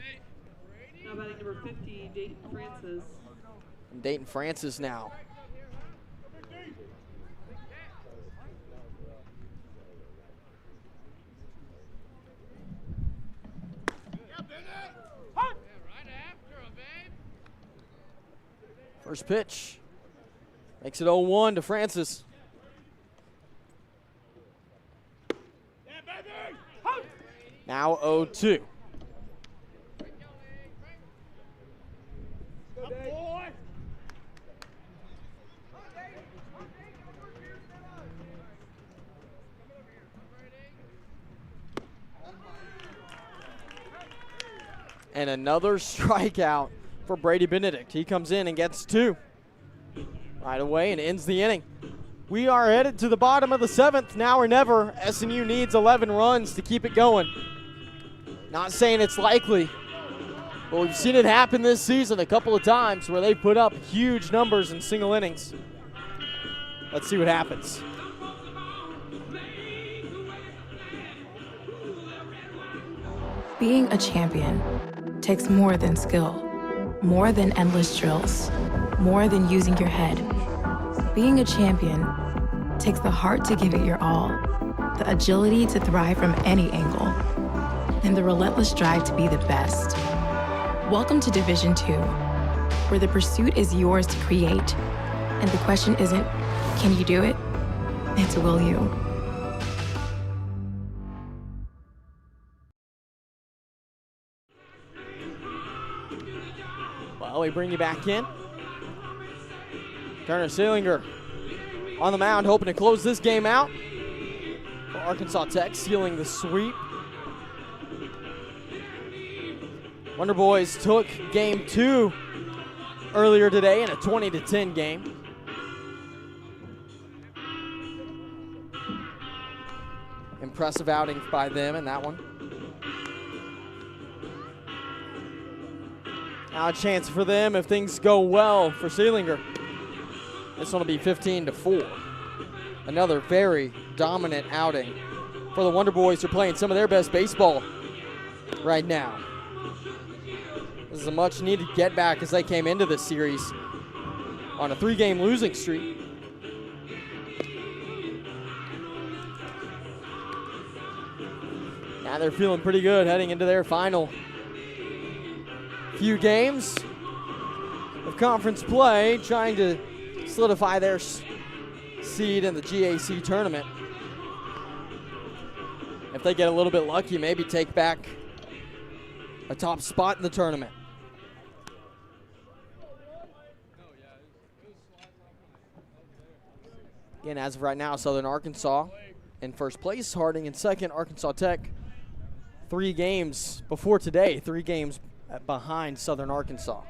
Now batting number 50, Dayton Francis. And Dayton Francis now. First pitch makes it 0-1 to Francis. Now 0-2. And another strikeout for Brady Benedict. He comes in and gets 2 right away and ends the inning. We are headed to the bottom of the 7th, now or never. SNU needs 11 runs to keep it going. Not saying it's likely, but we've seen it happen this season a couple of times where they put up huge numbers in single innings. Let's see what happens. Being a champion takes more than skill, more than endless drills, more than using your head. Being a champion takes the heart to give it your all, the agility to thrive from any angle, and the relentless drive to be the best. Welcome to Division II, where the pursuit is yours to create, and the question isn't, can you do it? It's, will you? Well, we bring you back in. Turner Seelinger on the mound, hoping to close this game out. For Arkansas Tech, sealing the sweep. Wonder Boys took game 2 earlier today in a 20-10 game. Impressive outing by them in that one. Now a chance for them if things go well for Seelinger. This one will be 15-4. Another very dominant outing for the Wonder Boys, who are playing some of their best baseball right now. This is a much needed get back as they came into this series on a 3-game losing streak. Now they're feeling pretty good heading into their final few games of conference play, trying to solidify their seed in the GAC tournament. If they get a little bit lucky, maybe take back a top spot in the tournament. Again, as of right now, Southern Arkansas in first place, Harding in second, Arkansas Tech 3 games before today, 3 games behind Southern Arkansas.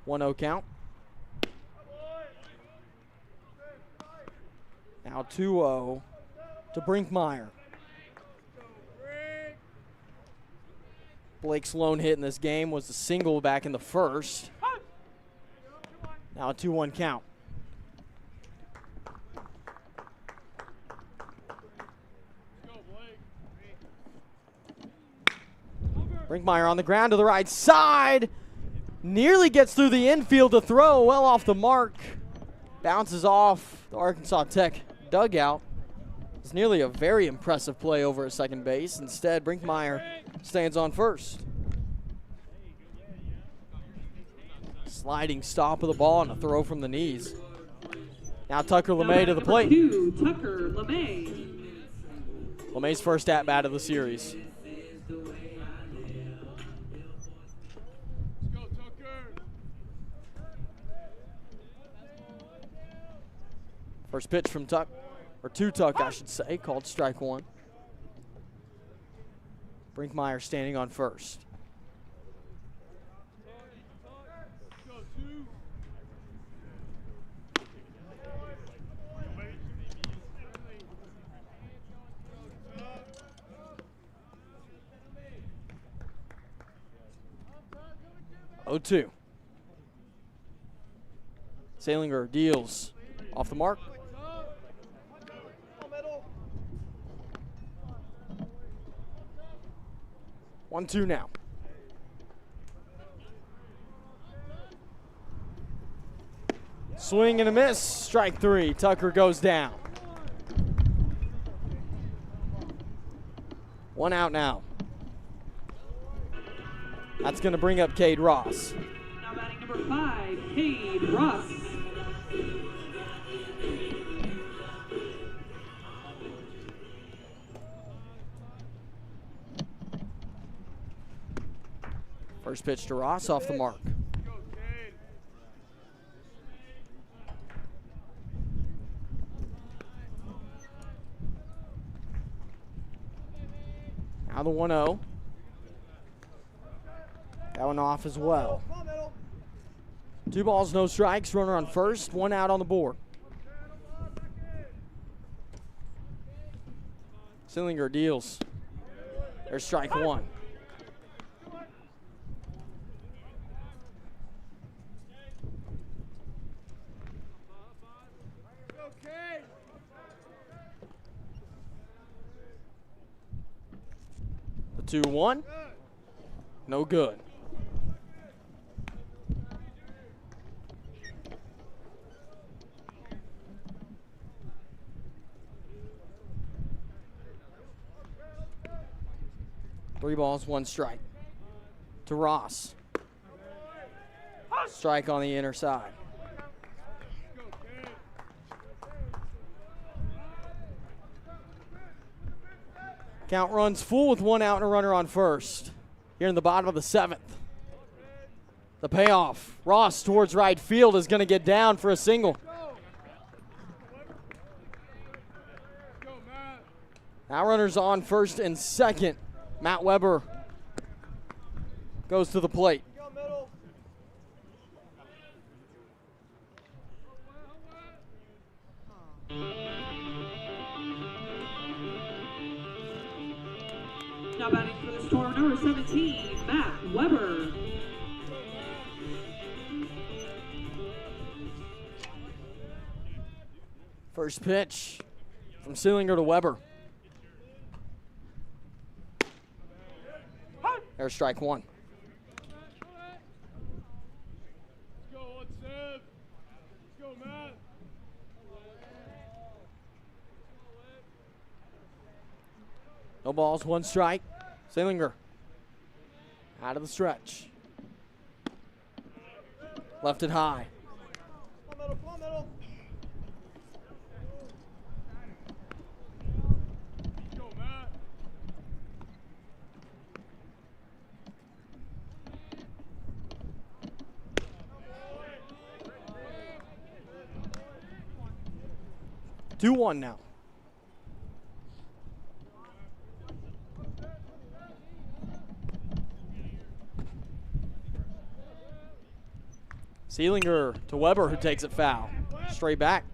1-0 count. Now 2-0 to Brinkmeyer. Blake's lone hit in this game was a single back in the first. Now a 2-1 count. Brinkmeyer on the ground to the right side. Nearly gets through the infield to throw, well off the mark. Bounces off the Arkansas Tech dugout. It's nearly a very impressive play over at second base. Instead, Brinkmeyer stands on first. Sliding stop of the ball and a throw from the knees. Now Tucker LeMay to the plate. Tucker LeMay. LeMay's first at-bat of the series. First pitch from Tuck, or to Tuck, I should say, called strike one. Brinkmeyer standing on first. Oh, 2. Salinger deals off the mark. 1-2 now. Swing and a miss. Strike 3. Tucker goes down. 1 out now. That's going to bring up Cade Ross. Now batting number 5, Cade Ross. First pitch to Ross off the mark. Now the 1-0. That one off as well. 2 balls, no strikes. Runner on first. 1 out on the board. Sillinger deals. There's strike 1. The 2-1. No good. Three balls, 1 strike. To Ross. Strike on the inner side. Count runs full with 1 out and a runner on first. Here in the bottom of the 7th. The payoff. Ross towards right field is going to get down for a single. Now runners on first and second. Matt Weber goes to the plate. Now batting for the Storm, number 17, Matt Weber. First pitch from Sillinger to Weber. There's strike 1. No balls, 1 strike. Sillinger out of the stretch. Left it high. 2-1 now. Seelinger to Weber, who takes it foul. Straight back.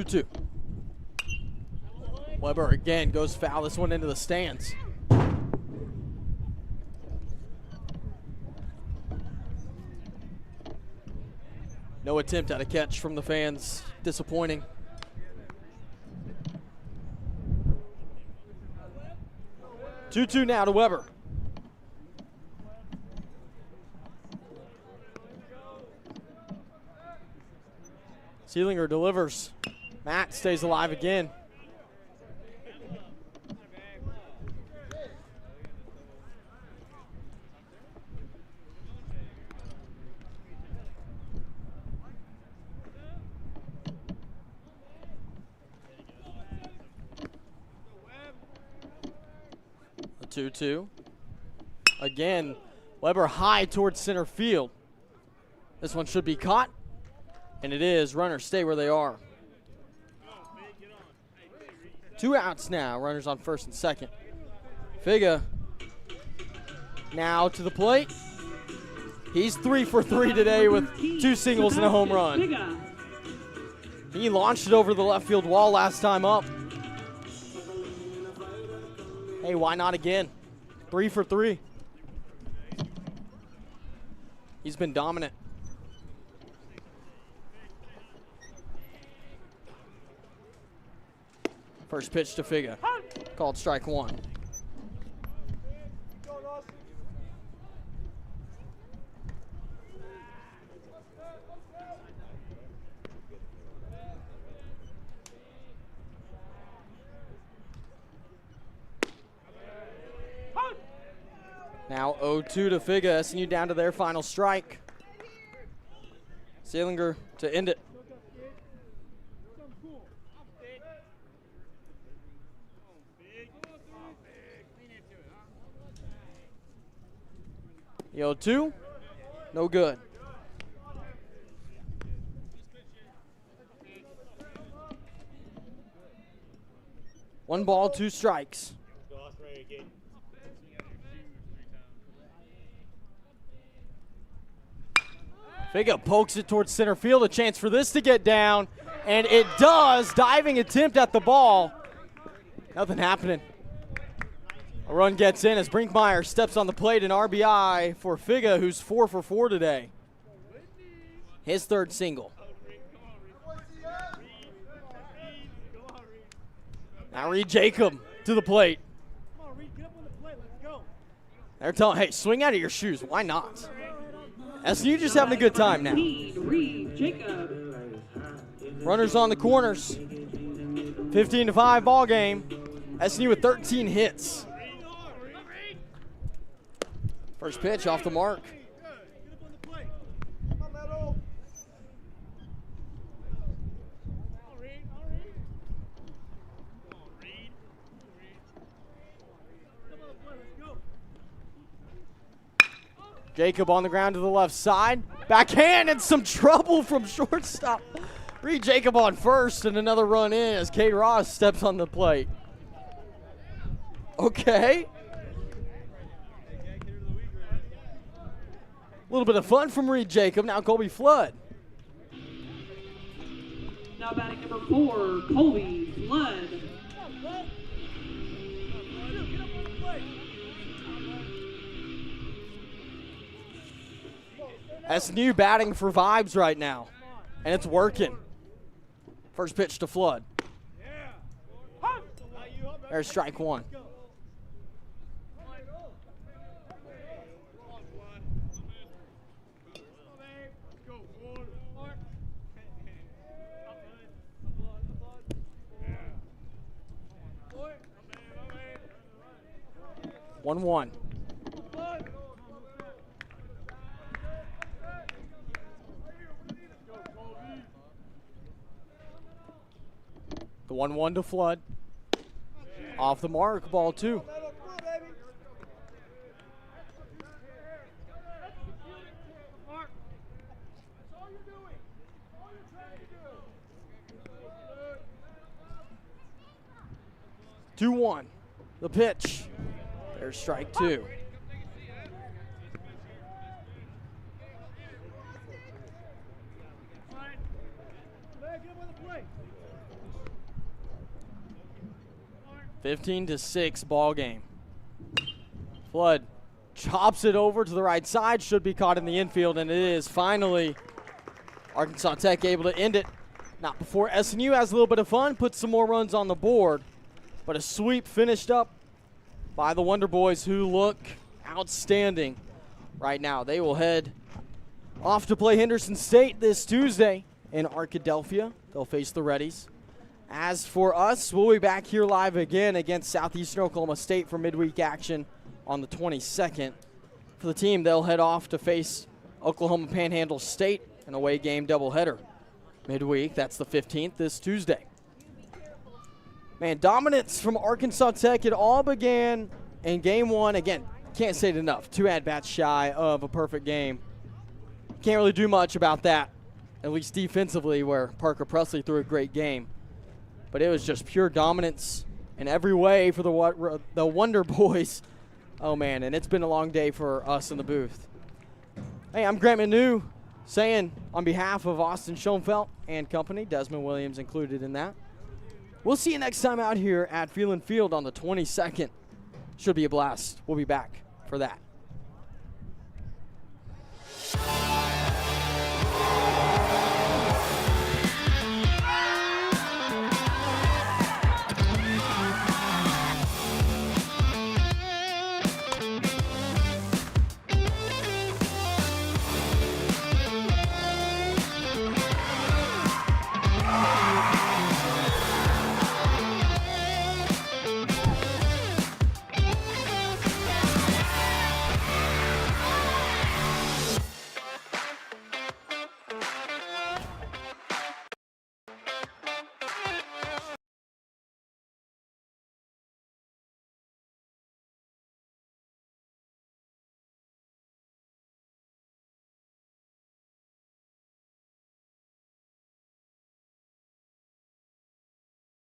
Two. Weber again goes foul. This one into the stands. No attempt at a catch from the fans. Disappointing. Two now to Weber. Seelinger delivers. Matt stays alive again. A 2-2. Again, Weber high towards center field. This one should be caught, and it is. Runners stay where they are. 2 outs now, runners on first and second. Figa now to the plate. He's 3 for 3 today with 2 singles and a home run. He launched it over the left field wall last time up. Hey, why not again? 3 for 3. He's been dominant. First pitch to Figa. Called strike 1. Now 0-2 to Figa. SNU down to their final strike. Seelinger to end it. The 0-2, no good. One ball, 2 strikes. Figa pokes it towards center field, a chance for this to get down, and it does. Diving attempt at the ball. Nothing happening. A run gets in as Brinkmeyer steps on the plate, an RBI for Figa, who's 4 for 4 today. His 3rd single. Now Reed Jacob to the plate. They're telling, hey, swing out of your shoes. Why not? SNU just having a good time now. Runners on the corners. 15-5 ball game. SNU with 13 hits. First pitch off the mark. Jacob on the ground to the left side. Backhand and some trouble from shortstop. Reed Jacob on first and another run in as Cade Ross steps on the plate. Okay. A little bit of fun from Reed Jacob. Now Colby Flood. Now batting number 4, Colby Flood. SNU batting for vibes right now, and it's working. First pitch to Flood. There's strike 1. One. The 1-1 to Flood. Off the mark, ball 2. Two 1. The pitch. There's strike 2. (15-6) ball game. Flood chops it over to the right side. Should be caught in the infield, and it is finally. Arkansas Tech able to end it. Not before SNU has a little bit of fun, puts some more runs on the board. But a sweep finished up by the Wonder Boys, who look outstanding right now. They will head off to play Henderson State this Tuesday in Arkadelphia. They'll face the Reddies. As for us, we'll be back here live again against Southeastern Oklahoma State for midweek action on the 22nd. For the team, they'll head off to face Oklahoma Panhandle State, an away game doubleheader. Midweek, that's the 15th, this Tuesday. Man, dominance from Arkansas Tech. It all began in game 1. Again, can't say it enough. 2 at-bats shy of a perfect game. Can't really do much about that, at least defensively, where Parker Presley threw a great game. But it was just pure dominance in every way for the Wonder Boys. Oh, man, and it's been a long day for us in the booth. Hey, I'm Grant Manu saying on behalf of Austin Schoenfeld and company, Desmond Williams included in that, we'll see you next time out here at Phelan Field on the 22nd. Should be a blast. We'll be back for that.